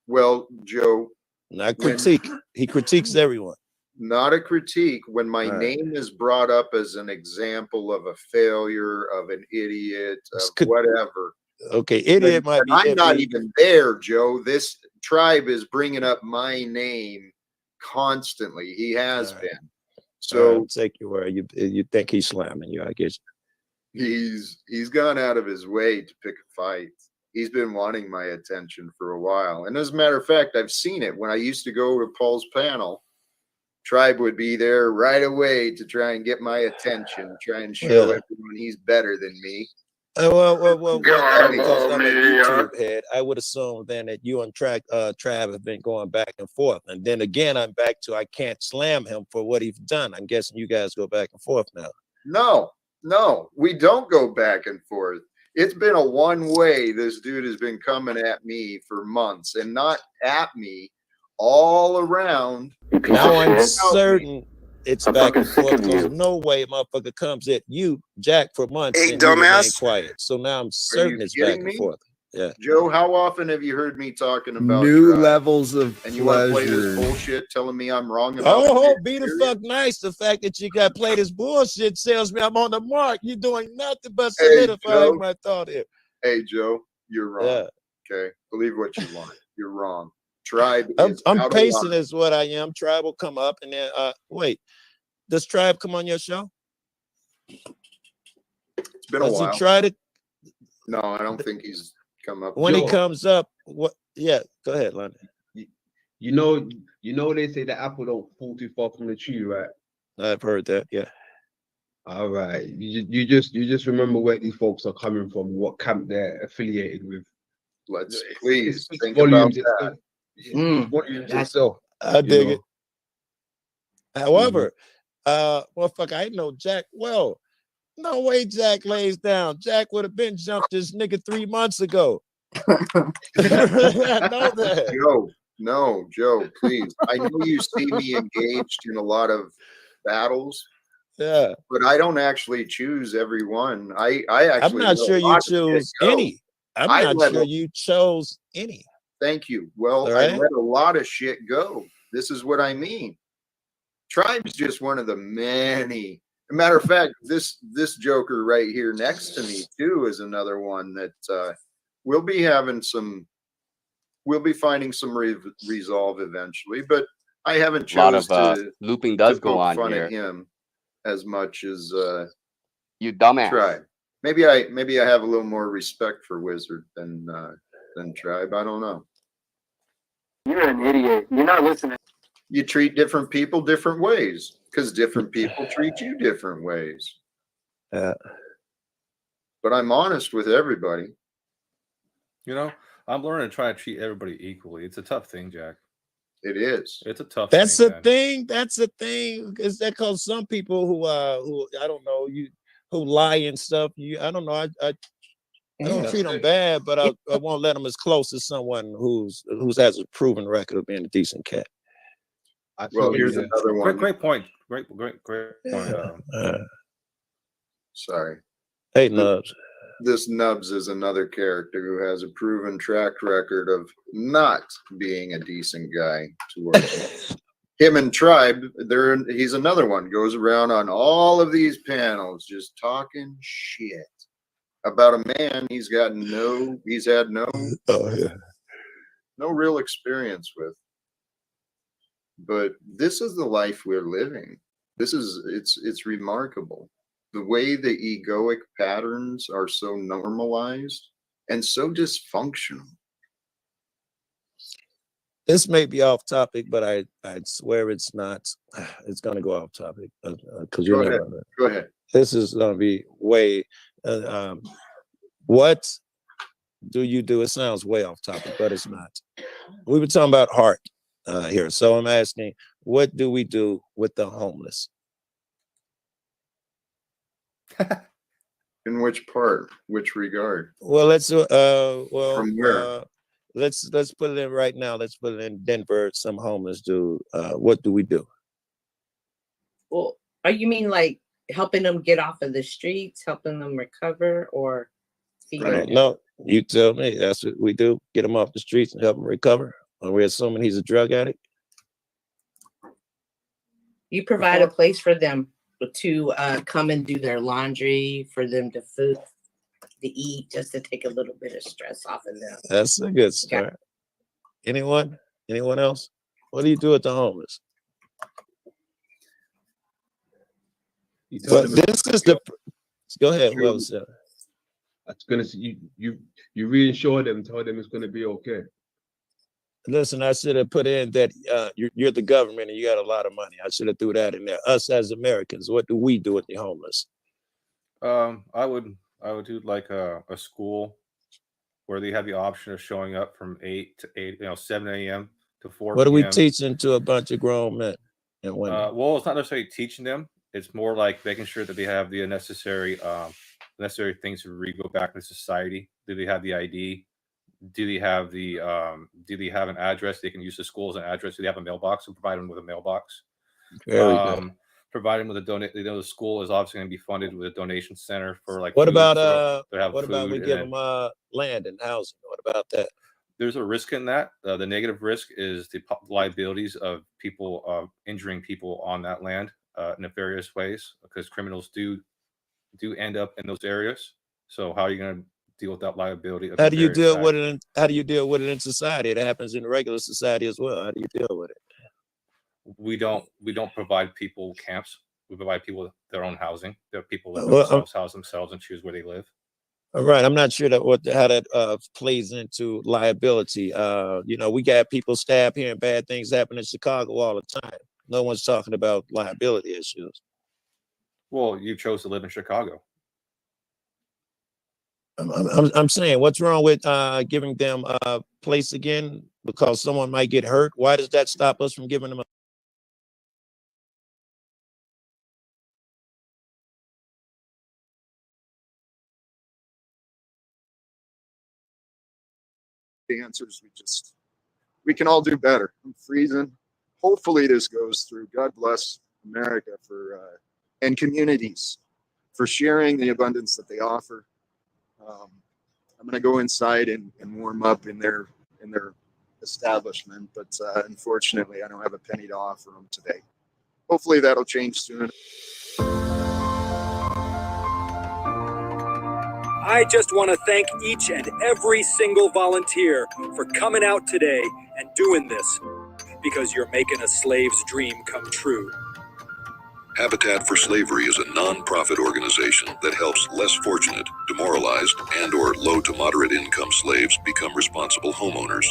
Well, Joe. Not critique. He critiques everyone. Not a critique. When my name is brought up as an example of a failure, of an idiot, of whatever. Okay, idiot might be. I'm not even there, Joe. This Tribe is bringing up my name constantly. He has been. So take you where you think he's slamming you. I guess he's gone out of his way to pick a fight. He's been wanting my attention for a while. And as a matter of fact, I've seen it. When I used to go to Paul's panel, Tribe would be there right away to try and get my attention, try and show everyone he's better than me. Well, because I'm a YouTube head, I would assume then that you and Trav have been going back and forth. And then again, I'm back to I can't slam him for what he's done. I'm guessing you guys go back and forth now. No, we don't go back and forth. It's been a one-way. This dude has been coming at me for months, and not at me, all around. Now I'm certain it's back and forth. There's no way motherfucker comes at you, Jack, for months. Hey, and dumbass. Quiet. So now I'm certain it's back and forth. Yeah. Joe, how often have you heard me talking about new Tribe? levels of And you want to play this pleasure? bullshit, telling me I'm wrong about Oh, be the fuck nice. The fact that you got played this bullshit tells me I'm on the mark. You're doing nothing but solidifying my thought here. Hey, Joe, you're wrong. Yeah. Okay, believe what you want. You're wrong. Tribe. I'm pacing is what I am. Tribe will come up and then wait. Does Tribe come on your show? It's been a while. Has he tried it? No, I don't think he's come up. When he comes up, what? Yeah, go ahead, London. You know, they say the apple don't fall too far from the tree, right? I've heard that. Yeah. All right. You just remember where these folks are coming from, what camp they're affiliated with. Let's please think about that. I dig it. However, Motherfucker, I know Jack well. No way Jack lays down. Jack would have been jumped this nigga 3 months ago. I know that. Joe, please. I know you see me engaged in a lot of battles. Yeah. But I don't actually choose every one. I actually I'm not sure you choose any. I'm not sure you chose any. Thank you. Well, I let a lot of shit go. This is what I mean. Tribe's just one of the many. Matter of fact, this Joker right here next to me too is another one that we'll be having some. We'll be finding some resolve eventually, but I haven't chose looping does to go poke on fun here. at him as much as you dumbass. Tribe. Maybe I have a little more respect for Wizard than Tribe. I don't know. You're an idiot. You're not listening. You treat different people different ways because different people treat you different ways. But I'm honest with everybody. You know, I'm learning to try to treat everybody equally. It's a tough thing, Jack. It is. It's a tough That's thing. the thing. That's the thing. Is that because some people who I don't know, who lie and stuff, I don't know. I don't treat them bad, but I won't let them as close as someone who has a proven record of being a decent cat. Well, here's another one. Great point. Great point. Sorry. Hey, Nubs. This Nubs is another character who has a proven track record of not being a decent guy towards him and Tribe. He's another one, goes around on all of these panels just talking shit about a man he's had no real experience with. But this is the life we're living. It's remarkable. The way the egoic patterns are so normalized and so dysfunctional. This may be off topic, but I swear it's not. It's going to go off topic because you're Go ahead. This is going to be way. What do you do? It sounds way off topic, but it's not. We were talking about heart here, so I'm asking, what do we do with the homeless? In which part? Which regard? Well, let's From where? Let's put it in right now. Let's put it in Denver. Some homeless dude. What do we do? Well, you mean like helping them get off of the streets, helping them recover, or feeding them? No, you tell me. That's what we do. Get them off the streets and help them recover. Are we assuming he's a drug addict? You provide a place for them to come and do their laundry, for them to eat, just to take a little bit of stress off of them. That's a good start. Anyone else? What do you do with the homeless? But this is the. Go ahead. What was that? I was gonna say you reassure them, tell them it's gonna be okay. Listen, I should have put in that you're the government and you got a lot of money. I should have threw that in there. Us as Americans, what do we do with the homeless? I would do like a school where they have the option of showing up from 7 a.m. to 4 What are we p.m. teaching to a bunch of grown men and women? Well, it's not necessarily teaching them. It's more like making sure that they have the necessary things to go back into society. Do they have the ID? Do they have an address? They can use the school as an address. Do they have a mailbox? And provide them with a mailbox. Very good. Provide them with a donate. The school is obviously going to be funded with a donation center for like. What food, about what about we give them land and housing? What about that? There's a risk in that. The negative risk is the liabilities of people injuring people on that land in nefarious ways, because criminals do end up in those areas. So how are you going to deal with that liability? How do you deal with it? How do you deal with it in society? It happens in regular society as well. How do you deal with it? We don't provide people camps. We provide people their own housing. There are people that house themselves and choose where they live. All right, I'm not sure how that plays into liability. We got people stabbed here and bad things happen in Chicago all the time. No one's talking about liability issues. Well, you chose to live in Chicago. I'm saying, what's wrong with giving them a place again because someone might get hurt? Why does that stop us from giving them a the answer is we can all do better. I'm freezing. Hopefully this goes through. God bless America for and communities for sharing the abundance that they offer. I'm going to go inside and warm up in their establishment, but unfortunately I don't have a penny to offer them today. Hopefully that'll change soon. I just want to thank each and every single volunteer for coming out today and doing this, because you're making a slave's dream come true. Habitat for Slavery is a non-profit organization that helps less fortunate, demoralized, and/or low to moderate income slaves become responsible homeowners.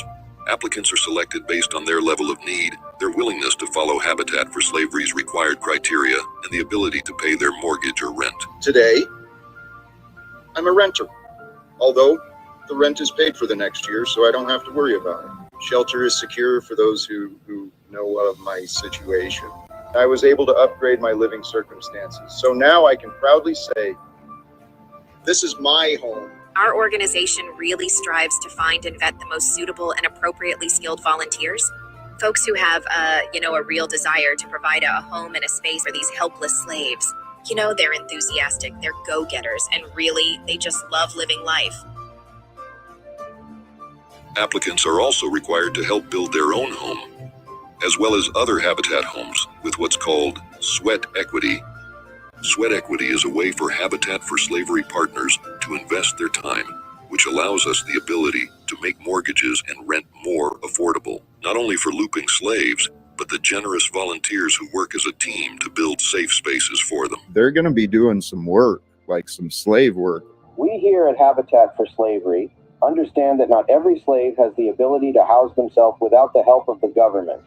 Applicants are selected based on their level of need, their willingness to follow Habitat for Slavery's required criteria, and the ability to pay their mortgage or rent. Today, I'm a renter, although the rent is paid for the next year, so I don't have to worry about it. Shelter is secure for those who know of my situation. I was able to upgrade my living circumstances, so now I can proudly say, this is my home. Our organization really strives to find and vet the most suitable and appropriately skilled volunteers. Folks who have, a real desire to provide a home and a space for these helpless slaves. They're enthusiastic, they're go-getters, and really, they just love living life. Applicants are also required to help build their own home, as well as other Habitat homes with what's called sweat equity. Sweat equity is a way for Habitat for Slavery partners to invest their time, which allows us the ability to make mortgages and rent more affordable, not only for looping slaves, but the generous volunteers who work as a team to build safe spaces for them. They're going to be doing some work, like some slave work. We here at Habitat for Slavery understand that not every slave has the ability to house themselves without the help of the government.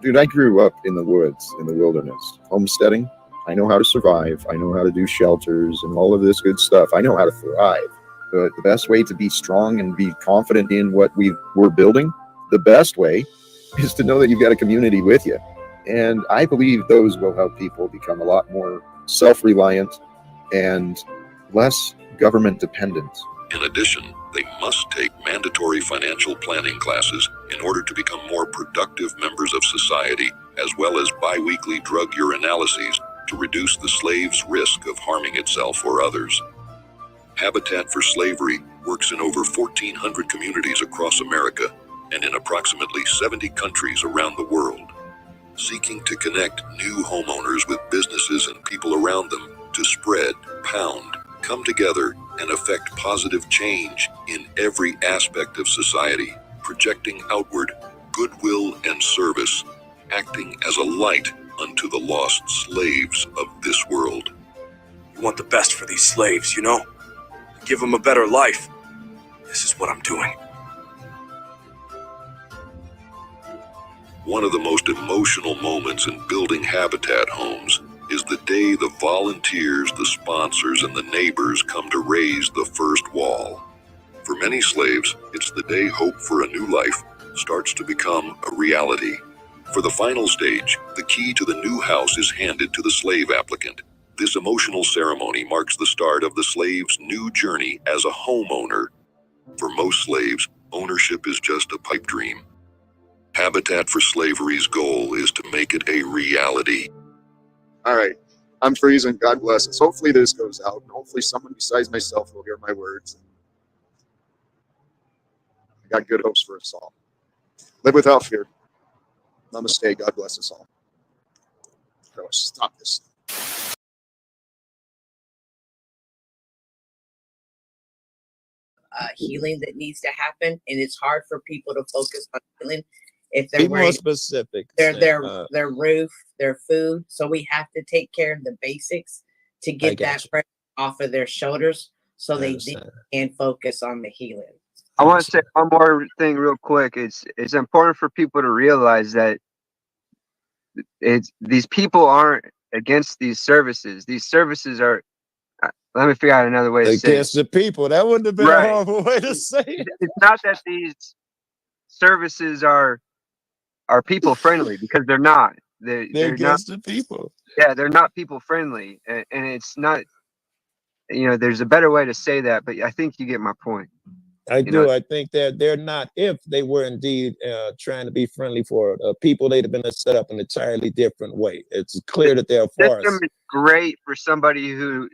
Dude, I grew up in the woods, in the wilderness, homesteading. I know how to survive. I know how to do shelters and all of this good stuff. I know how to thrive. But the best way to be strong and be confident in what we're building, the best way is to know that you've got a community with you. And I believe those will help people become a lot more self-reliant and less government dependent. In addition, they must take mandatory financial planning classes in order to become more productive members of society, as well as bi-weekly drug urinalyses to reduce the slave's risk of harming itself or others. Habitat for Slavery works in over 1,400 communities across America and in approximately 70 countries around the world, seeking to connect new homeowners with businesses and people around them to spread, pound, come together, and affect positive change in every aspect of society, projecting outward goodwill and service, acting as a light unto the lost slaves of this world. You want the best for these slaves, Give them a better life. This is what I'm doing. One of the most emotional moments in building Habitat homes is the day the volunteers, the sponsors, and the neighbors come to raise the first wall. For many slaves, it's the day hope for a new life starts to become a reality. For the final stage, the key to the new house is handed to the slave applicant. This emotional ceremony marks the start of the slave's new journey as a homeowner. For most slaves, ownership is just a pipe dream. Habitat for Slavery's goal is to make it a reality. All right, I'm freezing. God bless us. Hopefully this goes out, and hopefully someone besides myself will hear my words. I got good hopes for us all. Live without fear. Namaste. God bless us all. Oh, stop this. Healing that needs to happen, and it's hard for people to focus on healing if they're Be more worried specific. their roof, their food. So we have to take care of the basics to get that pressure off of their shoulders, so they can focus on the healing. I want to say one more thing real quick. It's important for people to realize that these people aren't against these services. These services are. Let me figure out another way to say it. Against the people. That wouldn't have been a horrible way to say it. It's not that these services are people friendly, because they're not. They're against the people. Yeah, they're not people friendly, and it's not. you know, there's a better way to say that, but I think you get my point. I do. I think that they're not, if they were indeed trying to be friendly for people, they'd have been set up an entirely different way. It's clear that they're for us. System is great for somebody who,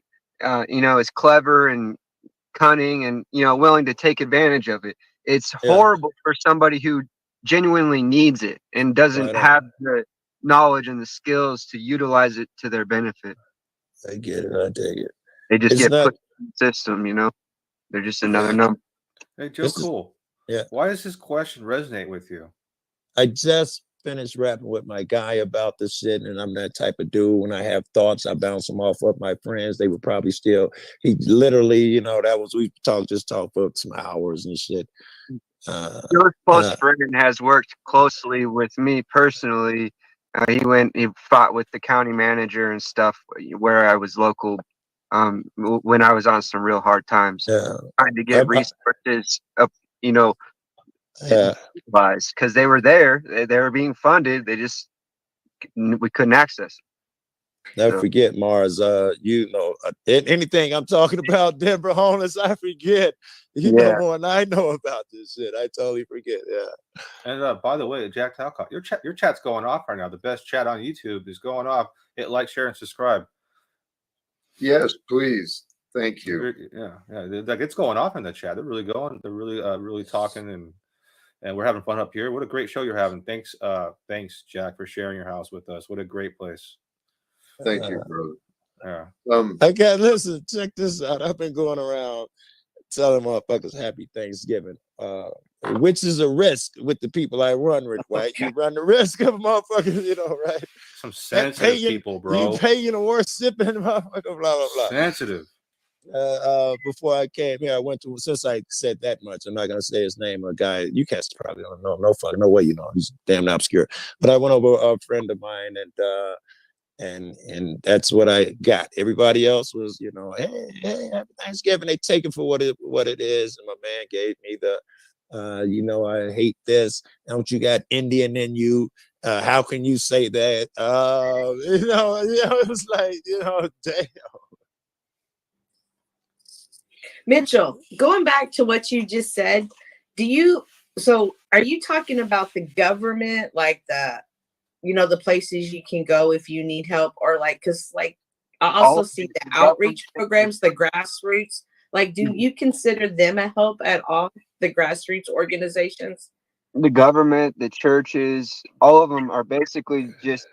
you know, is clever and cunning and, you know, willing to take advantage of it. It's horrible for somebody who genuinely needs it and doesn't have the knowledge and the skills to utilize it to their benefit. I get it. I dig it. They just get put in the system, you know. They're just another number. Hey, Joe, cool. Yeah. Why does this question resonate with you? I just finished rapping with my guy about this shit, and I'm that type of dude. When I have thoughts, I bounce them off of my friends. They would probably still. He literally, you know, we talked for some hours and shit. Your close friend has worked closely with me personally. He fought with the county manager and stuff where I was local. When I was on some real hard times, trying to get resources up, you know, because they were there, they were being funded. We couldn't access them. Never forget, Mars. You know, anything I'm talking about, Denver homeless, I forget. You know more than I know about this shit. I totally forget. Yeah. And by the way, Jack Talcott, your chat's going off right now. The best chat on YouTube is going off. Hit like, share, and subscribe. Yes, please. Thank you. Yeah. Like it's going off in the chat. They're really going. They're really talking, and we're having fun up here. What a great show you're having. Thanks, Jack, for sharing your house with us. What a great place. Thank you, brother. Yeah. Okay, listen, check this out. I've been going around telling motherfuckers happy Thanksgiving, which is a risk with the people I run with, right? You run the risk of motherfuckers, you know, right? Some sensitive people, bro. You pay the worst sipping motherfucker, blah, blah, blah. Sensitive. Before I came here, I went to, since I said that much, I'm not going to say his name, a guy, you guys probably don't know, no way you know, he's damn obscure. But I went over a friend of mine and that's what I got. Everybody else was, you know, hey, happy Thanksgiving. They take it for what it is. And my man gave me the, you know, I hate this. Don't you got Indian in you? How can you say that? You know, it was like, you know, damn. Mitchell, going back to what you just said, are you talking about the government, like the places you can go if you need help, or like, because like I also see the outreach programs, the grassroots, like do you consider them a help at all, the grassroots organizations? The government, the churches, all of them are basically just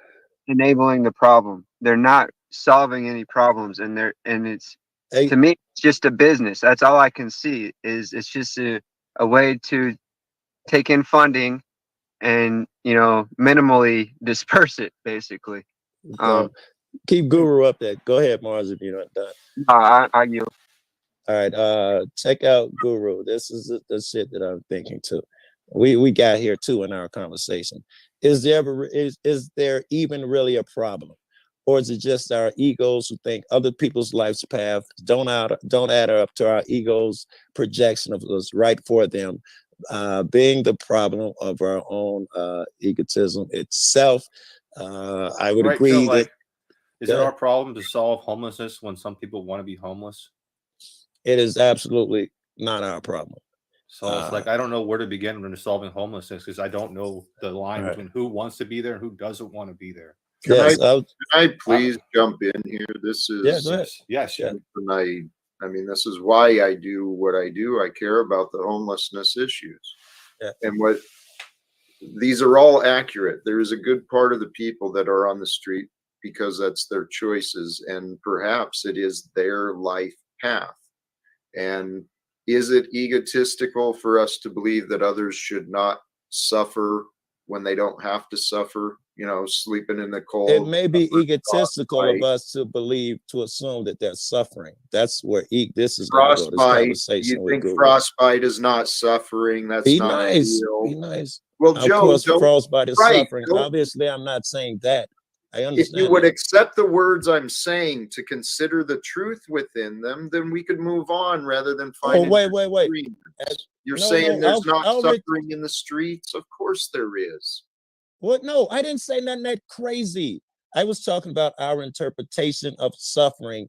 enabling the problem. They're not solving any problems, and it's to me, it's just a business. That's all I can see. It's just a way to take in funding and, you know, minimally disperse it, basically. Keep Guru up there. Go ahead, Mars, if you're not done. I yield. All right, check out Guru. This is the shit that I'm thinking too. We got here too in our conversation. Is there even really a problem? Or is it just our egos who think other people's life's path don't add up to our egos' projection of what's right for them, being the problem of our own egotism itself? I would agree so, like, that. Is it our problem to solve homelessness when some people want to be homeless? It is absolutely not our problem. So it's like I don't know where to begin when solving homelessness because I don't know the line between who wants to be there and who doesn't want to be there. Can I please jump in here? This is yes. I mean, this is why I do what I do. I care about the homelessness issues, and these are all accurate. There is a good part of the people that are on the street because that's their choices, and perhaps it is their life path. And is it egotistical for us to believe that others should not suffer when they don't have to suffer? You know, sleeping in the cold. It may be egotistical of us to assume that they're suffering. That's where this is going to go. This conversation. You think frostbite is not suffering? That's not nice. real. Be nice. Well, of Joe, course, frostbite is suffering. Don't, obviously, I'm not saying that. I understand. If you would accept the words I'm saying to consider the truth within them, then we could move on rather than find. Oh, wait. You're saying there's not suffering in the streets? Of course there is. What? No, I didn't say nothing that crazy. I was talking about our interpretation of suffering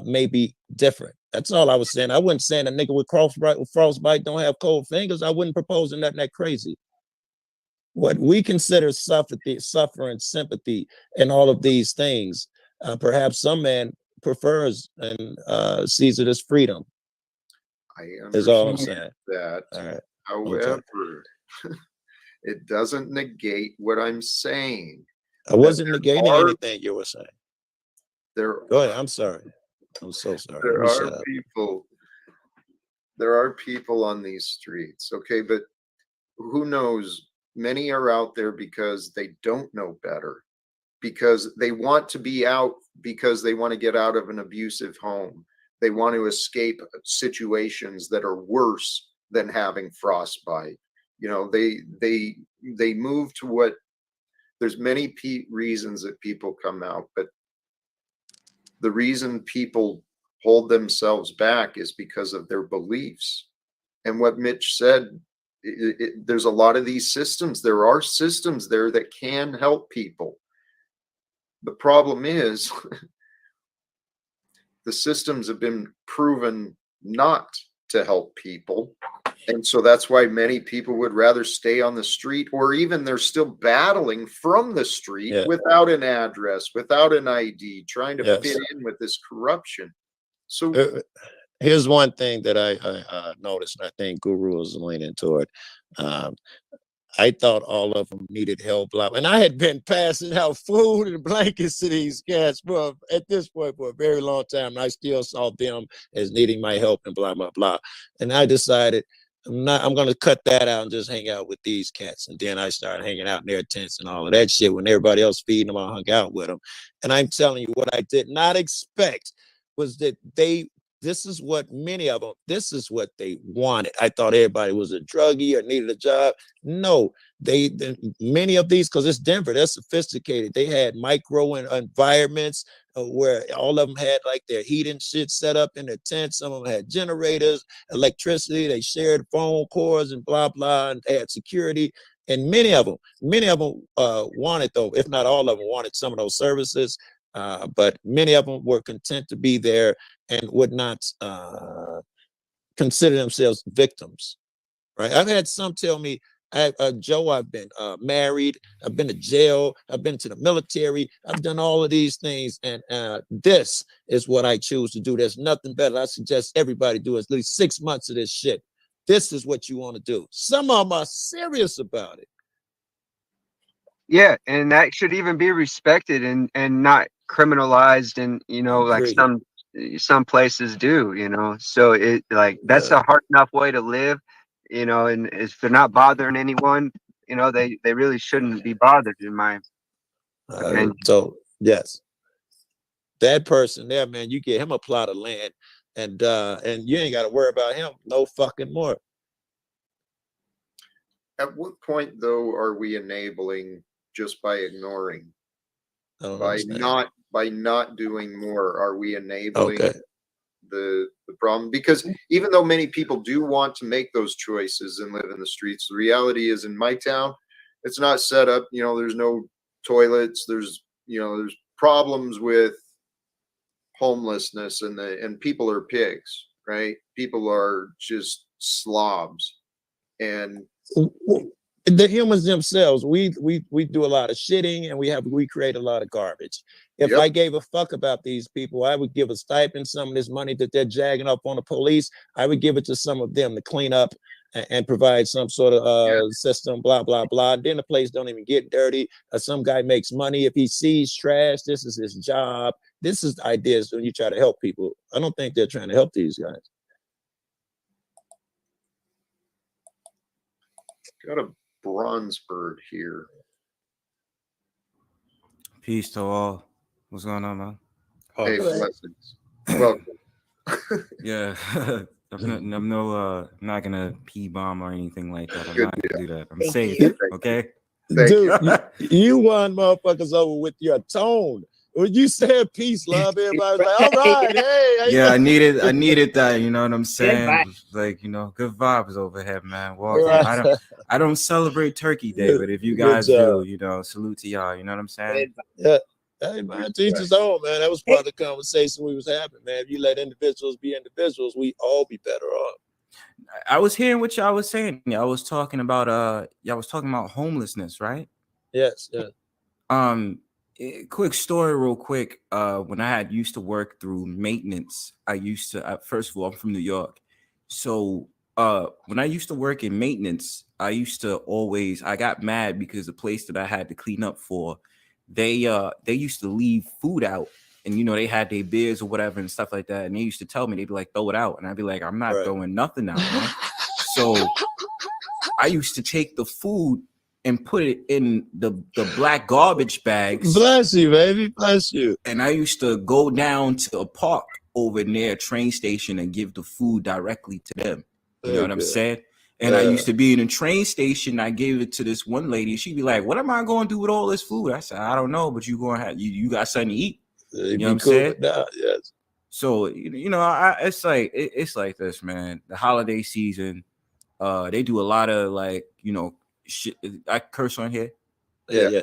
may be different. That's all I was saying. I wasn't saying a nigga with frostbite don't have cold fingers. I wouldn't propose nothing that crazy. What we consider suffering, sympathy, and all of these things, perhaps some man prefers and sees it as freedom. I Is all I'm understand saying. that. All right. However, it doesn't negate what I'm saying. I wasn't negating anything you were saying. Go ahead. I'm sorry. I'm so sorry. There are people on these streets, okay, but who knows? Many are out there because they don't know better, because they want to be out, because they want to get out of an abusive home. They want to escape situations that are worse than having frostbite. You know, they move to what. There's many reasons that people come out, but the reason people hold themselves back is because of their beliefs. And what Mitch said, there's a lot of these systems. There are systems there that can help people. The problem is the systems have been proven not to help people. And so that's why many people would rather stay on the street, or even they're still battling from the street without an address, without an ID, trying to fit in with this corruption. So here's one thing that I noticed, and I think Guru is leaning toward. I thought all of them needed help, and I had been passing out food and blankets to these cats at this point for a very long time, and I still saw them as needing my help and blah blah blah. And I decided I'm going to cut that out and just hang out with these cats. And then I started hanging out in their tents and all of that shit. When everybody else feeding them, I hung out with them. And I'm telling you, what I did not expect was that this is what many of them, this is what they wanted. I thought everybody was a druggie or needed a job. No, many of these, because it's Denver, they're sophisticated. They had micro environments where all of them had like their heating shit set up in their tents. Some of them had generators, electricity. They shared phone cords and blah, blah, and they had security. And many of them wanted, though, if not all of them wanted some of those services. But many of them were content to be there and would not consider themselves victims, right? I've had some tell me, Joe, I've been married, I've been to jail, I've been to the military, I've done all of these things, and this is what I choose to do. There's nothing better. I suggest everybody do at least 6 months of this shit. This is what you want to do. Some of them are serious about it. Yeah, and that should even be respected and not criminalized, and like some places do, so it that's a hard enough way to live, and if they're not bothering anyone, they really shouldn't be bothered, in my opinion. So yes, that person there, man, you get him a plot of land and you ain't got to worry about him no fucking more. At what point, though, are we enabling just by ignoring? By not doing more, are we enabling the problem? Because even though many people do want to make those choices and live in the streets, the reality is in my town, it's not set up. There's no toilets. There's problems with homelessness, and people are pigs, right? People are just slobs, and the humans themselves, we do a lot of shitting, and we create a lot of garbage. If I gave a fuck about these people, I would give a stipend, some of this money that they're jagging up on the police, I would give it to some of them to clean up and provide some sort of system, blah, blah, blah. Then the place don't even get dirty. Some guy makes money. If he sees trash, this is his job. This is the ideas when you try to help people. I don't think they're trying to help these guys. Got a bronze bird here. Peace to all. What's going on, man? Hey, blessings. Welcome. Yeah. I'm not gonna P-bomb or anything like that. I'm not gonna do that. I'm safe, okay? Dude, you won motherfuckers over with your tone. When you said peace, love, everybody was like, all right, hey. Yeah, I needed that, you know what I'm saying? Like, good vibes over here, man. Welcome. I don't celebrate Turkey Day, but if you guys do, salute to y'all, you know what I'm saying? Yeah. Hey man, teach his own, man. That was part of the conversation we was having, man. If you let individuals be individuals, we all be better off. I was hearing what y'all was saying. Y'all was talking about homelessness, right? Yes. Quick story real quick. When I had used to work through maintenance, I used to first of all, I'm from New York. So when I used to work in maintenance, I got mad because the place that I had to clean up for, they used to leave food out, and they had their beers or whatever and stuff like that, and they used to tell me, they'd be like, throw it out, and I'd be like, I'm not throwing nothing out, man. So I used to take the food and put it in the black garbage bags. Bless you, baby. Bless you. And I used to go down to a park over near a train station and give the food directly to them. You know what I'm saying? And I used to be in a train station. I gave it to this one lady. She'd be like, what am I going to do with all this food? I said, I don't know, but you got something to eat. You know what I'm saying? Yes. So, it's like this, man. The holiday season, they do a lot of shit. I curse on here. Yeah.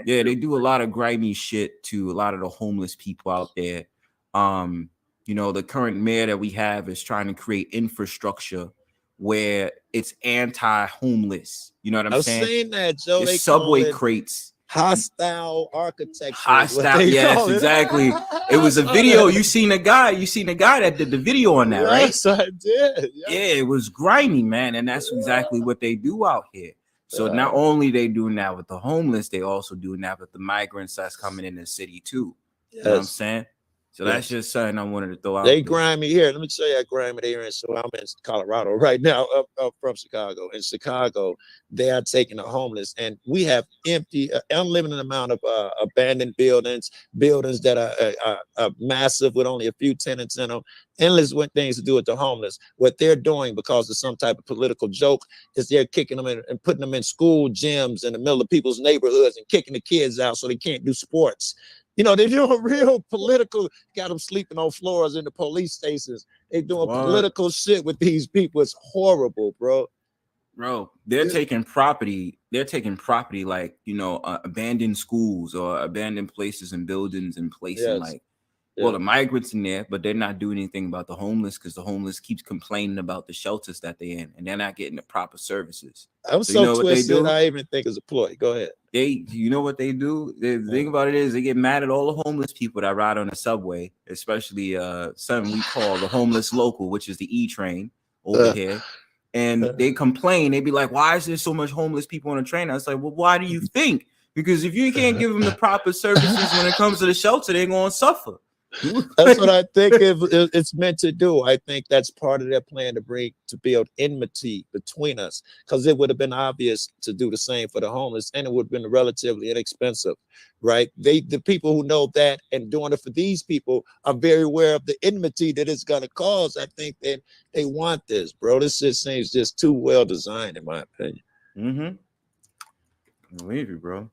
They do a lot of grimy shit to a lot of the homeless people out there. The current mayor that we have is trying to create infrastructure where it's anti-homeless. You know what I'm saying? I've seen that, Joe. It's They subway call it crates. Hostile architecture. Hostile, yes, exactly. It was a video. You seen a guy that did the video on that, right? Yes, I did. Yeah, it was grimy, man, and that's exactly what they do out here. So not only they doing that with the homeless, they also doing that with the migrants that's coming in the city too. You know what I'm saying? So that's just something I wanted to throw out. They grimy here. Let me show you how grimy they are. So I'm in Colorado right now, up from Chicago. In Chicago, they are taking the homeless, and we have empty, unlimited amount of abandoned buildings that are massive with only a few tenants in them. Endless things to do with the homeless. What they're doing, because of some type of political joke, is they're kicking them in and putting them in school gyms in the middle of people's neighborhoods and kicking the kids out so they can't do sports. They're doing real political, got them sleeping on floors in the police stations. They're doing political shit with these people. It's horrible, bro. Bro, they're taking property. They're taking property like, abandoned schools or abandoned places and buildings and placing the migrants in there, but they're not doing anything about the homeless because the homeless keeps complaining about the shelters that they're in, and they're not getting the proper services. I'm so twisted. I even think it's a ploy. Go ahead. You know what they do? The thing about it is they get mad at all the homeless people that ride on the subway, especially something we call the homeless local, which is the E train over here. And they complain. They be like, why is there so much homeless people on the train? I was like, well, why do you think? Because if you can't give them the proper services when it comes to the shelter, they're going to suffer. That's what I think it's meant to do. I think that's part of their plan to build enmity between us, because it would have been obvious to do the same for the homeless, and it would have been relatively inexpensive, right? The people who know that and doing it for these people are very aware of the enmity that it's going to cause. I think that they want this, bro. This just seems just too well designed, in my opinion. I believe you, bro.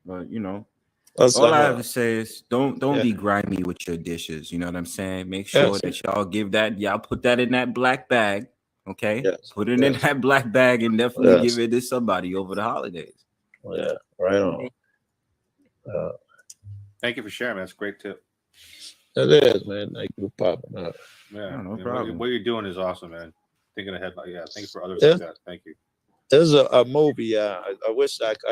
But all I have to say is don't be grimy with your dishes. You know what I'm saying? Make sure that y'all put that in that black bag. Okay, put it in that black bag and definitely give it to somebody over the holidays. Yeah, right on. Thank you for sharing, man. That's a great tip. It is, man. Thank you for popping up. Yeah, no problem. What you're doing is awesome, man. Thinking ahead, thank you for others like that. Thank you. There's a movie. I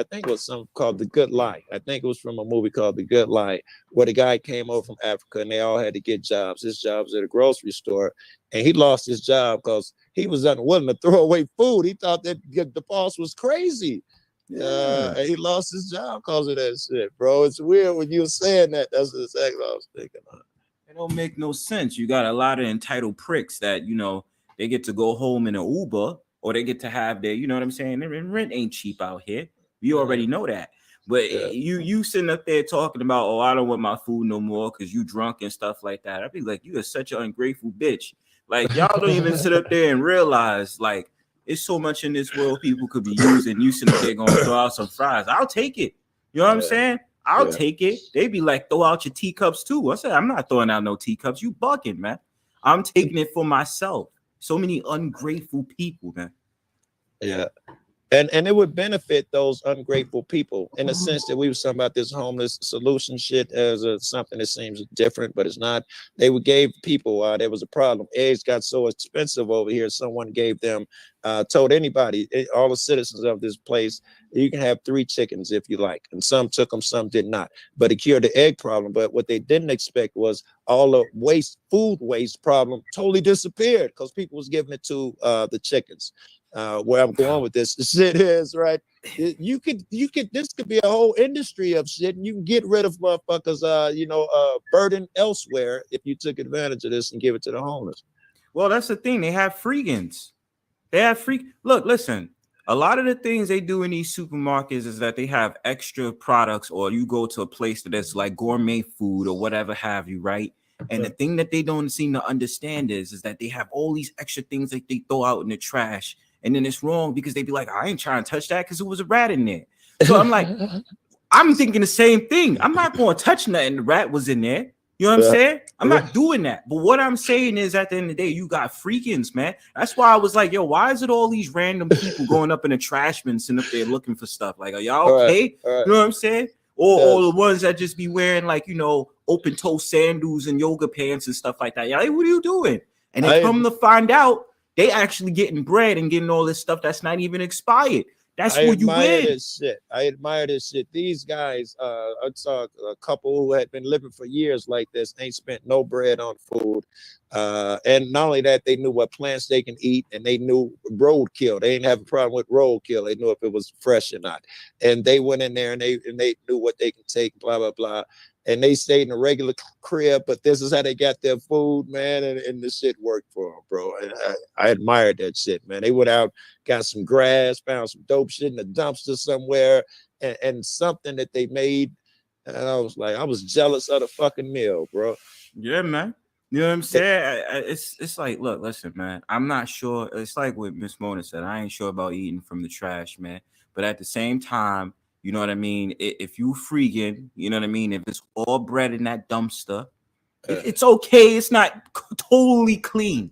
think it was something called The Good Life. I think it was from a movie called The Good Life, where the guy came over from Africa and they all had to get jobs. His job was at a grocery store, and he lost his job because he was unwilling to throw away food. He thought that the boss was crazy. And he lost his job because of that shit, bro. It's weird when you were saying that. That's exactly what I was thinking of. It don't make no sense. You got a lot of entitled pricks that they get to go home in an Uber. Or they get to have their, you know what I'm saying? And rent ain't cheap out here. You already know that. But you sitting up there talking about, oh, I don't want my food no more because you drunk and stuff like that. I'd be like, you are such an ungrateful bitch. Like, y'all don't even sit up there and realize, like, it's so much in this world people could be using. You sitting up there going to throw out some fries. I'll take it. You know what I'm saying? I'll take it. They be like, throw out your teacups too. I said, I'm not throwing out no teacups. You bugging, man. I'm taking it for myself. So many ungrateful people, man. Yeah. And it would benefit those ungrateful people in the sense that we were talking about this homeless solution shit as something that seems different, but it's not. They would gave people, there was a problem. Eggs got so expensive over here. Someone gave them, told anybody, all the citizens of this place, you can have 3 chickens if you like. And some took them, some did not. But it cured the egg problem. But what they didn't expect was all the food waste problem totally disappeared because people was giving it to the chickens. Where I'm going with this shit is, right? You could this could be a whole industry of shit, and you can get rid of motherfuckers burden elsewhere if you took advantage of this and give it to the homeless. Well, that's the thing. They have freegans. They have free. Look, listen. A lot of the things they do in these supermarkets is that they have extra products, or you go to a place that's like gourmet food or whatever have you, right? And the thing that they don't seem to understand is that they have all these extra things that they throw out in the trash. And then it's wrong because they be like, I ain't trying to touch that because it was a rat in there. So I'm like, I'm thinking the same thing. I'm not going to touch nothing. The rat was in there. You know what I'm saying? I'm not doing that. But what I'm saying is at the end of the day, you got freakins, man. That's why I was like, yo, why is it all these random people going up in the trash bin sitting up there looking for stuff? Like, are y'all okay? You know what I'm saying? Or the ones that just be wearing like, open toe sandals and yoga pants and stuff like that. Y'all, like, what are you doing? And they come to find out, they actually getting bread and getting all this stuff that's not even expired. That's where you win. I admire this shit. These guys, I saw a couple who had been living for years like this, ain't spent no bread on food. And not only that, they knew what plants they can eat, and they knew roadkill. They didn't have a problem with roadkill. They knew if it was fresh or not. And they went in there and they knew what they can take, blah, blah, blah. And they stayed in a regular crib, but this is how they got their food, man. And the shit worked for them, bro. And I admired that shit, man. They went out, got some grass, found some dope shit in the dumpster somewhere, and something that they made. And I was like, I was jealous of the fucking meal, bro. Yeah, man. You know what I'm saying? It's like, look, listen, man. I'm not sure. It's like what Miss Mona said. I ain't sure about eating from the trash, man. But at the same time, you know what I mean? If you freaking, you know what I mean? If it's all bread in that dumpster, it's okay. It's not totally clean,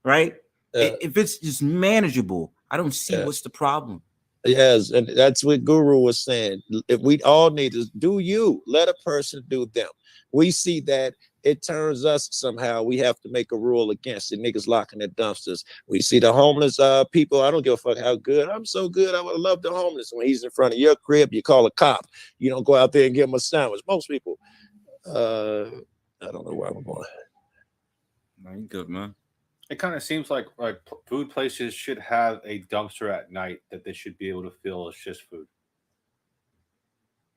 right? If it's just manageable, I don't see what's the problem. Yes, and that's what Guru was saying. If we all need to do you, let a person do them. We see that it turns us somehow. We have to make a rule against it. Niggas locking their dumpsters. We see the homeless people. I don't give a fuck how good. I'm so good. I would love the homeless. When he's in front of your crib, you call a cop. You don't go out there and give him a sandwich. Most people. I don't know where I'm going. You good, man. It kind of seems like food places should have a dumpster at night that they should be able to fill as just food.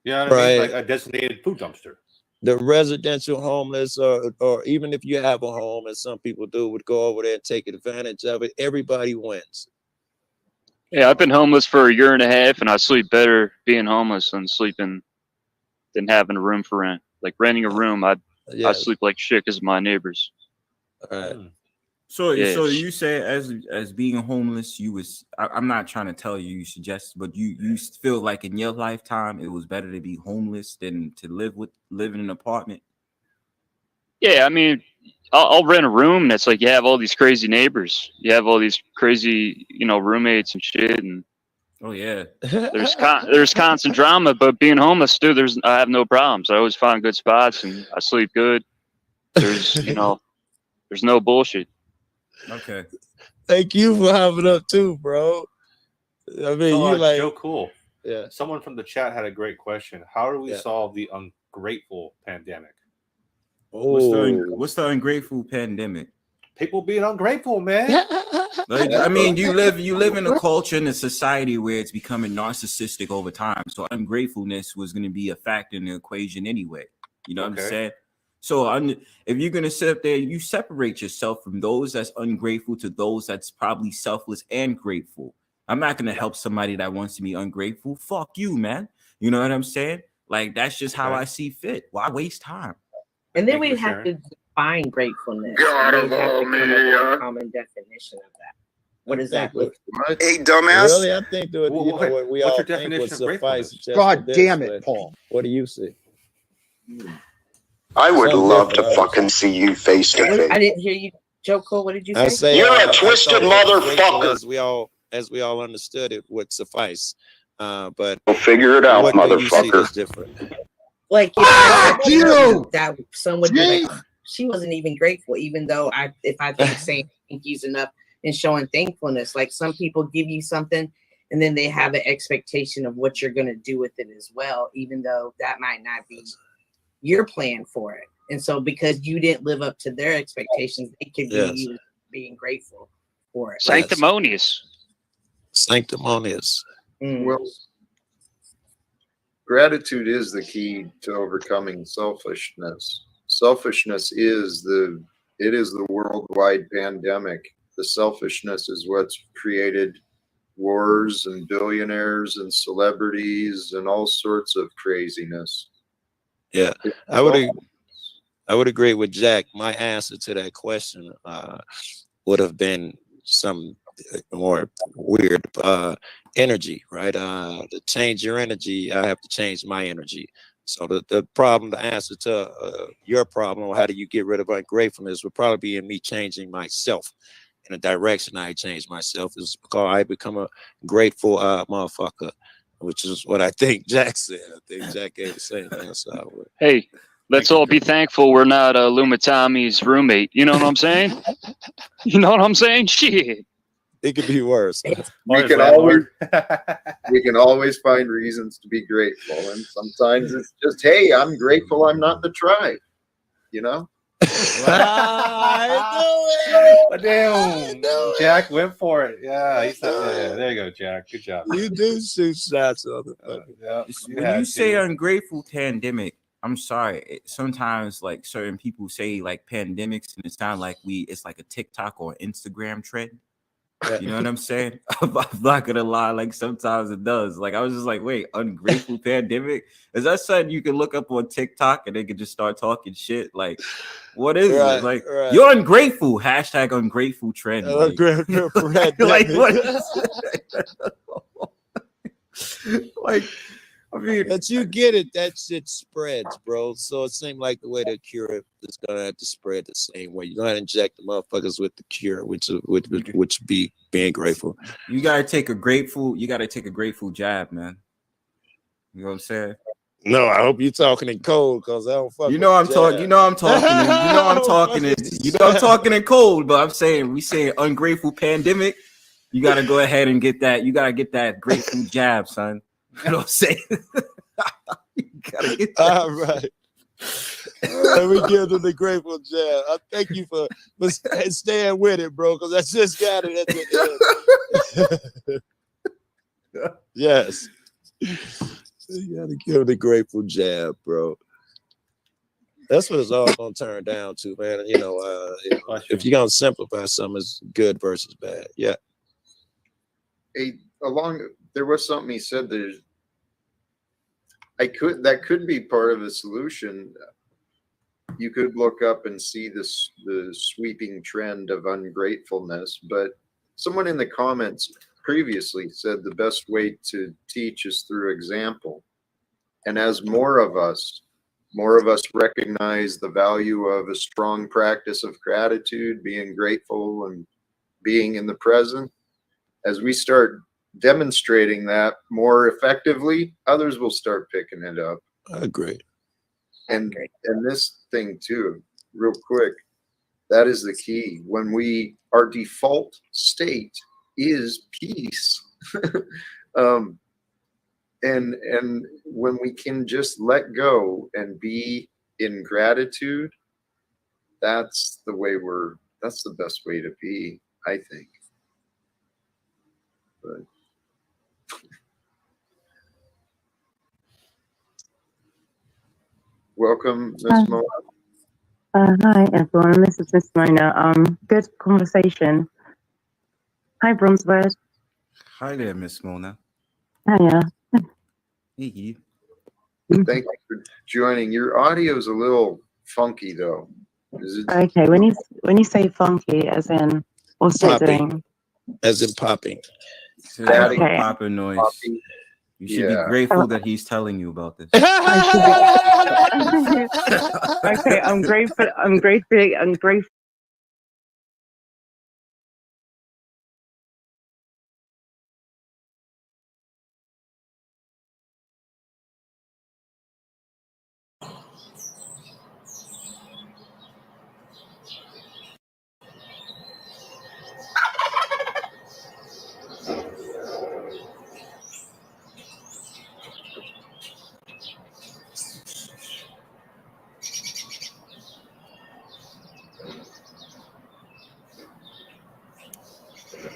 You know what I mean? Like a designated food dumpster. The residential homeless, or even if you have a home, as some people do, would go over there and take advantage of it. Everybody wins. Yeah, I've been homeless for a year and a half, and I sleep better being homeless than having a room for rent. Like renting a room, I sleep like shit because of my neighbors. All right. So you say as being homeless, I'm not trying to tell you suggest, but you feel like in your lifetime it was better to be homeless than to live in an apartment? Yeah, I mean, I'll rent a room that's like you have all these crazy neighbors, you have all these crazy roommates and shit, and oh yeah, there's constant drama. But being homeless, dude, I have no problems. I always find good spots and I sleep good. There's there's no bullshit. Okay. Thank you for having up too, bro. I mean, you like Joe Cool. Yeah. Someone from the chat had a great question. How do we solve the ungrateful pandemic? What's the ungrateful pandemic? People being ungrateful, man. Like, I mean, you live in a culture and a society where it's becoming narcissistic over time. So ungratefulness was going to be a factor in the equation anyway. You know what I'm saying? So if you're going to sit up there, you separate yourself from those that's ungrateful to those that's probably selfless and grateful. I'm not going to help somebody that wants to be ungrateful. Fuck you, man. You know what I'm saying? Like, that's just how I see fit. Why waste time? And then we have to define gratefulness. God of all a common definition of that. What does that look like? Hey, dumbass. Really, I think that what we all think would suffice. God damn it, Paul. What do you see? I would love to fucking see you face to face. I didn't hear you, Joe Cole. What did you say? You're a twisted motherfucker. We all as we all understood it, would suffice. But Well, figure it out, what do you see motherfucker. as different? Like you! that someone would be like, she wasn't even grateful, even though if I think saying thank you's enough and showing thankfulness. Like some people give you something and then they have an expectation of what you're gonna do with it as well, even though that might not be your plan for it. And so because you didn't live up to their expectations, they could be you being grateful for it. Sanctimonious. Sanctimonious. Well, gratitude is the key to overcoming selfishness. Selfishness is the worldwide pandemic. The selfishness is what's created wars and billionaires and celebrities and all sorts of craziness. Yeah, I would agree with Jack. My answer to that question would have been some more weird energy, right? To change your energy, I have to change my energy. So the answer to your problem, or how do you get rid of ungratefulness, would probably be in me changing myself in a direction I change myself, is because I become a grateful motherfucker, which is what I think Jack said. I think Jack gave the same answer. Hey, let's all be thankful we're not Lumatomi's roommate. You know what I'm saying? You know what I'm saying? Shit. It could be worse. We can always find reasons to be grateful, and sometimes it's just, hey, I'm grateful I'm not the tribe, you know. But damn, Jack went for it. Yeah, he said, yeah, there you go, Jack. Good job. You do shoot shots on When you say ungrateful pandemic, I'm sorry. Sometimes like certain people say like pandemics, and it sounds like it's like a TikTok or Instagram trend. You know what I'm saying? I'm not gonna lie, like sometimes it does. Like I was just like, wait, ungrateful pandemic? Is that something you can look up on TikTok and they can just start talking shit? Like, what is it? Like you're ungrateful, hashtag ungrateful trend. Like, like what is like, I mean, but you get it, that shit spreads, bro. So it seemed like the way to cure it is gonna have to spread the same way. You're gonna inject the motherfuckers with the cure, which be being grateful. You gotta take a grateful jab, man. You know what I'm saying? No, I hope you're talking in code, because I don't fuck. You know I'm talking. You know I'm talking. I'm talking in code. But I'm saying we say ungrateful pandemic. You gotta go ahead and get that. You gotta get that grateful jab, son. You know what I'm saying? You gotta get that. All right. Let me give them the grateful jab. I thank you for staying with it, bro, because I just got it at the end. Yes. You gotta give the grateful jab, bro. That's what it's all gonna turn down to, man. You know, if you're gonna simplify something, it's good versus bad. Yeah. There was something he said that could be part of the solution. You could look up and see the sweeping trend of ungratefulness, but someone in the comments previously said the best way to teach is through example. And as more of us recognize the value of a strong practice of gratitude, being grateful and being in the present, as we start demonstrating that more effectively, others will start picking it up. I agree. And this thing too, real quick, that is the key. When our default state is peace. And when we can just let go and be in gratitude, that's the best way to be, I think. But welcome, Miss Mona. Hi, everyone. This is Miss Mona. Good conversation. Hi, Bronzebird. Hi there, Miss Mona. Hiya. Hey. Thank you for joining. Your audio is a little funky, though. Okay, when you say funky, as in what's it doing? As in popping. Okay. Popping noise. You should be grateful that he's telling you about this. Okay, I'm grateful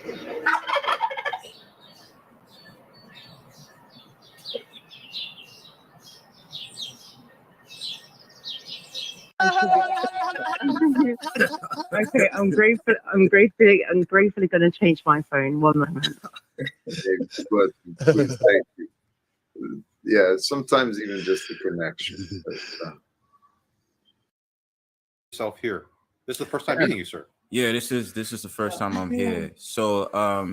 Okay, I'm gratefully going to change my phone. 1 moment. But please, thank you. Yeah, sometimes even just the connection. But, Yourself here. This is the first time meeting you, sir. Yeah, this is the first time I'm here. So I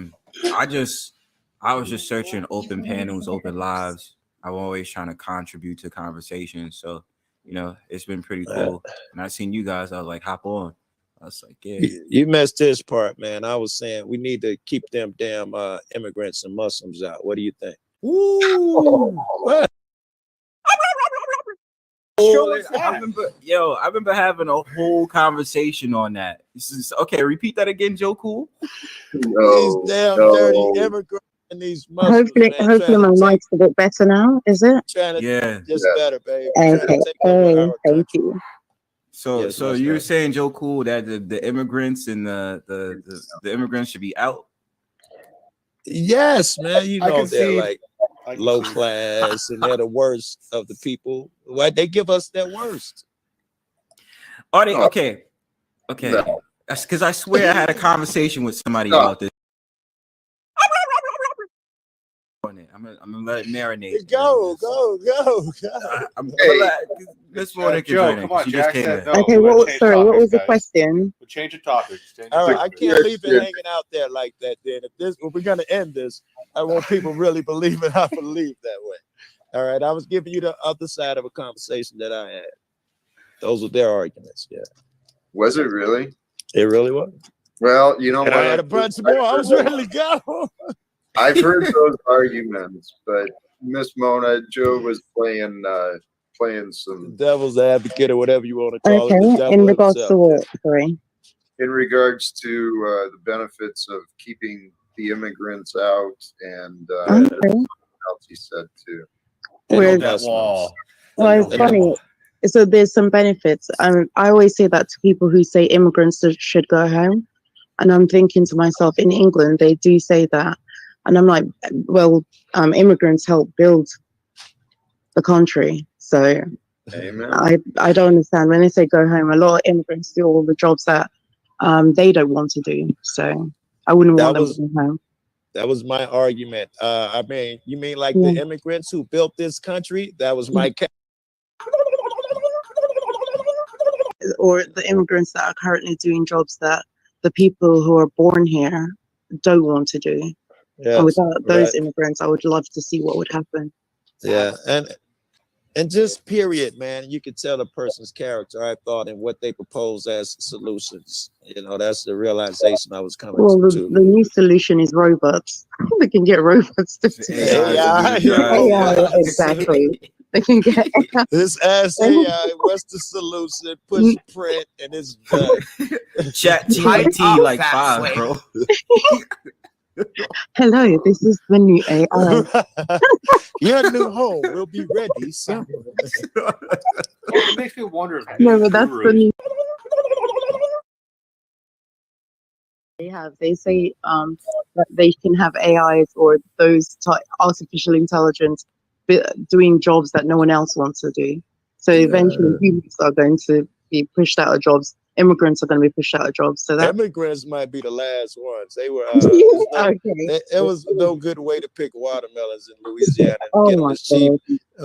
was just searching open panels, open lives. I'm always trying to contribute to conversations. So, you know, it's been pretty cool. And I seen you guys, I was like, hop on. I was like, yeah. You missed this part, man. I was saying we need to keep them damn immigrants and Muslims out. What do you think? Ooh. What? I remember having a whole conversation on that. This is okay. Repeat that again, Joe Cool. These damn dirty immigrants and these Muslims. Hopefully my mic's a bit better now. Is it? Just better, baby. Okay. Thank you. So you were saying, Joe Cool, that the immigrants and the immigrants should be out? Yes, man. You know they're like low see. class and they're the worst of the people. Why they give us their worst? Are they okay? Okay. No. That's because I swear I had a conversation with somebody about this. I'm gonna let it marinate. Go. I'm gonna let this morning. Joe, come on, Jack said no. Okay, what was the question? We'll change the topic. All right, I can't leave it hanging out there like that. Then, if we're gonna end this, I want people really believe it. I believe that way. All right, I was giving you the other side of a conversation that I had. Those were their arguments. Yeah. was it really? It really was. Well, you know And what? I had a bunch more. I was ready to go. I've heard those arguments, but Miss Mona, Joe was playing some devil's advocate or whatever you want to call it. Okay, The devil in regards himself. to what? Sorry. in regards to the benefits of keeping the immigrants out, and Okay. else he said too. Whereas- that wall. Well, it's funny. So there's some benefits. I always say that to people who say immigrants should go home. And I'm thinking to myself, in England, they do say that. And I'm like, well, immigrants help build the country. So Amen. I don't understand. When they say go home, a lot of immigrants do all the jobs that they don't want to do. So I wouldn't want them to go home. That was my argument. I mean, you mean like Yeah. the immigrants who built this country? That was my case. Or the immigrants that are currently doing jobs that the people who are born here don't want to do. Yes, And without those right. immigrants, I would love to see what would happen. Yeah, and just period, man. You could tell a person's character, I thought, and what they propose as solutions. You know, that's the realization I was coming Well, the to. new solution is robots. They can get robots to AI, AI, exactly. They can get This ass AI, what's the solution? Push print and it's done. Chat GPT like 5, bro. Hello, this is the new AI. Your new home will be ready soon. It makes me wonder. No, but that's the new. They say that they can have AIs or those artificial intelligence doing jobs that no one else wants to do. So eventually humans are going to be pushed out of jobs. Immigrants are going to be pushed out of jobs. So that Immigrants might be the last ones. They were okay. It was no good way to pick watermelons in Louisiana and Oh get them my as cheap.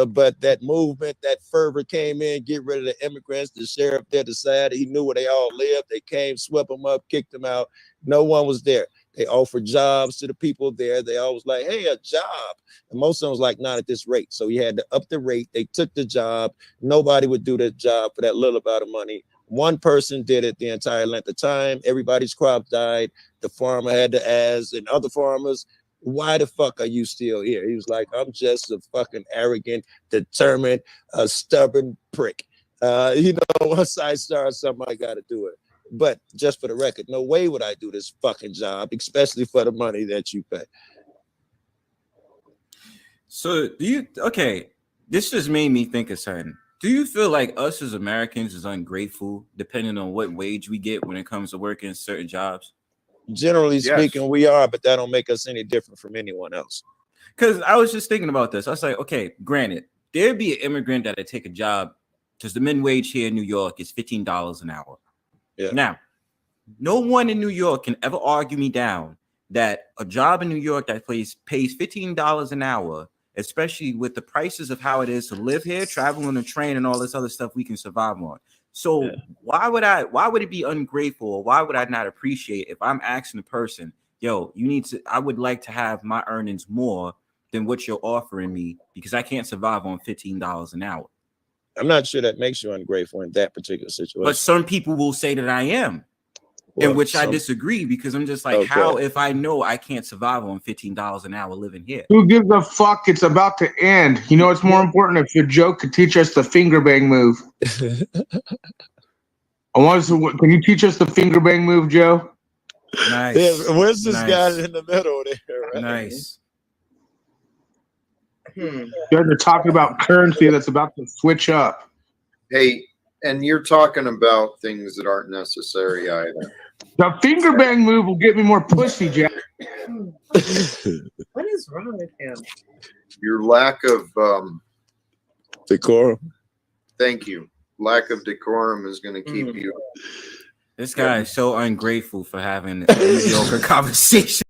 But that movement, that fervor came in, get rid of the immigrants. The sheriff there decided he knew where they all lived. They came, swept them up, kicked them out. No one was there. They offered jobs to the people there. They always like, hey, a job. And most of them was like, not at this rate. So he had to up the rate. They took the job. Nobody would do that job for that little amount of money. One person did it the entire length of time. Everybody's crop died. The farmer had to ask, and other farmers, why the fuck are you still here? He was like, I'm just a fucking arrogant, determined, stubborn prick. Once I start something, I got to do it. But just for the record, no way would I do this fucking job, especially for the money that you pay. So this just made me think of something. Do you feel like us as Americans is ungrateful depending on what wage we get when it comes to working certain jobs? Generally speaking, we are, but that don't make us any different from anyone else. Because I was just thinking about this. I was like, okay, granted, there'd be an immigrant that'd take a job because the minimum wage here in New York is $15 an hour. Yeah. Now, no one in New York can ever argue me down that a job in New York that pays $15 an hour, especially with the prices of how it is to live here, travel on a train and all this other stuff we can survive on. So why would it be ungrateful, or why would I not appreciate if I'm asking a person, yo, I would like to have my earnings more than what you're offering me because I can't survive on $15 an hour. I'm not sure that makes you ungrateful in that particular situation. But some people will say that I am. In which I disagree, because I'm just like, how if I know I can't survive on $15 an hour living here? Who gives a fuck? It's about to end. You know, it's more important if your joke could teach us the finger bang move. Can you teach us the finger bang move, Joe? Nice. Yeah, where's this guy in the middle there? Right? Nice. You guys are talking about currency that's about to switch up. Hey, and you're talking about things that aren't necessary either. The finger bang move will get me more pussy, Jack. What is wrong with him? Your lack of decorum. Thank you. Lack of decorum is going to keep you. This guy is so ungrateful for having a mediocre conversation.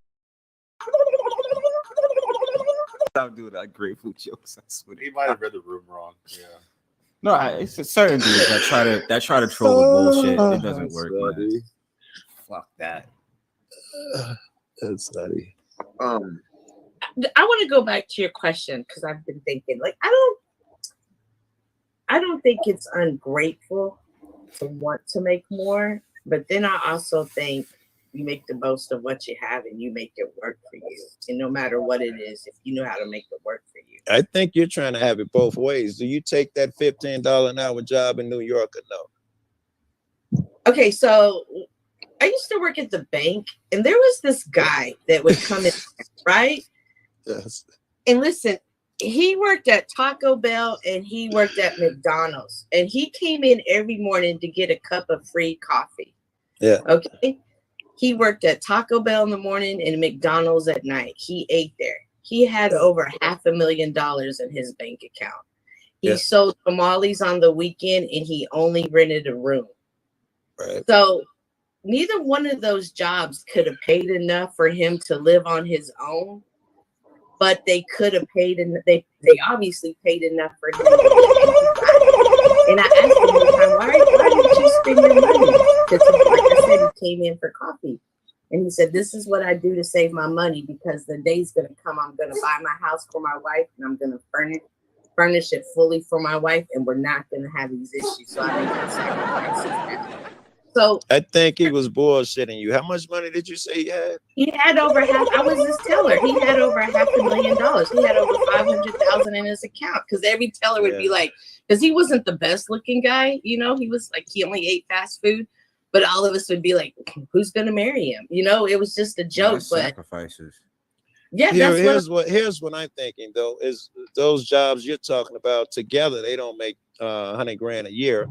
Stop doing that grateful jokes. I swear. He might have read the room wrong. Yeah. No, it's a certain dudes that try to troll with bullshit. It doesn't work, man. Fuck that. That's funny. I want to go back to your question because I've been thinking, like, I don't think it's ungrateful to want to make more, but then I also think you make the most of what you have and you make it work for you. And no matter what it is, if you know how to make it work for you. I think you're trying to have it both ways. Do you take that $15 an hour job in New York or no? Okay, so I used to work at the bank, and there was this guy that would come in, right? Yes. And listen, he worked at Taco Bell and he worked at McDonald's, and he came in every morning to get a cup of free coffee. Yeah. Okay. He worked at Taco Bell in the morning and McDonald's at night. He ate there. He had over $500,000 in his bank account. He sold tamales on the weekend and he only rented a room. Right. So neither one of those jobs could have paid enough for him to live on his own, but they could have paid, and they obviously paid enough for him to live. And I asked him one time, why didn't you spend your money? Because, like I said, he came in for coffee. And he said, this is what I do to save my money, because the day's going to come, I'm going to buy my house for my wife, and I'm going to furnish it fully for my wife, and we're not going to have these issues. So I make the sacrifices now. So I think he was bullshitting you. How much money did you say he had? He had over half. I was his teller. He had over $500,000. He had over 500,000 in his account, because every teller would be like, because he wasn't the best looking guy, you know, he was like, he only ate fast food, but all of us would be like, who's gonna marry him? You know, it was just a joke. That's but sacrifices. Yeah, here's what I'm thinking though, is those jobs you're talking about together, they don't make $100,000 a year.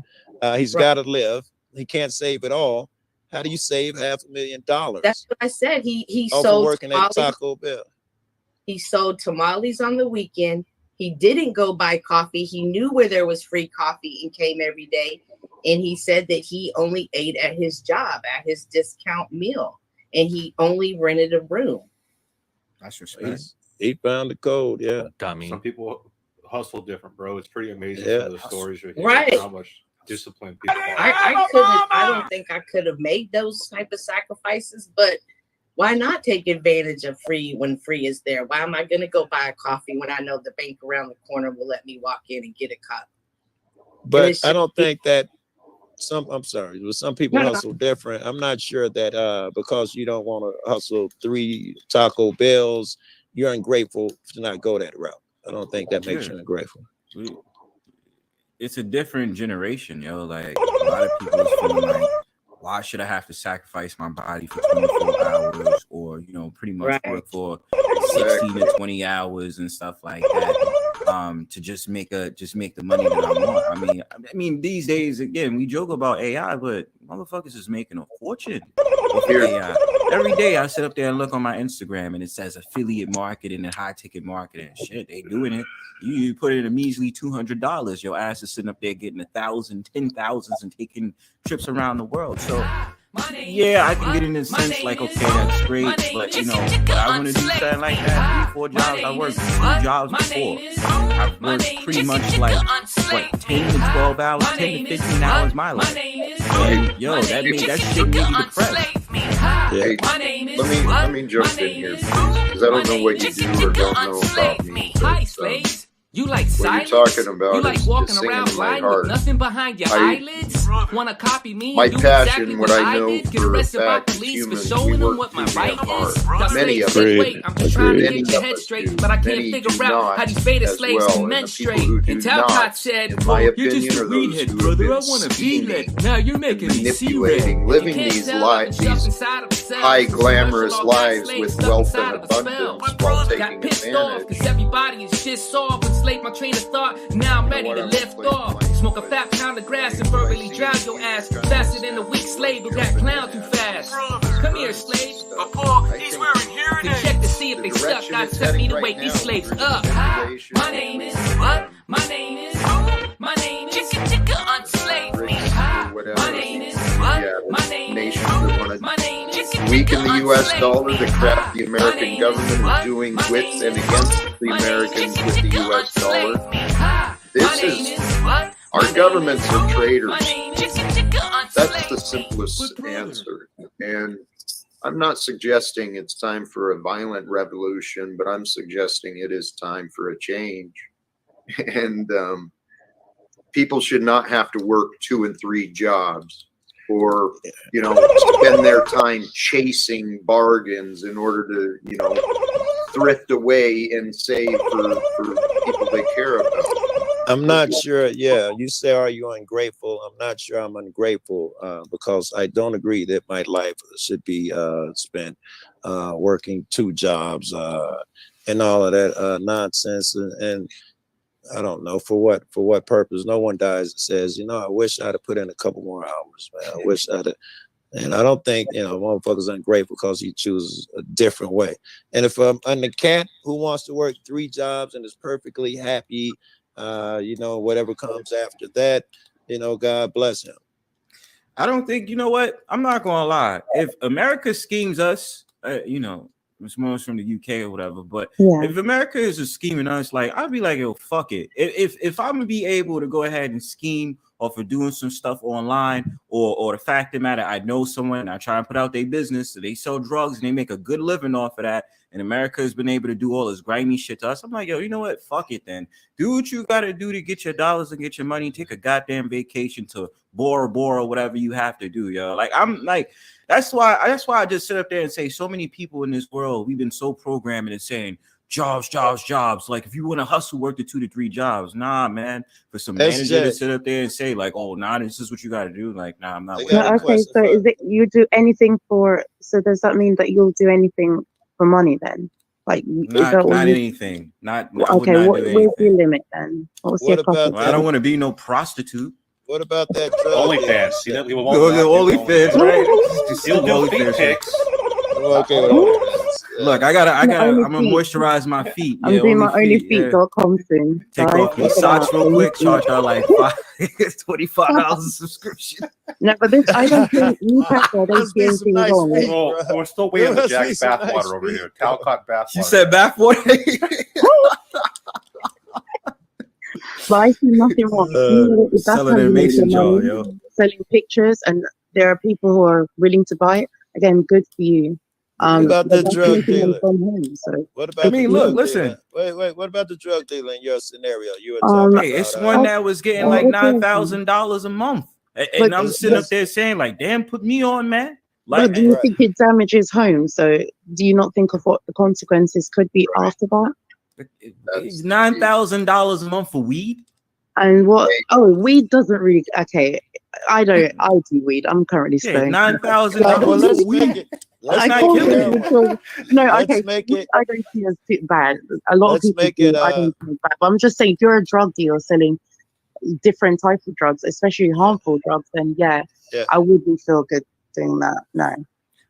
He's got to live. He can't save it all. How do you save $500,000? That's what I said. He Off sold working tamales. at Taco Bell. He sold tamales on the weekend. He didn't go buy coffee. He knew where there was free coffee and came every day. And he said that he only ate at his job, at his discount meal, and he only rented a room. That's respect. He found the code, yeah. Dummy. Some people hustle different, bro. It's pretty amazing some of the stories you're hearing, Right. how much discipline people are. I don't think I could have made those type of sacrifices, but why not take advantage of free when free is there? Why am I going to go buy a coffee when I know the bank around the corner will let me walk in and get a cup? But I don't think that I'm sorry, but some people No. hustle different. I'm not sure that because you don't want to hustle 3 Taco Bells, you're ungrateful to not go that route. I don't think that makes you ungrateful. It's a different generation, yo. Like a lot of people is feeling like, why should I have to sacrifice my body for 24 hours, or pretty much work for 16 to 20 hours and stuff like that, to just make the money that I want. I mean, these days, again, we joke about AI, but motherfuckers is making a fortune off of AI. every day I sit up there and look on my Instagram and it says affiliate marketing and high ticket marketing. Shit, they doing it. You put in a measly $200. Your ass is sitting up there getting 1,000, 10,000s and taking trips around the world. So yeah, I can get in this sense like, okay, that's great, but you know, but I want to do something like that. 3, 4 jobs. I worked 2 jobs before. I've worked pretty much like what 10 to 12 hours, 10 to 15 hours my life. And yo, that shit made me depressed. Hey, let me jump in here, please, because I don't know what you do or don't know about me. But, you like what silence? you're talking about You like is walking singing around in my blind heart. with nothing behind your eyelids? Wanna copy me? My and do passion, exactly what I know did? Get for a arrested by fact, is police for humans. showing We them work what my too right damn hard. is. Many of us Wait, do. I'm just trying to Many get your of head us straight, do. but I can't Many figure do out not how these beta as slaves well. can And the menstruate. people who do And Talcott not, said, in my you're opinion, just a are those meathead, who have brother. I been wanna be scheming that. Now you're making me manipulating, living these high glamorous lives with wealth and abundance while taking advantage. Everybody is just soft and slave my train of thought. Now I'm ready to lift off. Smoke a fat pound of grass and verbally drown your ass faster than a weak slave who got clowned too fast. Come here, slave. He's wearing hearing aids. Check to see if they stuck. God sent me to wake these slaves up. My name is what? My name is my name is unslave me. My name is what? My name is my name is weaken the U.S. dollar, the crap the American government is doing with and against the Americans with the U.S. dollar. This is our governments are traitors. That's the simplest answer. And I'm not suggesting it's time for a violent revolution, but I'm suggesting it is time for a change. And people should not have to work 2 and 3 jobs, or spend their time chasing bargains in order to thrift away and save for people they care about. I'm not sure. Yeah, you say, are you ungrateful? I'm not sure I'm ungrateful because I don't agree that my life should be spent working 2 jobs and all of that nonsense. And I don't know for what purpose. No one dies and says, I wish I'd have put in a couple more hours, man. I wish I'd have. And I don't think, motherfuckers ungrateful because he chooses a different way. And if I'm the cat who wants to work 3 jobs and is perfectly happy, whatever comes after that, God bless him. I don't think, you know what? I'm not gonna lie. If America schemes us, it's most from the UK or whatever, but if America is just scheming us, like I'd be like, yo, fuck it. If I'm gonna be able to go ahead and scheme or for doing some stuff online, or the fact of the matter, I know someone and I try and put out their business, so they sell drugs and they make a good living off of that, and America has been able to do all this grimy shit to us. I'm like, yo, you know what? Fuck it then. Do what you gotta do to get your dollars and get your money. Take a goddamn vacation to Bora Bora, whatever you have to do, yo. Like I'm like, that's why I just sit up there and say so many people in this world, we've been so programmed and saying jobs. Like if you want to hustle, work the 2 to 3 jobs. Nah, man. For some manager to sit up there and say like, oh, nah, this is what you got to do. Like, nah, I'm not. Okay, so is it you do anything for? So does that mean that you'll do anything for money then? Like, not anything. Not okay. Where's your limit then? What's your well, I don't want to be no prostitute. What about that? OnlyFans. OnlyFans, right? He'll do feet pics. Look, I'm gonna moisturize my feet. I'm doing my onlyfeet.com soon. Take off your socks real quick. Charge her like $25 a subscription. No, but this I don't think you don't see anything wrong. We're still waiting on Jack's bathwater over here. Talcott bathwater. She said bathwater. But I see nothing wrong. Selling a mason jar, yo. Selling pictures, and there are people who are willing to buy it. Again, good for you. What about the drug dealer? What about listen. Wait. What about the drug dealer in your scenario? You were talking about, it's one that was getting like $9,000 a month, and I'm sitting up there saying like, "Damn, put me on, man." Like, but do you think it damages home? So do you not think of what the consequences could be after that? $9,000 a month for weed. And what? Oh, weed doesn't really. Okay, I do weed. I'm currently stoned. $9,000. Let's make it. Let's not kill it. No, let's okay. Make it. I don't see it as too bad. A lot of people do. I don't think bad. But I'm just saying, if you're a drug dealer selling different types of drugs, especially harmful drugs, then yeah. I wouldn't feel good doing that. No.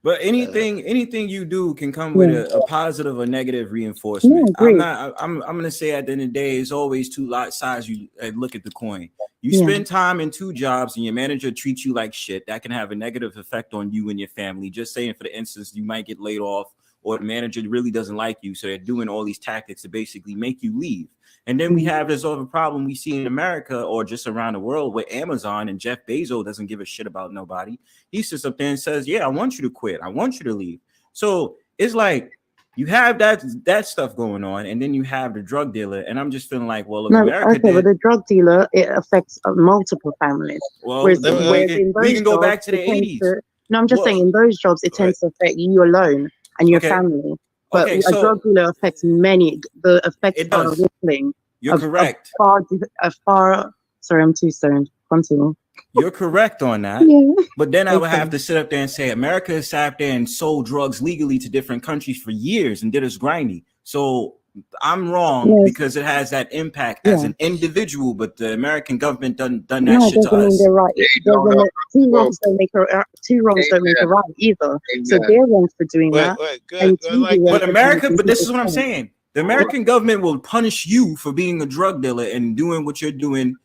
But anything you do can come with a positive or negative reinforcement. Yeah, agreed. I'm gonna say at the end of the day, it's always two sides you look at the coin. You spend time in two jobs and your manager treats you like shit. That can have a negative effect on you and your family. Just saying, for the instance, you might get laid off, or the manager really doesn't like you, so they're doing all these tactics to basically make you leave. And then we have this other problem we see in America or just around the world with Amazon, and Jeff Bezos doesn't give a shit about nobody. He sits up there and says, yeah, I want you to quit. I want you to leave. So it's like you have that stuff going on, and then you have the drug dealer. And I'm just feeling like, well, if America okay, but the drug dealer, it affects multiple families. Well, whereas we can go back to the it tends 80s. no, I'm just saying in those jobs, it tends to affect you alone and your family. But Okay, a so drug dealer affects many. The effects are does. rippling. You're correct. Sorry, I'm too stoned. Continue. You're correct on that. Yeah. But then I would have to sit up there and say America has sat there and sold drugs legally to different countries for years and did us grimy. So I'm wrong because it has that impact as an individual, but the American government done that shit to doesn't mean us. they're right. Two wrongs don't make a right either. So they're wrong for doing that. But America, but this is what I'm saying. The American government will punish you for being a drug dealer and doing what you're doing.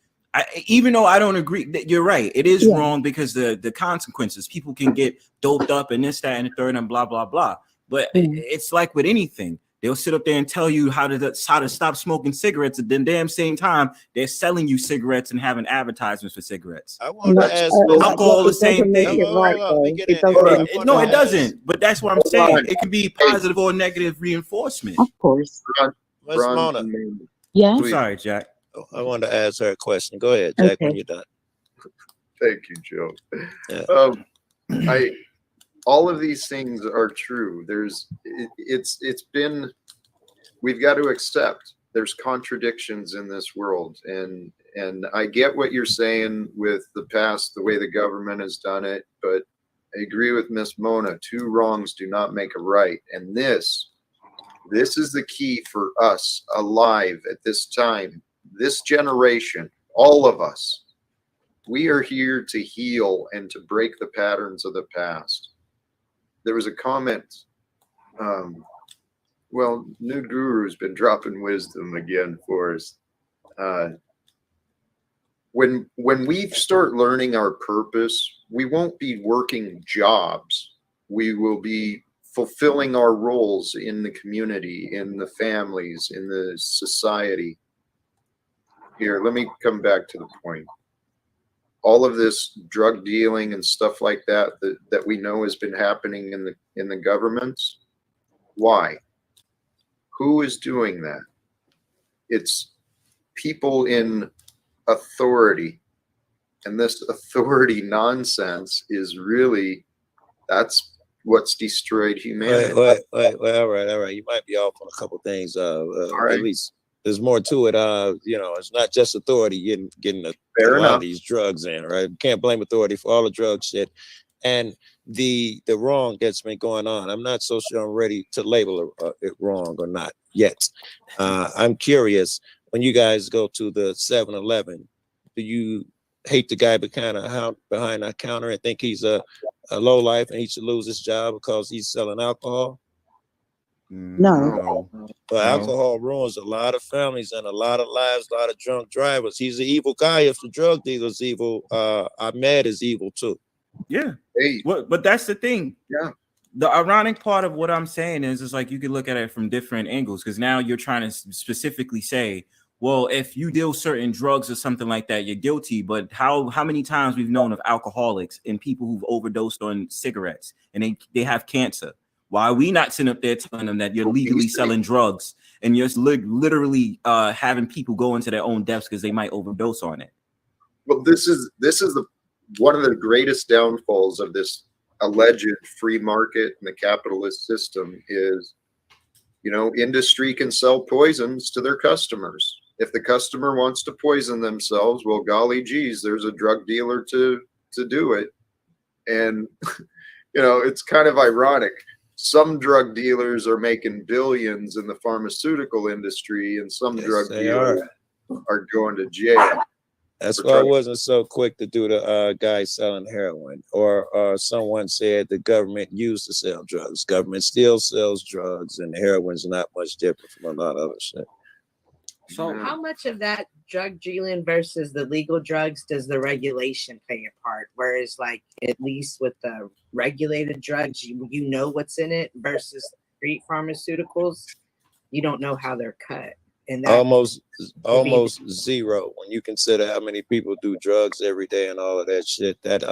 Even though I don't agree that you're right, it is wrong because the consequences, people can get doped up and this, that, and the third, and blah, blah, blah. But it's like with anything. They'll sit up there and tell you how to stop smoking cigarettes. At the damn same time, they're selling you cigarettes and having advertisements for cigarettes. I want to ask alcohol, the same thing. No, it doesn't. But that's what I'm saying. It can be positive or negative reinforcement. Of course. Miss Mona. Yeah. I'm sorry, Jack. I wanted to ask her a question. Go ahead, Jack, when Okay. you're done. Thank you, Joe. All of these things are true. We've got to accept there's contradictions in this world, and I get what you're saying with the past, the way the government has done it, but I agree with Miss Mona. Two wrongs do not make a right, and this is the key for us alive at this time, this generation, all of us. We are here to heal and to break the patterns of the past. There was a comment, well, New Guru's been dropping wisdom again for us. When we start learning our purpose, we won't be working jobs. We will be fulfilling our roles in the community, in the families, in the society. Here, let me come back to the point. All of this drug dealing and stuff like that that we know has been happening in the governments. Why? Who is doing that? It's people in authority. And this authority nonsense is really, that's what's destroyed humanity. Wait, all right. You might be off on a couple things. At least there's more to it. It's not just authority getting a lot of these drugs in, right? Can't blame authority for all the drug shit. And the wrong that's been going on. I'm not so sure I'm ready to label it wrong or not yet. I'm curious, when you guys go to the 7-Eleven, do you hate the guy behind that counter and think he's a low life and he should lose his job because he's selling alcohol? No. But alcohol ruins a lot of families and a lot of lives, a lot of drunk drivers. He's an evil guy. If the drug dealer's evil, Ahmed is evil too. Yeah. But that's the thing. Yeah. The ironic part of what I'm saying is like you can look at it from different angles, because now you're trying to specifically say, well, if you deal certain drugs or something like that, you're guilty. But how many times we've known of alcoholics and people who've overdosed on cigarettes and they have cancer? Why are we not sitting up there telling them that you're legally selling drugs and you're literally having people go into their own deaths because they might overdose on it? Well, this is one of the greatest downfalls of this alleged free market and the capitalist system is, industry can sell poisons to their customers. If the customer wants to poison themselves, well, golly geez, there's a drug dealer to do it. And, it's kind of ironic. Some drug dealers are making billions in the pharmaceutical industry, and some drug dealers are going to jail. That's for why I trying- wasn't so quick to do the guy selling heroin. Or someone said the government used to sell drugs. Government still sells drugs, and the heroin's not much different from a lot of other shit. So how much of that drug dealing versus the legal drugs does the regulation play a part? Whereas, like, at least with the regulated drugs, you know what's in it versus street pharmaceuticals, you don't know how they're cut. And that Almost zero when you consider how many people do drugs every day and all of that shit. That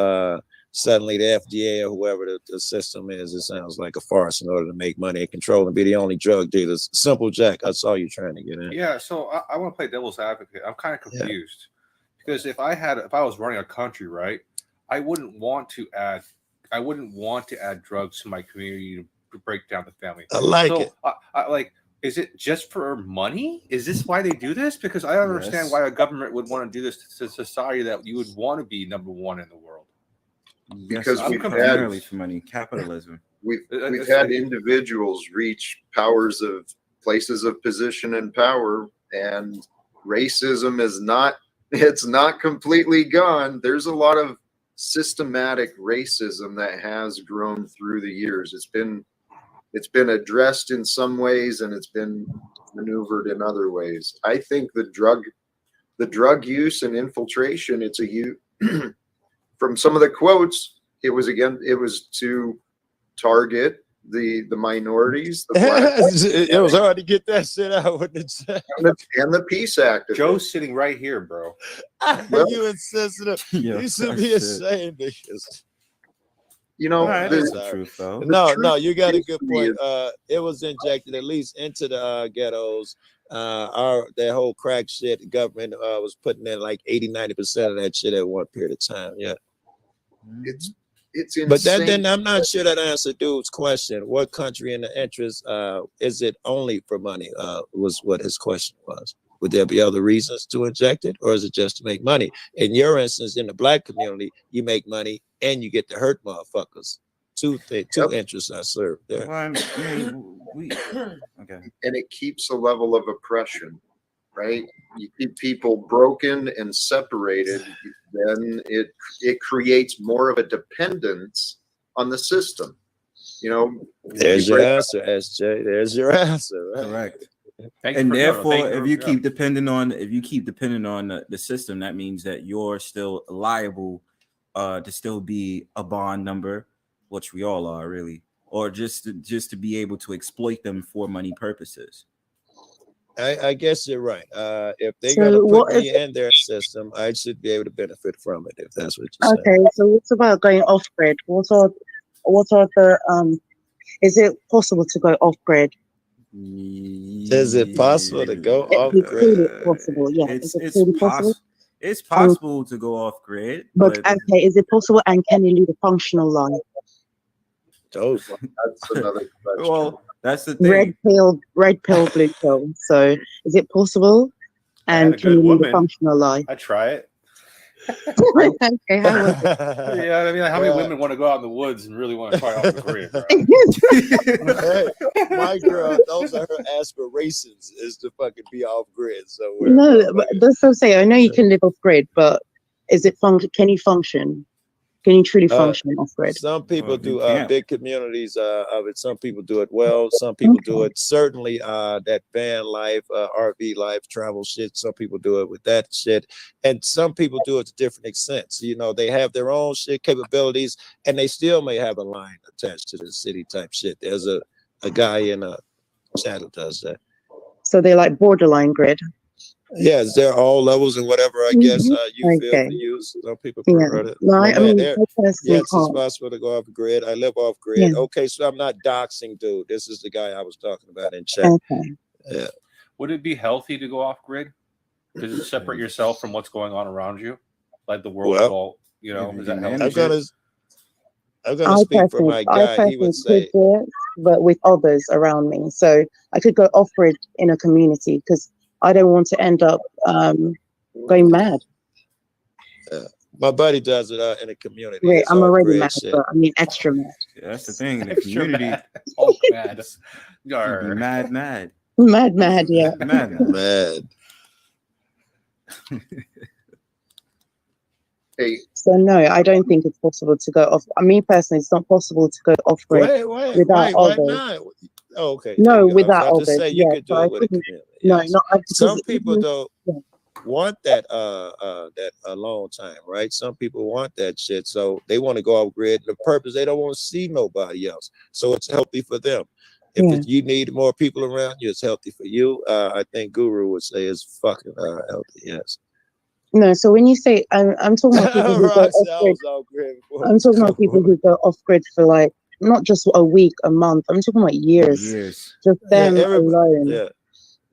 suddenly the FDA or whoever the system is, it sounds like a farce in order to make money and control and be the only drug dealers. Simple Jack, I saw you trying to get in. Yeah, so I want to play devil's advocate. I'm kind of confused because if I was running a country, right, I wouldn't want to add drugs to my community to break down the family. I like it. I like. Is it just for money? Is this why they do this? Because I don't understand why a government would want to do this to society that you would want to be number one in the world. Because I'm we've primarily had for money, capitalism. we've had individuals reach places of position and power, and racism is not completely gone. There's a lot of systematic racism that has grown through the years. It's been addressed in some ways, and it's been maneuvered in other ways. I think the drug use and infiltration, from some of the quotes, it was to target the minorities, the black It was hard to get that shit out with and the peace activists. Joe's sitting right here, bro. You insensitive. You should be ashamed of yourself. You know, that's the truth, though. No, you got a good point. It was injected at least into the ghettos. That whole crack shit, the government was putting in like 80-90% of that shit at one period of time. Yeah. It's insane. But then I'm not sure that answered dude's question. What country in the interest is it only for money? Was what his question was. Would there be other reasons to inject it, or is it just to make money? In your instance, in the black community, you make money and you get to hurt motherfuckers. Two interests are served there. Well, okay. And it keeps a level of oppression, right? You keep people broken and separated, then it creates more of a dependence on the system. You know, there's your answer, SJ. There's your answer. Right? Correct. Thank And you for- therefore, thank you if for- you yeah. keep depending on the system, that means that you're still liable to still be a bond number, which we all are really, or just to be able to exploit them for money purposes. I guess you're right. If they're So gonna what put me is- in their system, I should be able to benefit from it. If that's what you're saying. Okay, so what's about going off grid? What are the is it possible to go off grid? Is it possible to go off It's grid? truly possible, yeah. It's Is it truly possible? It's possible to go off grid, But okay, is it possible, and can you lead a functional life? That's another question. Well, that's the thing. Red pill, blue pill. So is it possible? had And a can good you lead woman. a functional life? I try it. Okay, how was it? Yeah, I mean, how many women want to go out in the woods and really want to try off the grid? Hey, my girl, those are her aspirations, is to fucking be off grid. So No, but that's what I'm saying. I know you can live off grid, but is it can you function? Can you truly function off grid? Some people do can't. big communities of it. Some people do it well. Some people do it certainly that van life, RV life, travel shit. Some people do it with that shit, and some people do it to different extents. You know, they have their own shit capabilities, and they still may have a line attached to the city type shit. There's a guy in a chat who does that. So they're like borderline grid. Yes, there are all levels and whatever I guess you feel Okay. to use. Some people Yeah. prefer it. No, My I man, mean, there- I personally yes, it's can't. possible to go off grid. I live off grid. Yeah. Okay, so I'm not doxing, dude. This is the guy I was talking about in chat. Okay. Yeah. Would it be healthy to go off grid? Does it separate yourself from what's going on around you? Like the world Well, is all, you know, is that healthy? I'm gonna speak for my guy. He would say, could do it, but with others around me. So I could go off grid in a community because I don't want to end up going mad. my buddy does it in a community. Wait, It's I'm off already grid mad, shit. but I mean extra mad. Yeah, that's the thing. In the Extra community, mad. Oh, mad. you'd be mad. Mad, yeah. Mad. Mad. Hey, So no, I don't think it's possible to go off. I mean, personally, it's not possible to go off grid without Why others. not? Oh, okay, there No, you go. I was without about to others. say you Yeah, could so do I it with a couldn't. community. No, Yes. not because Some people even, don't yeah. want that that alone time, right? Some people want that shit, so they want to go off grid. The purpose they don't want to see nobody else, so it's healthy for them. If Yeah. you need more people around you, it's healthy for you. I think Guru would say it's fucking healthy. Yes. No, so when you say I'm talking about people who go Rock off said I grid, was off grid before I'm this talking about people call. who go off grid for like not just a week, a month. I'm talking about years. Years. Just Yeah, them alone. yeah.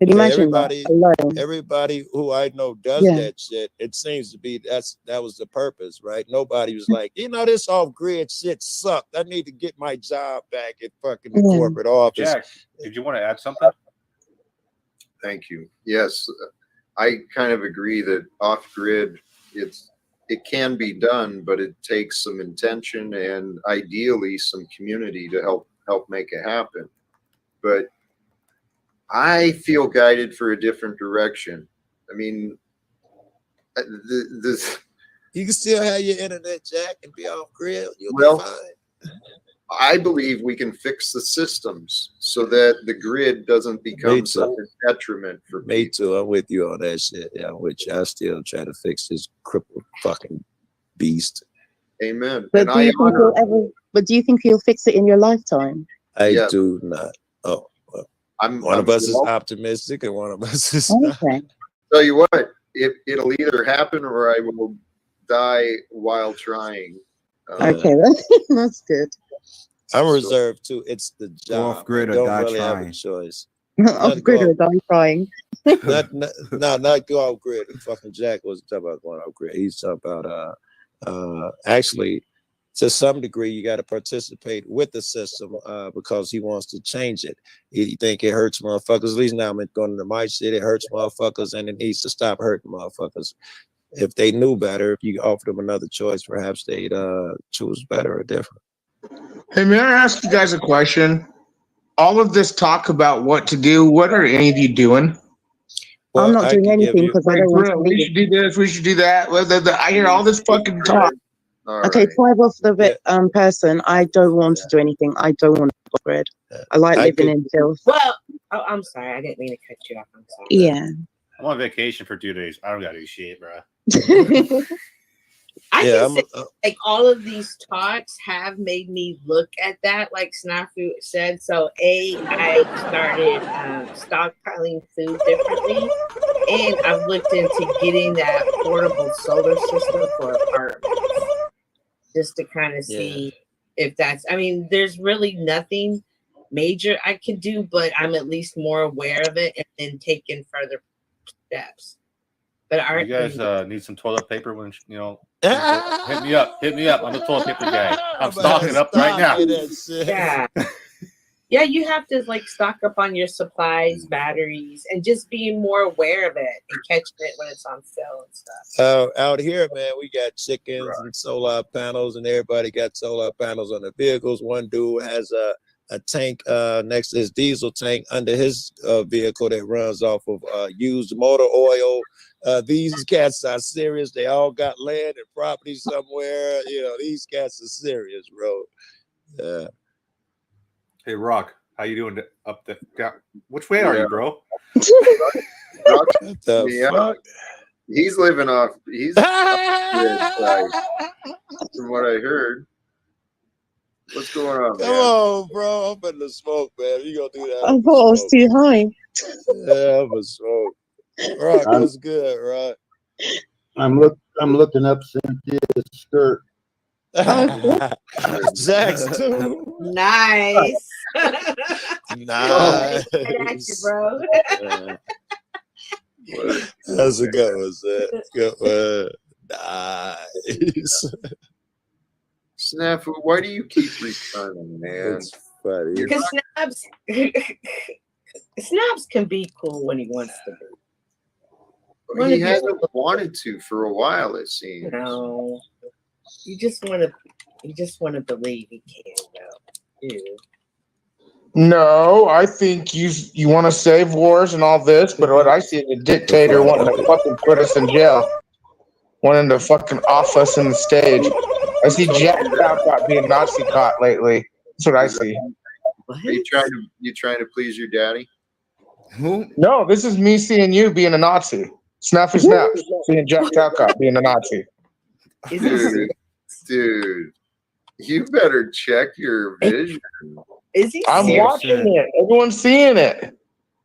Can you Yeah, imagine that alone? everybody who I know does Yeah. that shit. It seems to be that was the purpose, right? Nobody was like, this off grid shit sucked. I need to get my job back at fucking the Yeah. corporate office. Jack, did you want to add something? thank you. Yes, I kind of agree that off-grid, it can be done, but it takes some intention and ideally some community to help make it happen. But I feel guided for a different direction. I mean, this. You can still have your internet, Jack, and be off grid. You'll Well, be fine. I believe we can fix the systems so that the grid doesn't become such a detriment for Me too. I'm with you on that shit. Yeah, I'm with you. I still try to fix this crippled fucking beast. Amen. But And do I you think honor. you'll ever? But do you think you'll fix it in your lifetime? I do not. Oh, well, one of us is well, optimistic and one of us is not. Okay. Tell you what, it'll either happen or I will die while trying. Okay, that's good. I'm reserved too. It's the Go job. off grid I or don't die really have a trying. choice. Off Not grid go or die trying. not go off grid. Fucking Jack wasn't talking about going off grid. He's talking about actually to some degree you got to participate with the system because he wants to change it. He think it hurts motherfuckers. At least now I'm going to my shit. It hurts motherfuckers and it needs to stop hurting motherfuckers. If they knew better, if you offered them another choice, perhaps they'd choose better or different. Hey, may I ask you guys a question? All of this talk about what to do, what are any of you doing? Well, I'm not doing anything because I don't want to we leave. should do this, we should do that. I hear all this fucking talk. Okay, tribe of the person. I don't want to do anything. I don't want to go off grid. I like living in filth. Well, I'm sorry. I didn't mean to cut you off. I'm sorry. Yeah. I'm on vacation for 2 days. I don't gotta do shit, bro. I Yeah, can say, like, all of these talks have made me look at that, like Snafu said. So, I started stockpiling food differently, and I've looked into getting that portable solar system for apartments, just to kind of see if that's. I mean, there's really nothing major I could do, but I'm at least more aware of it and then taking further steps. But You guys need some toilet paper when hit me up. Hit me up. I'm the toilet paper guy. I'm stocking up right now. Yeah. Yeah, you have to like stock up on your supplies, batteries, and just being more aware of it and catching it when it's on sale and stuff. Out here, man, we got chickens and solar panels, and everybody got solar panels on their vehicles. One dude has a tank next to his diesel tank under his vehicle that runs off of used motor oil. These cats are serious. They all got land and property somewhere. These cats are serious, bro. Hey, Rock, how you doing up there? Which way are you, bro? Fuck? He's living off. He's from what I heard. What's going on, man? Come on, bro. I'm in the smoke, man. You gonna do that? I thought I was too high. Yeah, I'm a smoke. Rock, what's good, Rock? I'm looking up Cynthia's skirt. Jack's too. Nice. Nice. Bro. That's a good one, Zach. Good one. Nice. Snafu, why do you keep returning, man? That's funny. Because Snaps can be cool when he wants to be. He hasn't wanted to for a while, it seems. No. You just want to believe he can, though. Dude. No, I think you want to save wars and all this, but what I see is a dictator wanting to fucking put us in jail. wanting to fucking off us in the stage. I see Jack Talcott being Nazi caught lately. That's what I see. Are you trying to please your daddy? Who? No, this is me seeing you being a Nazi. Snappy snaps. Seeing Jack Talcott being a Nazi. Dude, you better check your vision. Is he? I'm watching it. Everyone's seeing it. He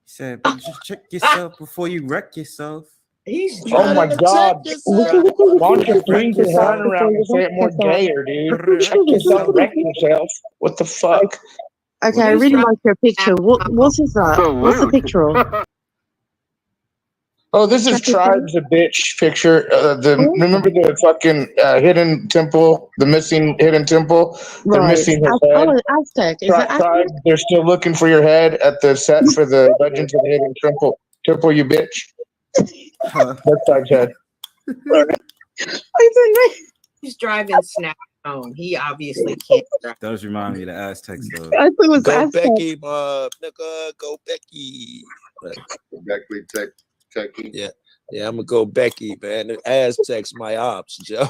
said, but just check yourself before you wreck yourself. He's Oh my God. Why don't you please your hand around and say it more gayer, dude? Check yourself, wreck yourself. What the fuck? Okay, I really like your picture. What is that? What's the picture of? Oh, this is Tribes a Bitch picture. Remember the fucking hidden temple, the missing hidden temple? They're missing his head. Oh, Aztec. Is it Aztec? Tribe, they're still looking for your head at the set for the Legends of the Hidden Temple. Temple, you bitch. That's Tribe's head. He's driving Snap home. He obviously can't drive. That does remind me of the Aztecs, though. I thought it was Go Aztec. Becky, nigga. Go Becky. Becky. Yeah, I'm gonna go Becky, man. The Aztecs, my ops, Joe.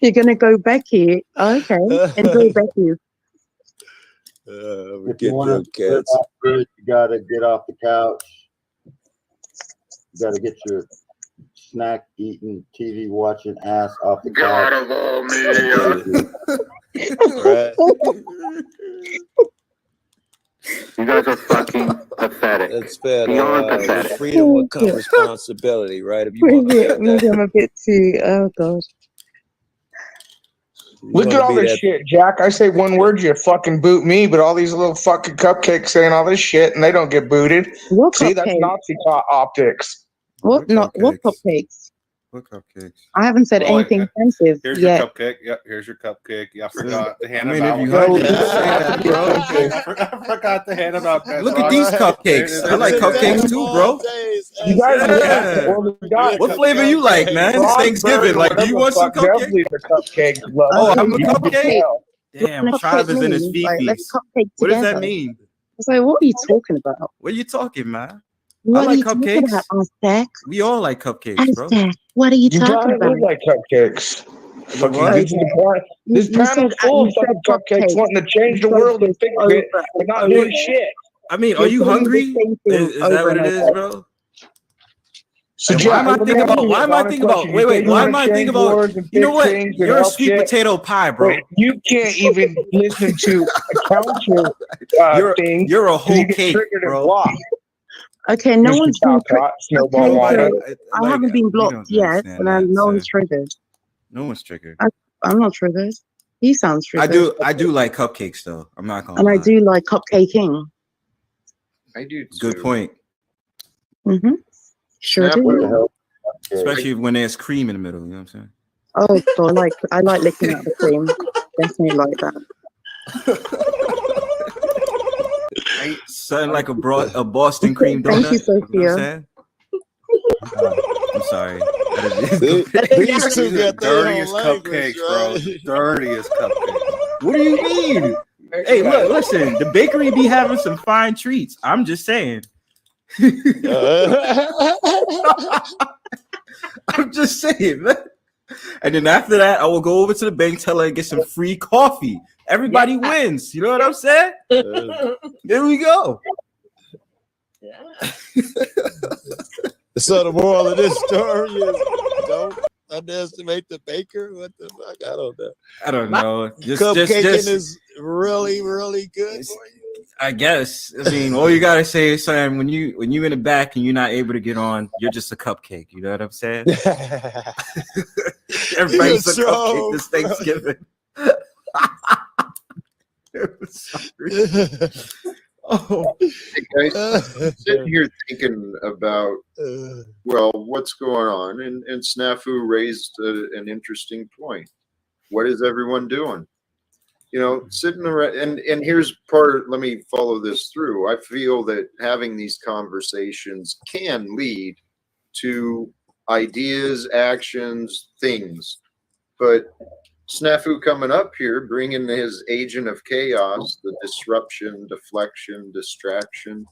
You're gonna go Becky. Oh, okay. Enjoy Becky. We If get you want them to cats. you gotta get off the couch. You gotta get your snack eating, TV watching ass off the couch. Right. You guys are fucking pathetic. That's fair. Beyond With pathetic. freedom will come responsibility, right? If you want to be Maybe I'm a bit too. Oh god. Look at all this shit, Jack. I say one word, you fucking boot me, but all these little fucking cupcakes saying all this shit and they don't get booted. What See, that's cupcake? Nazi optics. What cupcakes? What cupcakes? I haven't said anything offensive Here's yet. your cupcake. Yep, here's your cupcake. Yeah, I forgot to hand I them mean, out. if you hungry, just say that, bro. I forgot to hand them out. Look at these cupcakes. I like cupcakes too, bro. You guys Yeah. What flavor you like, man? It's Thanksgiving. Like, do you want some cupcakes? Oh, I'm a cupcake? Damn, Tribe is in his Let's fifis. cupcake What does that together. mean? I was like, what are you talking about? What are you talking, man? What I are like you talking cupcakes. about, Aztec? We all like cupcakes, bro. Aztec, what are you You talking guys about? look like cupcakes. Fucking what? this is the point. This You panel's said- full you of fucking said cupcakes cupcakes. wanting to change the You said world and this fix over it, but not and doing over. shit. I mean, are You're you saying the hungry? same thing Is that over what it and is, over. bro? So Like, Jack, why am I let me thinking ask about? you Why this am I honest thinking about? question. You Wait, say wait. you Why wanna am I thinking change about? wars and You know fix what? things and You're a help sweet shit, potato pie, bro. but you can't even listen to a counter thing. You're a 'cause whole you get cake, triggered and bro. blocked. Okay, no Mr. one's been Talcott, Snowball okay, Water. so I haven't been blocked yet, and no one's triggered. No one's triggered. I'm not triggered. He sounds I triggered. do like cupcakes though. I'm not gonna And I lie. do like cupcaking. I do too. Good point. Mm-hmm. Sure Snap do. Especially when there's cream in the middle. You know what I'm saying? Oh god, I like licking out the cream. Definitely like that. Something like a Boston cream donut. Thank you, Sophia. You know what I'm saying? I'm sorry. These two got their own Dirtiest language, cupcakes, bro. right? Dirtiest cupcakes. What do you mean? Hey, look, listen. The bakery be having some fine treats. I'm just saying. I'm just saying, man. And then after that, I will go over to the bank, tell her to get some free coffee. Everybody wins. You know what I'm saying? There we go. So the moral of this story is don't underestimate the baker. What the fuck? I don't know. I don't know. Cupcaking is really, really good for you. I guess. I mean, all you gotta say is, son, when you in the back and you're not able to get on, you're just a cupcake. You know what I'm saying? Everybody's a cupcake this Thanksgiving. Oh, hey guys, I'm sitting here thinking about what's going on, and Snafu raised an interesting point. What is everyone doing? You know, sitting around, and here's part. Let me follow this through. I feel that having these conversations can lead to ideas, actions, things, but Snafu coming up here, bringing his agent of chaos, the disruption, deflection, distraction.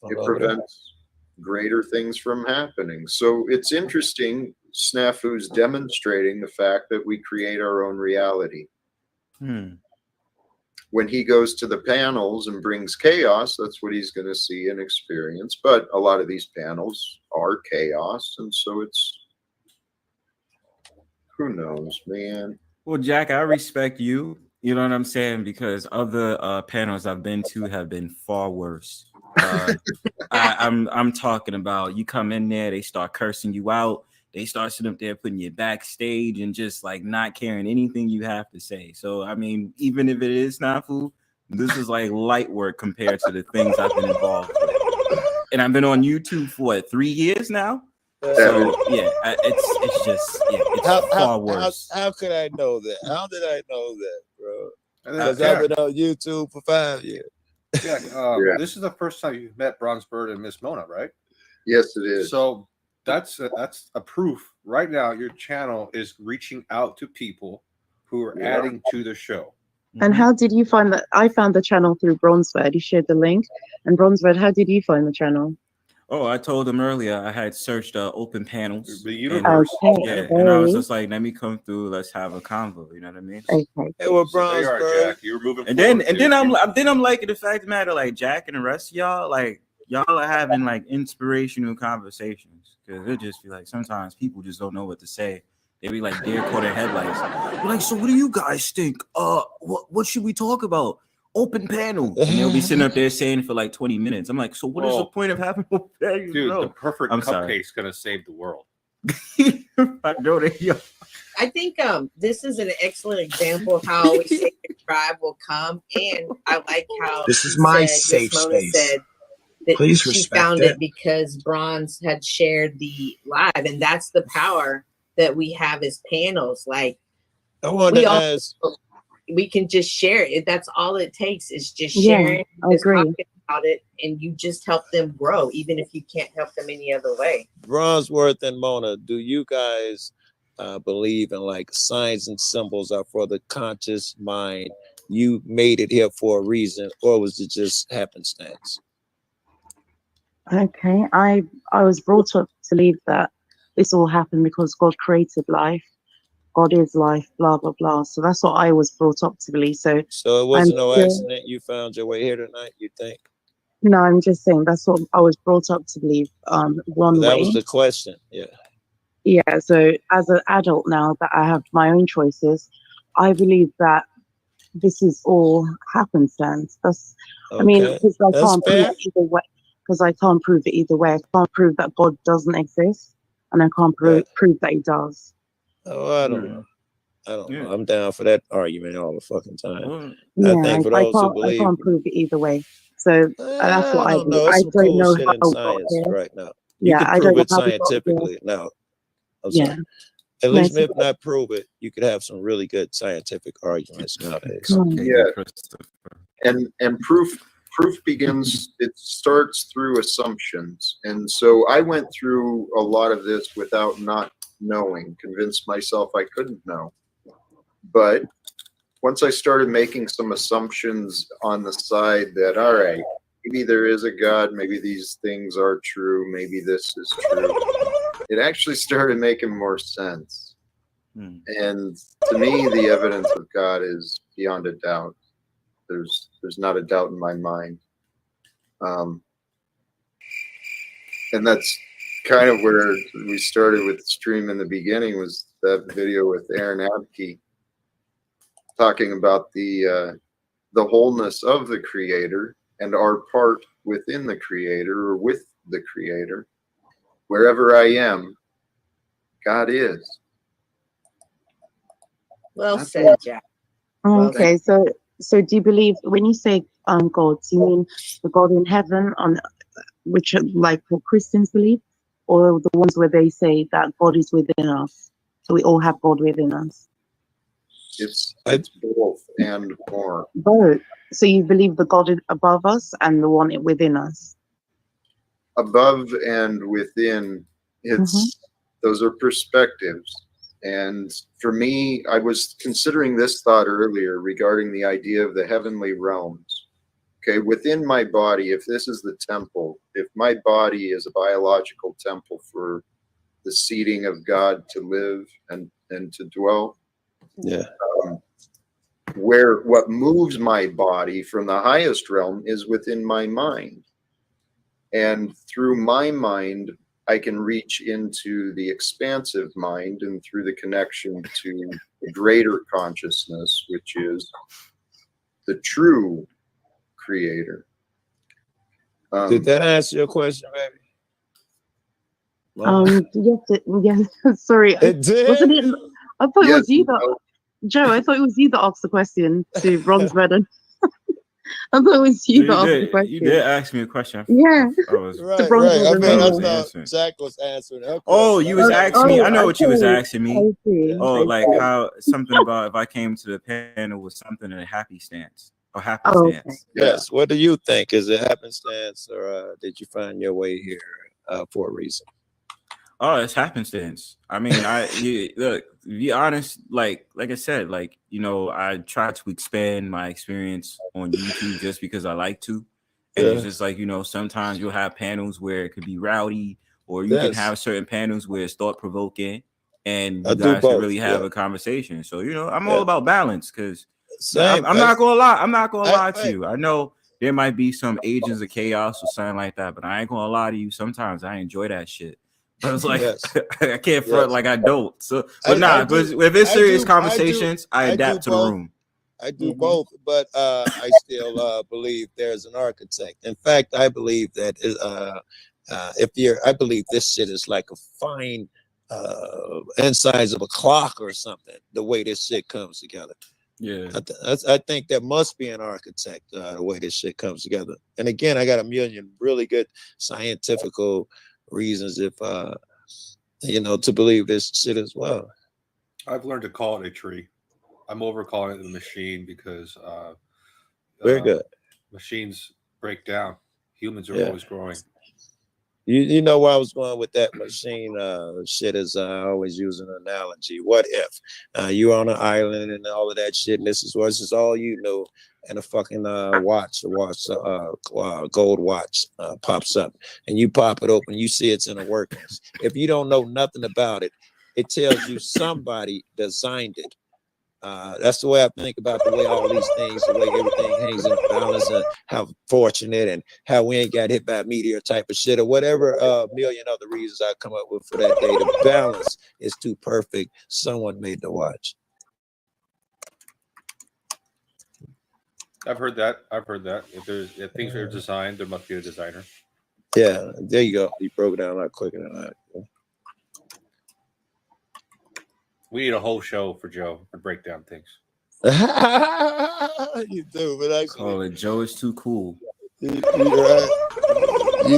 It prevents greater things from happening. So it's interesting. Snafu's demonstrating the fact that we create our own reality. When he goes to the panels and brings chaos, that's what he's going to see and experience. But a lot of these panels are chaos, and so it's, who knows, man. Well, Jack, I respect you. You know what I'm saying? Because other panels I've been to have been far worse. I'm talking about you come in there, they start cursing you out. They start sitting up there putting you backstage and just like not caring anything you have to say. So, I mean, even if it is Snafu, this is like light work compared to the things I've been involved with. And I've been on YouTube for what, 3 years now? So, yeah, it's just, yeah, it's far worse. How could I know that? How did I know that, bro? Because Because I've been on YouTube for 5 years. Yeah, this is the first time you've met Bronzebird and Miss Mona, right? Yes, it is. So that's a proof. Right now, your channel is reaching out to people who are adding to the show. And how did you find that? I found the channel through Bronzebird. He shared the link. And Bronzebird, how did you find the channel? Oh, I told him earlier I had searched open panels. The universe. Yeah, and I was just like, let me come through. Let's have a convo. You know what I mean? Okay. Hey, well, So there you are, Bronzebird. Jack. You're moving And forward, then dude. I'm liking the fact of the matter, like Jack and the rest of y'all, like y'all are having like inspirational conversations, because it just feel like sometimes people just don't know what to say. They be like deer caught in headlights. They're like, so what do you guys think? What should we talk about? Open panel. And they'll be sitting up there saying for like 20 minutes. I'm like, so what is the point of having open panel? Dude, the perfect I'm sorry. cupcake's gonna save the world. I know that. I think this is an excellent example of how we say the tribe will come, and I like how This is my Miss safe Mona space. said that Please she respect found it. it because Bronze had shared the live, and that's the power that we have as panels. Like I wanted to ask. We can just share it. That's all it takes is just Yeah, sharing, I just agree. talking about it, and you just help them grow, even if you can't help them any other way. Bronzeworth and Mona, do you guys believe in like signs and symbols are for the conscious mind? You made it here for a reason, or was it just happenstance? Okay. I was brought up to believe that this all happened because God created life. God is life, blah, blah, blah. So that's what I was brought up to believe. So So it wasn't no accident you found your way here tonight, you think? no, I'm just saying that's what I was brought up to believe. One That way. was the question. Yeah. Yeah, so as an adult now that I have my own choices, I believe that this is all happenstance. That's, I mean, Okay. because I That's can't prove fair. it either way. Because I can't prove it either way. I can't prove that God doesn't exist, and I can't prove that He does. Oh, I don't know. I don't know. I'm down for that argument all the fucking time. Yeah, I think for I those who can't. I believe, can't prove it either way. So that's what I I don't believe. know. It's I some don't cool know shit how in we got science here. right now. You Yeah, can I prove don't know it how we got here. scientifically. No, I'm Yeah. sorry. At No, least it's if not prove it, you could have some really good scientific arguments nowadays. Yeah. And proof begins, it starts through assumptions. And so I went through a lot of this without not knowing, convinced myself I couldn't know. But once I started making some assumptions on the side that, all right, maybe there is a God, maybe these things are true, maybe this is true, it actually started making more sense. And to me, the evidence of God is beyond a doubt. There's not a doubt in my mind. And that's kind of where we started with the stream in the beginning, was that video with Aaron Abke talking about the wholeness of the Creator and our part within the Creator, or with the Creator. Wherever I am, God is. Well That's said, it. Jack. Okay, so do you believe when you say God, do you mean the God in heaven, on which are like what Christians believe, or the ones where they say that God is within us? So we all have God within us. It's both and more. Both. So you believe the God above us and the one within us. Above and within, it's those are perspectives. And for me, I was considering this thought earlier regarding the idea of the heavenly realms. Okay, within my body, if this is the temple, if my body is a biological temple for the seating of God to live and to dwell, yeah, where what moves my body from the highest realm is within my mind. And through my mind, I can reach into the expansive mind, and through the connection to the greater consciousness, which is the true creator. Did that answer your question, baby? Yes. Sorry, It did. wasn't it? I thought it Yes, was you that Joe. I thought it was you that asked the question to Ron's Redden. I thought it was you So that asked the question. you did ask me a question. Yeah. I was To Right, Bronze right. I Redden. mean, I was thought answering. Zach was answering her question. Oh, you was asking me. I know what you was okay. asking me. I see. Oh, I like see. how something about if I came to the panel with something in a happy stance or happy Oh, okay. stance. Yes. What do you think? Is it happenstance, or did you find your way here for a reason? Oh, it's happenstance. I mean, look, to be honest, like I said, like, you know, I try to expand my experience on YouTube just because I like to. And it's Yeah. just like, you know, sometimes you'll have panels where it could be rowdy, or you can Yes. have certain panels where it's thought provoking and I you do guys can both. really have Yeah. a conversation. So, you know, I'm Yeah. all about balance because Same. I'm not gonna lie. I'm not gonna lie to I- you. I know there might be some agents of chaos or something like that, but I ain't gonna lie to you. Sometimes I enjoy that shit. I was like, Yes. I can't front Yes. like I don't. So, I but nah, do- if it's I serious do- conversations, I I do adapt to the both. room. I do both, but I still believe there's an architect. In fact, I believe that I believe this shit is like a fine insides of a clock or something. The way this shit comes together. Yeah. I think there must be an architect the way this shit comes together. And again, I got a million really good scientific reasons if to believe this shit as well. I've learned to call it a tree. I'm over calling it the machine because Very good. machines break down. Humans are Yeah. always growing. You know where I was going with that machine shit is I always use an analogy. What if you're on an island and all of that shit, and this is all you know, and a fucking gold watch pops up, and you pop it open, you see it's in a workings. If you don't know nothing about it, it tells you somebody designed it. That's the way I think about the way all these things, the way everything hangs in balance, and how fortunate and how we ain't got hit by a meteor type of shit or whatever million other reasons I come up with for that day. The balance is too perfect. Someone made the watch. I've heard that. If things are designed, there must be a designer. Yeah, there you go. You broke it down a lot quicker than that. We need a whole show for Joe to break down things. You do, but actually, Call it Joe is too cool. You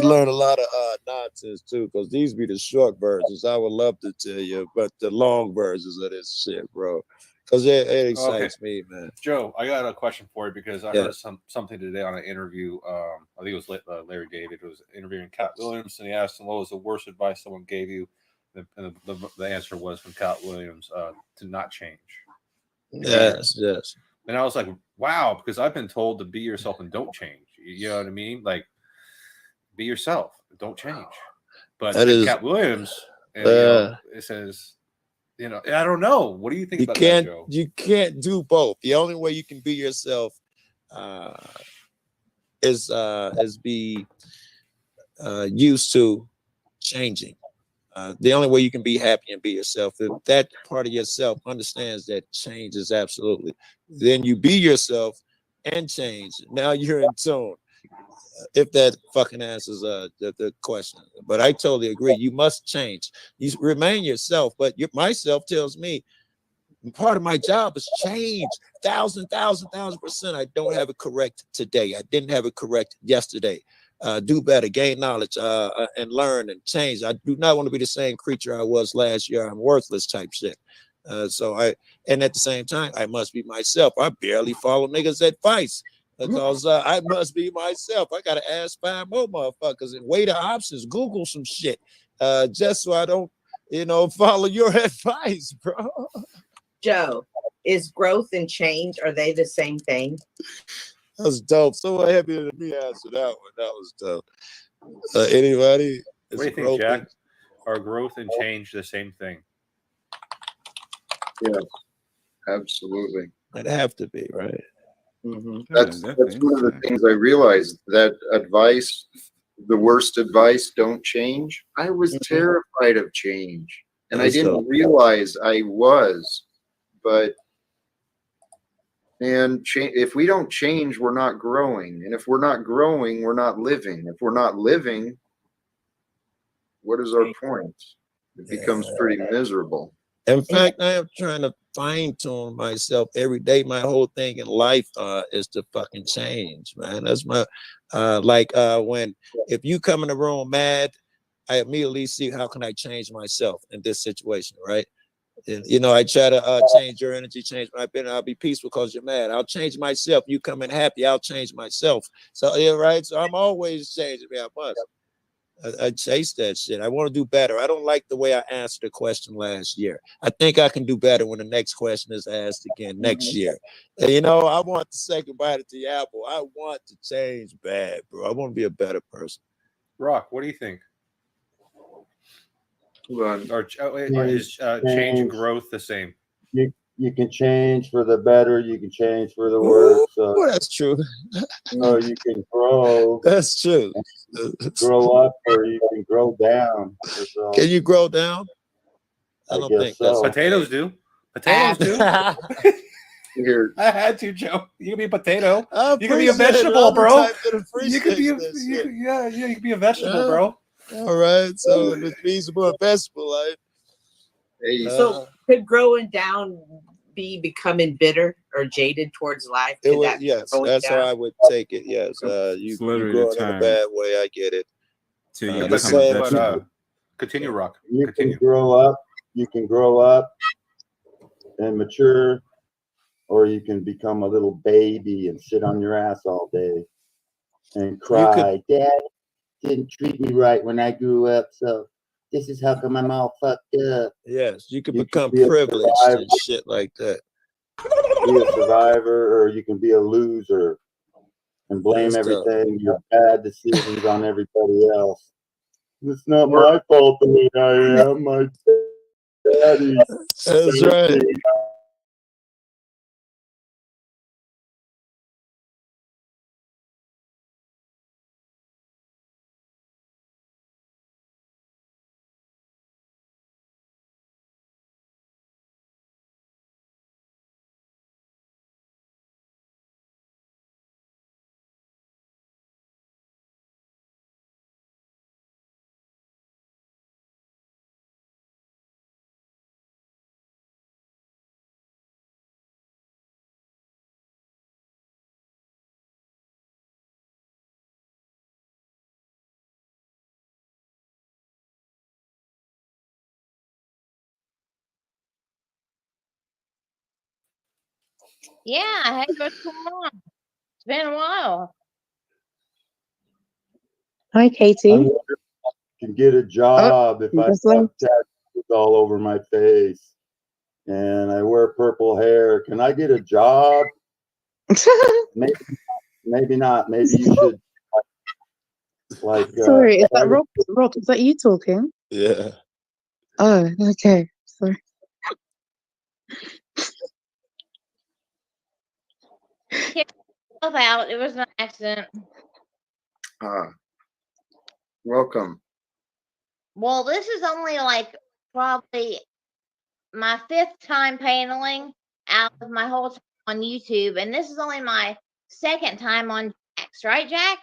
learn a lot of nonsense too, because these be the short versions. I would love to tell you, but the long versions of this shit, bro, because it excites me, man. Joe, I got a question for you because I Yeah. heard something today on an interview. I think it was Larry David who was interviewing Cat Williams, and he asked him what was the worst advice someone gave you. And the answer was from Cat Williams to not change. Yes. And I was like, wow, because I've been told to be yourself and don't change. You know what I mean? Like, be yourself, don't change. But Cat Williams, it says, I don't know. What do you think about that, Joe? You can't do both. The only way you can be yourself is be used to changing. The only way you can be happy and be yourself, if that part of yourself understands that change is absolutely, then you be yourself and change. Now you're in tune. If that fucking answers the question. But I totally agree. You must change. You remain yourself, but myself tells me part of my job is change. 1,000%. I don't have it correct today. I didn't have it correct yesterday. Do better, gain knowledge, and learn and change. I do not want to be the same creature I was last year. I'm worthless type shit. And at the same time, I must be myself. I barely follow niggas' advice because I must be myself. I got to ask 5 more motherfuckers and weigh the options, Google some shit, just so I don't, follow your advice, bro. Joe, is growth and change, are they the same thing? That was dope. Someone happy to me answer that one. That was dope. Anybody? What do you think, Jack? Are growth and change the same thing? Yeah, absolutely. It'd have to be, right? That's one of the things I realized, that advice, the worst advice, don't change. I was terrified of change, and I didn't realize I was. But and if we don't change, we're not growing, and if we're not growing, we're not living. If we're not living, what is our point? It becomes pretty miserable. In fact, I am trying to fine tune myself every day. My whole thing in life is to fucking change, man. That's my when if you come in the room mad, I immediately see how can I change myself in this situation, right? And, you know, I try to change your energy, change my opinion. I'll be peaceful because you're mad. I'll change myself. You come in happy, I'll change myself. So yeah, right. So I'm always changing. I must. I chase that shit. I want to do better. I don't like the way I answered the question last year. I think I can do better when the next question is asked again next year. And, you know, I want to say goodbye to the apple. I want to change bad, bro. I want to be a better person. Rock, what do you think? Or is change and growth the same? You can change for the better. You can change for the worse. Oh, that's true. So you can grow. That's true. Grow up, or you can grow down. So, can you grow down? I don't think so. that's Potatoes do. Potatoes do. Here, I had to, Joe. You can be a potato. You can be a vegetable, bro. You can be you can be a vegetable, bro. All right, so it's feasible and vegetable, right? So could growing down be becoming bitter or jaded towards life? It would, yes, that's how I would take it. Yes, you grow in a bad way. I get it. Till you become become a vegetable. Continue, Rock. You can grow up. You can grow up and mature, or you can become a little baby and sit on your ass all day and cry. Dad didn't treat me right when I grew up, so this is how come I'm all fucked up. Yes, you can become privileged and shit like that. Be a survivor, or you can be a loser and blame everything, your bad decisions on everybody else. It's not my fault the way I am. My daddy. That's right. Yeah, hey, what's going on? It's been a while. Hi, Katie. I wonder if I can get a job if I have tattoos all over my face and I wear purple hair. Can I get a job? Maybe not. Maybe you should. Sorry, is that Rock? Rock, is that you talking? Yeah. Oh, okay. Sorry. Kick yourself out. It was an accident. Welcome. Well, this is only like probably my 5th time paneling out of my whole time on YouTube, and this is only my 2nd time on Jack's, right, Jack?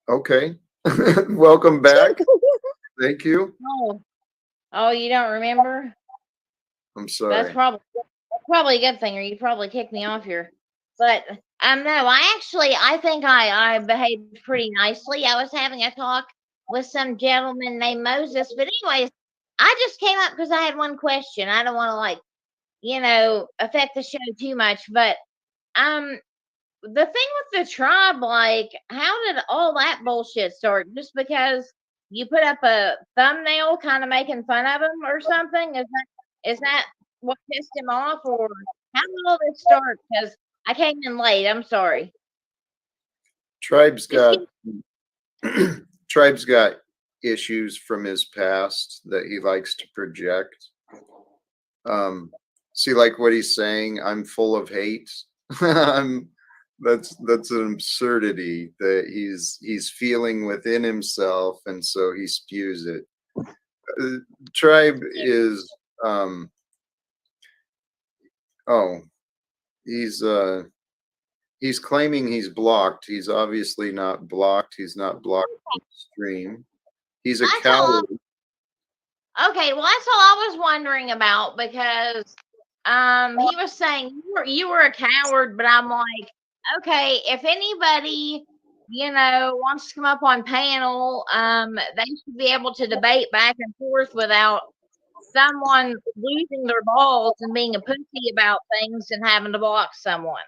Okay. Welcome back. Thank you. Oh, you don't remember? I'm sorry. That's probably a good thing, or you probably kicked me off here. But no, I think I behaved pretty nicely. I was having a talk with some gentleman named Moses. But anyways, I just came up because I had one question. I don't want to affect the show too much. But the thing with the tribe, how did all that bullshit start? Just because you put up a thumbnail kind of making fun of him or something? Is that what pissed him off, or how did all this start? Because I came in late. I'm sorry. Tribe's got Tribe's got issues from his past that he likes to project. See, like what he's saying, I'm full of hate. That's an absurdity that he's feeling within himself, and so he spews it. Tribe is he's claiming he's blocked. He's obviously not blocked. He's not blocked from the stream. He's a coward. Okay, well, that's all I was wondering about, because he was saying you were a coward, but I'm like, okay, if anybody, wants to come up on panel, they should be able to debate back and forth without someone losing their balls and being a pussy about things and having to block someone.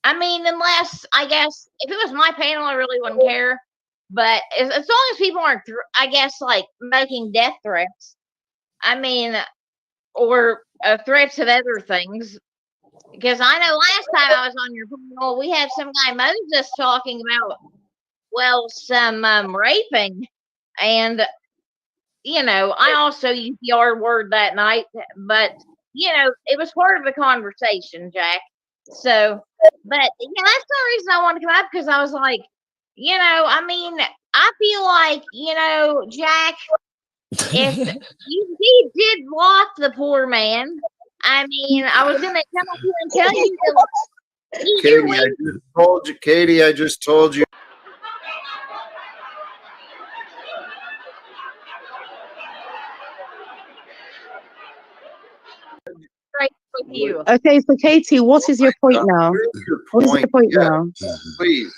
I mean, unless, I guess, if it was my panel, I really wouldn't care. But as long as people aren't, I guess, like making death threats, I mean, or threats of other things. Because I know last time I was on your panel, we had some guy Moses talking about, well, some raping. And, I also used the R word that night. But, it was part of the conversation, Jack. So, but, that's the reason I wanted to come up, because I was like, I mean, I feel like, Jack, if he did block the poor man, I mean, I was going to come up here and tell you that. Katie, I just told you. Right with you. Okay, so Katie, what is your point now? What is your point now? Please.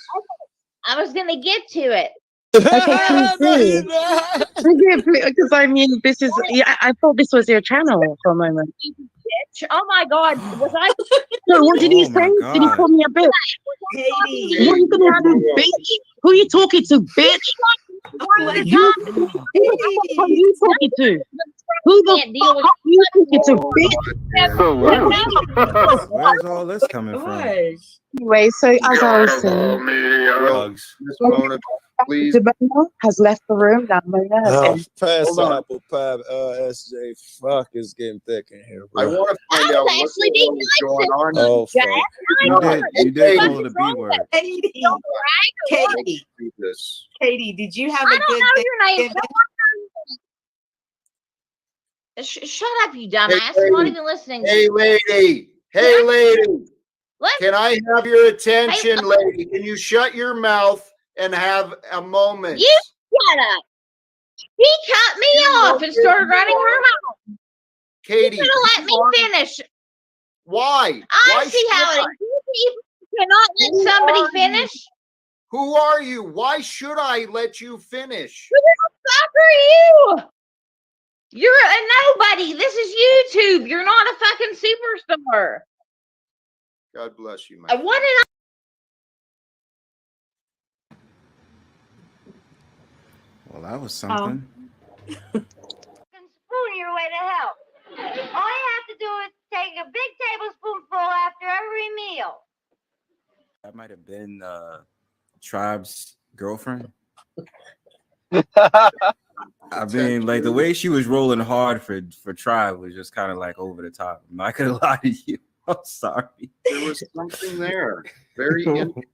I was going to get to it. Okay, please do. Because I mean, this is. Yeah, I thought this was your channel for a moment. Oh my God! Was I? So what did he say? Did he call me a bitch? Katie. What are you gonna do, bitch? Who are you talking to, bitch? Who are you talking to? Who the fuck are you talking to, bitch? Where's all this coming from? Anyway, so as I was saying, the Mona has left the room. Now Mona has pass the apple pie, SJ. Fuck, it's getting thick in here, bro. I want to find out what's going on. Oh, fuck. You did call the B word. Katie, did you have I a don't good know your name. Shut up, you dumbass! I'm not even listening. Hey, lady. Hey, lady. Can I have your attention, lady? Can you shut your mouth and have a moment? You shut up. He cut me off and started running her mouth. Katie, you should have let me finish. Why? I see how it is. You cannot let somebody finish. Who are you? Why should I let you finish? Who the fuck are you? You're a nobody. This is YouTube. You're not a fucking superstar. God bless you, man. What did I? Well, that was something. Spoon your way to hell. All you have to do is take a big tablespoonful after every meal. That might have been Tribe's girlfriend. I mean, like the way she was rolling hard for Tribe was just kind of like over the top. I'm not gonna lie to you. I'm sorry. There was something there. Very interesting.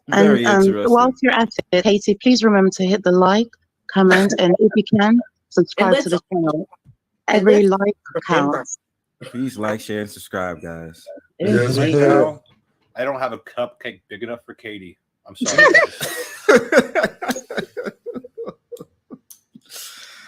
Very interesting. Whilst you're at it, Katie, please remember to hit the like, comment, and if you can, subscribe to the channel. Every like counts. Please like, share, and subscribe, guys. Right now, I don't have a cupcake big enough for Katie. I'm sorry.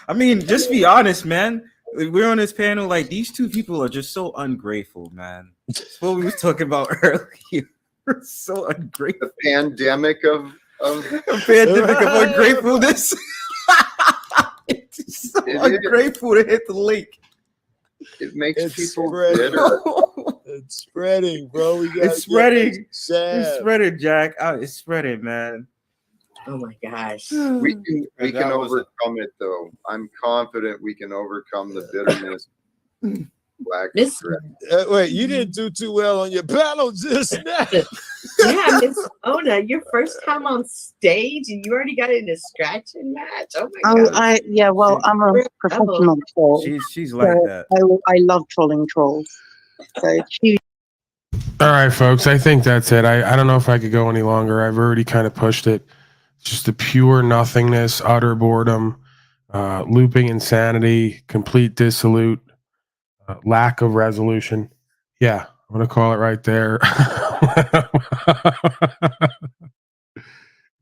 I mean, just be honest, man. We're on this panel, like these two people are just so ungrateful, man. That's what we was talking about earlier. We're so ungrateful. The pandemic of a pandemic of ungratefulness. It's so ungrateful to hit the link. It makes people spreading. bitter. It's spreading, bro. It's spreading. It's spreading, Jack. It's spreading, man. Oh my gosh. We can overcome it, though. I'm confident we can overcome the bitterness. Black Miss, Wait, you didn't do too well on your battle just now. yeah, Miss Ona, your first time on stage and you already got in a scratching match. Oh my god. Well, I'm a professional troll. She's like that. I love trolling trolls. So it's huge. All right, folks. I think that's it. I don't know if I could go any longer. I've already kind of pushed it. Just the pure nothingness, utter boredom, looping insanity, complete dissolute, lack of resolution. Yeah, I'm gonna call it right there.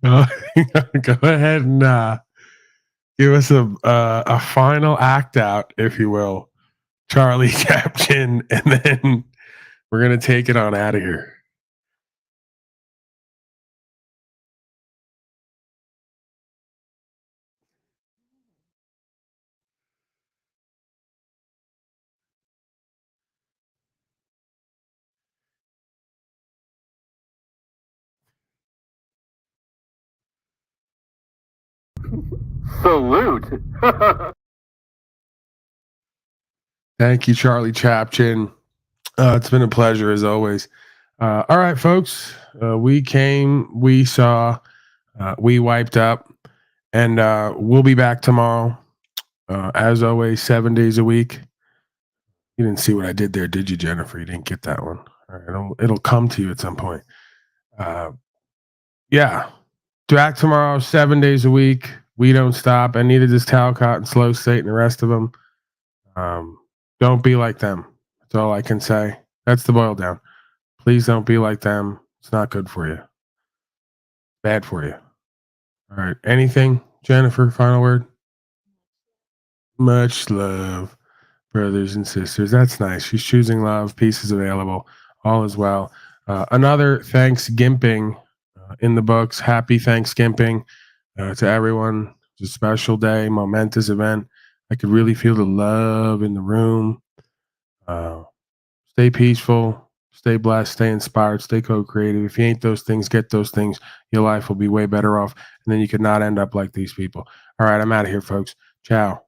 Go ahead and give us a final act out, if you will, Charlie Captain, and then we're gonna take it on out of here. Salute. Thank you, Charlie Chapchin. It's been a pleasure as always. All right, folks. We came, we saw, we wiped up, and we'll be back tomorrow. As always, 7 days a week. You didn't see what I did there, did you, Jennifer? You didn't get that one. All right, it'll come to you at some point. Yeah. Back tomorrow, 7 days a week. We don't stop, and neither does Talcott and Slow State and the rest of them. Don't be like them. That's all I can say. That's the boil down. Please don't be like them. It's not good for you. Bad for you. All right. Anything, Jennifer? Final word? Much love, brothers and sisters. That's nice. She's choosing love. Peace is available. All is well. Another thanks gimping in the books. Happy Thanksgiving to everyone. It's a special day, momentous event. I could really feel the love in the room. Stay peaceful, stay blessed, stay inspired, stay co-creative. If you ain't those things, get those things. Your life will be way better off, and then you could not end up like these people. All right, I'm out of here, folks. Ciao.